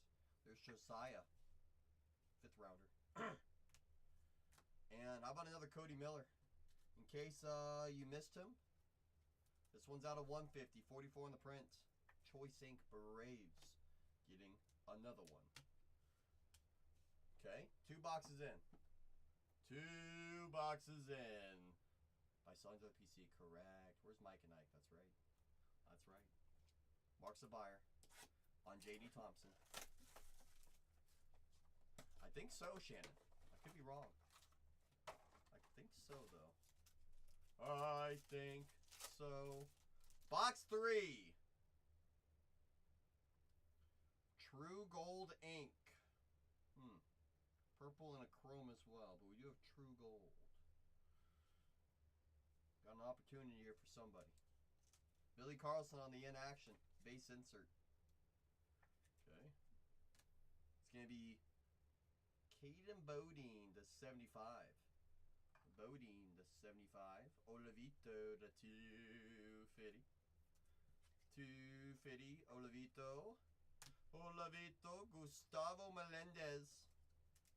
There's Josiah, fifth rounder. And how about another Cody Miller? In case you missed him, this one's out of 150, 44 in the print. Choice Ink Braves getting another one. Okay, 2 boxes in. 2 boxes in. By selling to the PC, correct. Where's Mike and Ike? That's right. That's right. Mark's the buyer on JD Thompson. I think so, Shannon. I could be wrong. I think so, though. I think so. Box 3. True Gold Ink. Purple and a chrome as well, but we do have True Gold. Got an opportunity here for somebody. Billy Carlson on the in action. Base insert. Okay. It's going to be Caden Bodine to 75. Bodine to 75. Olivito to 250. 250. Olivito. Olivito. Gustavo Melendez.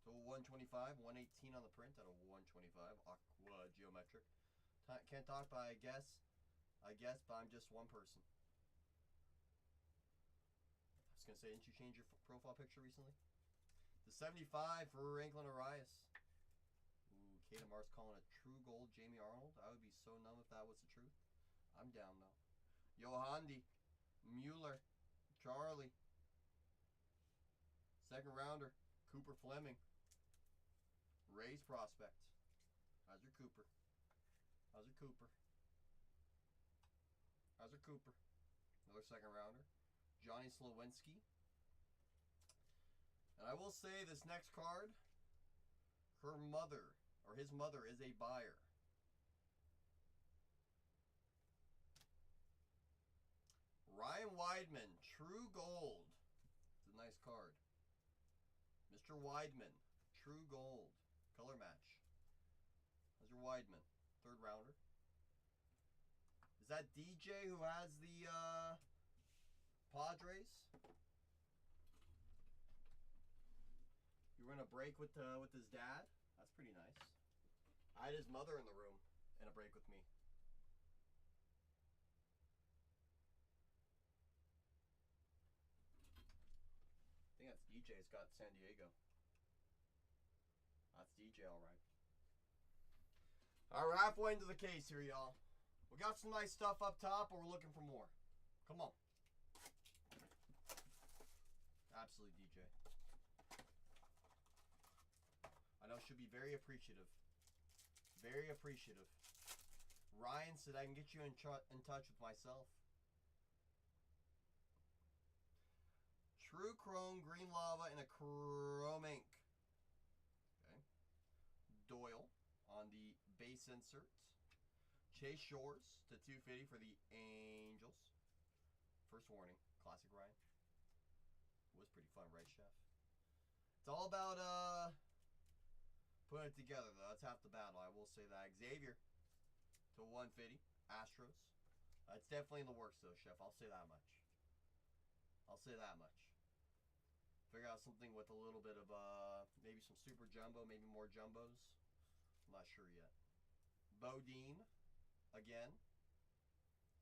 To 125, 118 on the print out of 125. Aqua geometric. Can't talk, but I guess, but I'm just one person. I was gonna say, didn't you change your profile picture recently? The 75 for Ranklin Arias. Ooh, Kata Mars calling a True Gold Jamie Arnold. I would be so numb if that was the truth. I'm down though. Yohandi, Mueller, Charlie. Second rounder, Cooper Fleming. Rays prospect. How's your Cooper? How's your Cooper? How's your Cooper? Another second rounder. Johnny Slowinski. And I will say this next card, her mother, or his mother, is a buyer. Ryan Weidman, True Gold. It's a nice card. Mr. Weidman, True Gold. Color match. How's your Weidman? Third rounder. Is that DJ who has the Padres? You were in a break with his dad? That's pretty nice. I had his mother in the room in a break with me. I think that's DJ. It's got San Diego. That's DJ, all right. All right, we're halfway into the case here, y'all. We got some nice stuff up top, but we're looking for more. Come on. Absolutely, DJ. I know she'll be very appreciative. Very appreciative. Ryan said I can get you in touch with myself. True Chrome, Green Lava, and a Chrome Ink. Okay. Doyle on the base insert. Chase Shores to 250 for the Angels. First warning. Classic Ryan. It was pretty fun, right, Chef? It's all about putting it together, though. That's half the battle. I will say that. Xavier to 150. Astros. It's definitely in the works, though, Chef. I'll say that much. I'll say that much. Figure out something with a little bit of maybe some super jumbo, maybe more jumbos. I'm not sure yet. Bodine again.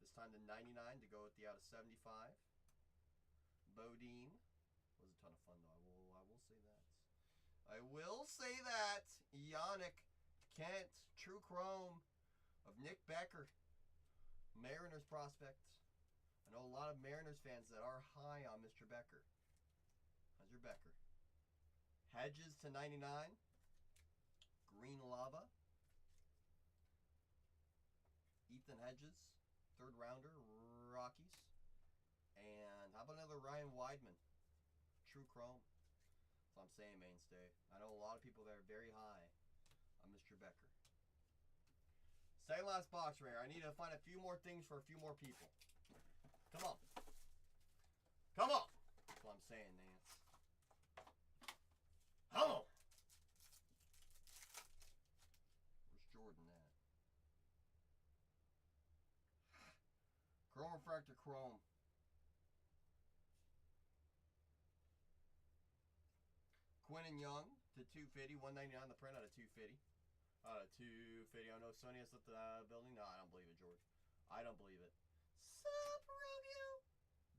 This time to 99 to go with the out of 75. Bodine was a ton of fun, though. I will say that. I will say that. Yannick Kent, True Chrome of Nick Becker, Mariners prospect. I know a lot of Mariners fans that are high on Mr. Becker. How's your Becker? Hedges to 99. Green Lava. Ethan Hedges, third rounder, Rockies. And how about another Ryan Weidman? True Chrome. That's what I'm saying, mainstay. I know a lot of people that are very high on Mr. Becker. Second last box rare. I need to find a few more things for a few more people. Come on. Come on. That's what I'm saying, Nance. Come on. Where's Jordan at? Chrome Refractor Chrome. Quinn and Young to 250, 199 the print out of 250. Out of 250. I know Sony has left the building. No, I don't believe it, George. I don't believe it. Sup, Romeo?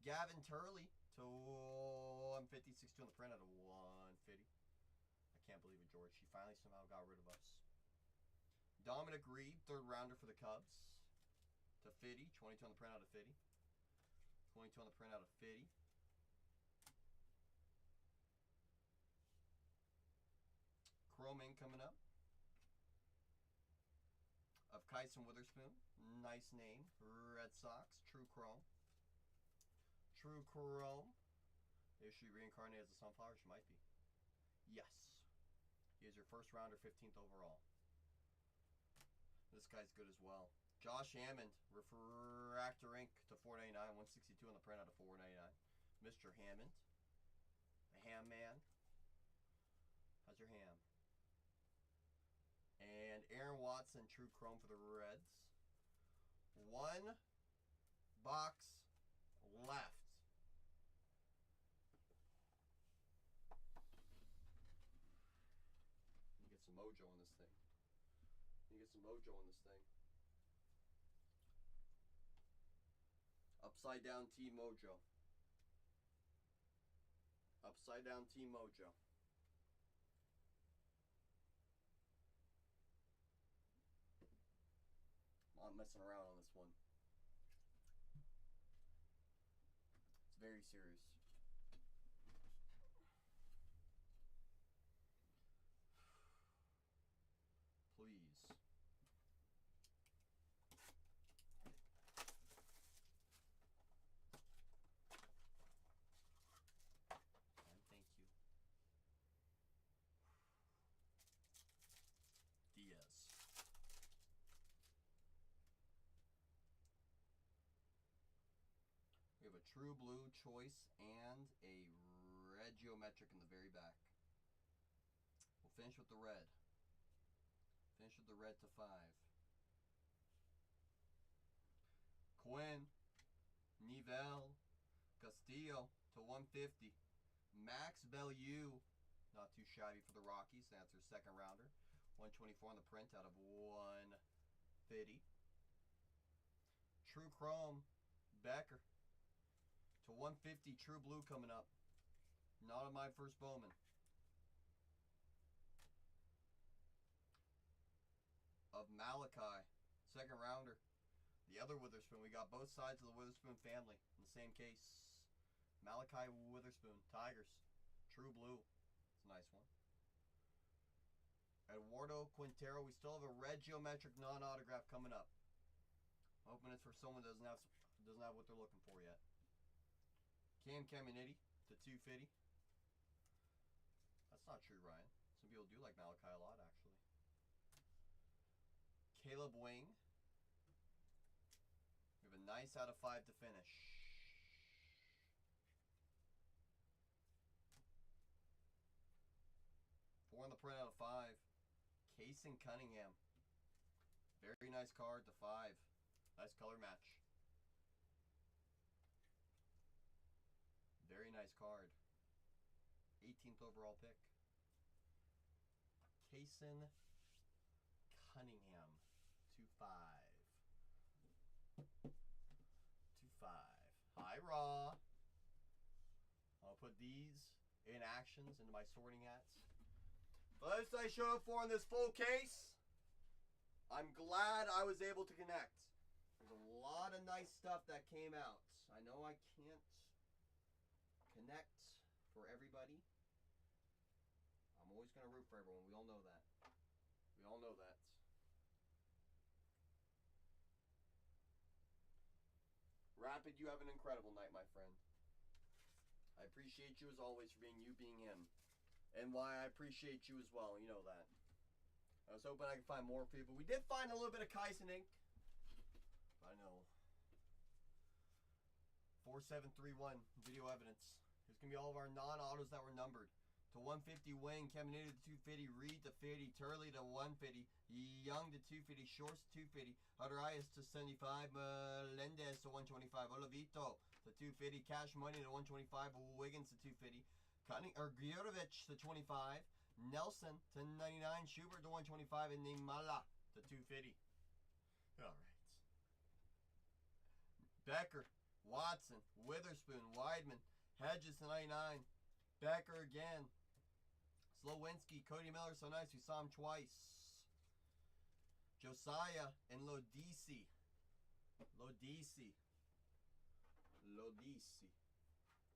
Gavin Turley to 150, 62 on the print out of 150. I can't believe it, George. She finally somehow got rid of us. Dominic Reed, third rounder for the Cubs. To 50, 22 on the print out of 50. 22 on the print out of 50. Chrome Ink coming up. Of Kyson Witherspoon. Nice name. Red Sox. True Chrome. True Chrome. Is she reincarnated as a sunflower? She might be. Yes. He is your first rounder, 15th overall. This guy's good as well. Josh Hammond, Refractor Ink to 499, 162 on the print out of 499. Mr. Hammond, the Ham Man. How's your ham? And Aaron Watson, True Chrome for the Reds. One box left. You get some mojo on this thing. You get some mojo on this thing. Upside down T Mojo. Upside down T Mojo. I'm not messing around on this one. It's very serious. Please. True Blue Choice, and a red geometric in the very back. We'll finish with the red. Finish with the red to 5. Quinn, Nivelle, Castillo to 150. Max Bellew, not too shabby for the Rockies. That's their second rounder. 124 on the print out of 150. True Chrome, Becker to 150. True Blue coming up. Not on my first Bowman. Of Malachi, second rounder. The other Witherspoon. We got both sides of the Witherspoon family in the same case. Malachi Witherspoon, Tigers. True Blue. It's a nice one. Eduardo Quintero. We still have a red geometric non-autograph coming up. I'm hoping it's for someone that doesn't have what they're looking for yet. Cam Caminiti to 250. That's not true, Ryan. Some people do like Malachi a lot, actually. Caleb Wing. We have a nice out of 5 to finish. Four on the print out of 5. Kason Cunningham. Very nice card to 5. Nice color match. Very nice card. 18th overall pick. Kason Cunningham. 2-5. 2-5. Hi, Raw. I'll put these in actions into my sorting hats. First I show up for in this full case. I'm glad I was able to connect. There's a lot of nice stuff that came out. I know I can't connect for everybody. I'm always going to root for everyone. We all know that. We all know that. Rapid, you have an incredible night, my friend. I appreciate you as always for being you, being him. And why I appreciate you as well. You know that. I was hoping I could find more people. We did find a little bit of Kaisen ink. I know. 4731 video evidence. Here's going to be all of our non-autos that were numbered. To 150 Wing, Caminiti to 250, Reed to 50, Turley to 150, Young to 250, Shorts to 250, Arias to 75, Melendez to 125, Olavito to 250, Cash Money to 125, Wiggins to 250, Giorovich to 25, Nelson to 99, Schubert to 125, and Nimala to 250. All right. Becker, Watson, Witherspoon, Weidman, Hedges to 99, Becker again, Slowinski, Cody Miller, so nice, we saw him twice. Josiah and Lodisi.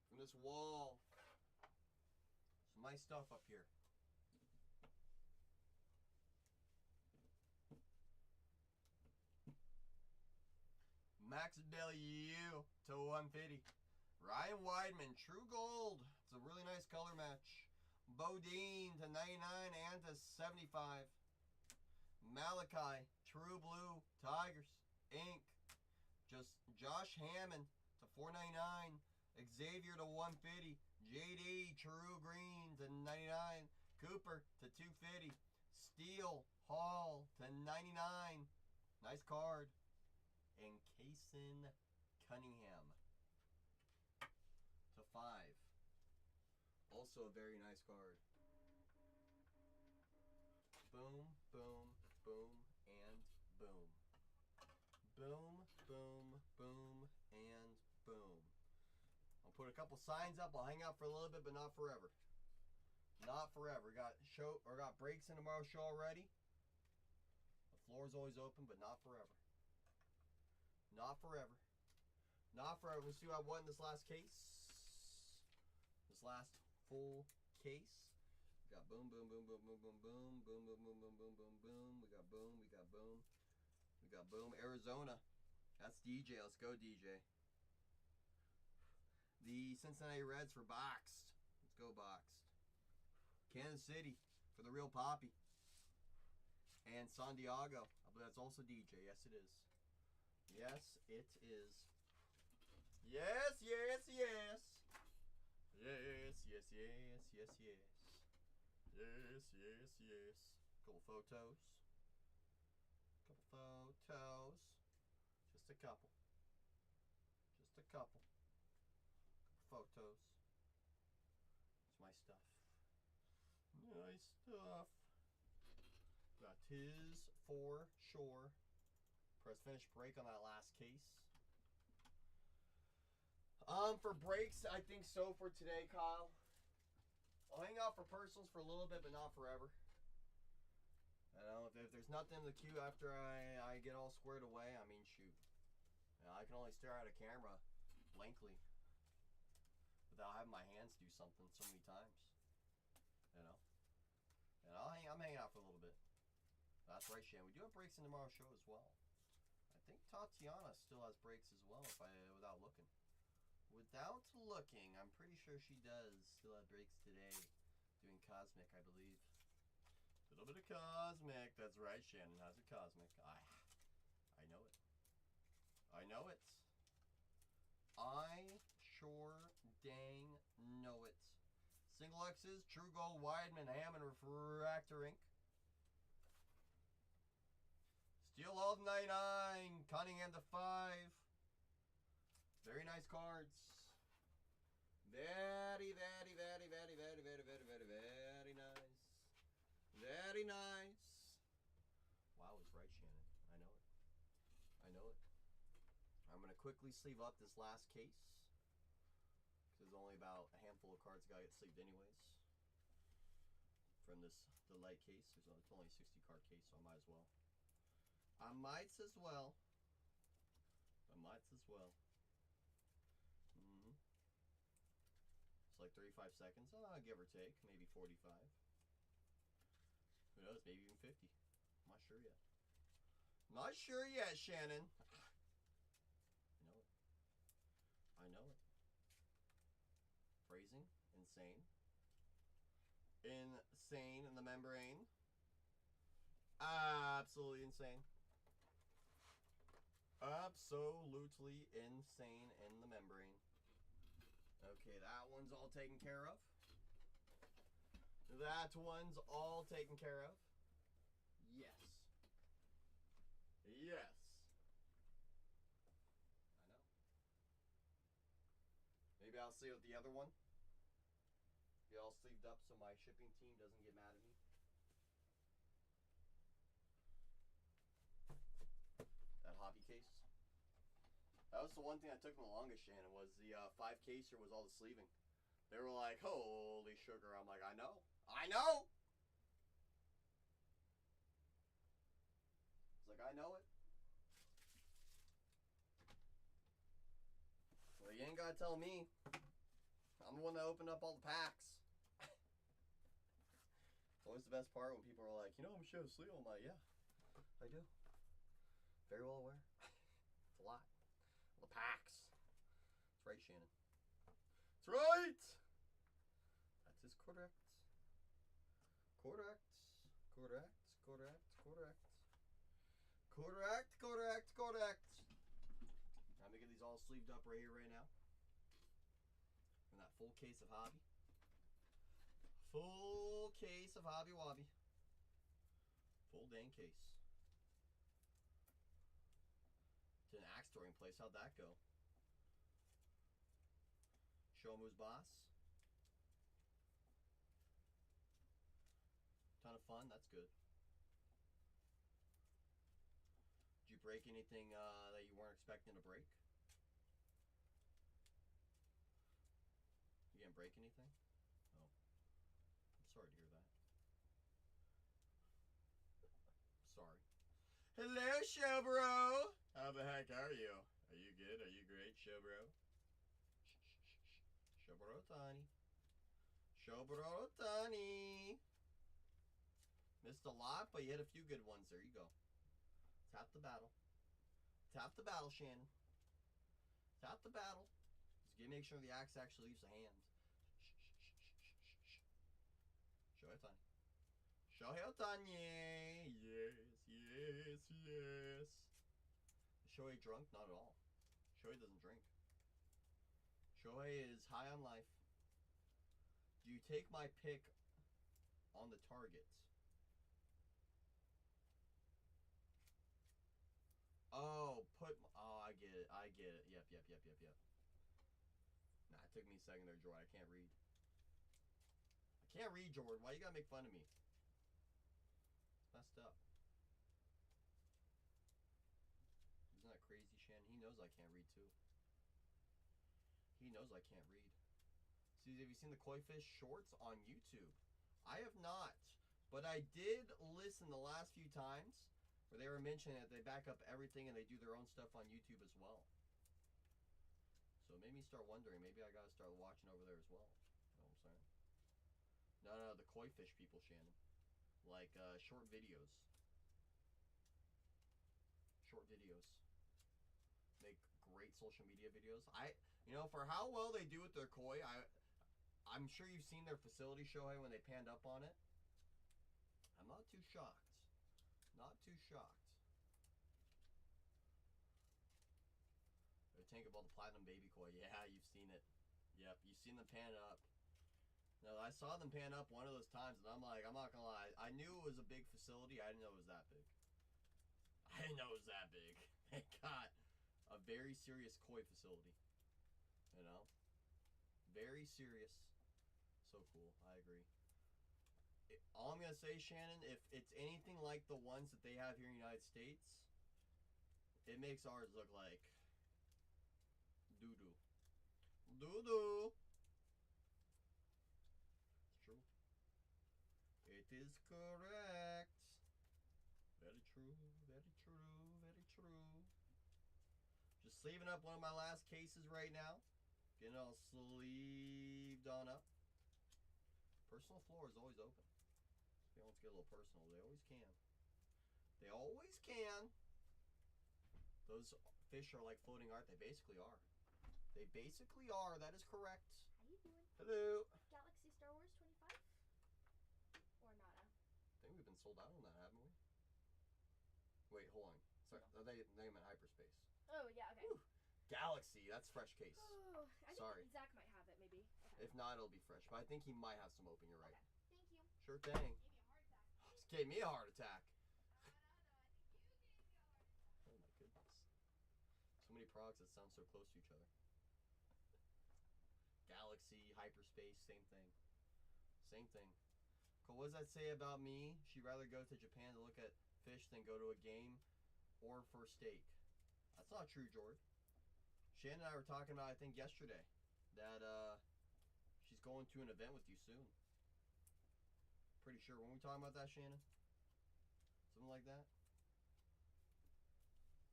From this wall. Some nice stuff up here. Max Bellew to 150. Ryan Weidman, True Gold. It's a really nice color match. Bodine to 99 and to 75. Malachi, True Blue, Tigers, Ink. Just Josh Hammond to 499. Xavier to 150. JD, True Green to 99. Cooper to 250. Steele, Hall to 99. Nice card. And Kason Cunningham to 5. Also a very nice card. Boom, boom, boom, and boom. Boom, boom, boom, and boom. I'll put a couple signs up. I'll hang out for a little bit, but not forever. Not forever. Got breaks in tomorrow's show already. The floor is always open, but not forever. Not forever. Not forever. Let's see what I won in this last case. This last full case. We got boom, boom, boom, boom, boom, boom, boom, boom, boom, boom, boom, boom, boom, boom. We got boom, we got boom. We got boom. Arizona. That's DJ. Let's go, DJ. The Cincinnati Reds for Boxed. Let's go, Boxed. Kansas City for the Real Poppy. And San Diego. I believe that's also DJ. Yes, it is. Yes, it is. Yes, yes, yes. Yes, yes, yes, yes, yes. Yes, yes, yes. Couple photos. Couple photos. Just a couple. Just a couple. Photos. It's my stuff. Nice stuff. Got his for sure. Press finish break on that last case. For breaks, I think so for today, Kyle. I'll hang out for personals for a little bit, but not forever. You know, if there's nothing in the queue after I get all squared away, I mean, shoot. You know, I can only stare at a camera blankly without having my hands do something so many times. You know? And I'm hanging out for a little bit. That's right, Shan. We do have breaks in tomorrow's show as well. I think Tatiana still has breaks as well, without looking. Without looking, I'm pretty sure she does still have breaks today. Doing Cosmic, I believe. A little bit of Cosmic. That's right, Shannon has a Cosmic. I know it. I know it. I sure dang know it. Single X's, True Gold, Weidman, Hammond, Refractor Ink. Steel all 99, Cunningham to 5. Very nice cards. Very, very, very, very, very, very, very, very, very nice. Very nice. Wow, it's right, Shannon. I know it. I know it. I'm going to quickly sleeve up this last case. Because there's only about a handful of cards that got to get sleeved anyways. From the light case. It's only a 60 card case, so I might as well. I might as well. It's like 35 seconds. Give or take. Maybe 45. Who knows? Maybe even 50. I'm not sure yet. Not sure yet, Shannon. I know it. I know it. Phrasing. Insane. Insane in the membrane. Absolutely insane. Absolutely insane in the membrane. Okay, that one's all taken care of. That one's all taken care of. Yes. Yes. I know. Maybe I'll see with the other one. Be all sleeved up so my shipping team doesn't get mad at me. That hobby case. That was the one thing that took me the longest, Shannon, was the 5-caser was all the sleeving. They were like, holy sugar. I'm like, I know. I know! It's like, I know it. Well, you ain't gotta tell me. I'm the one that opened up all the packs. It's always the best part when people are like, you know, I'm sure sleeve. I'm like, yeah, I do. Very well aware. It's a lot. The packs. That's right, Shannon. That's right! That is correct. Correct. Correct. Correct. Correct. Correct. Correct. Correct. I'm gonna get these all sleeved up right here, right now. From that full case of hobby. Full case of Hobby Wobby. Full dang case. To an axe throwing place. How'd that go? Show him who's boss. Ton of fun. That's good. Did you break anything that you weren't expecting to break? You didn't break anything? Oh. I'm sorry to hear that. Sorry. Hello, Showbro! How the heck are you? Are you good? Are you great, Showbro? Showbro Tani. Showbro Tani. Missed a lot, but you hit a few good ones. There you go. Tap the battle. Tap the battle, Shannon. Tap the battle. Just make sure the axe actually leaves the hand. Shohei-tani. Shohei-tani. Yes, yes, yes. Is Shohei drunk? Not at all. Shohei doesn't drink. Shohei is high on life. Do you take my pick on the targets? Oh, I get it. I get it. Yep. Nah, it took me a second there, Jordan. I can't read. I can't read, Jordan. Why you gotta make fun of me? Messed up. Isn't that crazy, Shannon? He knows I can't read, too. He knows I can't read. See, have you seen the Koi Fish shorts on YouTube? I have not. But I did listen the last few times where they were mentioning that they back up everything and they do their own stuff on YouTube as well. So it made me start wondering, maybe I gotta start watching over there as well. You know what I'm saying? No, the Koi Fish people, Shannon. Like short videos. Short videos. Make great social media videos. For how well they do with their koi, I'm sure you've seen their facility, Shohei, when they panned up on it. I'm not too shocked. Not too shocked. They tank up all the platinum baby koi. Yeah, you've seen it. Yep, you've seen them pan up. No, I saw them pan up one of those times, and I'm like, I'm not gonna lie. I knew it was a big facility. I didn't know it was that big. I didn't know it was that big. They got a very serious koi facility. You know? Very serious. So cool. I agree. All I'm going to say, Shannon, if it's anything like the ones that they have here in the United States, it makes ours look like doo-doo. Doo-doo. It's true. It is correct. Very true. Very true. Very true. Just sleeving up one of my last cases right now. Getting all sleeved on up. Personal floor is always open. If they want to get a little personal, they always can. They always can. Those fish are like floating art. They basically are. They basically are. That is correct. How you doing? Hello. Galaxy Star Wars 25? Or nada? I think we've been sold out on that, haven't we? Wait, hold on. Sorry, they meant hyperspace. Oh, yeah, okay. Whew. Galaxy, that's fresh case. Oh, I think Sorry. Zach might have it, maybe. Okay. If not, it'll be fresh. But I think he might have some open. You're right. Okay. Thank you. Sure thing. Gave me a heart attack. Just gave me a heart attack. Oh my goodness. So many products that sound so close to each other. Galaxy, hyperspace, same thing. Same thing. Cole, what does that say about me? She'd rather go to Japan to look at fish than go to a game or for steak. That's not true, George. Shannon and I were talking about, I think, yesterday, that she's going to an event with you soon. Pretty sure. Weren't we talking about that, Shannon? Something like that?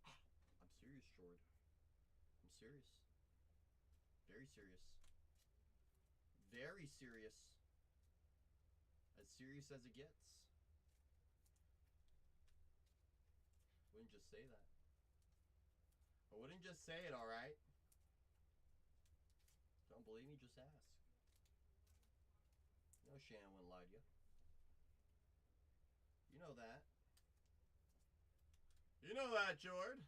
I'm serious, George. I'm serious. Very serious. Very serious. As serious as it gets. Wouldn't just say that. I wouldn't just say it, alright? Don't believe me? Just ask. You know Shannon wouldn't lie to you. You know that. You know that, Jord.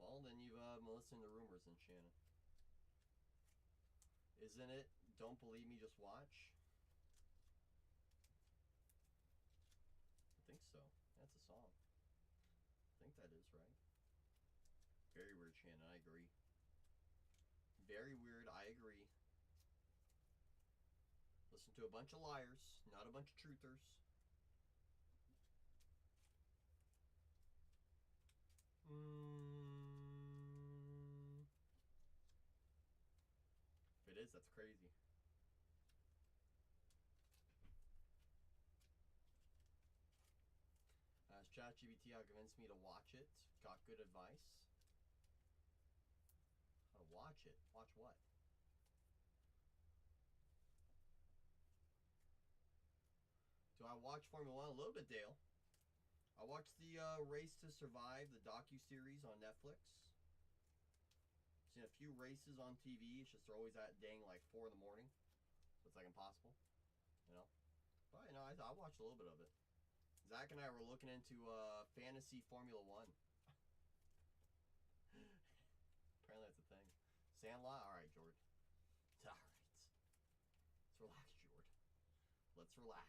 Well, then you've been listening to rumors then, Shannon. Isn't it? Don't believe me, just watch. I think so. That's a song. I think that is, right? Very weird, Shannon. I agree. Very weird. I agree. Listen to a bunch of liars, not a bunch of truthers. If it is, that's crazy. Asked ChatGPT how convinced me to watch it. Got good advice. How to watch it? Watch what? Do I watch Formula One? A little bit, Dale. I watched the Race to Survive, the docu-series on Netflix. Seen a few races on TV. It's just they're always at dang like 4 in the morning, so it's like impossible, you know. But you know, I watched a little bit of it. Zach and I were looking into fantasy Formula One. Sandlot? Alright, Jord. Alright. Let's relax, Jord. Let's relax.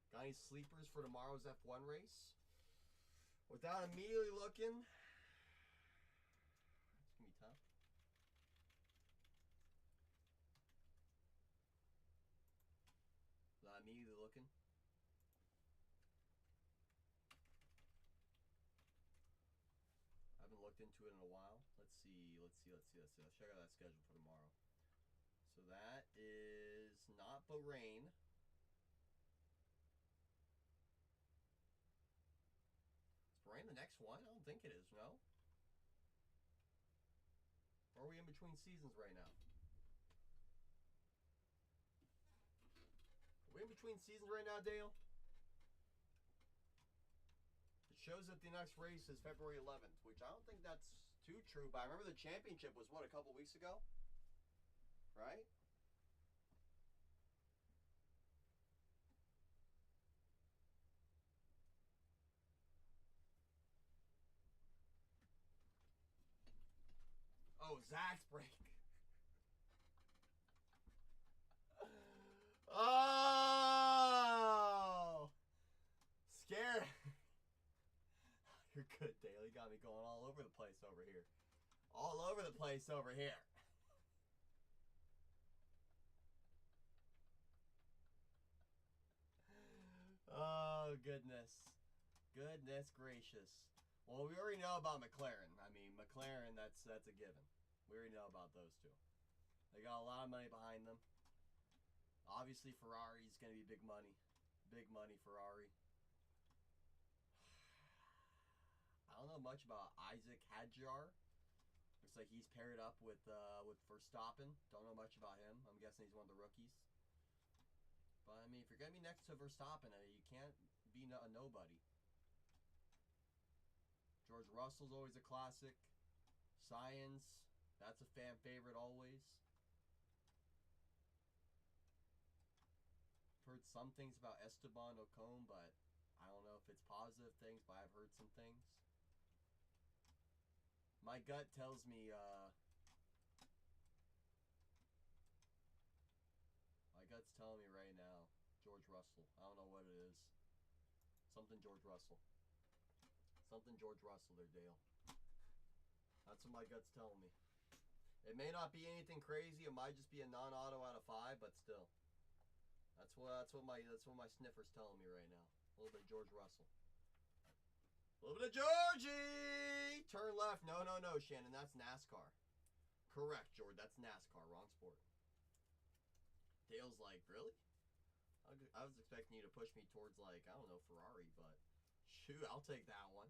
Got any sleepers for tomorrow's F1 race? Without immediately looking, it's gonna be tough. Without immediately looking. I haven't looked into it in a while. Let's see. Let's check out that schedule for tomorrow. So that is not Bahrain. Is Bahrain the next one? I don't think it is, no? Or are we in between seasons right now? Are we in between seasons right now, Dale? It shows that the next race is February 11th, which I don't think that's too true, but I remember the championship was, what, a couple weeks ago? Right? Oh, Zach's break. Oh! Scared. You're good, Dale. You got me going all over the place over here. All over the place over here. Oh, goodness. Goodness gracious. Well, we already know about McLaren. I mean, McLaren, that's a given. We already know about those two. They got a lot of money behind them. Obviously, Ferrari's going to be big money. Big money, Ferrari. I don't know much about Isaac Hadjar. Looks like he's paired up with Verstappen. Don't know much about him. I'm guessing he's one of the rookies. But, I mean, if you're going to be next to Verstappen, you can't be a nobody. George Russell's always a classic. Science, that's a fan favorite always. Heard some things about Esteban Ocon, but I don't know if it's positive things, but I've heard some things. My gut tells me, my gut's telling me right now, George Russell. I don't know what it is. Something George Russell. Something George Russell there, Dale. That's what my gut's telling me. It may not be anything crazy. It might just be a non-auto out of 5, but still. That's what my sniffer's telling me right now. A little bit of George Russell. A little bit of Georgie! Turn left. No, Shannon. That's NASCAR. Correct, George. That's NASCAR. Wrong sport. Dale's like, really? I was expecting you to push me towards, like, I don't know, Ferrari, but shoot, I'll take that one.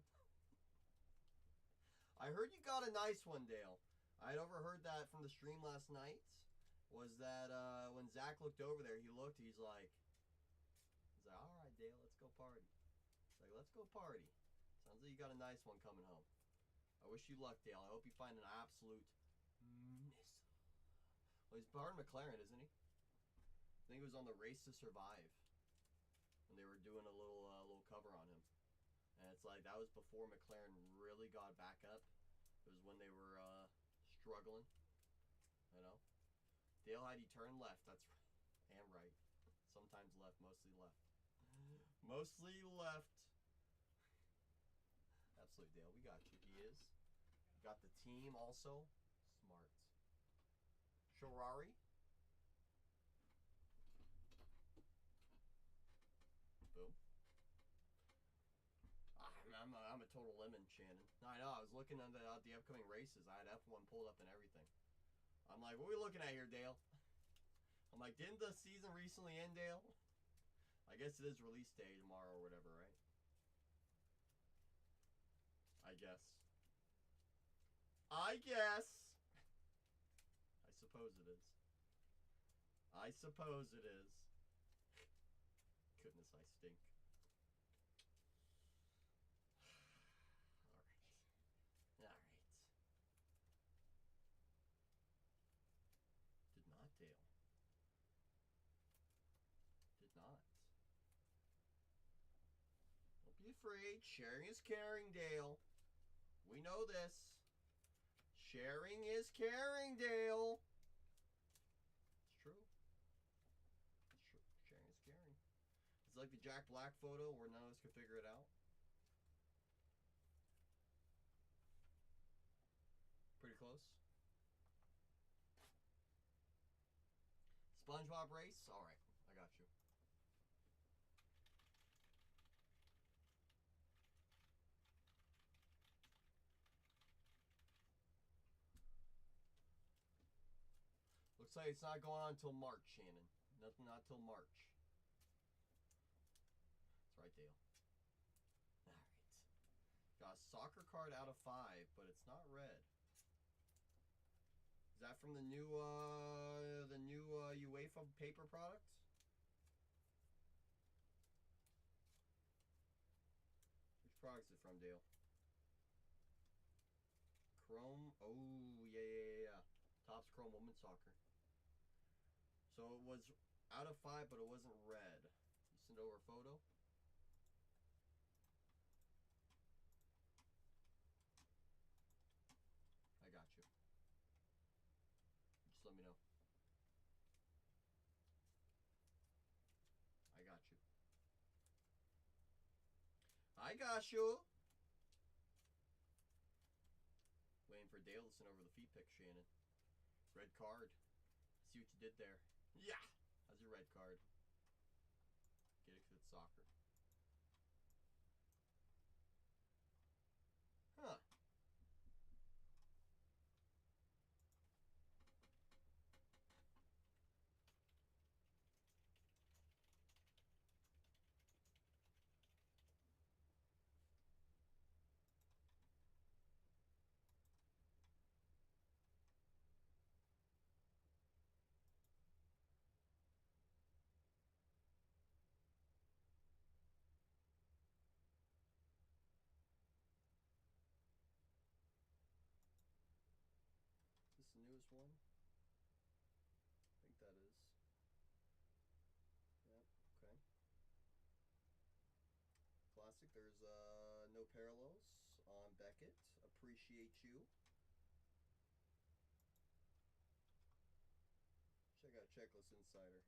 I heard you got a nice one, Dale. I'd overheard that from the stream last night. Was that when Zach looked over there, he's like, all right, Dale, let's go party. He's like, let's go party. Sounds like you got a nice one coming home. I wish you luck, Dale. I hope you find an absolute missile. Well, he's part of McLaren, isn't he? I think it was on the Race to Survive when they were doing a little cover on him. And it's like, that was before McLaren really got back up. It was when they were struggling, you know. Dale had you turn left, that's right, and right. Sometimes left, mostly left. Mostly left. Absolutely, Dale, we got you. He is. Got the team also. Smart. Ferrari. Boom. I'm a total lemon, Shannon. No, I know. I was looking at the upcoming races. I had F1 pulled up and everything. I'm like, what are we looking at here, Dale? I'm like, didn't the season recently end, Dale? I guess it is release day tomorrow or whatever, right? I guess. I suppose it is. I suppose it is. Goodness, I stink. Alright. Did not, Dale. Did not. Don't be afraid. Sharing is caring, Dale. We know this. Sharing is caring, Dale. It's true. It's true. Sharing is caring. It's like the Jack Black photo where none of us could figure it out. Pretty close. SpongeBob race? Alright, I got you. Looks like it's not going on until March, Shannon. Nothing, not till March. That's right, Dale. Alright. Got a soccer card out of 5, but it's not red. Is that from the new UEFA paper product? Which product is it from, Dale? Chrome. Oh, yeah. Topps Chrome Women's Soccer. So it was out of 5, but it wasn't red. You send over a photo? I got you. Just let me know. I got you. I got you. Waiting for Dale to send over the feed pic, Shannon. Red card. See what you did there. Yeah! How's your red card? Get it because it's soccer. Huh. Is this the newest one? I think that is. Yep, okay. Classic. There's no parallels on Beckett. Appreciate you. Check out Checklist Insider.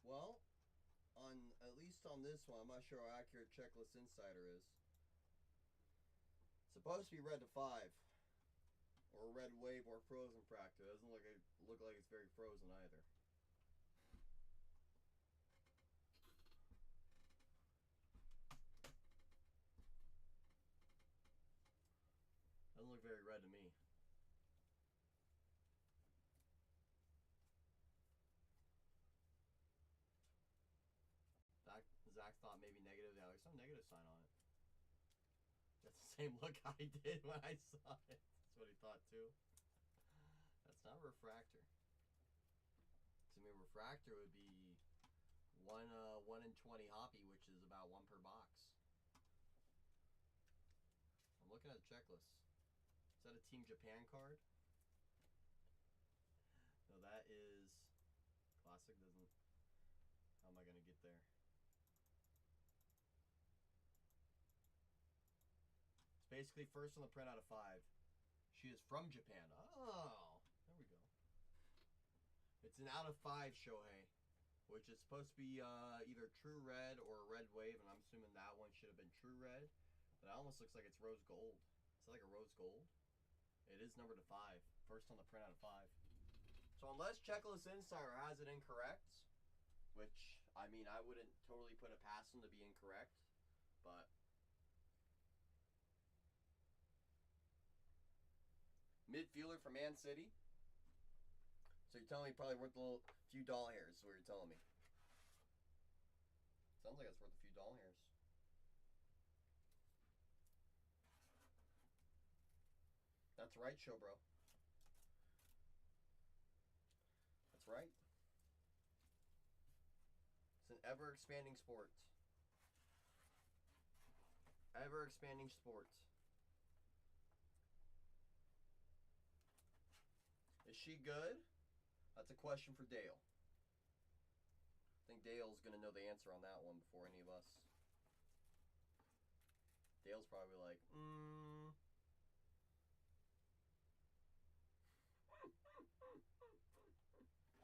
Well, at least on this one, I'm not sure how accurate Checklist Insider is. It's supposed to be red to 5, or red wave, or frozen fractal. It doesn't look like it's very frozen either. Doesn't look very red to me. Zach thought maybe negative. Yeah, there's some negative sign on it. That's the same look I did when I saw it. That's what he thought too. That's not refractor. I mean, refractor would be 1 in 20 hoppy, which is about 1 per box. I'm looking at the checklist. Is that a Team Japan card? No, that is classic. Doesn't. How am I gonna get there? Basically first on the print out of 5. She is from Japan. Oh, there we go. It's an out of 5 Shohei, which is supposed to be either true red or a red wave, and I'm assuming that one should have been true red. But it almost looks like it's rose gold. Is that like a rose gold? It is numbered to 5. First on the print out of 5. So unless Checklist Insider has it incorrect, which, I mean, I wouldn't totally put it past them to be incorrect, but midfielder from Man City. So you're telling me probably worth a few doll hairs is what you're telling me. Sounds like it's worth a few doll hairs. That's right, Showbro. That's right. It's an ever-expanding sport. Ever-expanding sport. Is she good? That's a question for Dale. I think Dale's going to know the answer on that one before any of us. Dale's probably like,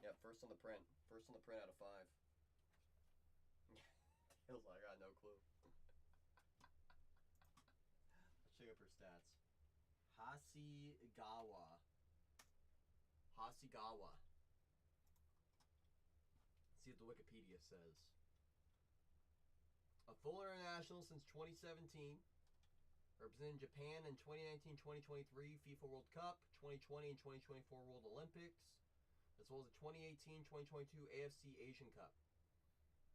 Yeah, first on the print. First on the print out of 5. Dale's like, I got no clue. Let's check up her stats. Hasigawa. Hasigawa. Let's see what the Wikipedia says. A full international since 2017. Representing Japan in 2019-2023 FIFA World Cup, 2020 and 2024 World Olympics, as well as the 2018-2022 AFC Asian Cup.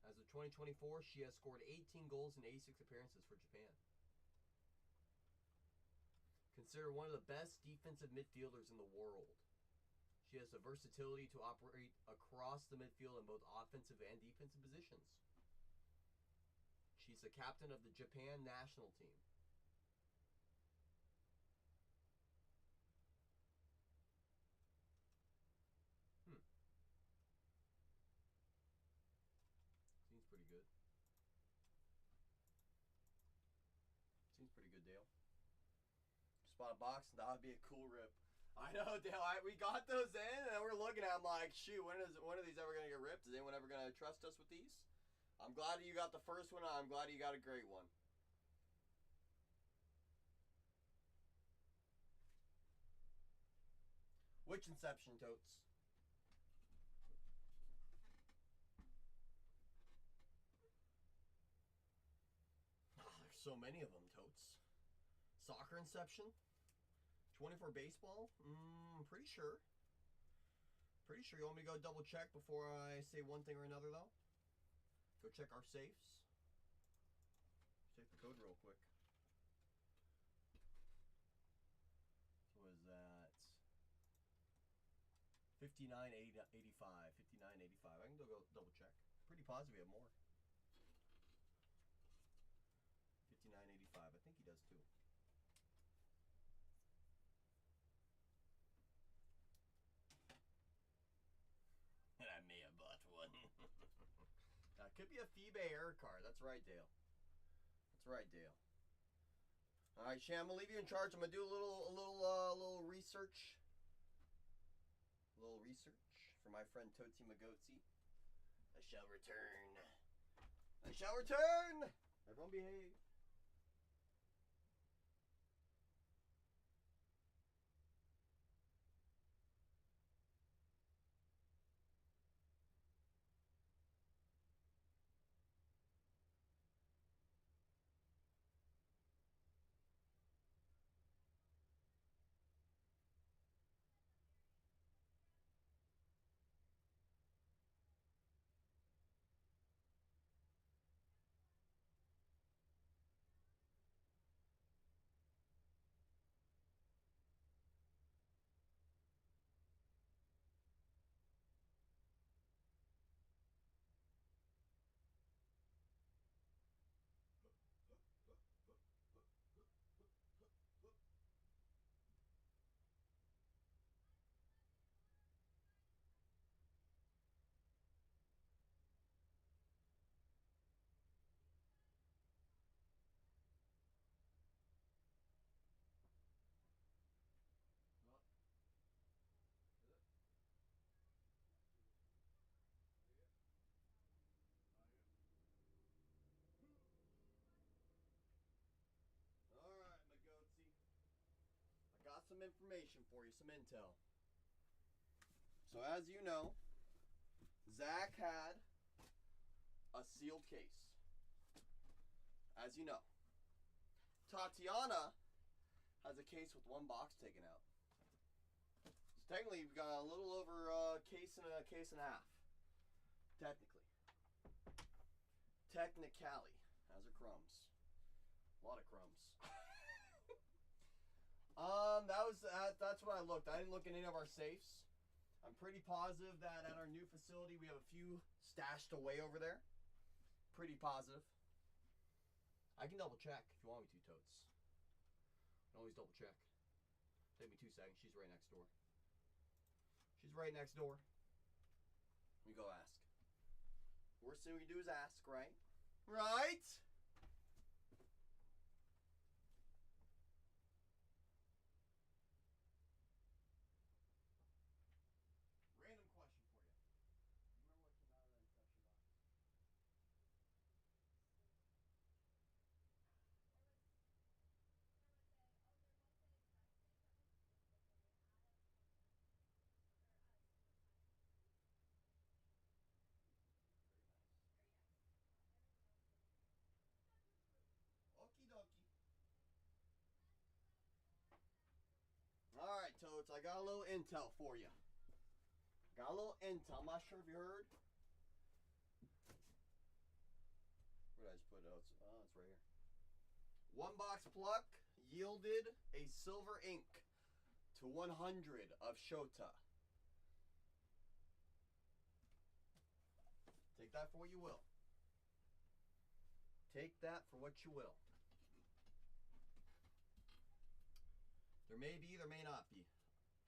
As of 2024, she has scored 18 goals in 86 appearances for Japan. Considered one of the best defensive midfielders in the world. She has the versatility to operate across the midfield in both offensive and defensive positions. She's the captain of the Japan national team. Seems pretty good. Seems pretty good, Dale. Spot a box, that would be a cool rip. I know, Dale. We got those in, and we're looking at them like, shoot, when are these ever gonna get ripped? Is anyone ever gonna trust us with these? I'm glad you got the first one. I'm glad you got a great one. Which Inception, Totes? Oh, there's so many of them, Totes. Soccer Inception? 24 baseball? Pretty sure. Pretty sure. You want me to go double check before I say one thing or another, though? Go check our safes. Check the code real quick. So what is that? 5985. 5985. I can go double check. Pretty positive we have more. 5985. I think he does too. And I may have bought one. That could be a FIBA error card. That's right, Dale. That's right, Dale. All right, Sham, I'm gonna leave you in charge. I'm gonna do a little research. A little research for my friend Totsi Magotsi. I shall return. I shall return. Everyone behave. Some information for you, some intel. So as you know, Zach had a sealed case. As you know, Tatiana has a case with one box taken out. So technically, we've got a little over a case and a half. Technically. Technically. How's her crumbs? A lot of crumbs. That's what I looked. I didn't look in any of our safes. I'm pretty positive that at our new facility we have a few stashed away over there. Pretty positive. I can double check if you want me to, Totes. I can always double check. Take me 2 seconds. She's right next door. She's right next door. Let me go ask. Worst thing we can do is ask, right? Right? Random question for you. Do you remember what came out of that inception box? Okie dokie. Alright, Toads, I got a little intel for you. Got a little intel. I'm not sure if you heard. Where did I just put it? Oh, it's right here. One box pluck yielded a silver ink to 100 of Shota. Take that for what you will. Take that for what you will. There may be, there may not be.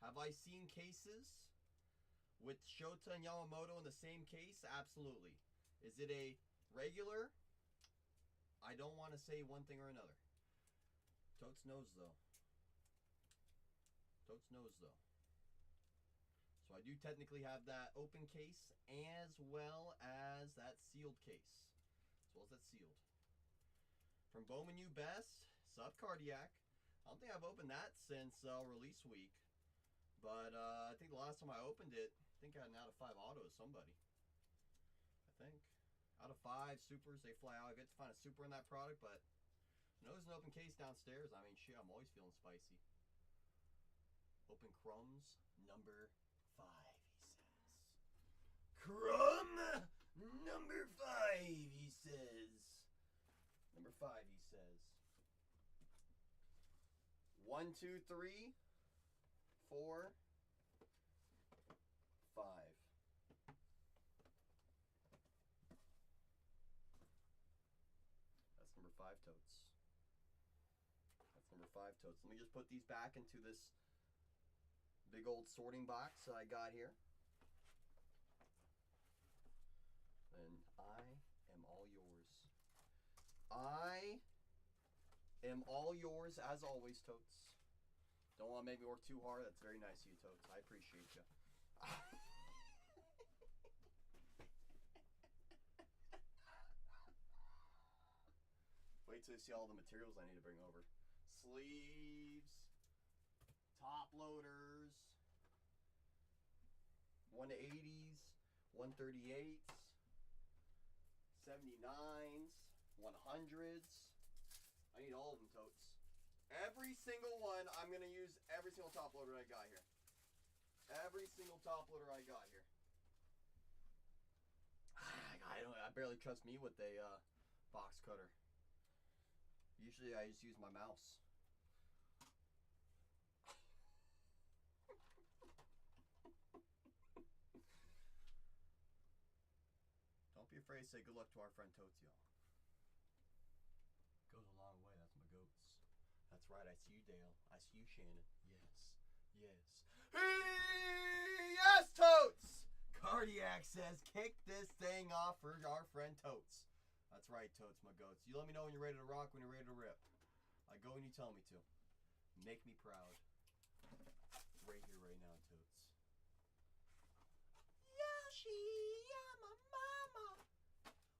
Have I seen cases with Shota and Yamamoto in the same case? Absolutely. Is it a regular? I don't want to say one thing or another. Totes knows though. Totes knows though. So I do technically have that open case as well as that sealed case. As well as that sealed. From Bowman U Best, Sub Cardiac. I don't think I've opened that since release week. But I think the last time I opened it, I think I had an out of 5 auto of somebody. I think. Out of 5 supers, they fly out. I've yet to find a super in that product, but I know there's an open case downstairs. I mean, shit, I'm always feeling spicy. Open crumbs, number 5, he says. Crumb number 5, he says. Number 5, he says. 1, 2, 3, 4, 5. That's number 5 totes. That's number 5 totes. Let me just put these back into this big old sorting box that I got here. And I am all yours. I am all yours as always, Totes. Don't want to make me work too hard. That's very nice of you, Totes. I appreciate you. Wait till you see all the materials I need to bring over. Sleeves, top loaders, 180s, 138s, 79s, 100s. I need all of them, Totes. Every single one, I'm going to use every single top loader I got here. Every single top loader I got here. I barely trust me with a box cutter. Usually I just use my mouse. Don't be afraid to say good luck to our friend Totes, y'all. Goes a long way. That's my goats. That's right. I see you, Dale. I see you, Shannon. Yes. Yes. Hey, yes, Totes! Cardiac says, kick this thing off for our friend Totes. That's right, Totes, my goats. You let me know when you're ready to rock, when you're ready to rip. I go when you tell me to. Make me proud. Right here, right now, Totes. Yoshi, yeah, my mama.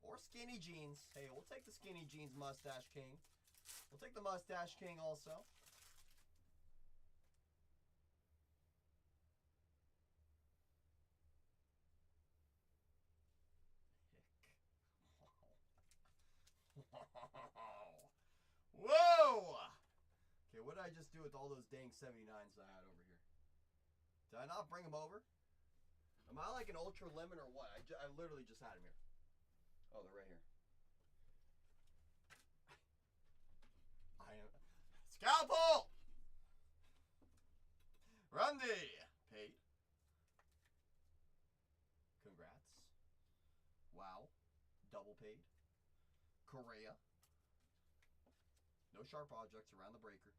Or skinny jeans. Hey, we'll take the skinny jeans, Mustache King. We'll take the Mustache King also. Whoa! Okay, what did I just do with all those dang 79s I had over here? Did I not bring them over? Am I like an ultra lemon or what? I literally just had them here. Oh, they're right here. I am... Scalpel! paid. Correa. No sharp objects around the breaker.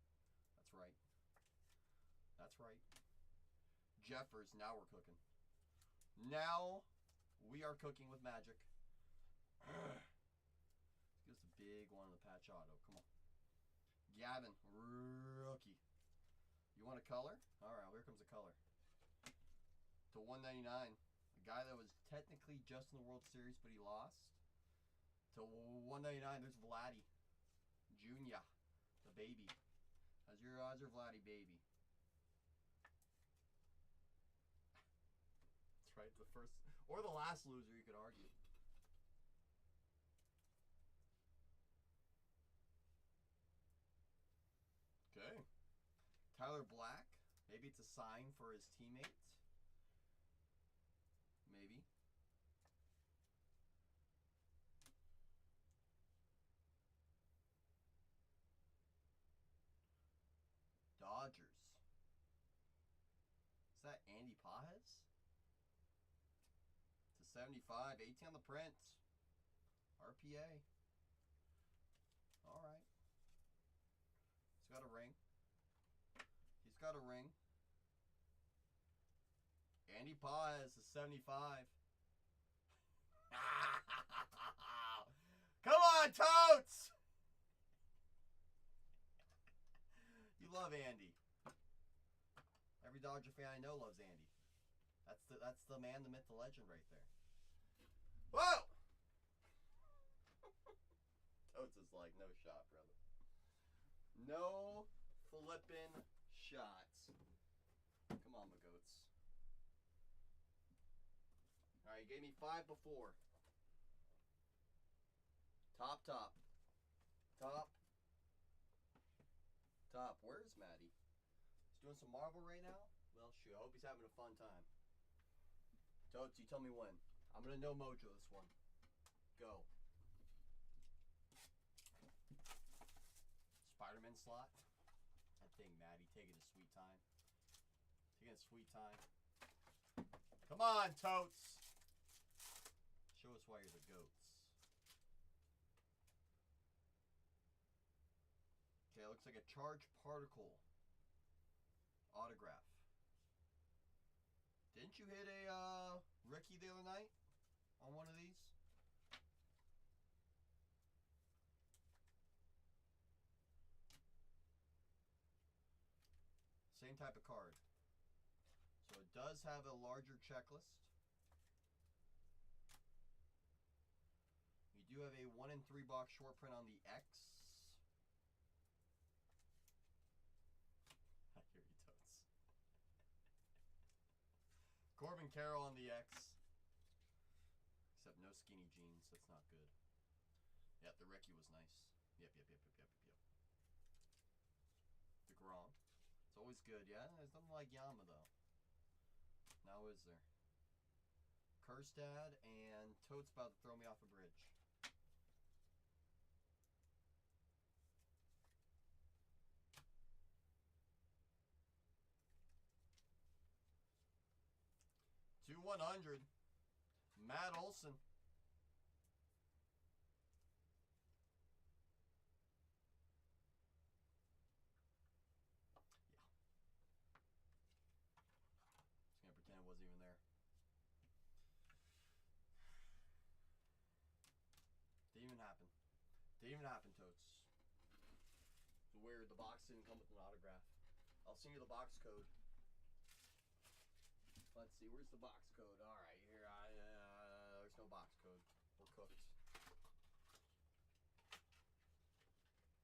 That's right. That's right. Jeffers, now we're cooking. Now we are cooking with magic. Give us a big one in the patch auto. Come on. Gavin, rookie. You want a color? All right, here comes a color. To 199. A guy that was technically just in the World Series, but he lost. To 199, there's Vladdy. Junior. The baby. How's your Vladdy baby? That's right, the first or the last loser, you could argue. Okay. Tyler Black. Maybe it's a sign for his teammates. Maybe. Dodgers. Is that Andy Pajes? To 75. 18 on the print. RPA. Alright. He's got a ring. He's got a ring. Andy Pajes is 75. Come on, Totes! You love Andy. Every Dodger fan I know loves Andy. That's the man, the myth, the legend right there. Whoa! Totes is like, no shot, brother. No flippin' shots. Come on, my goats. Alright, you gave me 5 before. Top. Where's Maddie? He's doing some marble right now? Well, shoot, I hope he's having a fun time. Totes, you tell me when. I'm going to no mojo this one. Go. Spider-Man slot. That thing, Maddie, taking his sweet time. Taking his sweet time. Come on, Totes. Show us why you're the goats. Okay, looks like a charged particle autograph. Didn't you hit a Ricky the other night on one of these? Same type of card. So it does have a larger checklist. You do have a 1 in 3 box short print on the X. I hear you, Totes. Corbin Carroll on the X. Except no skinny jeans. That's not good. Yep, the Ricky was nice. Yep. DeGrom. It's always good, yeah? There's nothing like Yama, though. Now is there? Kerstad and Totes about to throw me off a bridge. To 100. Matt Olson. Wasn't even there. Didn't even happen, Totes. It's weird, the box didn't come with an autograph. I'll send you the box code. Let's see, where's the box code? Alright, here, there's no box code. We're cooked.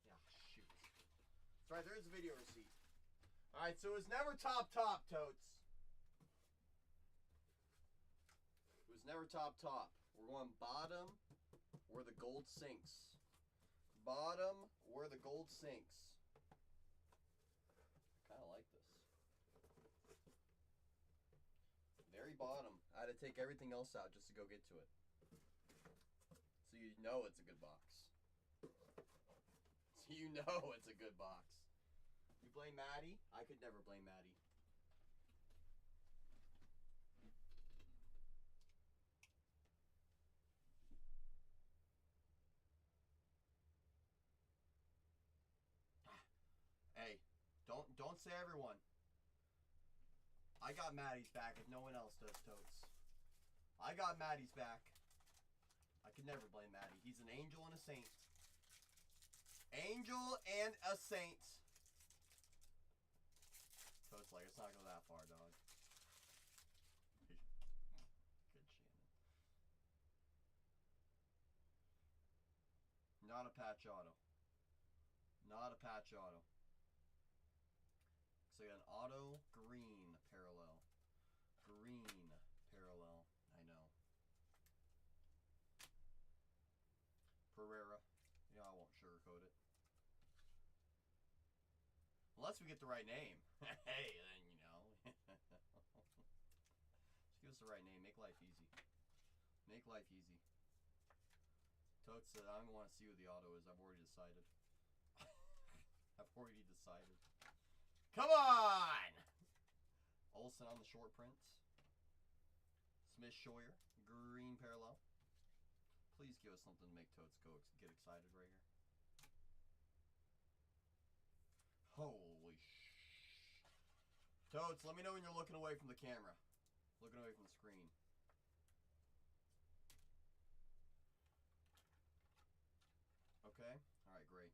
Yeah, shoot. That's right, there is a video receipt. Alright, so it was never top, Totes. It was never top. We're going bottom where the gold sinks. Bottom where the gold sinks. I kind of like this. Very bottom. I had to take everything else out just to go get to it. So you know it's a good box. So you know it's a good box. You blame Maddie? I could never blame Maddie. Don't say everyone. I got Maddie's back if no one else does, Totes. I got Maddie's back. I could never blame Maddie. He's an angel and a saint. Angel and a saint. Totes like, it's not go that far, dog. Good Shannon. Not a patch auto. Not a patch auto. So I got an auto green parallel. Green parallel. I know. Pereira. Yeah, I won't sugarcoat it. Unless we get the right name. Hey, then you know. Just give us the right name. Make life easy. Make life easy. Totes said, I don't want to see what the auto is. I've already decided. I've already decided. Come on! Olsen on the short print. Smith Scheuer, green parallel. Please give us something to make Totes get excited right here. Holy Totes, let me know when you're looking away from the camera. Looking away from the screen. Okay? Alright, great.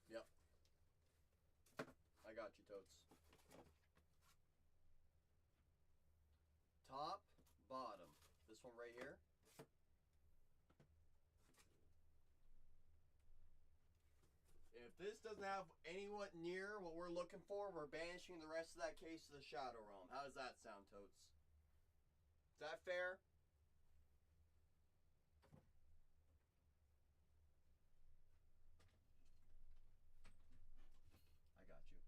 Yep. I got you, Totes. Top, bottom. This one right here. If this doesn't have anyone near what we're looking for, we're banishing the rest of that case to the Shadow Realm. How does that sound, Totes? Is that fair? I got you.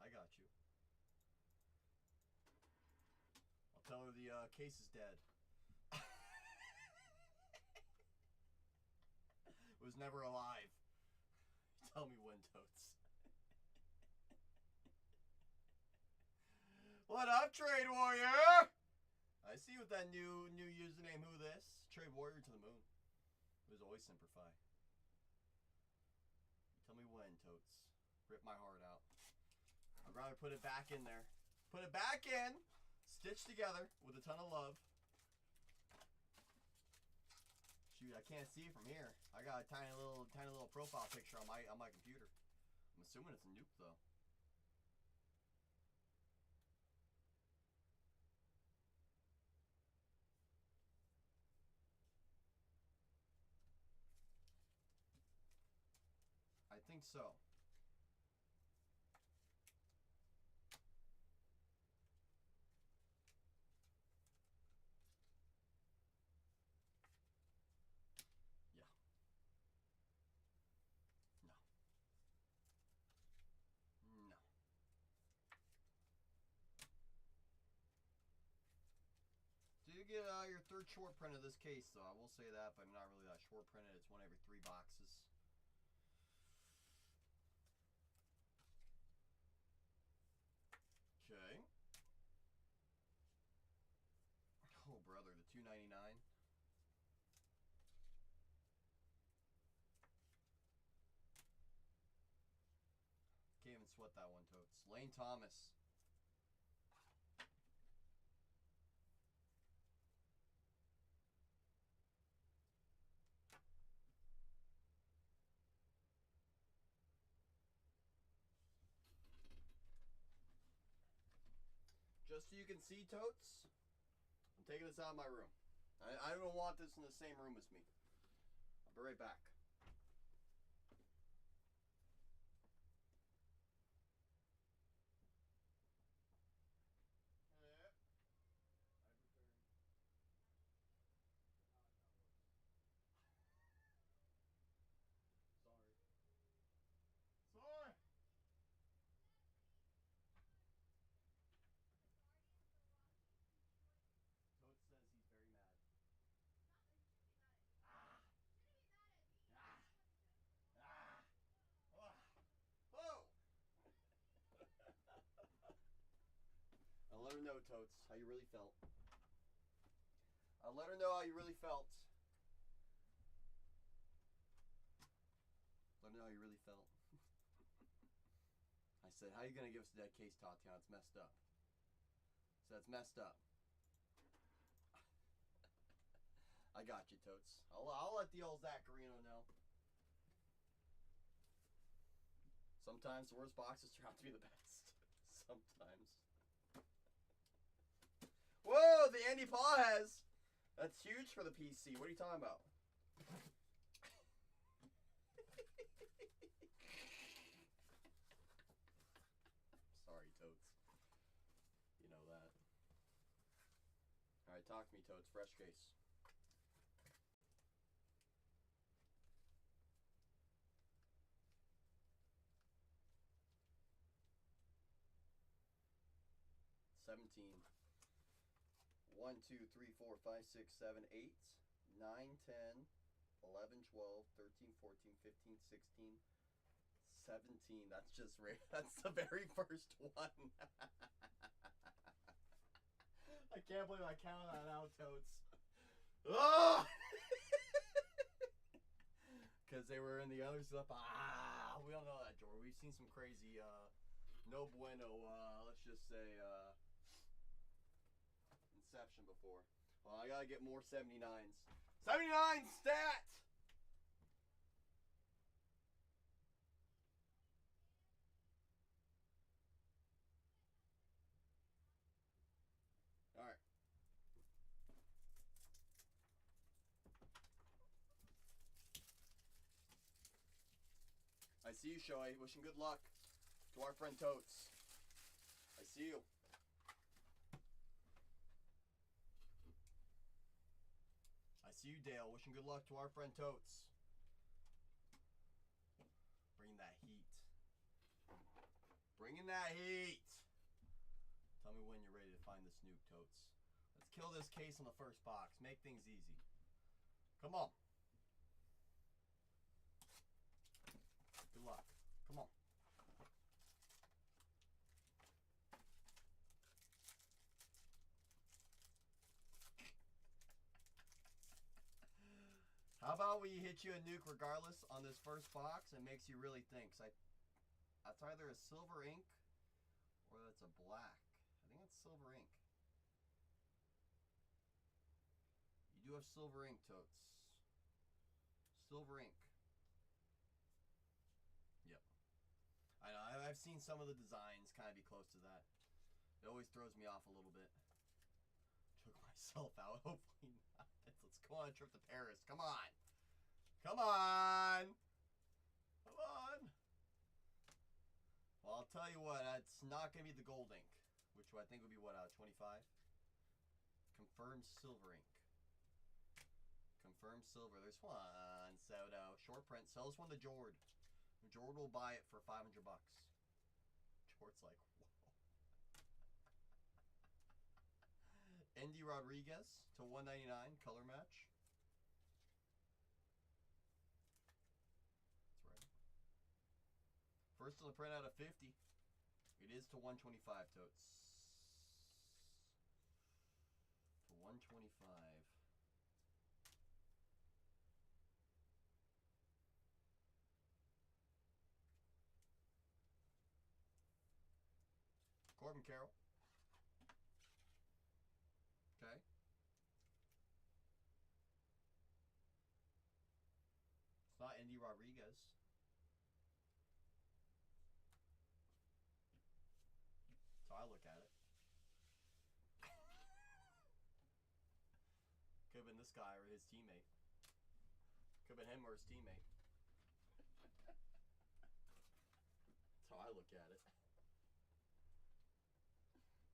I got you. I'll tell her the case is dead. It was never alive. Tell me when, Totes. What up, Trade Warrior? I see with that new username. Who this? Trade Warrior to the moon. It was always Semper Fi. Tell me when, Totes. Rip my heart out. I'd rather put it back in there. Put it back in, stitched together with a ton of love. Shoot, I can't see it from here. I got a tiny little profile picture on my computer. I'm assuming it's a nuke though. I think so. Yeah. No. No. Do you get your third short print of this case though? I will say that, but I'm not really that short printed. It's one every 3 boxes. Okay. Oh, brother, the $2.99. Can't even sweat that one, Totes. Lane Thomas. Just so you can see, Totes, I'm taking this out of my room. I don't want this in the same room as me. I'll be right back. Sorry. let her know, Totes, how you really felt. I'll let her know how you really felt. Let her know how you really felt. I said, how are you going to give us a dead case, Tatiana? It's messed up. So it's messed up. I got you, Totes. I'll let the old Zacharino know. Sometimes the worst boxes turn out to be the best. Sometimes. Whoa, the Andy Paz! That's huge for the PC. What are you talking about? Sorry, Totes. You know that. Alright, talk to me, Totes. Fresh case. $17. 1, 2, 3, 4, 5, 6, 7, 8, 9, 10, 11, 12, 13, 14, 15, 16, 17. That's just that's the very first one. I can't believe I counted that out, Totes. Oh! Because they were in the other stuff. We don't know that, George. We've seen some crazy, no bueno, let's just say, Inception before. Well, I gotta get more 79s. 79 stat! Alright. I see you, Shoei. Wishing good luck to our friend Totes. I see you. I see you, Dale. Wishing good luck to our friend Totes. Bringing that heat. Bringing that heat. Tell me when you're ready to find this nuke, Totes. Let's kill this case on the first box. Make things easy. Come on. Good luck. Come on. How about we hit you a nuke regardless on this first box and makes you really think? That's either a silver ink or that's a black. I think it's silver ink. You do have silver ink, Totes. Silver ink. Yep. I know, I've seen some of the designs kind of be close to that. It always throws me off a little bit. Took myself out. Hopefully not. Let's go on a trip to Paris. Come on. Come on. Come on. Well, I'll tell you what. It's not going to be the gold ink, which I think would be what, out of 25? Confirmed silver ink. Confirmed silver. There's one. Soto. Short print. Sell this one to Jord. Jord will buy it for 500 bucks. Jord's like, whoa. Andy Rodriguez to 199, color match. That's right. First on the print out of 50. It is to 125, Totes. To 125. Corbin Carroll. Okay. It's not Andy Rodriguez. That's how I look at it. Could have been this guy or his teammate. Could have been him or his teammate. That's how I look at it.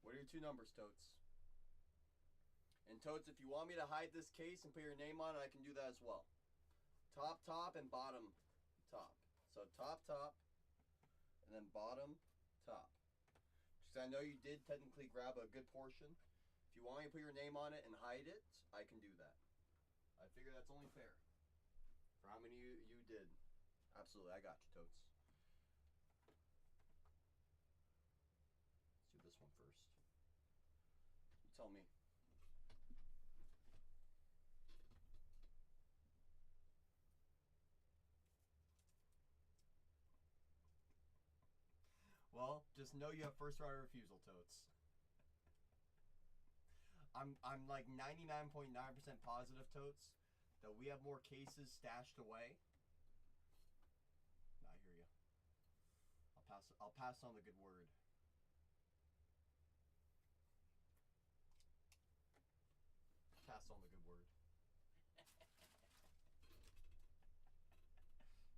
What are your two numbers, Totes? And Totes, if you want me to hide this case and put your name on it, I can do that as well. Top, top, and bottom, top. So top, top, and then bottom, top. Because I know you did technically grab a good portion. If you want me to put your name on it and hide it, I can do that. I figure that's only fair. For how many you did. Absolutely, I got you, Totes. Let's do this one first. tell me. Well, just know you have first right of refusal, Totes. I'm like 99.9% positive, Totes, that we have more cases stashed away. I hear you. I'll pass on the good word. Pass on the good word.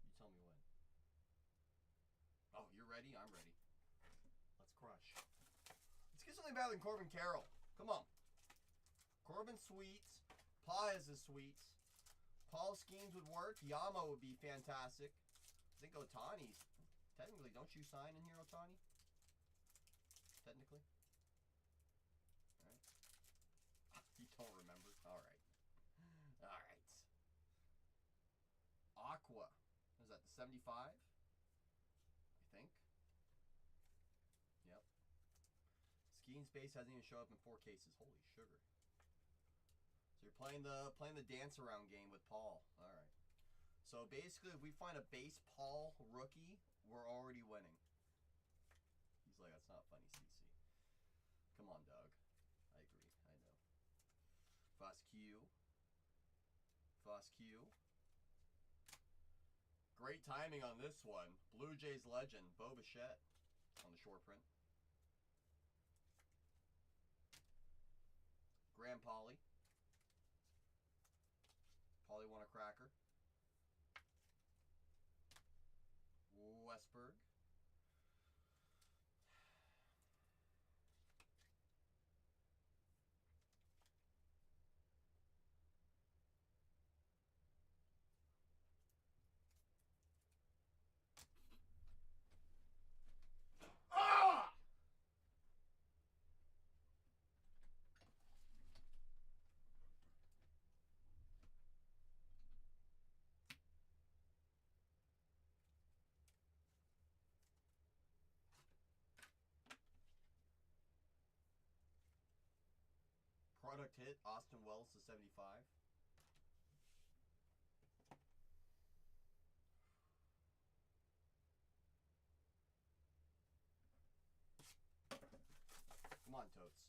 You tell me when. Oh, you're ready? I'm ready. Let's crush. Let's get something better than Corbin Carroll. Come on. Corbin sweets. Pa has his sweets. Paul schemes would work. Yama would be fantastic. I think Otani's. Technically, don't you sign in here, Otani? Technically. Alright. You don't remember? Alright. Alright. Aqua. Is that the 75? I think. Yep. Skiing Space hasn't even showed up in 4 cases. Holy sugar. So you're playing the dance around game with Paul. Alright. So basically if we find a base Paul rookie, we're already winning. He's like, that's not funny, CC. Come on, dog. I agree. I know. Fosque. Great timing on this one. Blue Jays legend, Bo Bichette on the short print. Graham Pauly. Pauly won a cracker. Westberg. Ah! Product hit, Austin Wells to 75. Come on, Totes.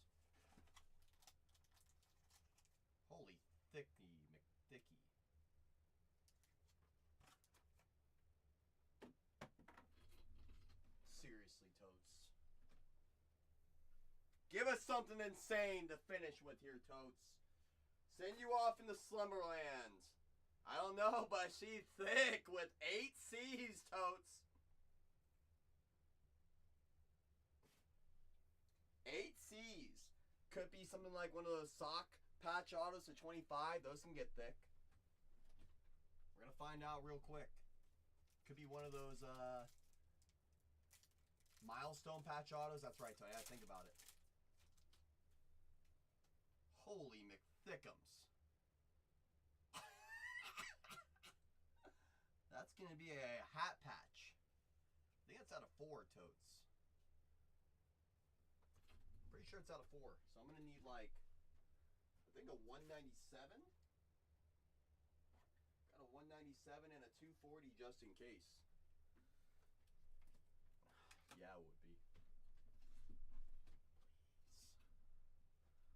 Holy thicky McDicky. Seriously, Totes. Give us something insane to finish with here, Totes. Send you off into Slumberland. I don't know, but she's thick with 8 C's, Totes. 8 C's. Could be something like one of those sock patch autos to 25. Those can get thick. We're going to find out real quick. Could be one of those milestone patch autos. That's right, Tony. I think about it. Holy McThickums. That's going to be a hat patch. I think it's out of 4, Totes. Pretty sure it's out of 4. So I'm going to need like, I think a 197. Got a 197 and a 240 just in case. Yeah, it would be.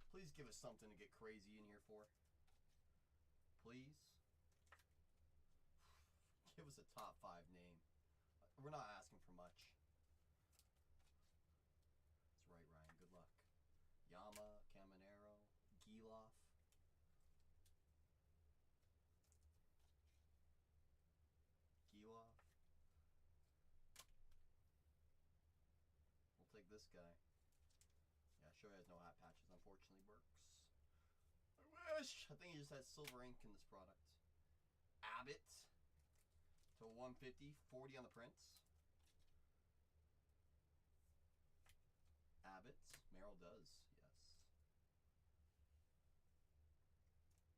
Please give us something to get crazy in here for. Please. Give us a top 5 name. We're not asking for much. That's right, Ryan. Good luck. Yama, Caminero, Giloff. We'll take this guy. Yeah, sure has no hat patches, unfortunately, Burks. I wish! I think he just has silver ink in this product. Abbott to 150, 40 on the prints. Abbott, Merrill does, yes.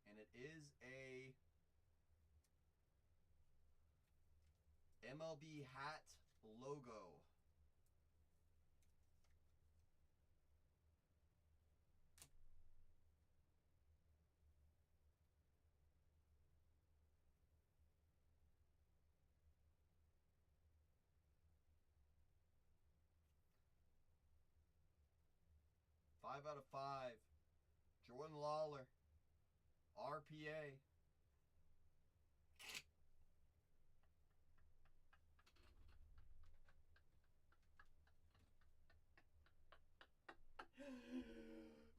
And it is a MLB hat logo. 5 out of 5. Jordan Lawler. RPA.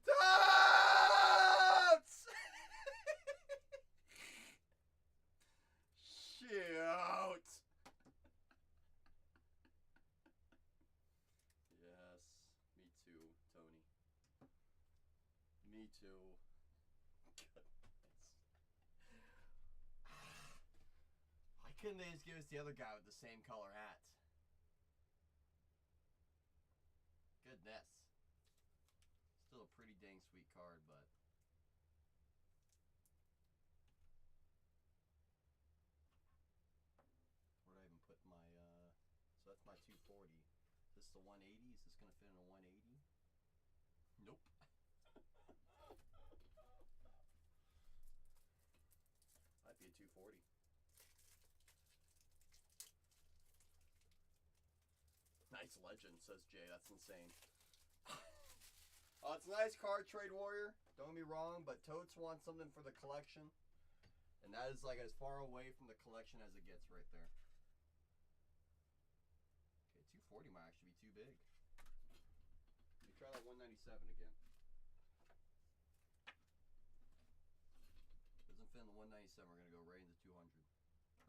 Totes! Shoot! Yes, me too, Tony. Me too. Why couldn't they just give us the other guy with the same color hat? Goodness. Still a pretty dang sweet card, but... Where'd I even put my, So that's my 240. Is this the 180? Is this going to fit in a 180? Nope. Might be a 240. Nice legend, says Jay. That's insane. It's a nice card, Trade Warrior. Don't get me wrong, but Totes wants something for the collection. And that is like as far away from the collection as it gets right there. Okay, 240 might actually be too big. Let me try that 197 again. Doesn't fit in the 197. We're going to go right into 200.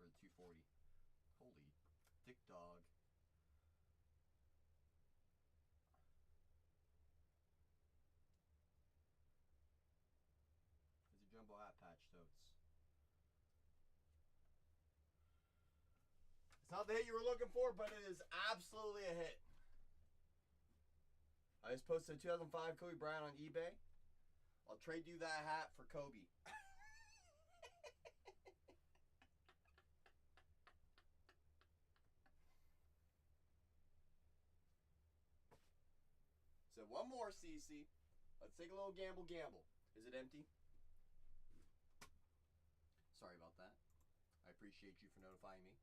Or 240. Holy dick dog. Jumbo hat patch Totes. It's not the hit you were looking for, but it is absolutely a hit. I just posted a 2005 Kobe Bryant on eBay. I'll trade you that hat for Kobe. So one more, CC. Let's take a little gamble. Is it empty? Sorry about that. I appreciate you for notifying me.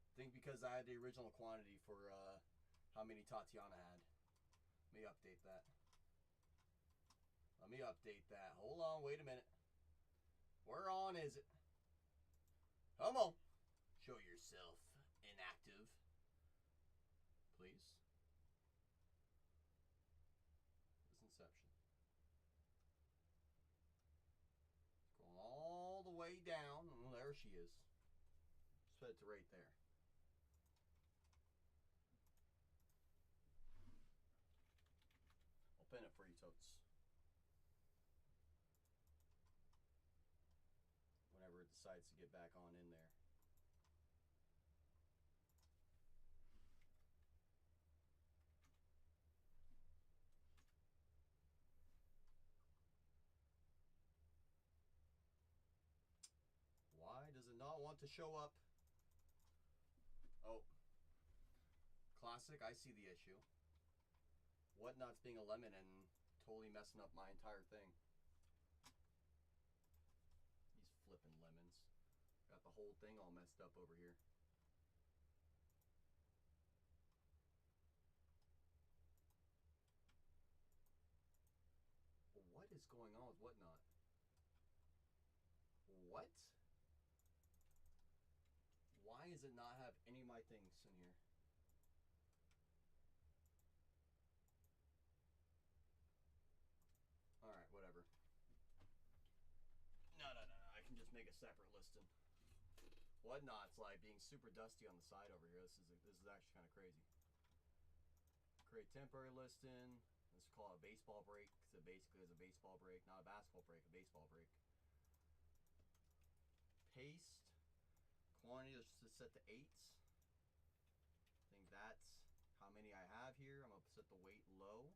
I think because I had the original quantity for how many Tatiana had. Let me update that. Hold on, wait a minute. Where on is it? Come on. Show yourself inactive. Please. This Inception. Going all the way down. Oh, there she is. Set it to right there. I'll pin it for you, Totes. Whenever it decides to get back on in there. Why does it not want to show up? Oh. Classic, I see the issue. Whatnot's being a lemon and totally messing up my entire thing. These flippin' lemons. Got the whole thing all messed up over here. But what is going on with Whatnot? What? Why does it not have any of my things in here? Alright, whatever. No. I can just make a separate listing. Whatnot's like being super dusty on the side over here. This is actually kind of crazy. Create temporary listing. Let's call it a baseball break because it basically is a baseball break, not a basketball break, a baseball break. Paste. Quantity, let's just set to 8. I think that's how many I have here. I'm going to set the weight low.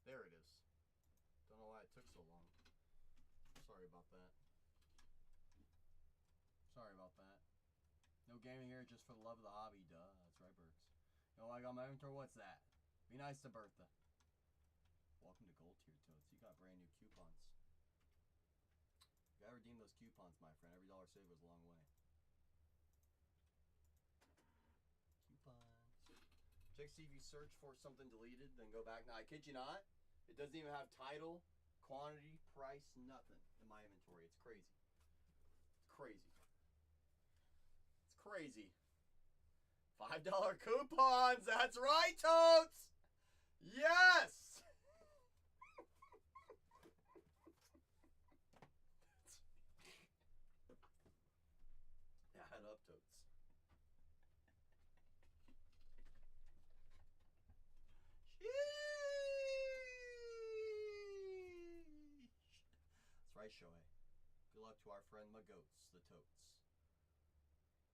There it is. Don't know why it took so long. Sorry about that. No gaming here, just for the love of the hobby. Duh, that's right, Berks. You know what I got in my inventory? What's that? Be nice to Bertha. Welcome to Gold Tier Toads. You got brand new coupons. You gotta redeem those coupons, my friend. Every dollar saved goes a long way. Coupons. Check see if you search for something deleted, then go back. Now, I kid you not. It doesn't even have title, quantity, price, nothing in my inventory. It's crazy. It's crazy. It's crazy. $5 coupons. That's right, Toads. Yes. Add up, Toads. That's right, Shohei. Good luck to our friend Magoats, the Totes.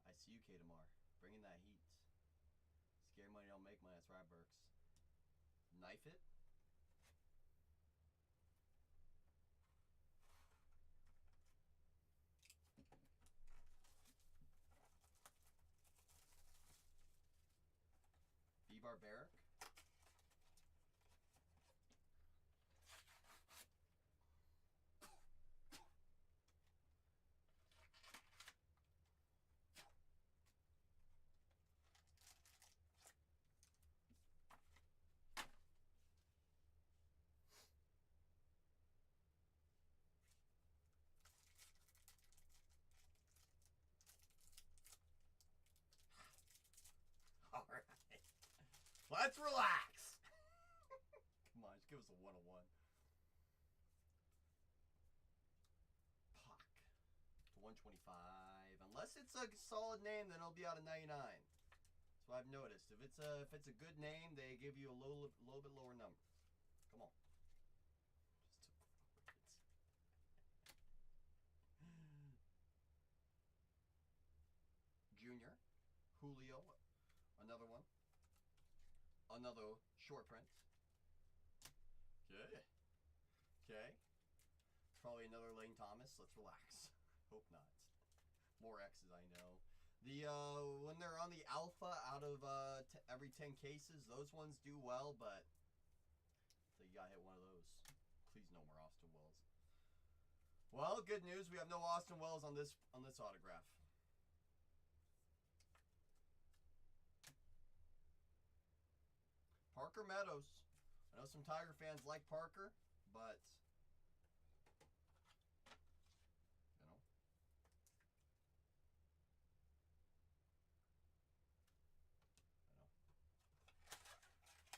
I see you, Katamar. Bring in that heat. Scary money don't make money. That's right, Burks. Knife it. Be barbaric. All right. Let's relax. Come on, just give us a 101. Puck. 125. Unless it's a solid name, then it'll be out of 99. That's what I've noticed. If it's a good name, they give you a little bit lower number. Come on. Junior, Julio, another one. Another short print. Okay. Okay. Probably another Lane Thomas. Let's relax. Hope not. More X's, I know. The when they're on the alpha out of every 10 cases, those ones do well, but so you gotta hit one of those. Please no more Austin Wells. Well, good news, we have no Austin Wells on this autograph. Parker Meadows. I know some Tiger fans like Parker, but you know.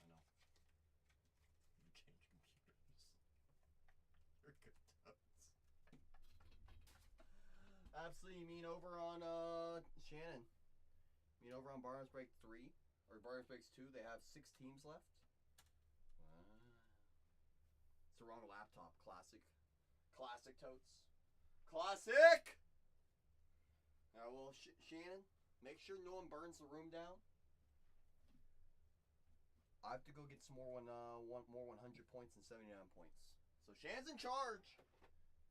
I know. You change computers. You're good toes. Absolutely. You mean over on Shannon? You mean over on Barnes Break 3 or Barnes Breaks 2? They have 6 teams left. It's the wrong laptop. Classic. Classic, Totes. Classic! Alright, well, Shannon, make sure no one burns the room down. I have to go get some more more 100 points and 79 points. So Shannon's in charge.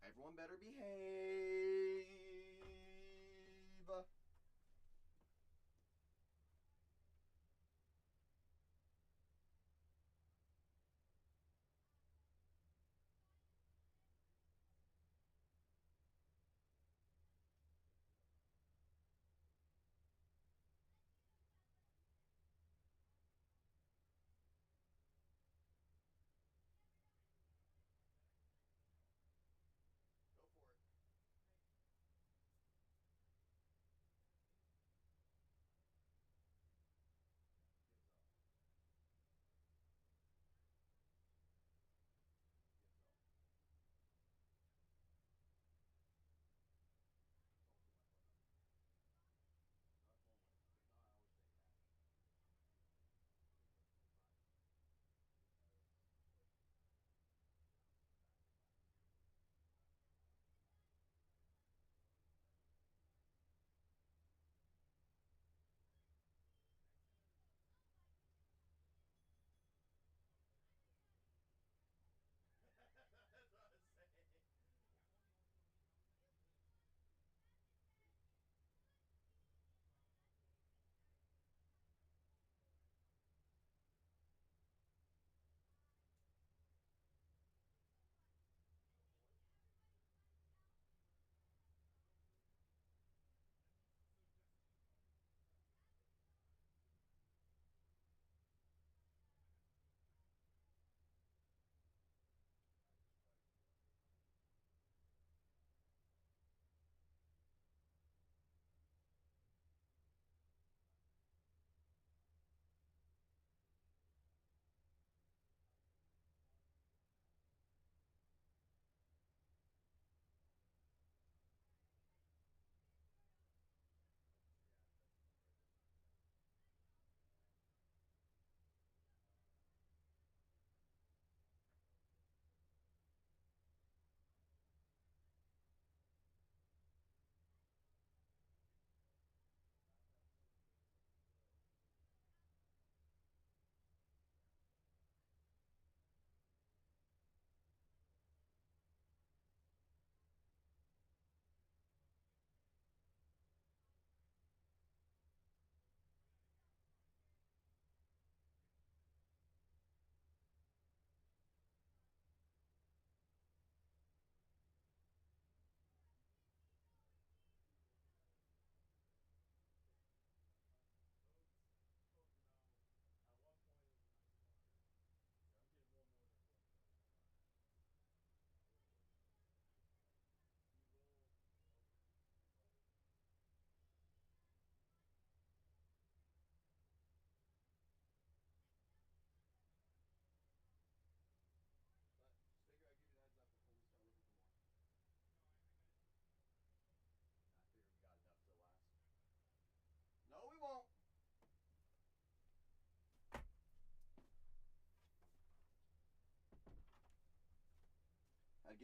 Everyone better behave. Go for it.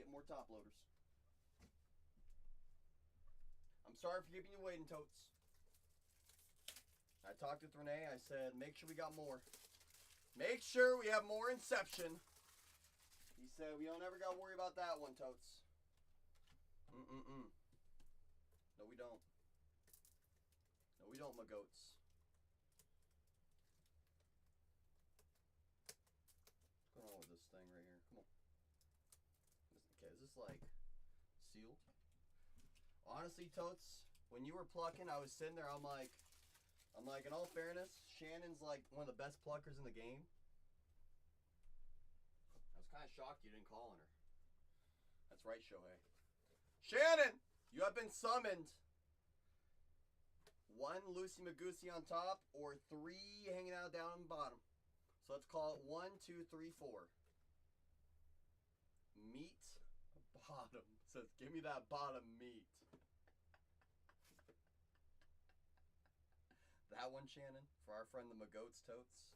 get more top loaders. I'm sorry for keeping you waiting, Totes. I talked with Renee. I said, make sure we got more. Make sure we have more Inception. He said, we don't ever got to worry about that one, Totes. No, we don't. No, we don't, my goats. What's going on with this thing right here? Come on. Okay, is this like sealed? Honestly, Totes, when you were plucking, I was sitting there. I'm like, in all fairness, Shannon's like one of the best pluckers in the game. I was kind of shocked you didn't call on her. That's right, Shohei. Shannon, you have been summoned. 1 Lucy Magoosey on top, or 3 hanging out down on the bottom. So let's call it 1, 2, 3, 4. Meat bottom. Says, give me that bottom meat. That one, Shannon, for our friend the Magoats Totes.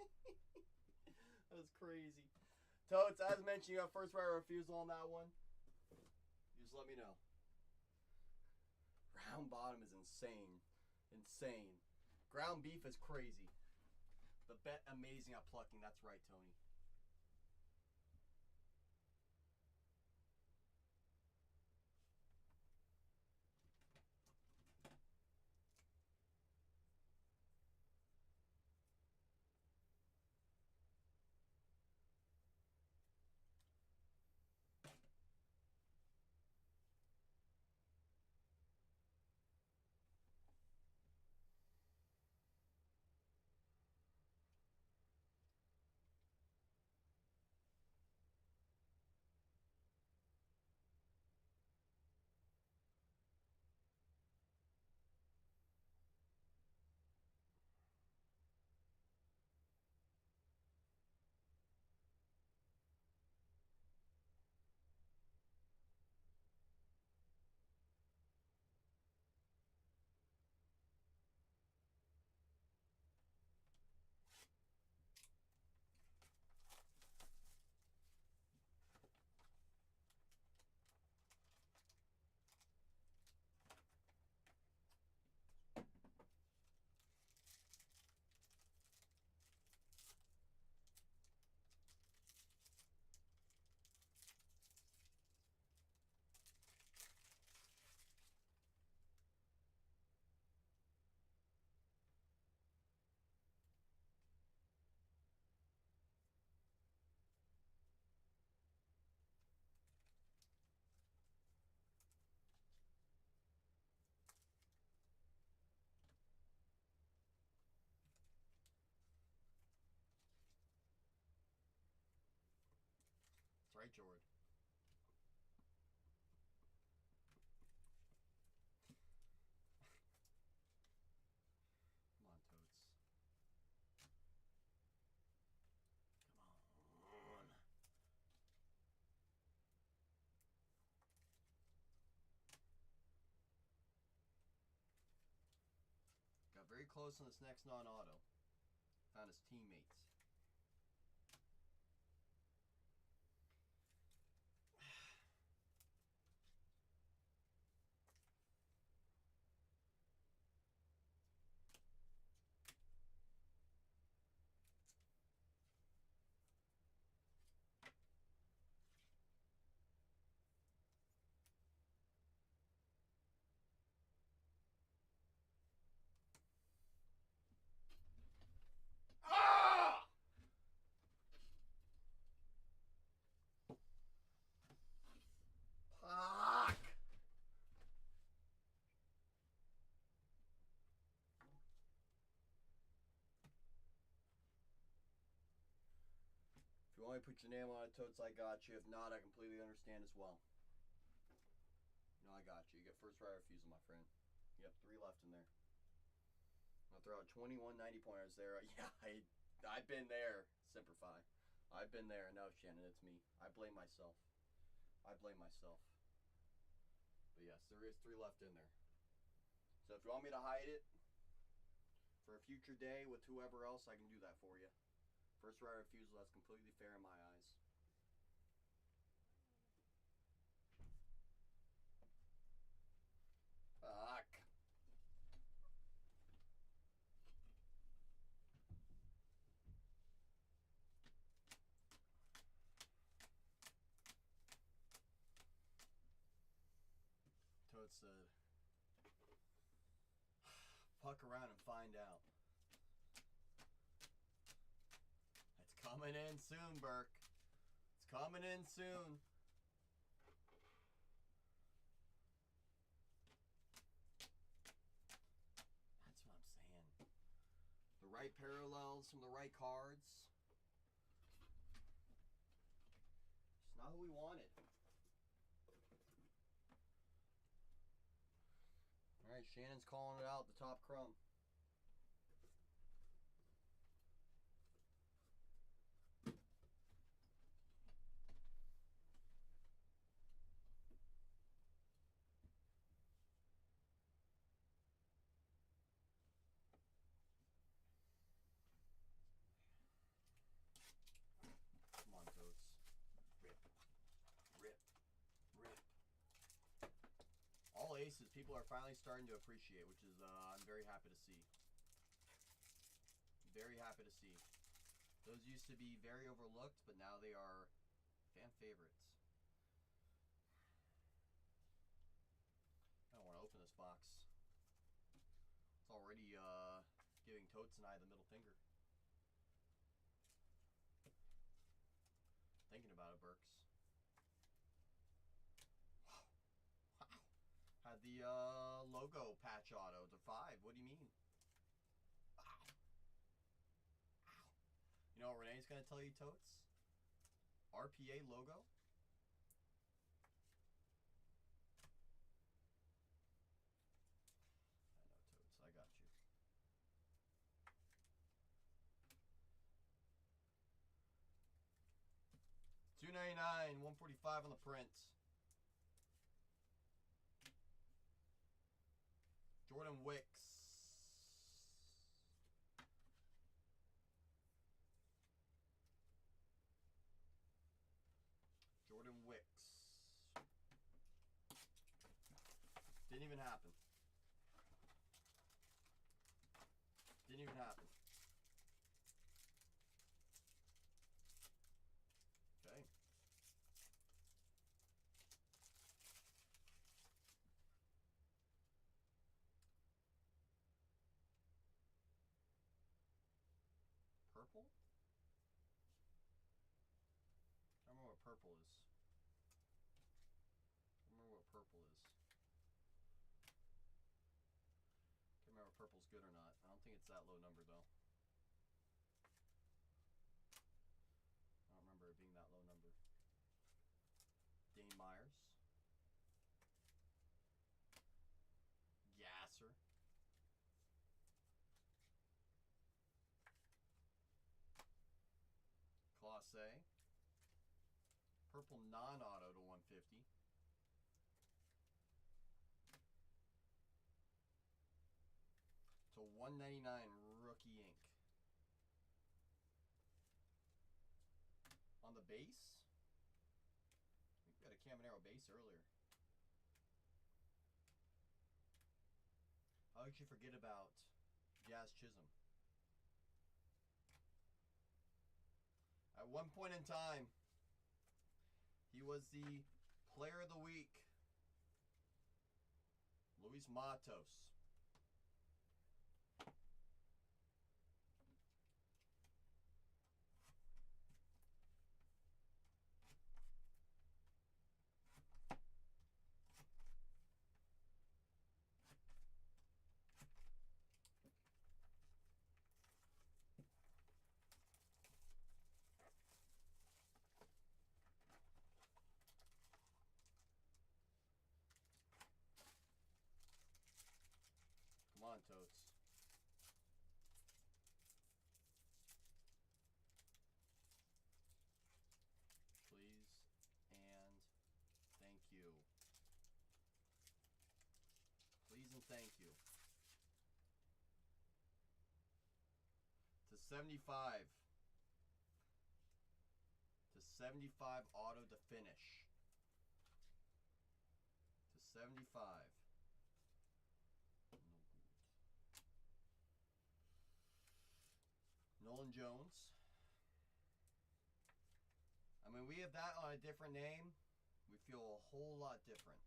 That's crazy. That was crazy. Totes, as mentioned, you have first right of refusal on that one. You just let me know. Ground bottom is insane. Insane. Ground beef is crazy. But bet amazing at plucking. That's right, Tony. That's right, George. Come on, Totes. Come on. Got very close on this next non-auto. Found his teammates. Fuck! If you want me to put your name on it, Totes, I got you. If not, I completely understand as well. No, I got you. You get first right refusal, my friend. You have 3 left in there. I'll throw out 21 90-pointers there. Yeah, I've been there, Simplify. I've been there. No, Shannon, it's me. I blame myself. I blame myself. But yes, there is 3 left in there. So if you want me to hide it, For a future day with whoever else, I can do that for you. First right refusal, that's completely fair in my eyes. Fuck. Toad said, fuck around and find out. It's coming in soon, Burke. It's coming in soon. That's what I'm saying. The right parallels from the right cards. It's not who we wanted. Alright, Shannon's calling it out, the top crumb. Come on, Toads. Rip. Rip. Rip. All aces, people are finally starting to appreciate, which is, I'm very happy to see. Very happy to see. Those used to be very overlooked, but now they are fan favorites. I don't want to open this box. It's already giving Totes and I the middle finger. Thinking about it, Burks. Wow. Had the logo patch auto to 5. What do you mean? Wow. Wow. You know what Renee's going to tell you, Totes? RPA logo? I know, Totes. I got you. $2.99, $145 on the print. Jordan Wicks. Jordan Wicks. Didn't even happen. Didn't even happen. Okay. Purple? I don't remember what purple is. I don't remember what purple is. Can't remember if purple's good or not. I don't think it's that low number though. I don't remember it being that low number. Dane Myers. Gasser. Classe. Purple non-auto to 150. To 199 rookie ink. On the base? I think we got a Caminero base earlier. How could you forget about Jazz Chisholm? At one point in time, he was the player of the week. Luis Matos. Come on, Totes. Please and thank you. Please and thank you. 75. To 75 auto to finish. To 75. Nolan Jones. I mean, we have that on a different name. We feel a whole lot different.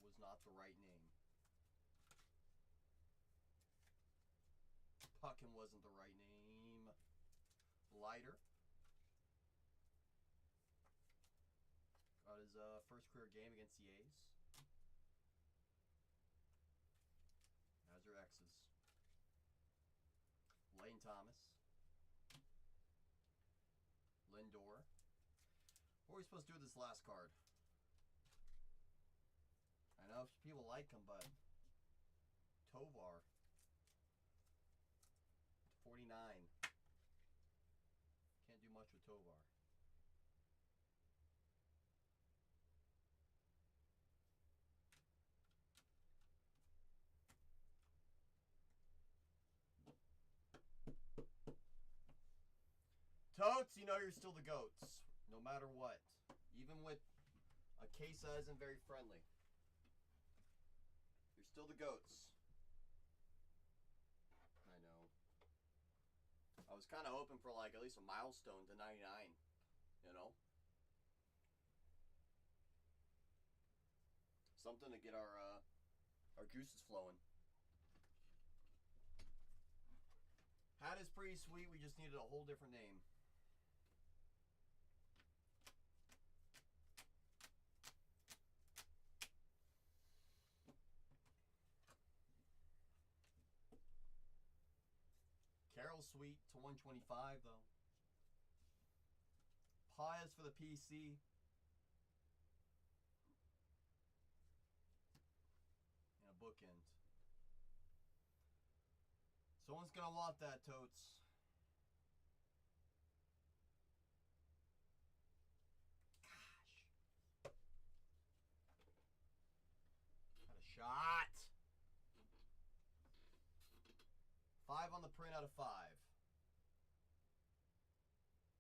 Just was not the right name. Puckin wasn't the right name. Leiter. Got his first career game against the A's. How's your X's? Lane Thomas. Lindor. What are we supposed to do with this last card? I know people like him, but Tovar. 49. Can't do much with Tovar. Totes, you know you're still the goats, no matter what. Even with a case that isn't very friendly. You're still the goats. I know. I was kind of hoping for like at least a milestone to 99, you know? Something to get our juices flowing. Hat is pretty sweet, we just needed a whole different name. Carroll's sweet to 125 though. Pies for the PC. And a bookend. Someone's gonna want that, Totes. Gosh. Got a shot. 5 on the print out of 5.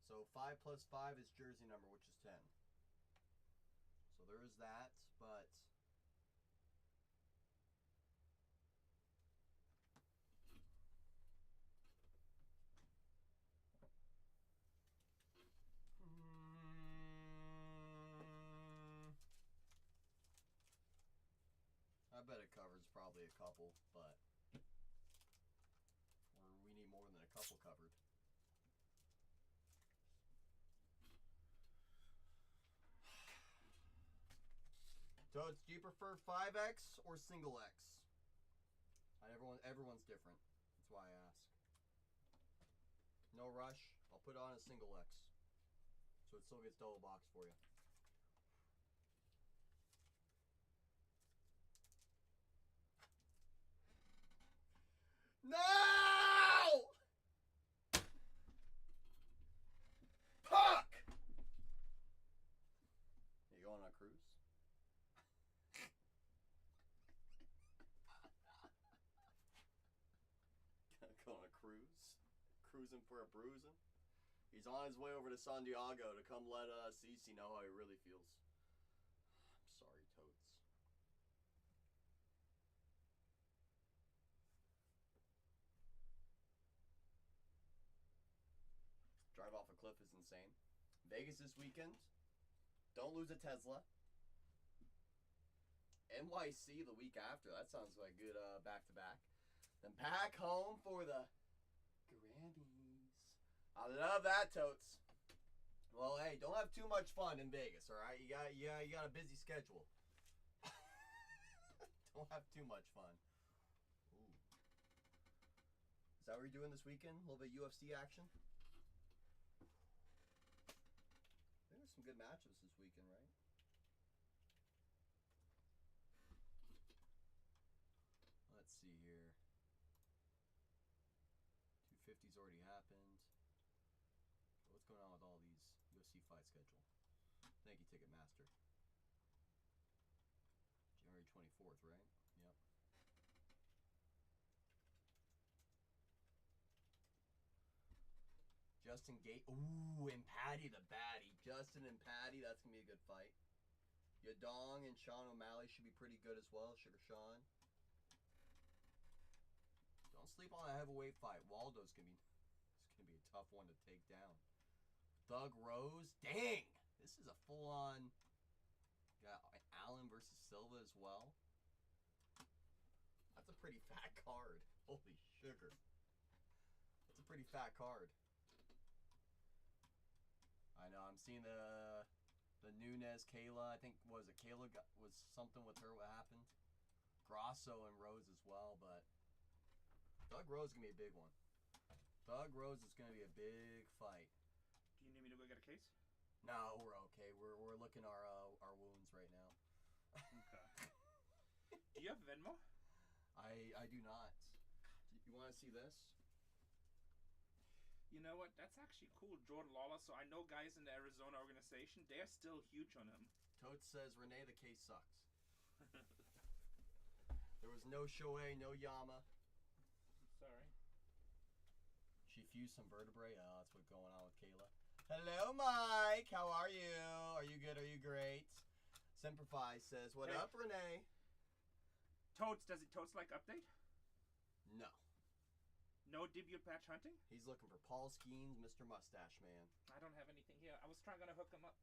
So 5 plus 5 is jersey number, which is 10. So there is that, but I bet it covers probably a couple, but we need more than a couple covered. Toads, do you prefer 5X or single X? Everyone's different. That's why I ask. No rush. I'll put on a single X. So it still gets double box for you. No! Puck! You going on a cruise? Going on a cruise? Cruising for a bruising? He's on his way over to San Diego to come let Cece know how he really feels. I'm sorry, Totes. Drive off a cliff is insane. Vegas this weekend. Don't lose a Tesla. NYC the week after. That sounds like good back-to-back. Then back home for the Grammys. I love that, Totes. Well, hey, don't have too much fun in Vegas, all right? You got a busy schedule. Don't have too much fun. Ooh. Is that what you're doing this weekend? A little bit of UFC action? I think there's some good matchups this weekend, right? Let's see here. 250's already happened. What's going on with all these UFC fight schedule? Thank you, Ticketmaster. January 24th, right? Yep. Justin Gate. Ooh, and Patty the Batty. Justin and Patty, that's going to be a good fight. Yadong and Sean O'Malley should be pretty good as well. Sugar Sean. Don't sleep on a heavyweight fight. Waldo's going to be... It's going to be a tough one to take down. Doug Rose. Dang! This is a full-on... Got Allen versus Silva as well. That's a pretty fat card. Holy sugar. That's a pretty fat card. I know, I'm seeing the Nunes, Kayla. I think, was something with her, what happened? Grosso and Rose as well, but Doug Rose is going to be a big one. Doug Rose is going to be a big fight. Do you need me to go get a case? No, we're okay. We're looking our wounds right now. Okay. Do you have Venmo? I do not. You want to see this? You know what? That's actually cool. Jordan Lawler. So I know guys in the Arizona organization, they're still huge on him. Totes says, Renee, the case sucks. There was no Shohei, no Yama. Sorry. She fused some vertebrae. Oh, that's what's going on with Kayla. Hello, Mike. How are you? Are you good? Are you great? Semperfi says, what Hey. up, Renee? Totes, does he Totes like update? No. No debut patch hunting? He's looking for Paul Skeens, Mr. Mustache Man. I don't have anything here. I was trying to hook him up.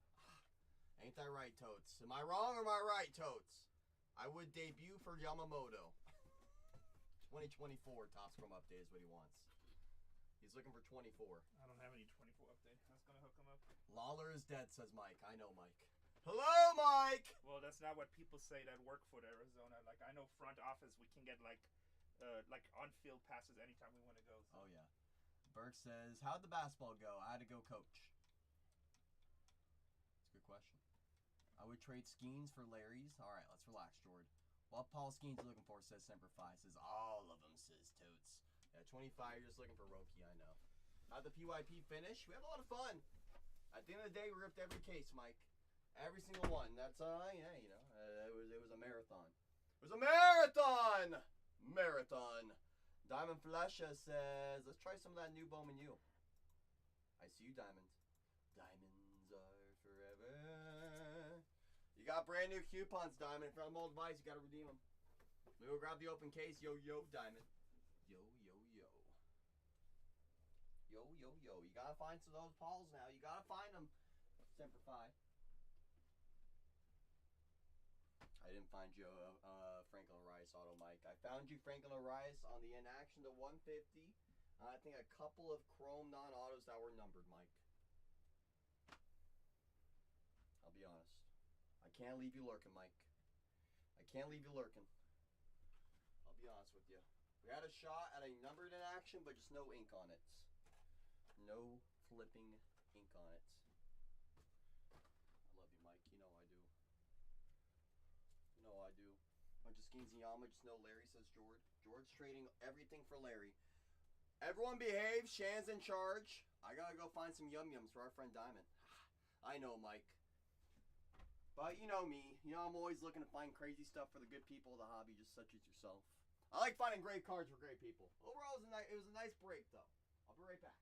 Ain't that right, Totes? Am I wrong or am I right, Totes? I would debut for Yamamoto. 2024 Topps Chrome update is what he wants. He's looking for 24. I don't have any 24 update. I was gonna hook him up. Lawler is dead, says Mike. I know, Mike. Hello, Mike! Well, that's not what people say that work for the Arizona. Like, I know front office, we can get like on-field passes anytime we want to go. So. Oh, yeah. Burke says, how'd the basketball go? I had to go coach. That's a good question. I would trade Skeens for Larry's. All right, let's relax, Jord. What Paul Skeens looking for, says Semper5. Says, all of them, says Totes. Yeah, 25, you're just looking for Roki, I know. How'd the PYP finish? We had a lot of fun. At the end of the day, we ripped every case, Mike. Every single one. That's, yeah, you know, it was a marathon. It was a marathon! Marathon. Diamond Flesha says, let's try some of that new Bowman U. I see you, Diamond. Diamonds are forever. You got brand new coupons, Diamond. If you're on mobile device, you got to redeem them. We will grab the open case. Yo, yo, Diamond. Yo, yo, yo. Yo, yo, yo. You got to find some of those Pauls now. You got to find them. Semper5. I didn't find you Franklin Rice auto, Mike. I found you Franklin Rice on the inaction to 150. I think a couple of chrome non-autos that were numbered, Mike. I'll be honest. I can't leave you lurking, Mike. I can't leave you lurking. I'll be honest with you. We had a shot at a numbered inaction, but just no ink on it. No flipping ink on it. I love you, Mike. You know I do. No, I do. Bunch of Skeens and Yama, just know Larry, says George. George trading everything for Larry. Everyone behave. Shan's in charge. I gotta go find some yum-yums for our friend Diamond. I know, Mike. But you know me. You know I'm always looking to find crazy stuff for the good people of the hobby, just such as yourself. I like finding great cards for great people. Overall, it was a nice break, though. I'll be right back.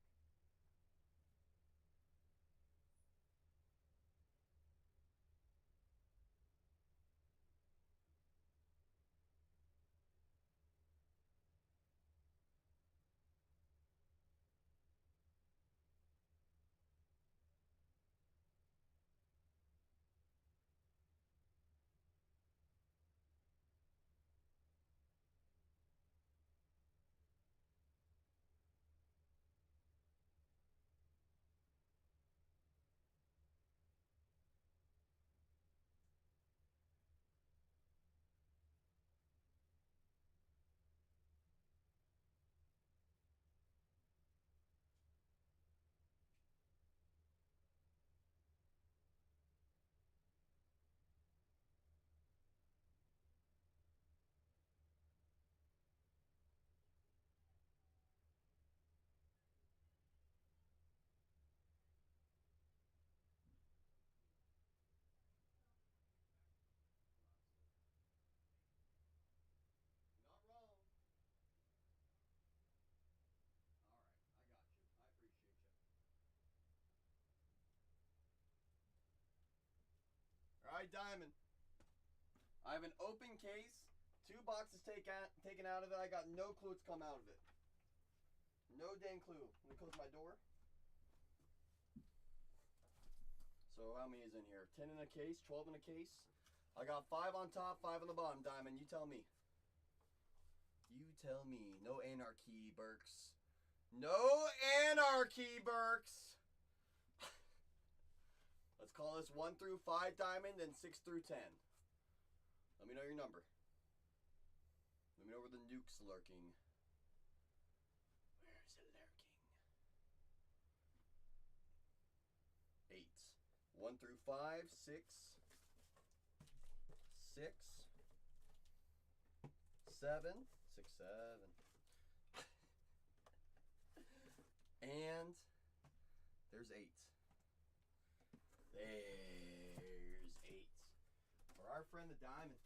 Fried diamond. I have an open case. 2 boxes taken out of it. I got no clue what's come out of it. No dang clue. Let me close my door. So how many is in here? 10 in a case, 12 in a case. I got 5 on top, 5 on the bottom, Diamond. You tell me. You tell me. No anarchy, Burks. No anarchy, Burks. Let's call this 1 through 5, Diamond, and 6 through 10. Let me know your number. Let me know where the nuke's lurking. Where's it lurking? 8. 1 through 5, 6. 6. 7. 6, 7. And there's 8. There's 8. For our friend the Diamond.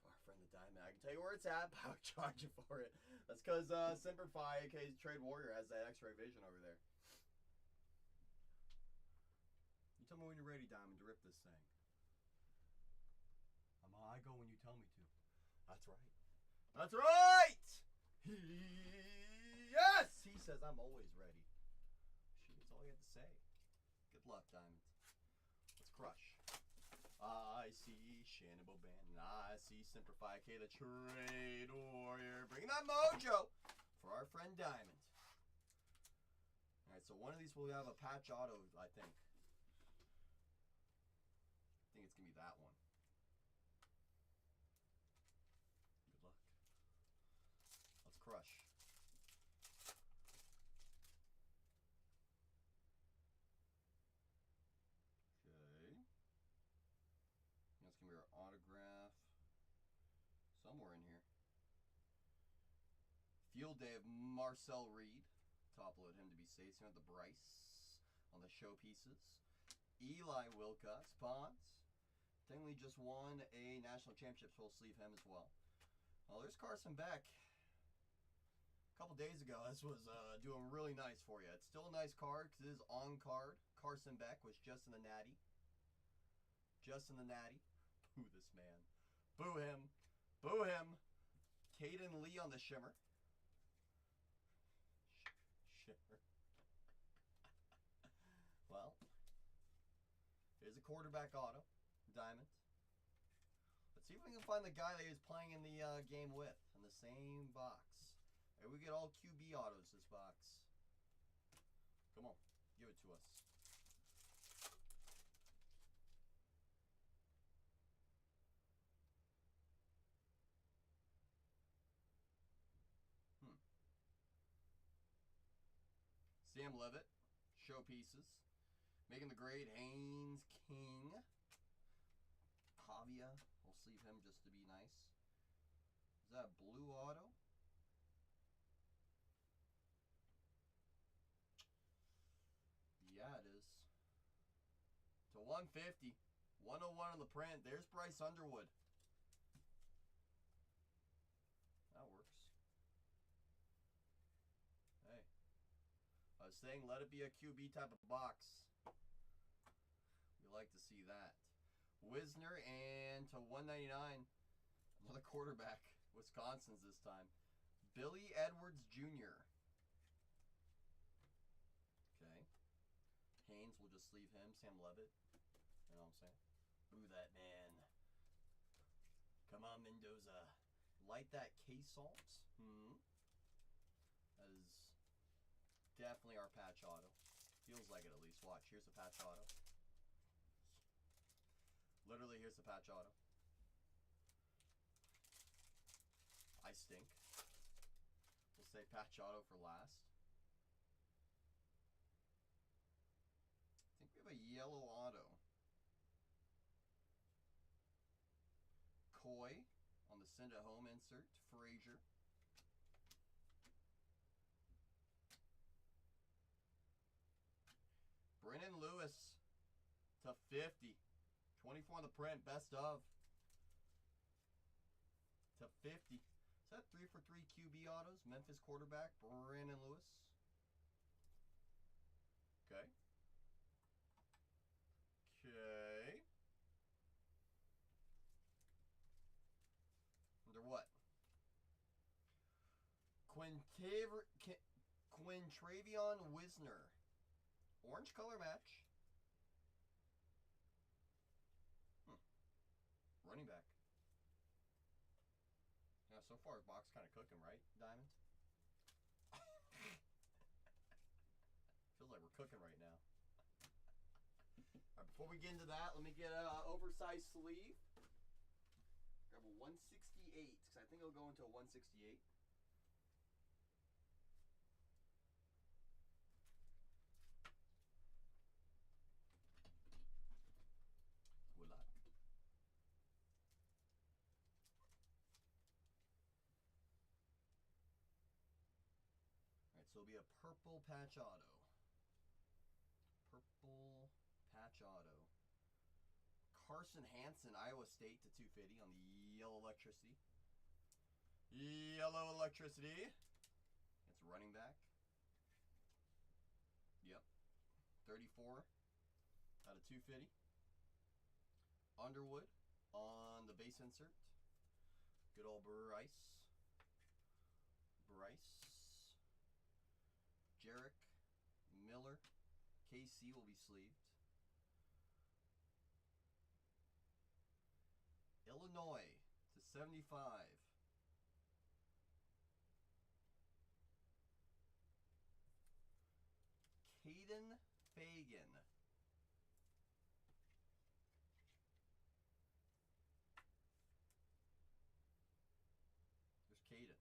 Our friend the Diamond. I can tell you where it's at, but I'll charge you for it. That's because Simplify, aka Trade Warrior, has that X-ray vision over there. You tell me when you're ready, Diamond, to rip this thing. I go when you tell me to. That's right. That's right! Yes! He says I'm always ready. Shit, that's all you have to say. Good luck, Diamond. Let's crush. I see Shannon Bowman, and I see Simplify K, the Trade Warrior. Bring that mojo for our friend Diamond. Alright, so one of these will have a patch auto, I think. I think it's going to be that one. Good luck. Let's crush. Okay. That's going to be our autograph somewhere in here. Field Day of Marcel Reed. Top load him to be safe. So you have the Bryce on the showpieces. Eli Wilcox, Ponds. Technically just won a national championship, so we'll sleeve him as well. Well, there's Carson Beck. A couple days ago, this was doing really nice for you. It's still a nice card because it is on card. Carson Beck was just in the Natty. Just in the Natty. Boo this man. Boo him. Boo him. Caden Lee on the Shimmer. Shimmer. Well, here's a quarterback auto. Diamond. Let's see if we can find the guy that he was playing in the game with in the same box. Maybe we get all QB autos this box. Come on, give it to us. Sam Levitt, showpieces. Making the grade, Haynes King. Pavia, we'll sleeve him just to be nice. Is that a blue auto? Yeah, it is. To 150. 101 on the print. There's Bryce Underwood. That works. Hey. I was saying let it be a QB type of box. We like to see that. Wisner, and to 199, another quarterback. Wisconsin's this time. Billy Edwards Jr. Okay. Haynes, we'll just leave him. Sam Levitt. You know what I'm saying? Boo that man. Come on, Mendoza. Light that K-Salt. That is definitely our patch auto. Feels like it at least. Watch, here's the patch auto. Literally, here's the patch auto. I stink. We'll say patch auto for last. I think we have a yellow auto. Coy on the send it home insert. Frazier. Brennan Lewis to 50. 24 on the print, best of. To 50. Is that 3 for 3 QB autos? Memphis quarterback, Brandon Lewis. Okay. Quintravion Wisner. Orange color match. Running back. Yeah, so far box kind of cooking, right, Diamond? Feels like we're cooking right now. All right, before we get into that, let me get an oversized sleeve. Grab a 168, because I think it'll go into a 168. Good luck. All right, so it'll be a purple patch auto. Purple patch auto. Carson Hansen, Iowa State to 250 on the yellow electricity. Yellow electricity. It's running back. Yep. 34 out of 250. Underwood on the base insert. Good old Bryce. Jarek Miller. KC will be sleeved. Illinois to 75. Caden Fagan. There's Caden.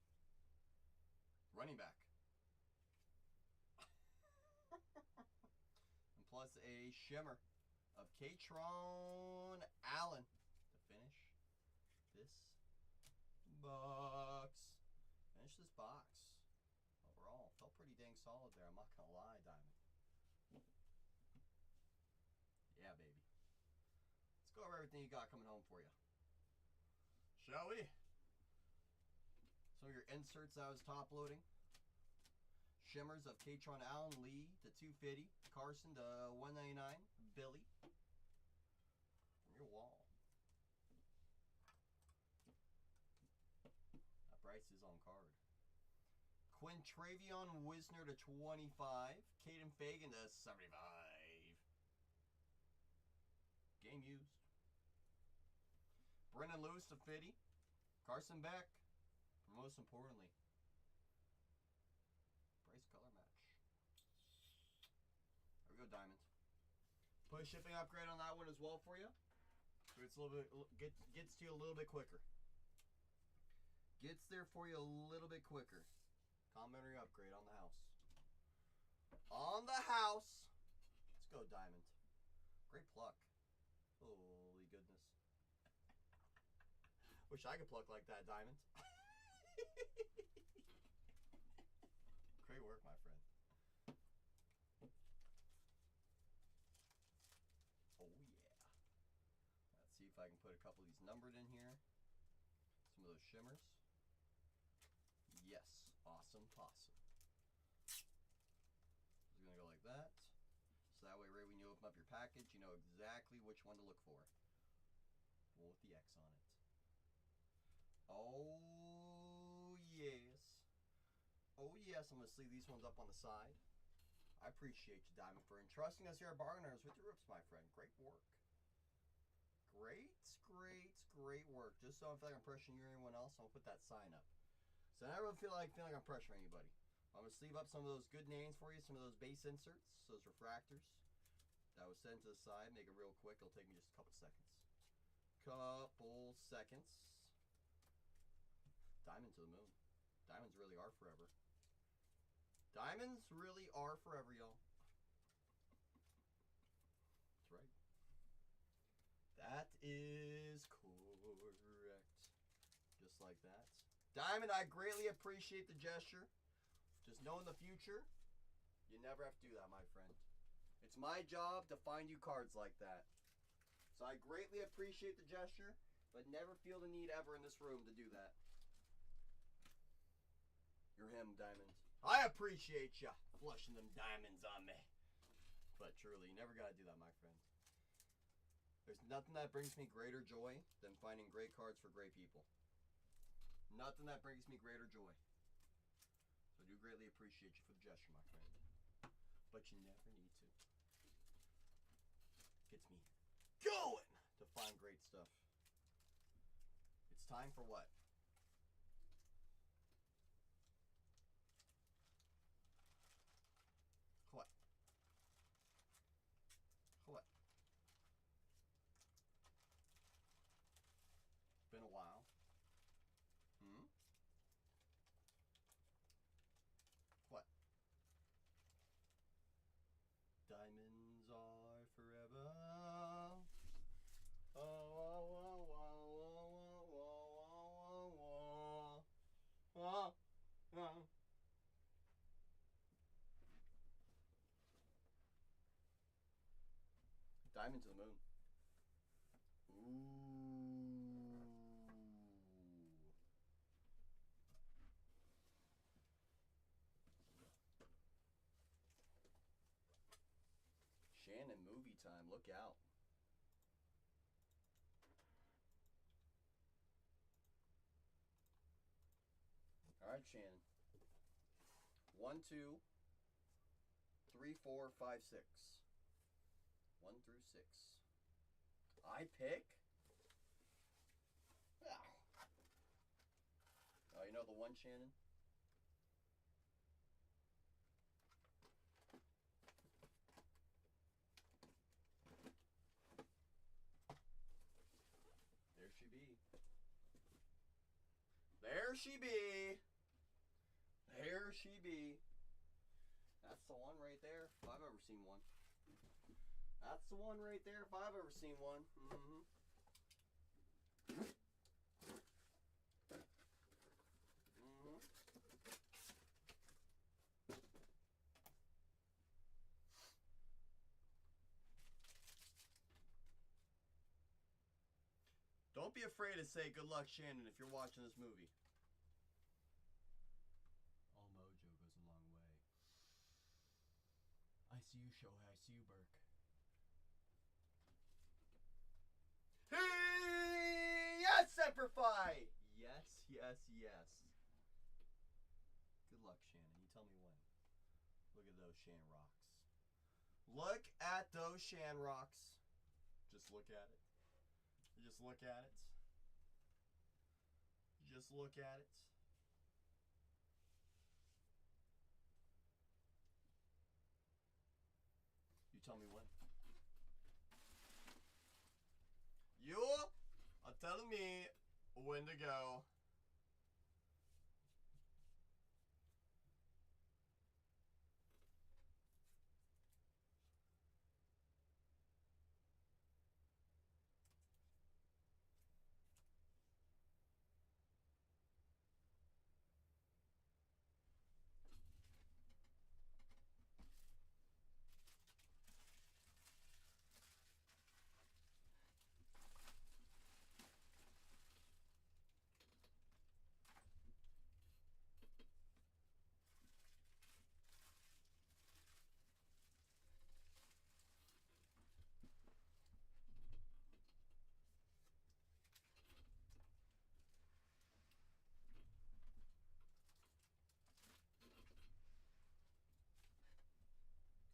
Running back. And plus a shimmer of Katron Allen to finish this box. Overall, felt pretty dang solid there. I'm not gonna lie, Diamond. Yeah, baby. Let's go over everything you got coming home for you. Shall we? Some of your inserts I was top loading. Shimmers of Katron Allen, Lee to 250, Carson to 199, Billy. From your wall. That Bryce is on card. Quintravion Wisner to 25, Caden Fagan to 75. Game used. Brennan Lewis to 50. Carson Beck. Most importantly, Bryce color match. There we go, Diamond. Put a shipping upgrade on that one as well for you. So it's a little bit gets to you a little bit quicker. Gets there for you a little bit quicker. Complimentary upgrade on the house. On the house. Let's go, Diamond. Great pluck. Holy goodness. Wish I could pluck like that, Diamond. Great work, my friend. Oh, yeah. Let's see if I can put a couple of these numbered in here. Some of those shimmers. Yes. Awesome possum. It's going to go like that. So that way, right when you open up your package, you know exactly which one to look for. The one with the X on it. Oh, yes. Oh, yes. I'm going to sleeve these ones up on the side. I appreciate you, Diamond, for entrusting us here at Bargainers with your rips, my friend. Great work. Great work. Just so I don't feel like I'm pressuring you or anyone else, I'm going to put that sign up. So I never feel like I'm pressuring anybody. I'm going to sleeve up some of those good names for you, some of those base inserts, those refractors. That was sent to the side. Make it real quick. It'll take me just a couple seconds. Diamond to the moon. Diamonds really are forever. Diamonds really are forever, y'all. That's right. That is correct. Just like that. Diamond, I greatly appreciate the gesture. Just know in the future, you never have to do that, my friend. It's my job to find you cards like that. So I greatly appreciate the gesture, but never feel the need ever in this room to do that. You're him, Diamond. I appreciate ya flushing them diamonds on me. But truly, you never gotta do that, my friend. There's nothing that brings me greater joy than finding great cards for great people. Nothing that brings me greater joy. do greatly appreciate you for the gesture, my friend. But you never need to. Gets me going to find great stuff. It's time for what? What? What? Been a while. What? Diamonds are forever. Oh, oh, oh, oh, oh, oh, oh, oh. Diamond to the moon. Ooh. Shannon movie time. Look out. All right, Shannon. 1, 2, 3, 4, 5, 6. 1 through 6. I pick? Oh, you know the one, Shannon? There she be. There she be. There she be. That's the one right there, if I've ever seen one. That's the one right there, if I've ever seen one. Mm-hmm. Mm-hmm. Don't be afraid to say good luck, Shannon, if you're watching this movie. All mojo goes a long way. I see you, Shohei. I see you, Burke. Hey! Yes, Semper Fi! Yes, yes, yes. Good luck, Shannon. You tell me when. Look at those Shan rocks. Look at those Shan rocks. Just look at it. Just look at it. Just look at it. You tell me when. You are telling me when to go.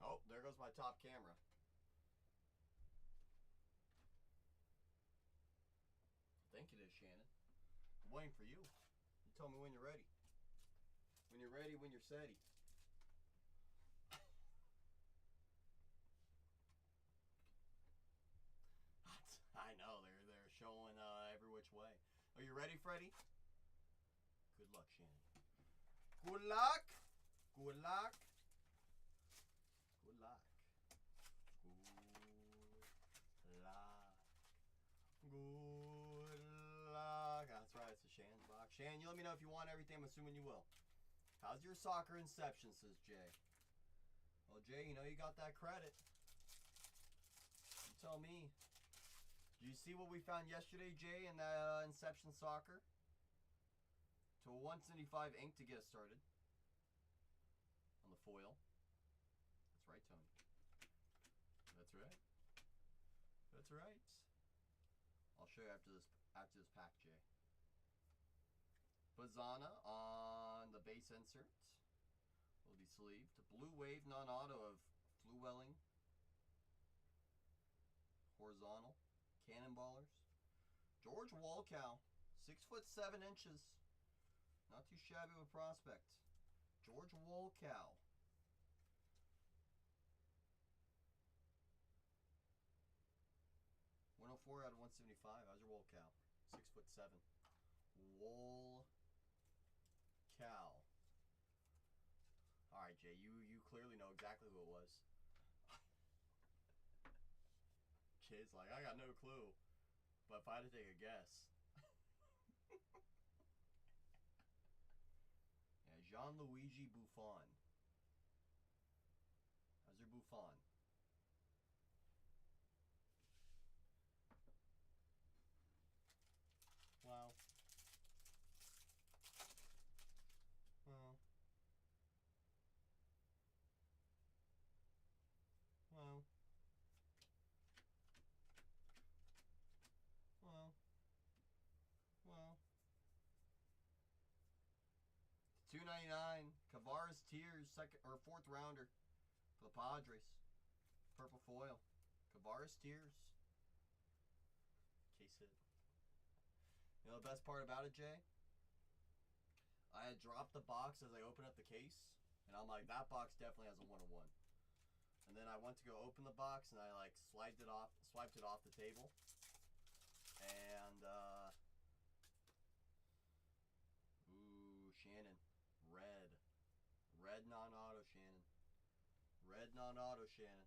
Oh, there goes my top camera. I think it is, Shannon. I'm waiting for you. You tell me when you're ready. When you're ready, when you're steady. I know, they're showing every which way. Are you ready, Freddie? Good luck, Shannon. Good luck. Good luck. Good luck. Good luck. Good luck. That's right, it's a Shan's box. Shan, you let me know if you want everything. I'm assuming you will. How's your soccer inception, says Jay. Well, Jay, you know you got that credit. You tell me. Did you see what we found yesterday, Jay, in the Inception Soccer? To a 175 ink to get us started. On the foil. That's right, Tony. That's right. That's right. I'll show you after this pack, Jay. Bazana on the base insert. sleeve. The Blue Wave non-auto of Fluwelling. Horizontal. Cannonballers. George Walkow. 6'7". Not too shabby of a prospect. George Walkow. .104 out of 175. How's your Walkow? 6'7". Walkow. All right, Jay. You clearly know exactly who it was. Jay's like, I got no clue, but if I had to take a guess. Yeah, Gianluigi Buffon. How's your Buffon? Wow. Well. Well. Well. Well. $2.99. Kavaris Tears, second or fourth rounder for the Padres. Purple foil. Kavaris Tears. Case hit. You know the best part about it, Jay? I had dropped the box as I opened up the case, and I'm like, that box definitely has a 101. And then I went to go open the box, and I like swiped it off the table, and ooh, Shannon, red non-auto Shannon, red non-auto Shannon,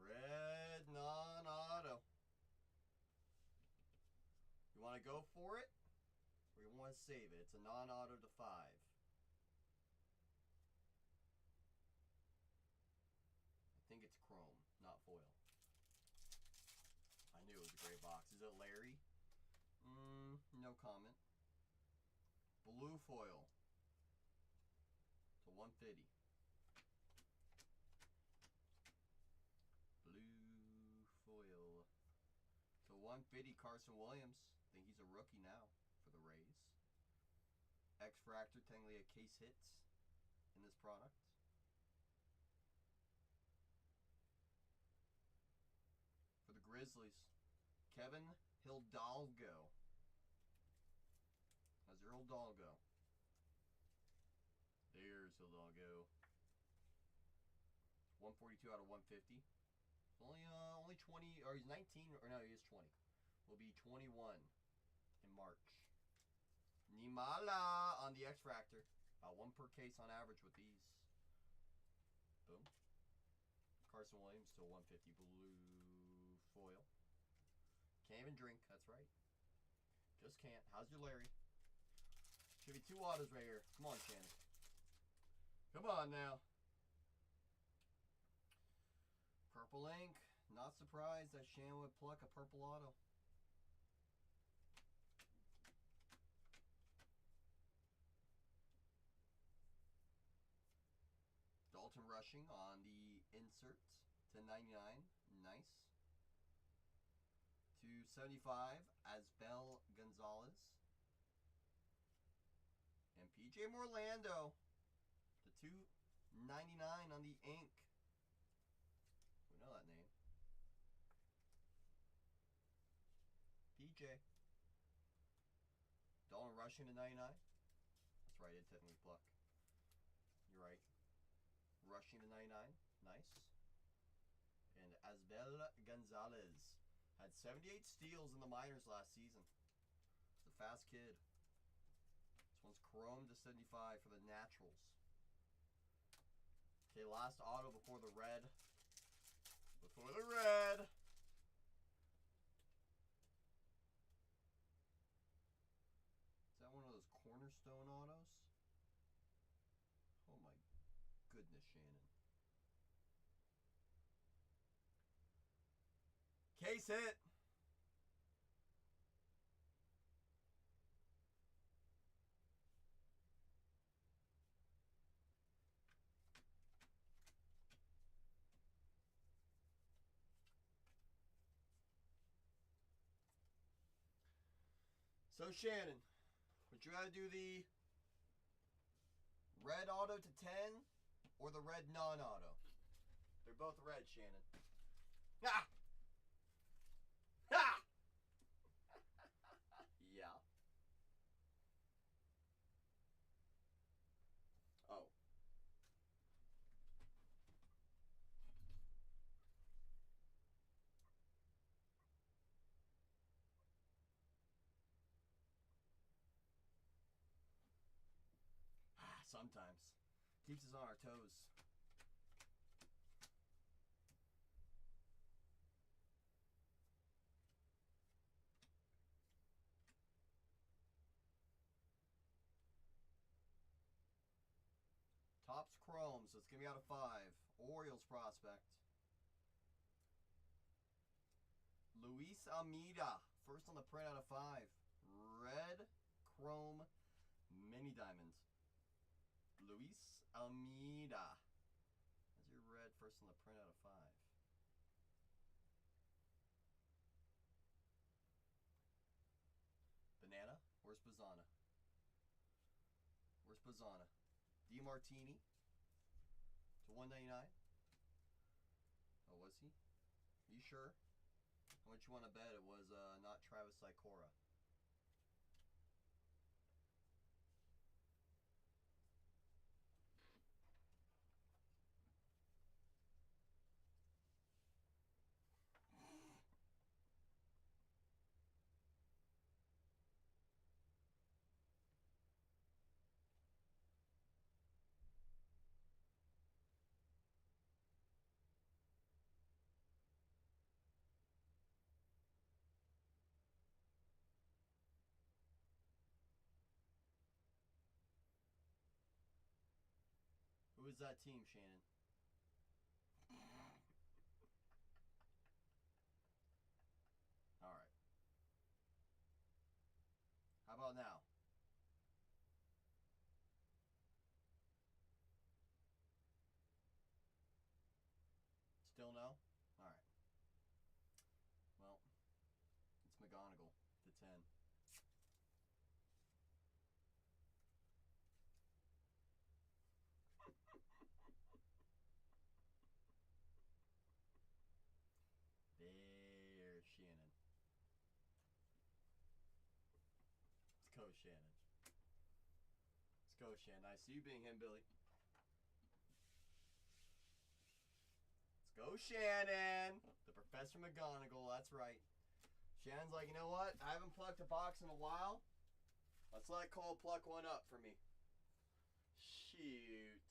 red non-auto. You want to go for it, or you want to save it? It's a non-auto to 5. I think it's chrome, not foil. I knew it was a great box. Is it Larry? No comment. Blue foil to 150. Blue foil to 150. Carson Williams. I think he's a rookie now for the Rays. X-Fractor, technically a case hits in this product. For the Grizzlies, Kevin Hidalgo. How's your Hidalgo? There's Hidalgo. 142 out of 150. Only 20, or he's 19, or no, he is 20. Will be 21 in March. Nimala on the X-Fractor. About 1 per case on average with these. Boom. Carson Williams to 150 blue foil. Can't even drink, that's right. Just can't. How's your Larry? Should be 2 autos right here. Come on, Shannon. Come on now. Purple ink. Not surprised that Shannon would pluck a purple auto. Dalton Rushing on the insert. 10.99. Nice. 275. Asbel Gonzalez. And PJ Morlando. The 299 on the ink. We know that name. PJ. Dalton Rushing to 99. That's right, it technically pluck. You're right. Rushing to 99. Nice. And Asbel Gonzalez had 78 steals in the minors last season. He's a fast kid. This one's chrome to 75 for the Naturals. Okay, last auto before the red. Before the red. Is that one of those cornerstone autos? Oh my goodness, Shannon. Case hit. So Shannon, but you gotta do the Red auto to 10 or the red non-auto? They're both red, Shannon. Ah! Ha! Yeah. Oh. Sometimes. Keeps us on our toes. Topps Chrome, so it's going to be out of 5. Orioles prospect. Luis Almeida, first on the print out of 5. Red Chrome Mini Diamond. Luis Almeida. That's your red first on the print out of 5. Banana. Where's Bazana? Where's Bazana? DeMartini to 199. Oh, was he? Are you sure? How much you want to bet it was not Travis Sikora? Who is that team, Shannon? Alright. How about now? Still no? Alright. Well, it's McGonigal to 10. There, Shannon. Let's go, Shannon. Let's go, Shannon. I see you being him, Billy. Let's go, Shannon. The Professor McGonagall, that's right. Shannon's like, you know what? I haven't plucked a box in a while. Let's let Cole pluck one up for me. Shoot.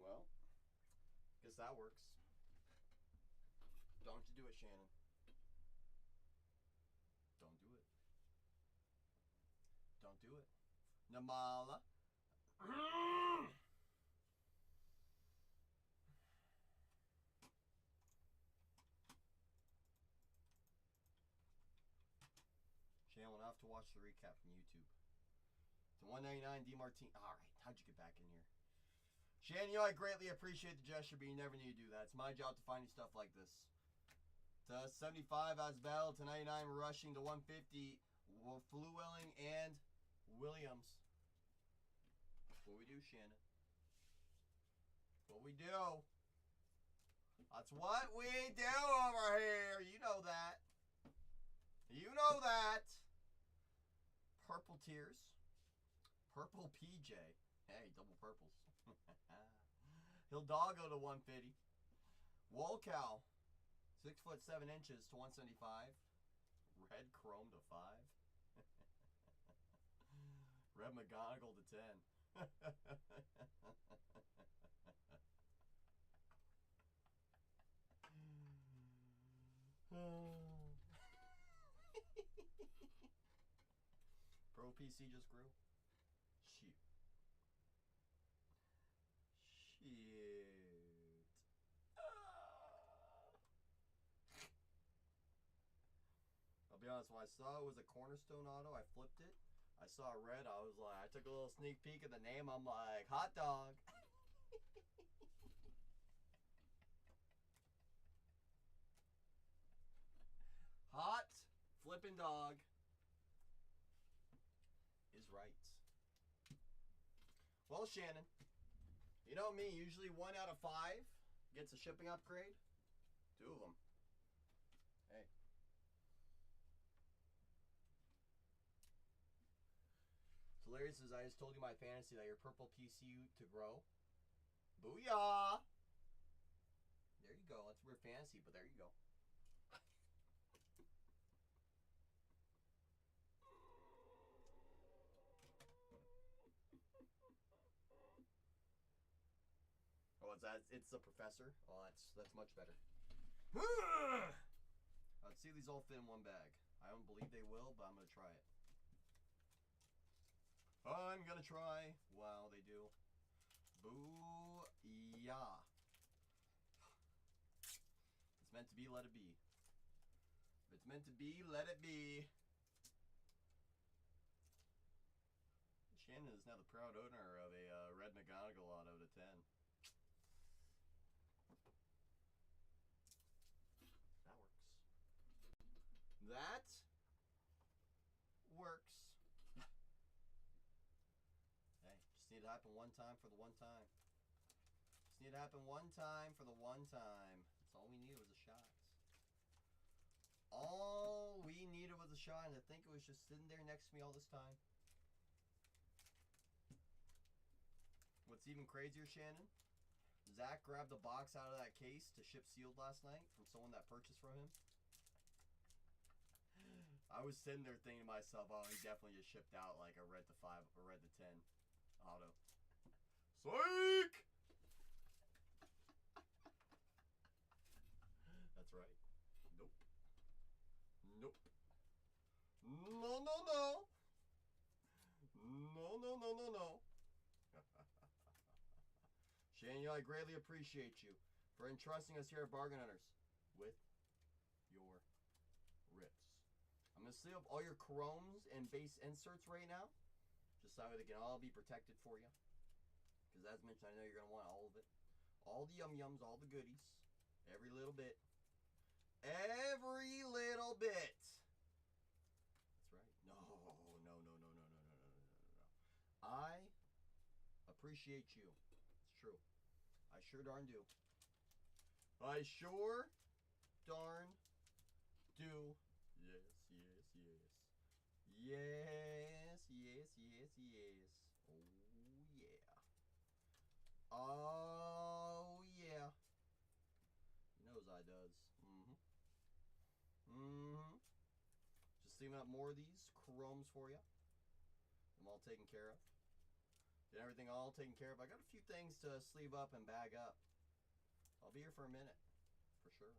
Well, guess that works. Don't you do it, Shannon. Don't do it. Don't do it. Namala. Shannon will have to watch the recap from YouTube. To 199 DeMartini. Alright, how'd you get back in here? Shannon, you know I greatly appreciate the gesture, but you never need to do that. It's my job to find you stuff like this. To 75 as battle, to 99 rushing, to 150 Fluelling and Williams. That's what we do, Shannon. That's what we do. That's what we do over here. You know that. You know that. Purple Tears. Purple PJ. Hey, double purples. Hidalgo to 150. Wolkow. 6'7" to 175. Red Chrome to 5. Red McGonagall to 10. Pro PC just grew. Shoot. I'll be honest, when I saw it was a Cornerstone auto, I flipped it. I saw red, I was like, I took a little sneak peek at the name, I'm like, hot dog. Hot flipping dog. right. Well, Shannon, you know me, usually 1 out of 5 gets a shipping upgrade. 2 of them. Hey. Hilarious as I just told you my fantasy that your purple PC to grow. Booyah! There you go. That's weird fantasy, but there you go. Oh, it's that. It's the professor. Oh, that's much better. Let's see if these all fit in one bag. I don't believe they will, but I'm gonna try it. I'm gonna try. Wow, they do. Boo-yah. It's meant to be, let it be. If it's meant to be, let it be. Shannon is now the proud owner of a Red McGonagall auto to 10. That works. Hey, just need to happen one time for the one time. Just need to happen one time for the one time. That's all we needed was a shot. All we needed was a shot, and I think it was just sitting there next to me all this time. What's even crazier, Shannon? Zach grabbed the box out of that case to ship sealed last night from someone that purchased from him. I was sitting there thinking to myself, oh, he definitely just shipped out like a red to 5 or red to 10 auto. Psych! That's right. Nope. Nope. No, no, no. No, no, no, no, no. Shane, I greatly appreciate you for entrusting us here at Bargain Hunters with your rips. I'm going to seal up all your chromes and base inserts right now, just so they can all be protected for you. Because as mentioned, I know you're going to want all of it. All the yum-yums, all the goodies. Every little bit. Every little bit. That's right. No, no, no, no, no, no, no, no, no, no, no. I appreciate you. It's true. I sure darn do. I sure darn do. Yes, yes, yes. Yes, yes, yes, yes. Oh, yeah. Oh, yeah. Knows I does. Just steaming up more of these chromes for you. I'm all taken care of. Get everything all taken care of. I got a few things to sleeve up and bag up. I'll be here for a minute. For sure.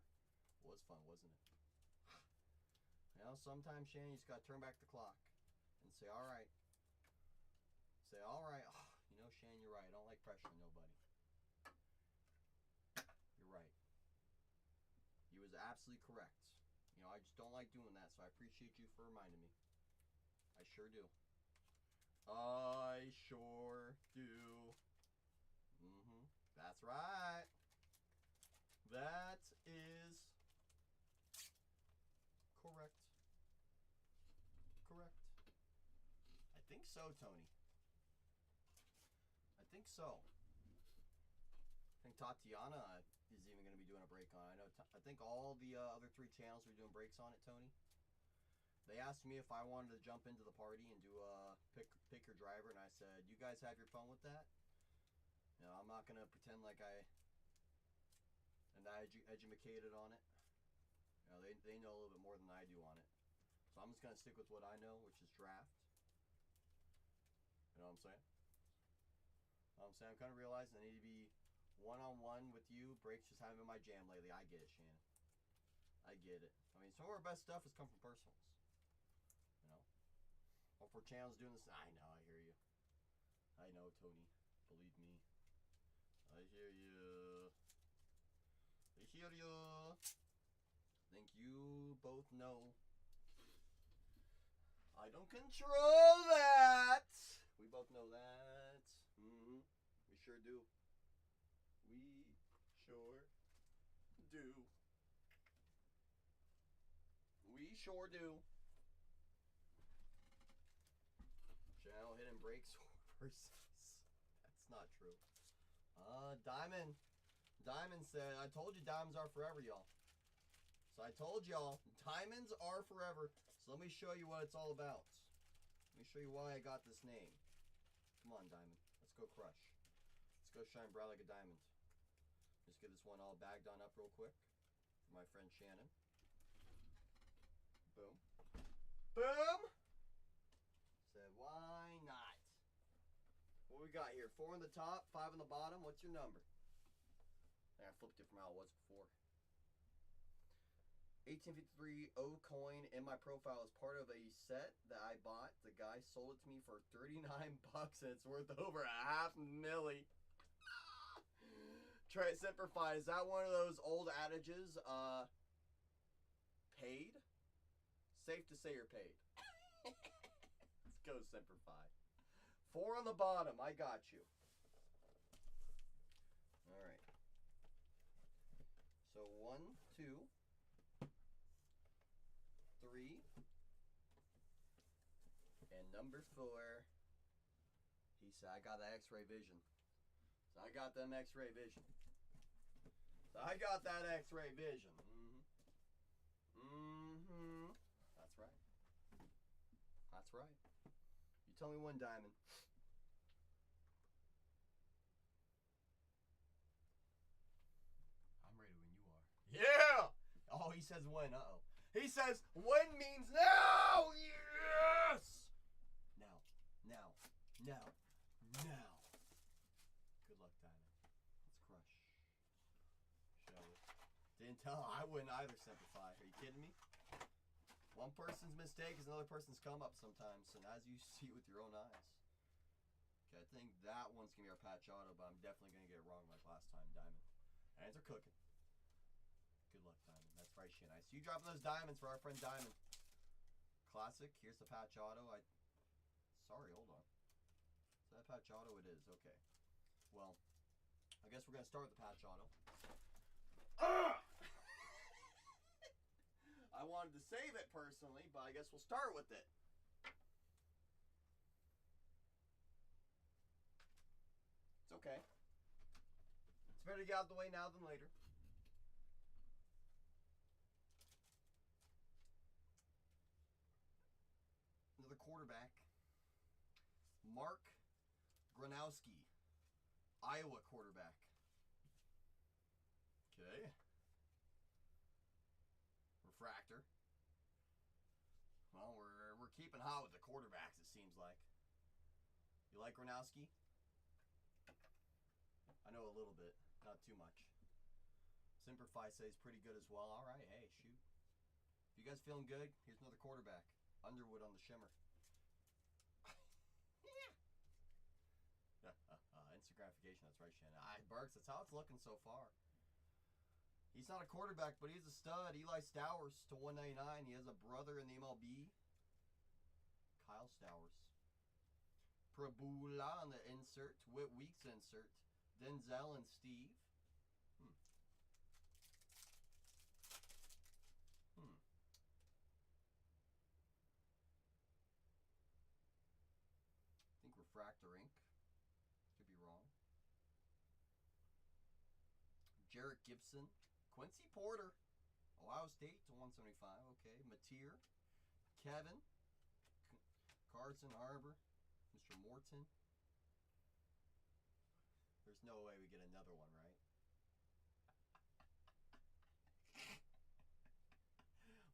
It was fun, wasn't it? You know, sometimes, Shannon, you just gotta turn back the clock and say, alright. Say, alright. Oh, you know, Shannon, you're right. I don't like pressuring nobody. You're right. You was absolutely correct. You know, I just don't like doing that, so I appreciate you for reminding me. I sure do. I sure do. That's right. That is correct. Correct. I think so, Tony. I think so. I think Tatiana is even going to be doing a break on it. I think all the other 3 channels are doing breaks on it, Tony. They asked me if I wanted to jump into the party and do pick your driver, and I said, you guys have your fun with that. You know, I'm not going to pretend like I am educated on it. You know, they know a little bit more than I do on it. So I'm just going to stick with what I know, which is draft. You know what I'm saying? I'm kind of realizing I need to be one-on-one with you. Breaks just haven't been my jam lately. I get it, Shannon. I get it. I mean, some of our best stuff has come from personals. You know? All 4 channels doing this. I know, I hear you. I know, Tony. Believe me. I hear you. I hear you. I think you both know. I don't control that. We both know that. We sure do. We sure do. We sure do. Channel channel hidden breaks overseas. That's not true. Diamond. Diamond said, I told you diamonds are forever, y'all. So I told y'all, diamonds are forever. So let me show you what it's all about. Let me show you why I got this name. Come on, Diamond. Let's go crush. Let's go shine bright like a diamond. Just get this one all bagged on up real quick for my friend Shannon. Boom. Boom! Said, why not? What we got here? 4 on the top, 5 on the bottom. What's your number? I flipped it from how it was before. 1853 O coin in my profile is part of a set that I bought. The guy sold it to me for 39 bucks and it's worth over $500,000. Try it, Simplify. Is that one of those old adages? Paid? Safe to say you're paid. Let's go, Simplify. 4 on the bottom. I got you. All right. So 1, 2, 3, and number 4. He said, I got that X-ray vision. So I got them X-ray vision. So I got that X-ray vision. That's right. That's right. You tell me one, Diamond. I'm ready when you are. Yeah! Oh, he says when. Uh-oh. He says when means now! Yes! Now. Now. Now. Now. Good luck, Diamond. Let's crush. Shall we? Didn't tell. I wouldn't either, Simplify. Are you kidding me? One person's mistake is another person's come up sometimes, and as you see with your own eyes. Okay, I think that one's going to be our patch auto, but I'm definitely going to get it wrong like last time, Diamond. Hands are cooking. Good luck, Diamond. That's right, shit. Nice. You dropping those diamonds for our friend Diamond. Classic. Here's the patch auto. Sorry, hold on. Is that patch auto? It is. Okay. Well, I guess we're going to start with the patch auto. I wanted to save it personally, but I guess we'll start with it. It's okay. It's better to get out of the way now than later. Another quarterback. Mark Gronowski, Iowa quarterback. Okay. Refractor. Well, we're keeping hot with the quarterbacks, it seems like. You like Gronowski? I know a little bit, not too much. Simplify says pretty good as well. All right, hey, shoot. If you guys feeling good, here's another quarterback. Underwood on the shimmer. Instant gratification, that's right, Shannon. Burks, that's how it's looking so far. He's not a quarterback, but he's a stud. Eli Stowers to 199. He has a brother in the MLB. Kyle Stowers. Prabula on the insert. Whit Weeks insert. Denzel and Steve. I think Refractor Inc. Could be wrong. Jarrett Gibson. Quincy Porter. Ohio State to 175. Okay. Mateer. Kevin. Carson Harbor. Mr. Morton. There's no way we get another one, right?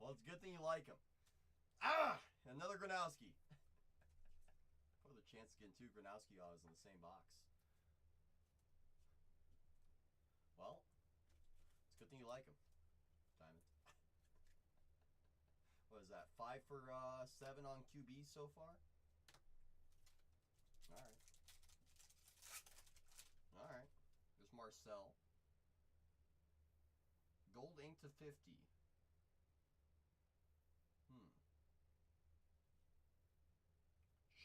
Well, it's a good thing you like him. Another Gronowski. What are the chances of getting 2 Gronowski autos in the same box? Well, it's a good thing you like him, Diamond. What is that? 5 for 7 on QBs so far? Alright. Alright. There's Marcel. Gold ink to 50.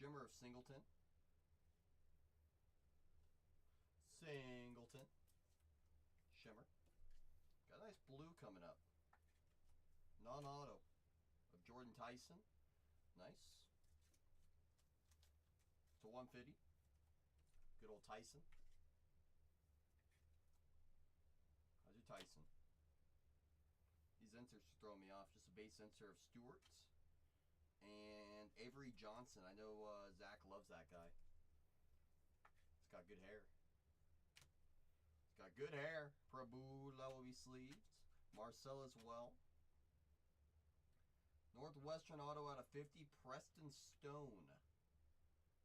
Shimmer of Singleton. Singleton. Shimmer. Got a nice blue coming up. Non-auto of Jordan Tyson. Nice. 150. Good old Tyson. How's your Tyson? These inserts are throwing me off. Just a base insert of Stewart. And Avery Johnson. I know Zach loves that guy. He's got good hair. He's got good hair. Prabhu will be sleeved. Marcel as well. Northwestern auto out of 50. Preston Stone.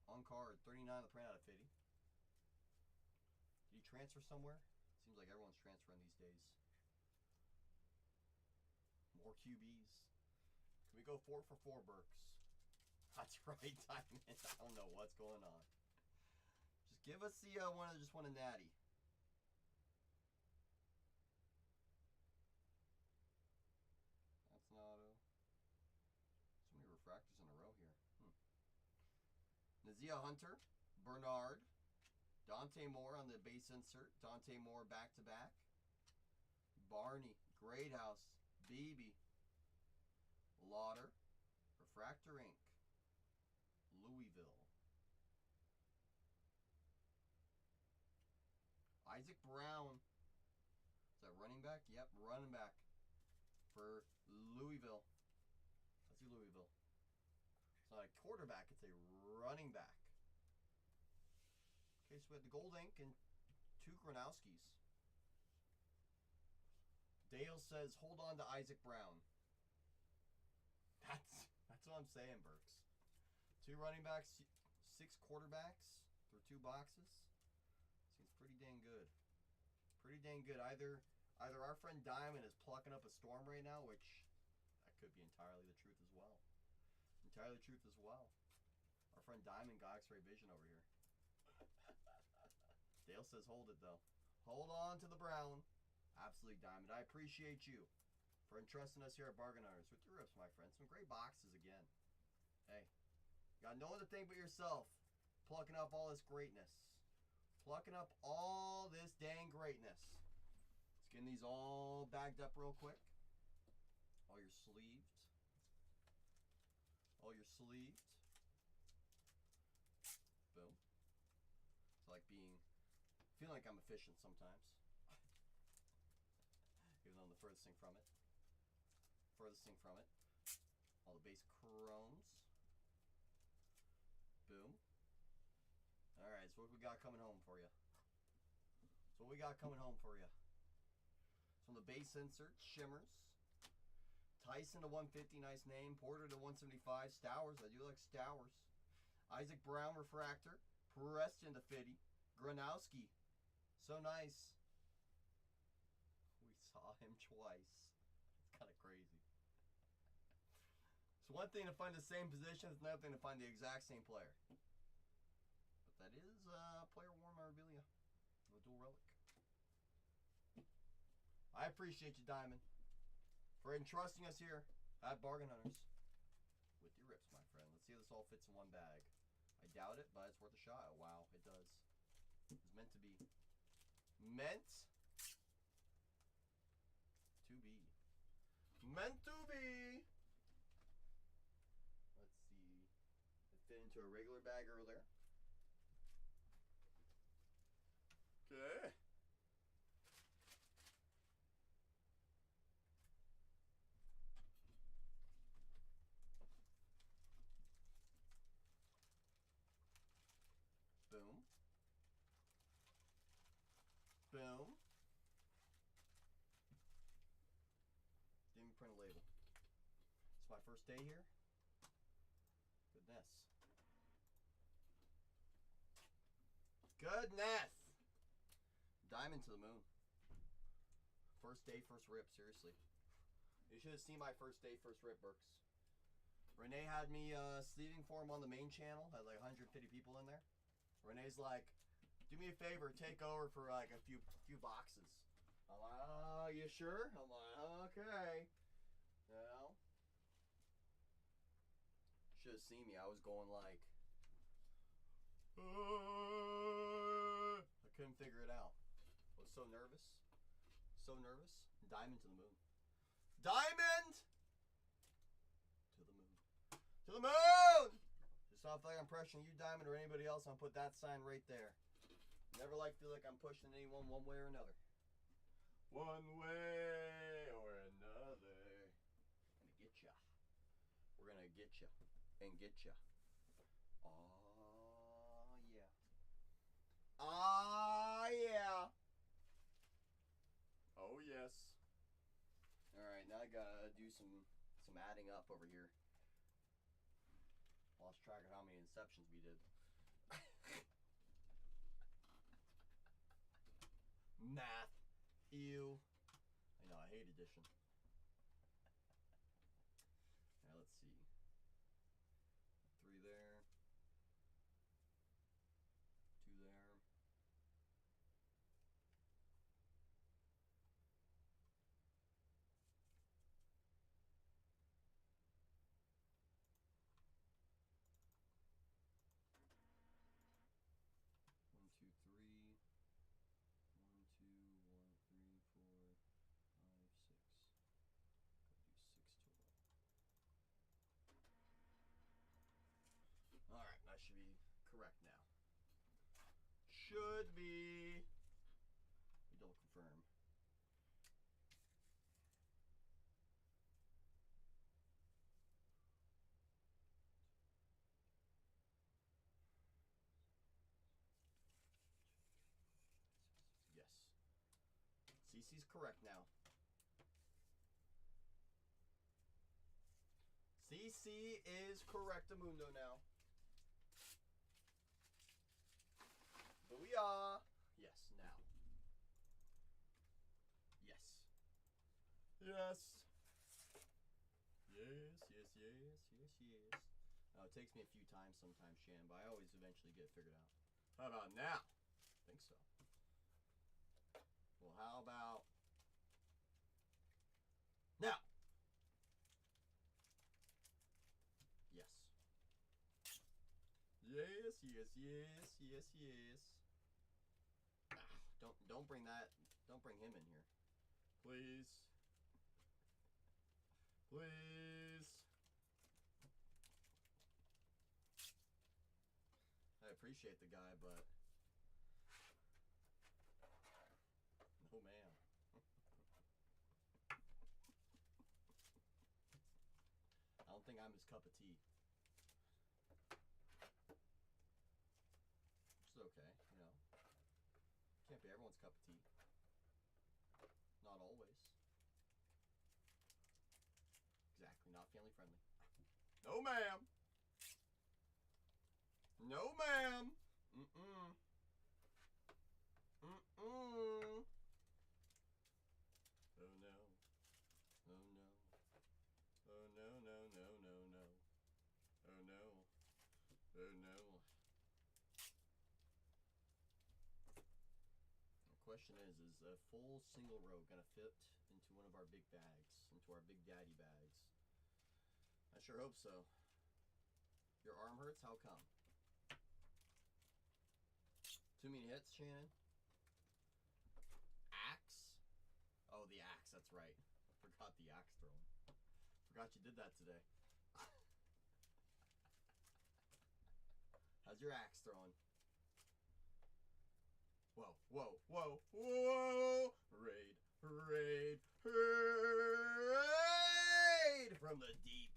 On card. 39 the print out of 50. Did he transfer somewhere? Seems like everyone's transferring these days. More QBs. Can we go 4 for 4, Burks? That's right, Diamond. I don't know what's going on. Just give us the one that just won a natty. That's an auto. So many refractors in a row here. Nazia Hunter, Bernard, Dante Moore on the base insert. Dante Moore back to back. Barney, Greathouse, Beebe, Lauder, Refractor Inc., Louisville. Isaac Brown. Is that running back? Yep, running back for Louisville. Let's see Louisville. It's not a quarterback, it's a running back. Okay, so we had the gold ink and 2 Gronowskis. Dale says, hold on to Isaac Brown. That's what I'm saying, Burks. 2 running backs, 6 quarterbacks through 2 boxes. Seems pretty dang good. Pretty dang good. Either our friend Diamond is plucking up a storm right now, which that could be entirely the truth as well. Entirely the truth as well. Our friend Diamond got X-ray vision over here. Dale says hold it though. Hold on to the Brown. Absolutely, Diamond. I appreciate you for entrusting us here at Bargain Hunters with your rips, my friend. Some great boxes again. Hey, you got no one to think but yourself. Plucking up all this greatness. Plucking up all this dang greatness. Let's get these all bagged up real quick. All your sleeved. All your sleeved. Boom. It's like feeling like I'm efficient sometimes. Even though I'm the furthest thing from it. All the base chromes. Boom. Alright, so what we got coming home for you? So the base inserts, shimmers. Tyson to 150, nice name. Porter to 175. Stowers, I do like Stowers. Isaac Brown, refractor. Preston to 50. Gronowski, so nice. We saw him twice. It's kind of crazy. It's one thing to find the same position, it's another thing to find the exact same player. But that is player worn memorabilia. The dual relic. I appreciate you, Diamond, for entrusting us here at Bargain Hunters with your rips, my friend. Let's see if this all fits in one bag. I doubt it, but it's worth a shot. Wow, it does. It's meant to be. Meant to be. Meant to be. Let's see. It fit into a regular bag earlier. Okay. Boom. Boom. Didn't even print a label. It's my first day here. Goodness. Diamond to the moon. First day, first rip, seriously. You should have seen my first day, first rip, Burks. Renee had me sleeving for him on the main channel. Had like 150 people in there. Renee's like, do me a favor, take over for like a few boxes. I'm like, oh, you sure? I'm like, okay. You know? Should have seen me. I was going like, I couldn't figure it out. I was so nervous. So nervous. Diamond to the moon. Diamond! To the moon. To the moon! Just So I feel like I'm pressuring you, Diamond, or anybody else. I'll put that sign right there. Never feel like I'm pushing anyone one way or another. One way or another. Gonna get ya. We're gonna get ya and get ya. Oh yeah. Ah yeah. Oh yes. All right, now I gotta do some adding up over here. Lost track of how many inceptions we did. Math. Ew. I know, I hate addition. Now let's see. 3 there. 2 there. 1, 2, 3. 1, 2, 1, 3, 4, 5, 6. Gotta do 6 total. Alright, that should be correct now. Should be. We double confirm. Yes. CC's correct now. CC is correctamundo now. Booyah! Yes, now. Yes. Yes. Yes, yes, yes, yes, yes. It takes me a few times sometimes, Shannon, but I always eventually get it figured out. How about now? I think so. Well, how about now? Yes. Yes, yes, yes, yes, yes. Don't bring that. Don't bring him in here. Please. Please. I appreciate the guy, but no ma'am. I don't think I'm his cup of tea. Which is okay, you know. Can't be everyone's cup of tea. Not always. Exactly, not family friendly. No ma'am. No ma'am. Mm-mm. Mm-mm. Oh no. Oh no. Oh no, no, no, no, no. Oh no. Oh no. The question is a full single row gonna fit into one of our big bags, into our big daddy bags? I sure hope so. Your arm hurts? How come? Too many hits, Shannon? Axe? Oh, the axe, that's right. Forgot the axe throwing. Forgot you did that today. How's your axe throwing? Whoa, whoa, whoa, whoa! Raid, raid, raid! From the deep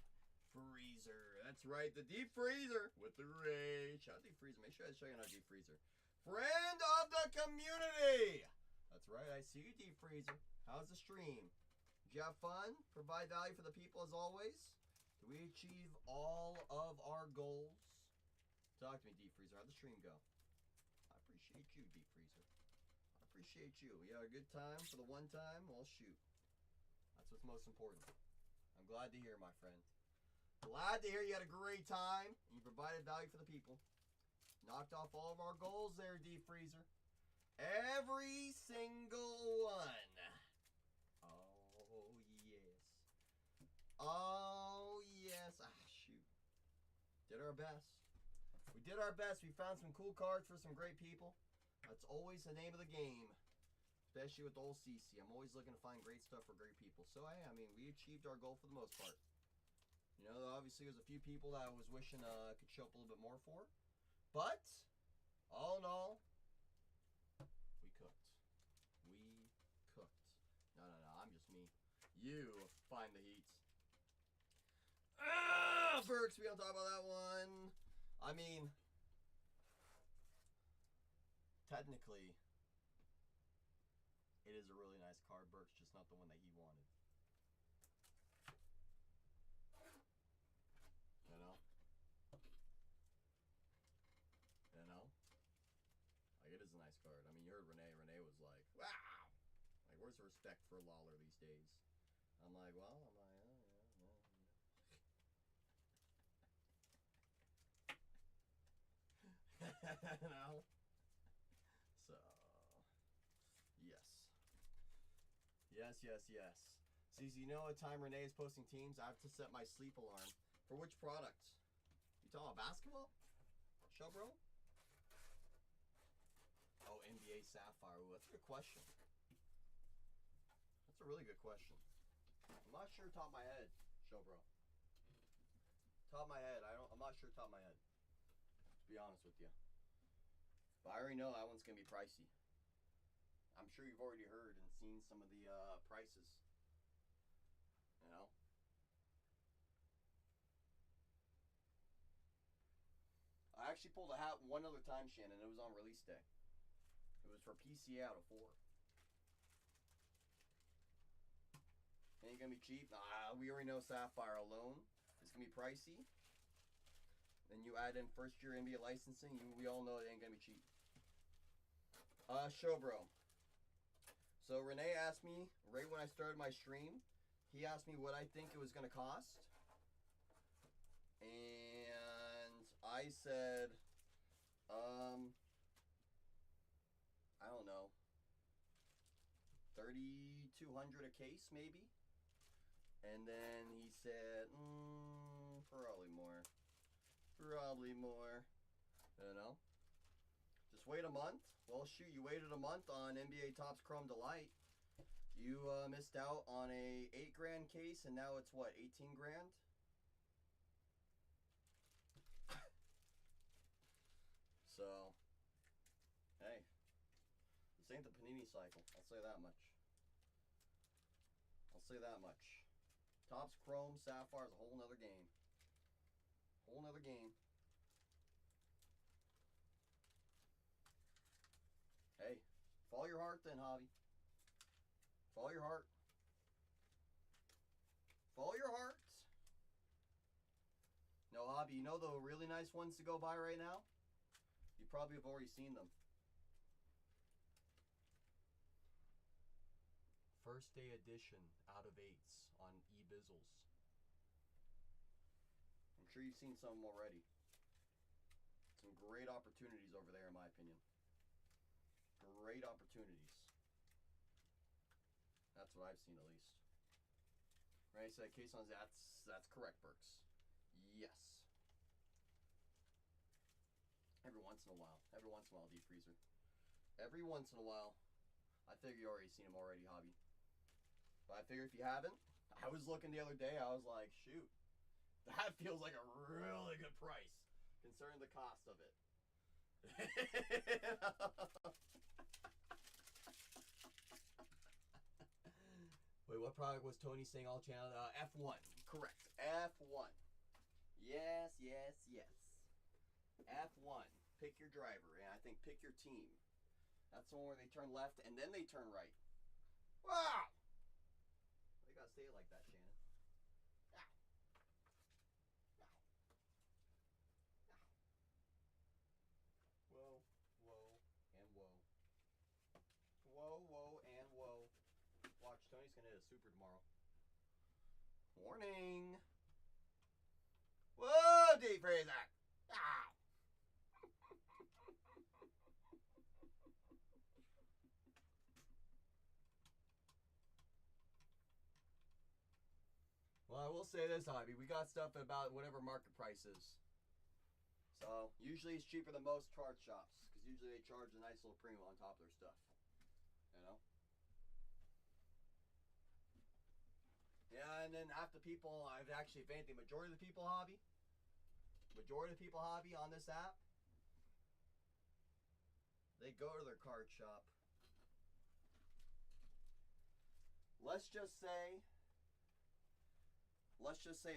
freezer. That's right, the deep freezer with the raid. Shout out deep freezer. Make sure I show you on deep freezer. Friend of the community! That's right, I see you, deep freezer. How's the stream? Did you have fun? Provide value for the people as always? Did we achieve all of our goals? Talk to me, deep freezer. How'd the stream go? I appreciate you, deep freezer. I appreciate you. We had a good time for the one time. Well, shoot. That's what's most important. I'm glad to hear, my friend. Glad to hear you had a great time. And you provided value for the people. Knocked off all of our goals there, deep freezer. Every single one. Oh, yes. Oh, yes. Ah, shoot. Did our best. We did our best. We found some cool cards for some great people. That's always the name of the game. Especially with old CC. I'm always looking to find great stuff for great people. So, I mean, we achieved our goal for the most part. You know, obviously there's a few people that I was wishing could show up a little bit more for. But, all in all, we cooked. We cooked. No, I'm just me. You find the heat. Ah, Burks, we don't talk about that one. I mean, technically, it is a really nice card, Burks, just not the one that he wanted. You know? You know? Like, it is a nice card. I mean, you heard Renee. Renee was like, wow! Like, where's the respect for Lawler these days? I'm like, well, yeah. You know? So, yes. Yes. CZ, you know what time Renee is posting teams? I have to set my sleep alarm. For which product? You talking about basketball? Show, bro? Oh, NBA Sapphire. Ooh, that's a good question. That's a really good question. I'm not sure top of my head, show, bro. Top of my head, I'm not sure top of my head. To be honest with you. But I already know that one's gonna be pricey. I'm sure you've already heard and seen some of the prices. You know? I actually pulled a hat one other time, Shannon. It was on release day. It was for PCA out of 4. Ain't gonna be cheap. We already know Sapphire alone is gonna be pricey. Then you add in first year NBA licensing, we all know it ain't gonna be cheap. Show, bro. So Renee asked me right when I started my stream, he asked me what I think it was gonna cost. And I said, I don't know, 3,200 a case maybe. And then he said, probably more. You know? Just wait a month. Well, shoot, you waited a month on NBA Topps Chrome Delight. You missed out on a 8 grand case, and now it's what, 18 grand? So, hey, this ain't the Panini cycle. I'll say that much. Topps Chrome Sapphire is a whole nother game. Hey, follow your heart then, Hobby. Follow your heart. No, Hobby, you know the really nice ones to go buy right now? You probably have already seen them. First day edition out of 8s on eBizzles. I'm sure you've seen some of them already. Some great opportunities over there, in my opinion. Great opportunities. That's what I've seen, at least. Right, so that case on that's correct, Burks. Yes. Every once in a while, deep freezer. Every once in a while. I figure you already seen them already, Hobby. But I figure if you haven't, I was looking the other day, I was like, shoot, that feels like a really good price, considering the cost of it. Wait, what product was Tony saying all channel? F1. Correct. F1. Yes. F1. Pick your driver, and I think pick your team. That's the one where they turn left and then they turn right. Wow! They gotta say it like that, Shannon. Whoa, and whoa. Whoa, and whoa. Watch, Tony's gonna hit a super tomorrow. Warning! Whoa, deep freezer! Ow! Well, I will say this, Hobby. We got stuff at about whatever market price is. So, usually it's cheaper than most card shops. Because usually they charge a nice little premium on top of their stuff. You know? Yeah, And then half the people, I've actually, if anything, majority of the people hobby on this app, they go to their card shop. Let's just say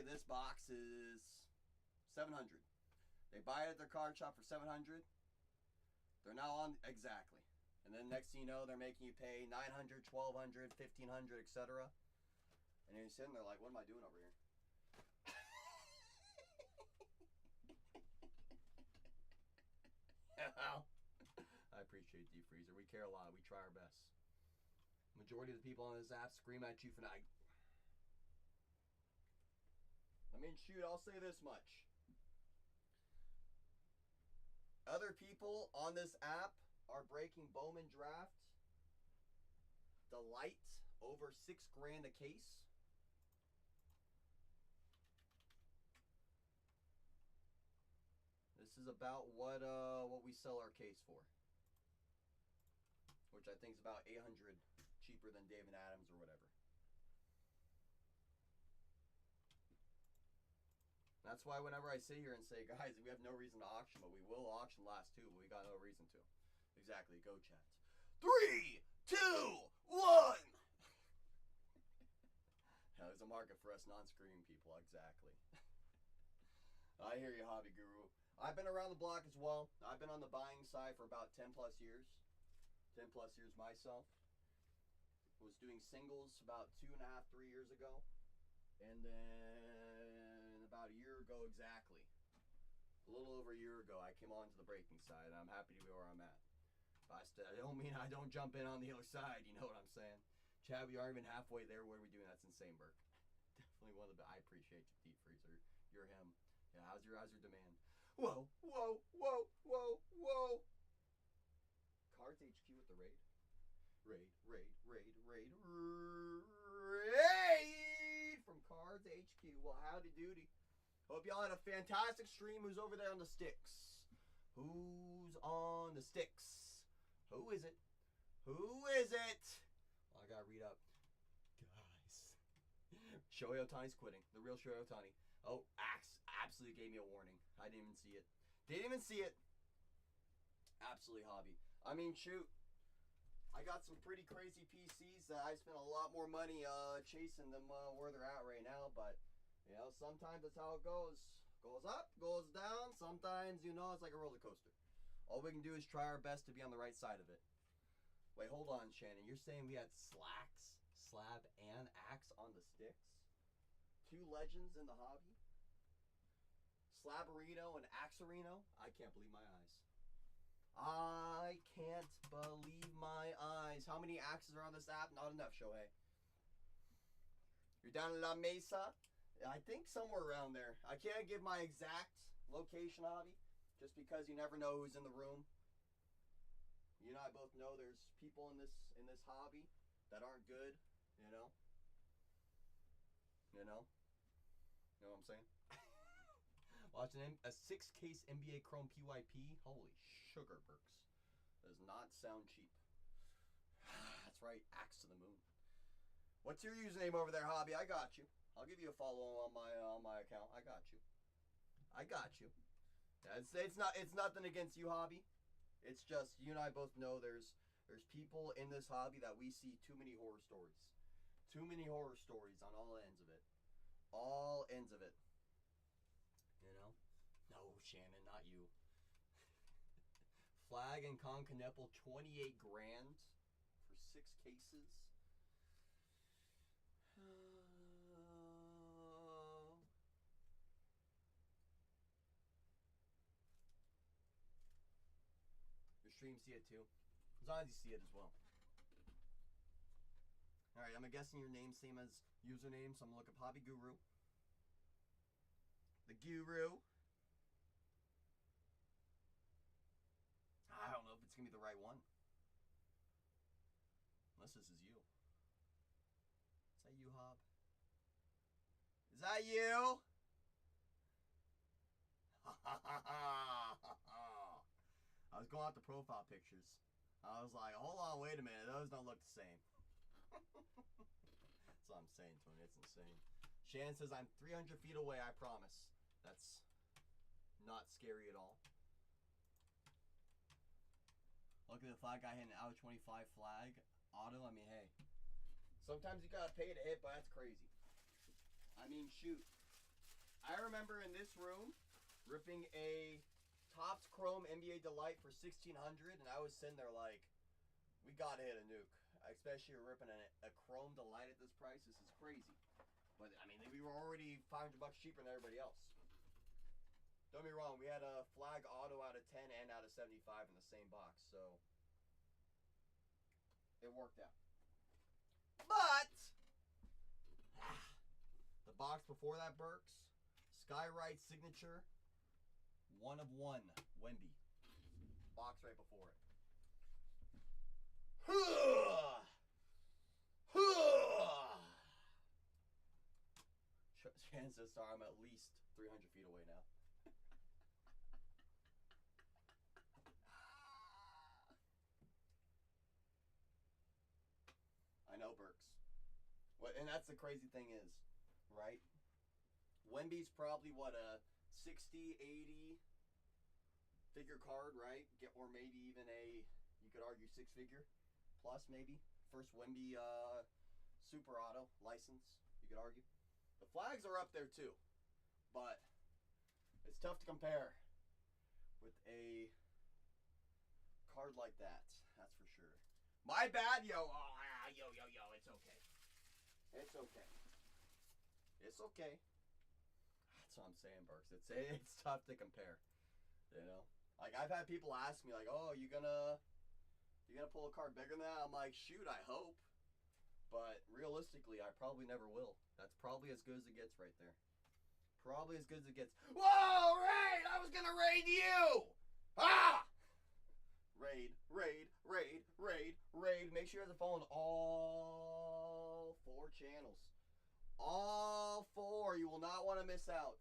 this box is $700. They buy it at their card shop for $700. They're now on exactly. And then next thing you know, they're making you pay $900, $1,200, $1,500, etc. And you're sitting there like, what am I doing over here? Well, I appreciate Deep Freezer. We care a lot. We try our best. Majority of the people on this app scream at you for not. I mean, shoot, I'll say this much. Other people on this app are breaking Bowman Draft Delight over $6 grand a case. This is about what we sell our case for, which I think is about $800 cheaper than David Adams or whatever. That's why whenever I sit here and say, guys, we have no reason to auction, but we will auction last two, but we got no reason to. Exactly. Go, chat. 3, 2, 1. Now, there's a market for us non-screaming people. Exactly. I hear you, Hobby Guru. I've been around the block as well. I've been on the buying side for about 10 plus years. 10 plus years myself. Was doing singles about 2.5, 3 years ago. And then about a year ago exactly, a little over a year ago, I came on to the breaking side, and I'm happy to be where I'm at. But I don't mean I don't jump in on the other side, you know what I'm saying? Chad, we aren't even halfway there. What are we doing? That's insane, Burke. Definitely one of the, I appreciate you, Deep Freezer. You're him. Yeah, how's your demand? Whoa, whoa, whoa, whoa, whoa. Cards HQ with the raid. Raid from Cards HQ. Well, howdy doody. Hope y'all had a fantastic stream. Who's over there on the sticks? Who's on the sticks? Who is it? Who is it? Well, I gotta read up. Guys. Shohei Ohtani's quitting. The real Shohei Ohtani. Oh, Axe absolutely gave me a warning. I didn't even see it. Didn't even see it. Absolutely hobby. I mean, shoot. I got some pretty crazy PCs that I spent a lot more money chasing them where they're at right now. But, you know, sometimes that's how it goes. Goes up, goes down. Sometimes, you know, it's like a roller coaster. All we can do is try our best to be on the right side of it. Wait, hold on, Shannon. You're saying we had Slacks, Slab, and Axe on the sticks? 2 legends in the hobby? Slabarino and Axarino? I can't believe my eyes. I can't believe my eyes. How many axes are on this app? Not enough, Shohei. You're down in La Mesa? I think somewhere around there. I can't give my exact location, hobby, just because you never know who's in the room. You and I both know there's people in this hobby that aren't good, you know? You know? You know what I'm saying? Watching a 6-case NBA Chrome PYP. Holy sugar burks. Does not sound cheap. That's right, Axe to the moon. What's your username over there, hobby? I got you. I'll give you a follow on my account. I got you. I got you. Yeah, it's nothing against you, hobby. It's just you and I both know there's people in this hobby that we see too many horror stories. Too many horror stories on all ends of it. All ends of it. You know? No, Shannon, not you. Flag and Concaneppel, 28 grand for 6 cases. Your stream see it too. As long as you see it as well. Alright, I'm guessing your name same as username, so I'm gonna look up Hobby Guru. The Guru. I don't know if it's gonna be the right one. Unless this is you. Is that you, Hob? Is that you? I was going out the profile pictures. I was like, hold on, wait a minute. Those don't look the same. That's what I'm saying, Tony. It's insane. Shannon says, I'm 300 feet away, I promise. That's not scary at all. Look at the flag guy hitting an out 25 flag. Auto, I mean, hey. Sometimes you gotta pay to hit, but that's crazy. I mean, shoot. I remember in this room ripping a Topps Chrome NBA Delight for $1,600, and I was sitting there like, we gotta hit a nuke. Especially ripping a Chrome Delight at this price. This is crazy. But I mean, we were already $500 cheaper than everybody else. Don't get me wrong, we had a flag auto out of 10 and out of 75 in the same box, so it worked out. But the box before that, Burks, Skywrite signature, 1 of 1, Wemby. Box right before it. Shannon says, sorry, I'm at least 300 feet away now. I know, Burks. And that's the crazy thing is, right? Wemby's probably, what, a 60, 80 figure card, right? Or maybe even a, you could argue, 6-figure plus, maybe. First Wemby super auto license, you could argue. The flags are up there too, but it's tough to compare with a card like that. That's for sure. My bad, yo. Oh, yo. It's okay. It's okay. It's okay. That's what I'm saying, Burks. It's tough to compare. You know, like I've had people ask me, like, "Oh, you gonna pull a card bigger than that?" I'm like, "Shoot, I hope." But realistically, I probably never will. That's probably as good as it gets right there. Probably as good as it gets. Whoa, raid! I was gonna raid you! Ah! Raid. Make sure you guys are following all 4 channels. All 4. You will not want to miss out.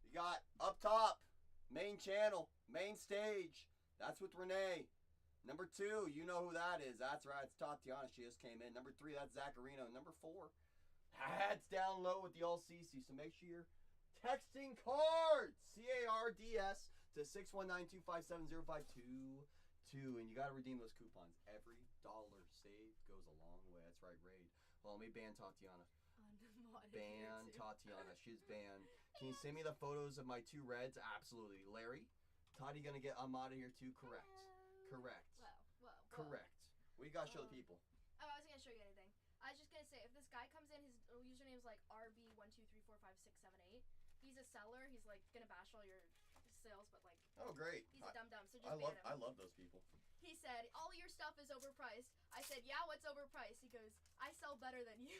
You got up top, main channel, main stage. That's with Renee. Number 2, you know who that is. That's right, it's Tatiana. She just came in. Number 3, that's Zacharino. Number 4, that's down low with the all CC. So make sure you're texting cards. CARDS to 619-257-0522. And you got to redeem those coupons. Every dollar saved goes a long way. That's right, raid. Well, let me ban Tatiana. Ban Tatiana. She's banned. Can you send me the photos of my 2 reds? Absolutely. Larry, Tati gonna get out of here too? Correct. Correct. Whoa. Correct. What you gotta show the people? Oh, I wasn't gonna show you anything. I was just gonna say, if this guy comes in, his username is like RB123456788. He's a seller. He's like gonna bash all your sales, but like. Oh, great. He's a dum-dum, so just I ban him. I love those people. He said, all your stuff is overpriced. I said, yeah, what's overpriced? He goes, I sell better than you.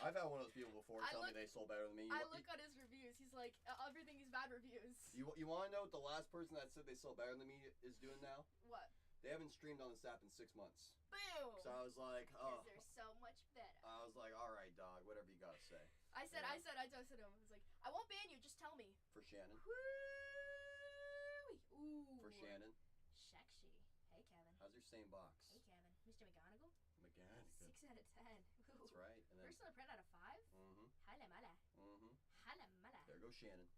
I've had one of those people before tell me they sold better than me. I look at his reviews. He's like, everything is bad reviews. You want to know what the last person that said they sold better than me is doing now? What? They haven't streamed on this app in 6 months. Boom! So I was like, oh. Because they're so much better. I was like, all right, dog, whatever you gotta say. I said to him, I was like, I won't ban you, just tell me. For Shannon. Woo-wee. Ooh. For Shannon. Sexy. Hey, Kevin. How's your same box? Hey, Kevin. Mr. McGonagall? McGonagall. 6 out of 10. Ooh. That's right. And then, personal print out of 5? Mm-hmm. Hala mala. Mm-hmm. Hala mala. There goes Shannon.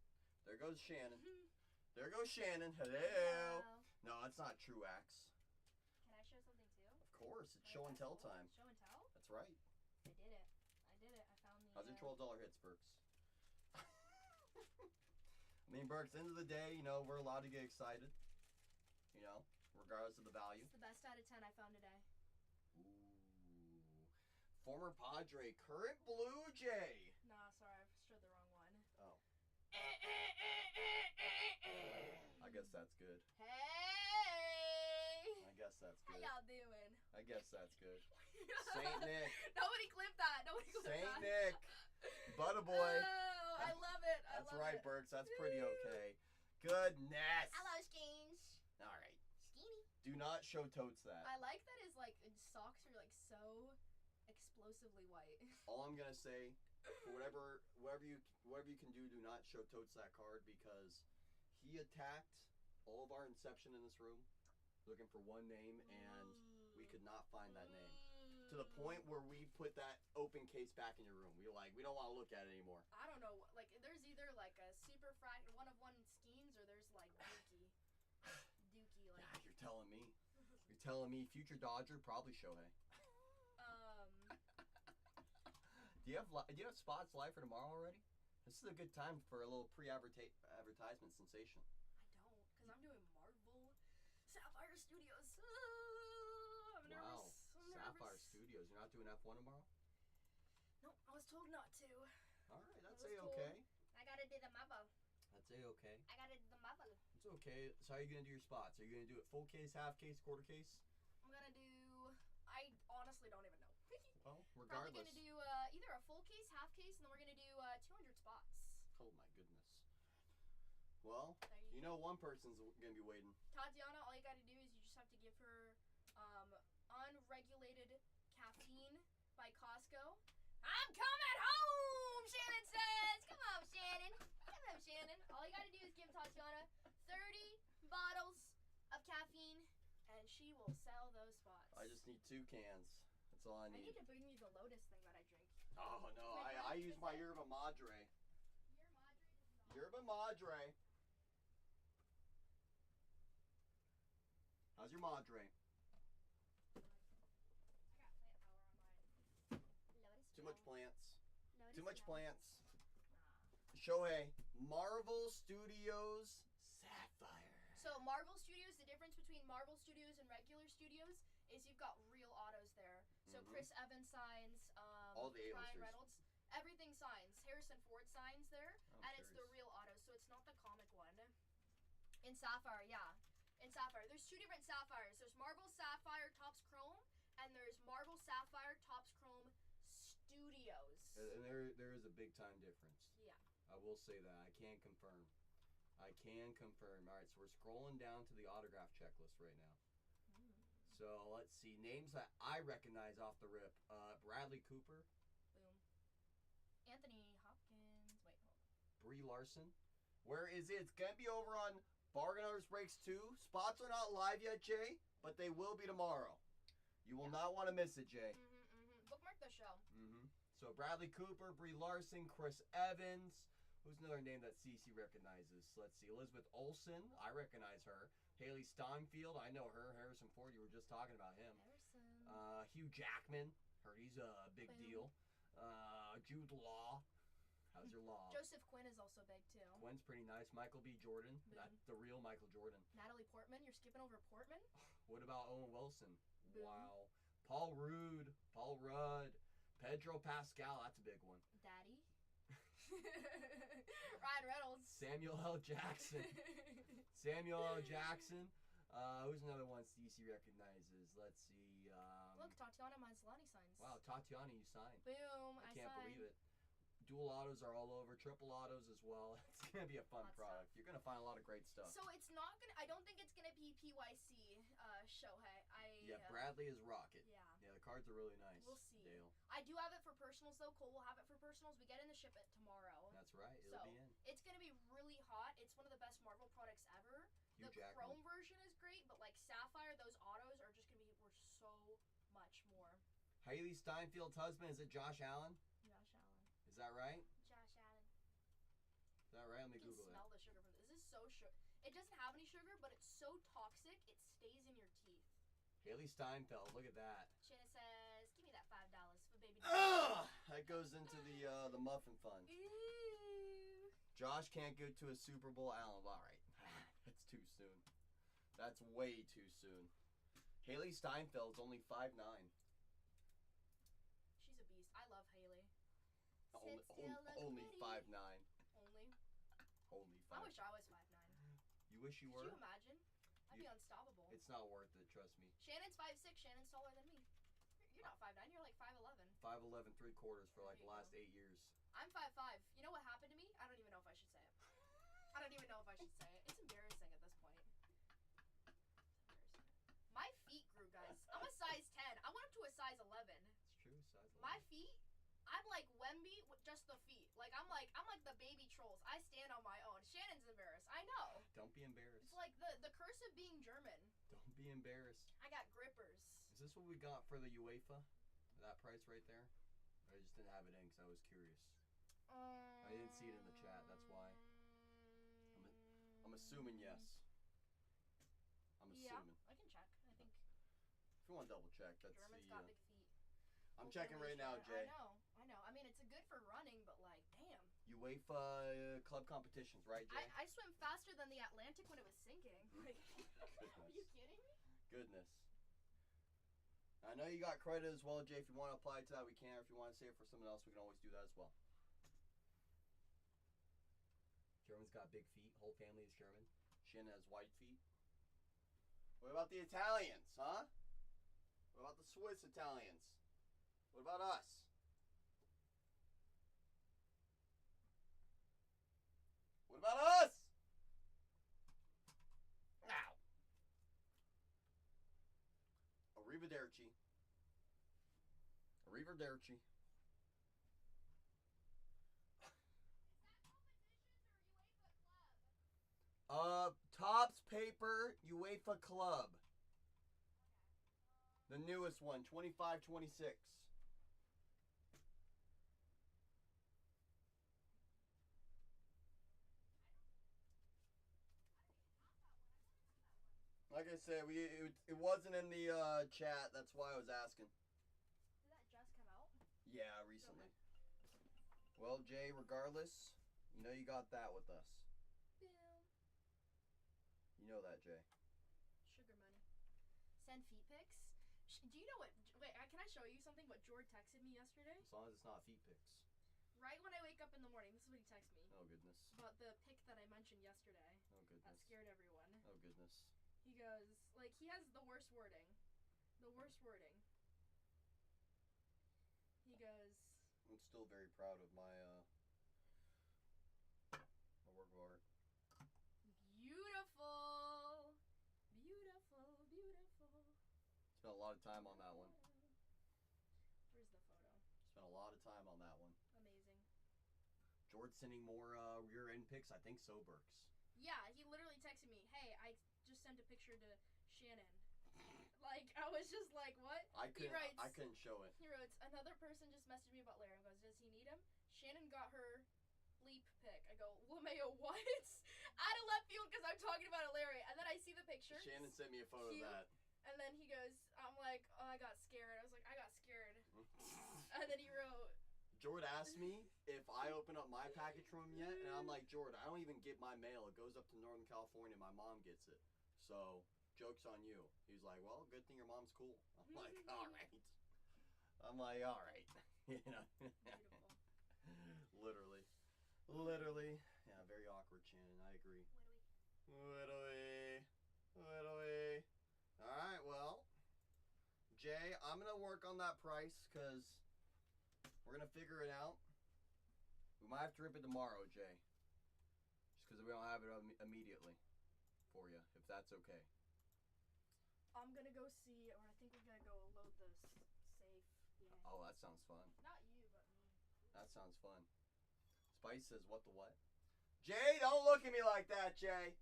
There goes Shannon. Mm-hmm. There goes Shannon. Hello. Wow. No, it's not Truax. Can I show something too? Of course, it's show and tell time. Show and tell? That's right. I did it. I found the. How's your $12 hits, Burks? I mean, Burks, end of the day, you know, we're allowed to get excited. You know, regardless of the value. It's the best out of 10 I found today. Ooh. Former Padre, current Blue Jay. Nah, sorry, I showed the wrong one. Oh. I guess that's good. Hey! I guess that's How good. y'all doing? I guess that's good. Saint Nick. Nobody clipped that. Nobody clipped Saint that. Nick. Butter boy. Oh, I love it. That's right, Burks. That's pretty okay. Goodness. Hello, Skeens. All right. Skeeny. Do not show Totes that. I like that his like socks are like so explosively white. All I'm gonna say, for whatever you can do not show Totes that card, because he attacked all of our Inception in this room looking for one name, and we could not find that name. To to the point where we put that open case back in your room. We don't want to look at it anymore. I don't know. Like, there's either like a super one of one skeins, or there's like Dookie. Like. Yeah, you're telling me. You're telling me future Dodger, probably Shohei. Do you have spots live for tomorrow already? This is a good time for a little advertisement sensation. I don't, because I'm doing Marvel Sapphire Studios. I'm nervous. I'm Sapphire nervous. Studios. You're not doing F1 tomorrow? Nope, I was told not to. All right, that's A-okay. I gotta do the Marvel. That's A-okay. I gotta do the Marvel. It's okay. So how are you going to do your spots? Are you going to do it full case, half case, quarter case? I'm gonna do... I honestly don't even know. Well, regardless. Probably gonna do either a full case, half case, and then we're gonna do 200 spots. Oh my goodness. Well, you know one person's gonna be waiting. Tatiana, all you gotta do is you just have to give her unregulated caffeine by Costco. I'm coming home, Shannon says. Come on, Shannon. Come on, Shannon. All you gotta do is give Tatiana 30 bottles of caffeine, and she will sell those spots. I just need 2 cans. That's all I need. I need to bring you the Lotus thing that I drink. Oh no, I use my Yerba Madre. Yerba Madre. How's your Madre? I got plant power on mine. Lotus Too much plants. Lotus Too much flower. plants. Shohei, Marvel Studios Sapphire. So Marvel Studios, the difference between Marvel Studios and regular studios is you've got real autos there. So Chris Evans signs, all the Ryan A-listers. Reynolds, everything signs. Harrison Ford signs there, Oh, and it's the real auto, so it's not the comic one. In Sapphire, yeah. In Sapphire, there's 2 different Sapphires. There's Marvel Sapphire Topps Chrome, and there's Marvel Sapphire Topps Chrome Studios. And there is a big time difference. Yeah. I will say that. I can confirm. I can confirm. All right, so we're scrolling down to the autograph checklist right now. So let's see names that I recognize off the rip. Bradley Cooper. Boom. Anthony Hopkins. Wait, hold on. Brie Larson. Where is it? It's gonna be over on Bargain Hunters Breaks 2. Spots are not live yet, Jay, but they will be tomorrow. You will not want to miss it, Jay. Bookmark the show. So Bradley Cooper, Brie Larson, Chris Evans. Who's another name that CC recognizes? Let's see. Elizabeth Olsen. I recognize her. Haley Steinfeld. I know her. Harrison Ford. You were just talking about him. Harrison. Hugh Jackman. Heard he's a big Boom. deal. Jude Law. How's your Law? Joseph Quinn is also big too. Quinn's pretty nice. Michael B. Jordan. Boom. That's the real Michael Jordan. Natalie Portman. You're skipping over Portman? What about Owen Wilson? Boom. Wow. Paul Rudd. Paul Rudd. Pedro Pascal. That's a big one. Daddy. Ryan Reynolds. Samuel L. Jackson. Samuel L. Jackson. Who's another one CC recognizes? Let's see. Look, Tatiana Maslany signs. Wow, Tatiana, you signed. Boom. I can't believe it. Dual autos are all over. Triple autos as well. It's gonna be a fun Lots product. You're gonna find a lot of great stuff. So it's not gonna. I don't think it's gonna be PYC. Shohei. Yeah, Bradley is rocket. Yeah. Yeah, the cards are really nice. We'll see. Dale. I do have it for personals though. Cole will have it for personals. We get in the ship it tomorrow. That's right. It'll So be in. it's gonna be really hot. It's one of the best Marvel products ever. Hugh The Jackman. Chrome version is great, but like Sapphire, those autos are just gonna be worth so much more. Haley Steinfeld's husband, is it Josh Allen? Josh Allen. Is that right? Josh Allen. Is that right? Let me You can Google smell that. the sugar from this. This is so sugar. It doesn't have any sugar, but it's so toxic it stays in your teeth. Haley Steinfeld, look at that. Shanna says, "Give me that $5 for baby." Ugh! That goes into the muffin fund. Ew. Josh can't go to a Super Bowl. Allen, all right. That's too soon. That's way too soon. Haley Steinfeld's only 5'9". She's a beast. I love Haley. Only, Sit still, look only pretty. 5'9". Only. Only I 5'9". wish I was 5'9". You wish you Could were? you imagine? I'd be unstoppable. It's not worth it, trust me. Shannon's 5'6". Shannon's taller than me. You're not 5'9". You're like 5'11". 5'11", 3/4 for like There the you last go. 8 years. I'm 5'5". You know what happened to me? I don't even know if I should say it. I don't even know if I should say it. It's embarrassing at this point. It's embarrassing. My feet grew, guys. I'm a size 10. I went up to a size 11. It's true, size 11. My feet, I'm like Wemby with just the feet. Like I'm like the baby trolls. I stand on my own. Shannon's embarrassed. I know. Don't be embarrassed. It's like the curse of being German. Don't be embarrassed. I got grippers. Is this what we got for the UEFA? That price right there? I just didn't have it in because I was curious. I didn't see it in the chat. That's why. I'm assuming yes. I'm assuming. Yeah, I can check. I think. If you want to double check, that's German's got big feet. I'm checking right now, Jay. I know. I mean, it's a good for running, but like, damn. UEFA club competitions, right, Jay? I swim faster than the Atlantic when it was sinking. Like, are you kidding me? Goodness. I know you got credit as well, Jay. If you want to apply to that, we can. If you want to save it for someone else, we can always do that as well. German's got big feet. Whole family is German. Shin has white feet. What about the Italians, huh? What about the Swiss Italians? What about us? What about us? Ow. Arrivederci. Arrivederci. Topps Paper UEFA Club. The newest one, 25-26. Like I said, it wasn't in the chat. That's why I was asking. Did that just come out? Yeah, recently. Okay. Well, Jay, regardless, you know you got that with us. Boom. You know that, Jay. Sugar money. Send feet pics. Do you know what? Wait, can I show you something? What Jord texted me yesterday? As long as it's not feet pics. Right when I wake up in the morning, this is what he texted me. Oh goodness. About the pic that I mentioned yesterday. Oh goodness. That scared everyone. Oh goodness. He goes, like, he has the worst wording. The worst wording. He goes... I'm still very proud of my work of art. Beautiful! Beautiful, beautiful. Spent a lot of time on that one. Where's the photo? Spent a lot of time on that one. Amazing. George sending more rear end pics? I think so, Burks. Yeah, he literally texted me, hey, I just sent a picture to Shannon. Like, I was just like, what? I couldn't show it. He wrote, another person just messaged me about Larry. Goes, does he need him? Shannon got her bleep pic. I go, LeMayo, what? Out of left field because I'm talking about Larry. And then I see the picture. Shannon sent me a photo of that. And then he goes, I'm like, oh, I got scared. I was like, I got scared. And then he wrote, Jord asked me if I open up my package from him yet, and I'm like, Jord, I don't even get my mail. It goes up to Northern California. My mom gets it. So, joke's on you. He's like, well, good thing your mom's cool. I'm like, all right. You know. Beautiful. Literally. Yeah, very awkward, Shannon. I agree. Literally. All right, well, Jay, I'm going to work on that price because we're going to figure it out. We might have to rip it tomorrow, Jay. Just because we don't have it immediately for you, if that's okay. I'm going to go see, or I think we're going to go load the safe. Yeah. Oh, that sounds fun. Not you, but me. That sounds fun. Spice says, what the what? Jay, don't look at me like that, Jay.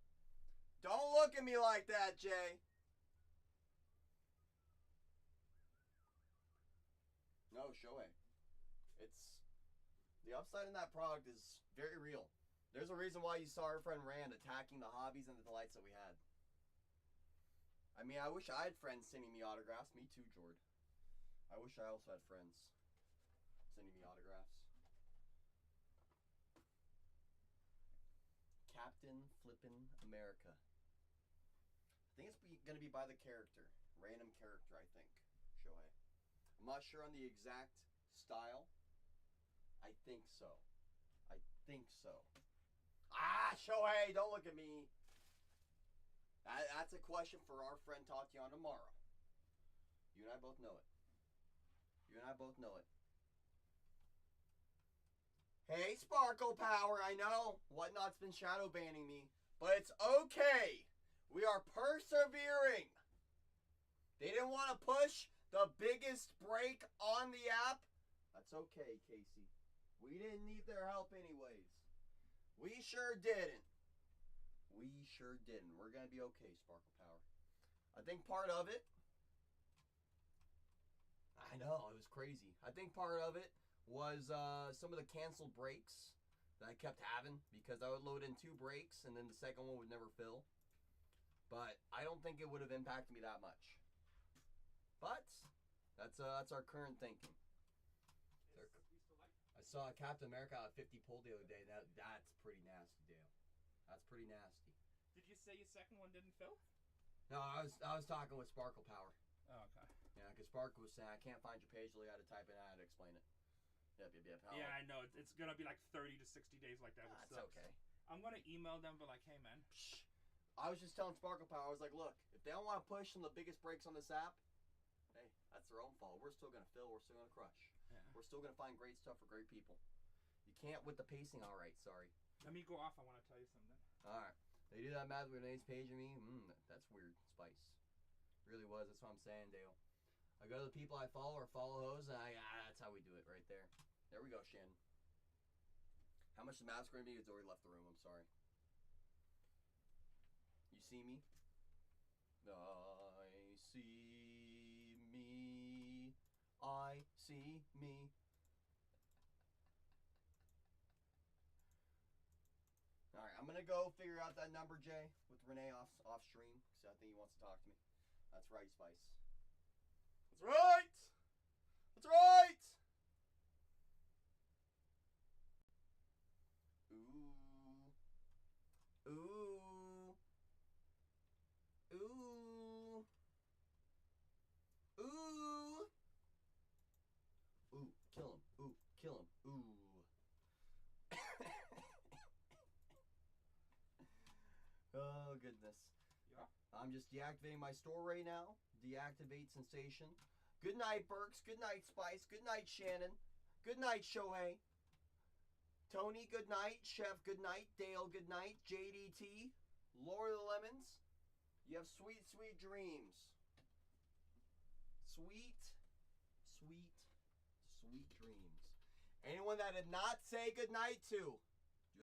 Don't look at me like that, Jay. No, Shohei. It's the upside in that product is very real. There's a reason why you saw our friend Rand attacking the hobbies and the delights that we had. I mean, I wish I had friends sending me autographs. Me too, Jord. I wish I also had friends sending me autographs. Captain Flippin' America. I think it's going to be by the character. Random character, I think. Shohei. I'm not sure on the exact style. I think so. Ah, Shohei, don't look at me. That's a question for our friend Tatiana tomorrow. You and I both know it. Hey, Sparkle Power, I know Whatnot's been shadow banning me, but it's okay. We are persevering. They didn't want to push the biggest break on the app. That's okay, Casey. We didn't need their help anyways. We sure didn't. We're going to be okay, Sparkle Power. I think part of it, I know, it was crazy. I think part of it was some of the canceled breaks that I kept having because I would load in 2 breaks and then the second one would never fill. But I don't think it would have impacted me that much. But that's our current thinking. I saw Captain America at 50 pull the other day. That's pretty nasty, Dale. That's pretty nasty. Did you say your second one didn't fill? No, I was talking with Sparkle Power. Oh, okay. Yeah, because Sparkle was saying I can't find your page. I got to type it. I had to explain it. Yep. Yeah, I know. It's gonna be like 30 to 60 days like that. That's okay. I'm gonna email them, but like, hey man. Psh. I was just telling Sparkle Power. I was like, look, if they don't want to push some of the biggest breaks on this app, hey, that's their own fault. We're still gonna fill. We're still gonna crush. Yeah. We're still gonna find great stuff for great people. You can't with the pacing. All right, sorry. Let me go off. I want to tell you something. All right. They do that Mad Renee's page of me. That's weird. Spice. Really was. That's what I'm saying, Dale. I go to the people I follow or follow those, and that's how we do it right there. There we go, Shannon. How much the math's going to be? It's already left the room. I'm sorry. You see me? I see me. I see me. All right, I'm going to go figure out that number, Jay, with Renee off stream, because I think he wants to talk to me. That's right, Spice. That's right! That's right! Ooh. Ooh. Ooh. Ooh. Ooh, kill him. Ooh, kill him. Ooh. Oh, goodness. Yeah. I'm just deactivating my store right now. Deactivate sensation. Good night, Burks. Good night, Spice. Good night, Shannon. Good night, Shohei. Tony, good night. Chef, good night. Dale, good night. JDT. Lord of the Lemons. You have sweet, sweet dreams. Sweet, sweet, sweet dreams. Anyone that did not say good night to,